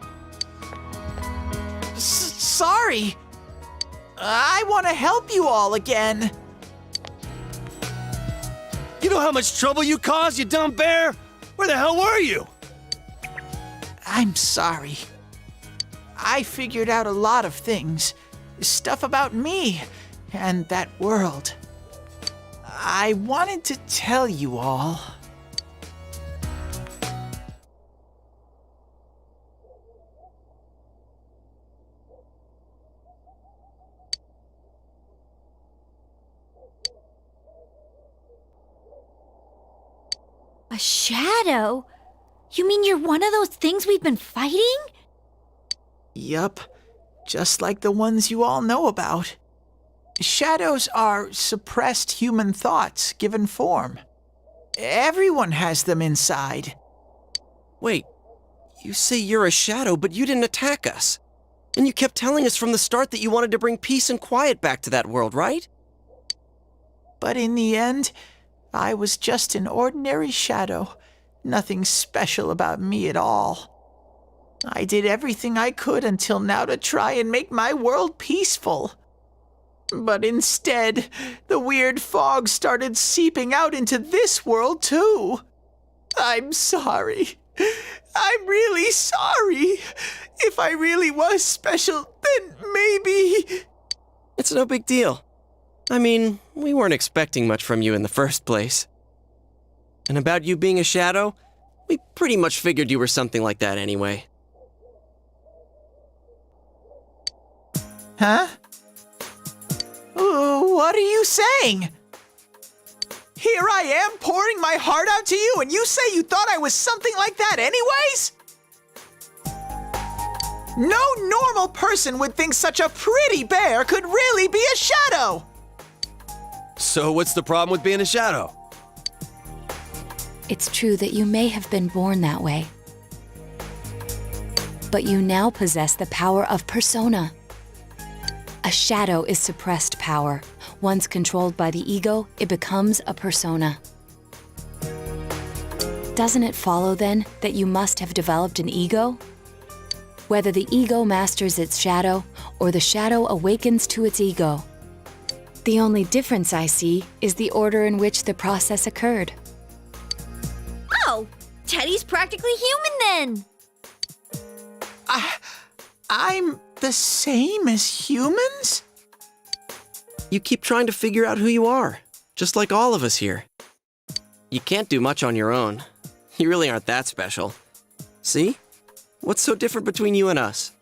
Sorry. I want to help you all again. You know how much trouble you caused, you dumb bear? Where the hell were you? I'm sorry. I figured out a lot of things. Stuff about me and that world. I wanted to tell you all. A shadow? You mean you're one of those things we've been fighting? Yup, just like the ones you all know about. Shadows are suppressed human thoughts given form. Everyone has them inside. Wait, you say you're a shadow, but you didn't attack us. And you kept telling us from the start that you wanted to bring peace and quiet back to that world, right? But in the end, I was just an ordinary shadow. Nothing special about me at all. I did everything I could until now to try and make my world peaceful. But instead, the weird fog started seeping out into this world too. I'm sorry. I'm really sorry. If I really was special, then maybe... It's no big deal. I mean, we weren't expecting much from you in the first place. And about you being a shadow, we pretty much figured you were something like that anyway. Huh? What are you saying? Here I am pouring my heart out to you, and you say you thought I was something like that anyways? No normal person would think such a pretty bear could really be a shadow! So what's the problem with being a shadow? It's true that you may have been born that way. But you now possess the power of persona. A shadow is suppressed power. Once controlled by the ego, it becomes a persona. Doesn't it follow, then, that you must have developed an ego? Whether the ego masters its shadow, or the shadow awakens to its ego. The only difference I see is the order in which the process occurred. Oh, Teddy's practically human then. I'm the same as humans? You keep trying to figure out who you are, just like all of us here. You can't do much on your own. You really aren't that special. See? What's so different between you and us?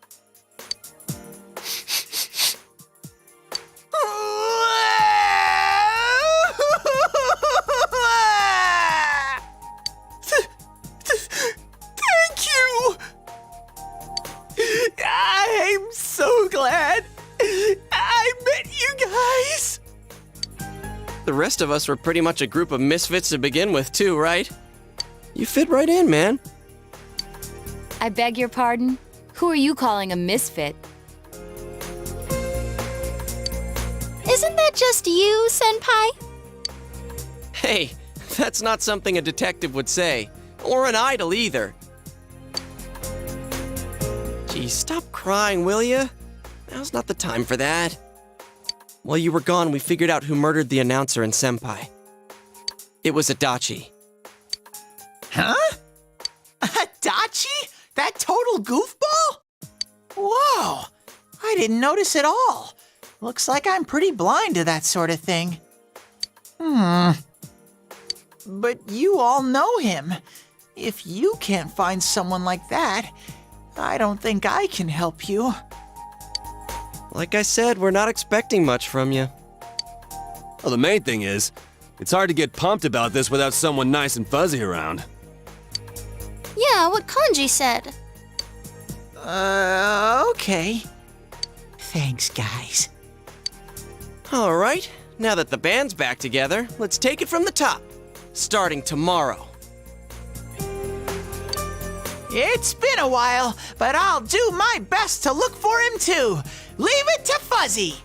Thank you! I'm so glad I met you guys! The rest of us were pretty much a group of misfits to begin with, too, right? You fit right in, man. I beg your pardon? Who are you calling a misfit? Isn't that just you, Senpai? Hey, that's not something a detective would say. Or an idol, either. Geez, stop crying, will ya? Now's not the time for that. While you were gone, we figured out who murdered the announcer and Senpai. It was Adachi. Huh? Adachi? That total goofball? Whoa! I didn't notice at all. Looks like I'm pretty blind to that sort of thing. But you all know him. If you can't find someone like that, I don't think I can help you. Like I said, we're not expecting much from you. Well, the main thing is, it's hard to get pumped about this without someone nice and fuzzy around. Yeah, what Kanji said. Okay. Thanks, guys. All right, now that the band's back together, let's take it from the top, starting tomorrow. It's been a while, but I'll do my best to look for him too. Leave it to Fuzzy.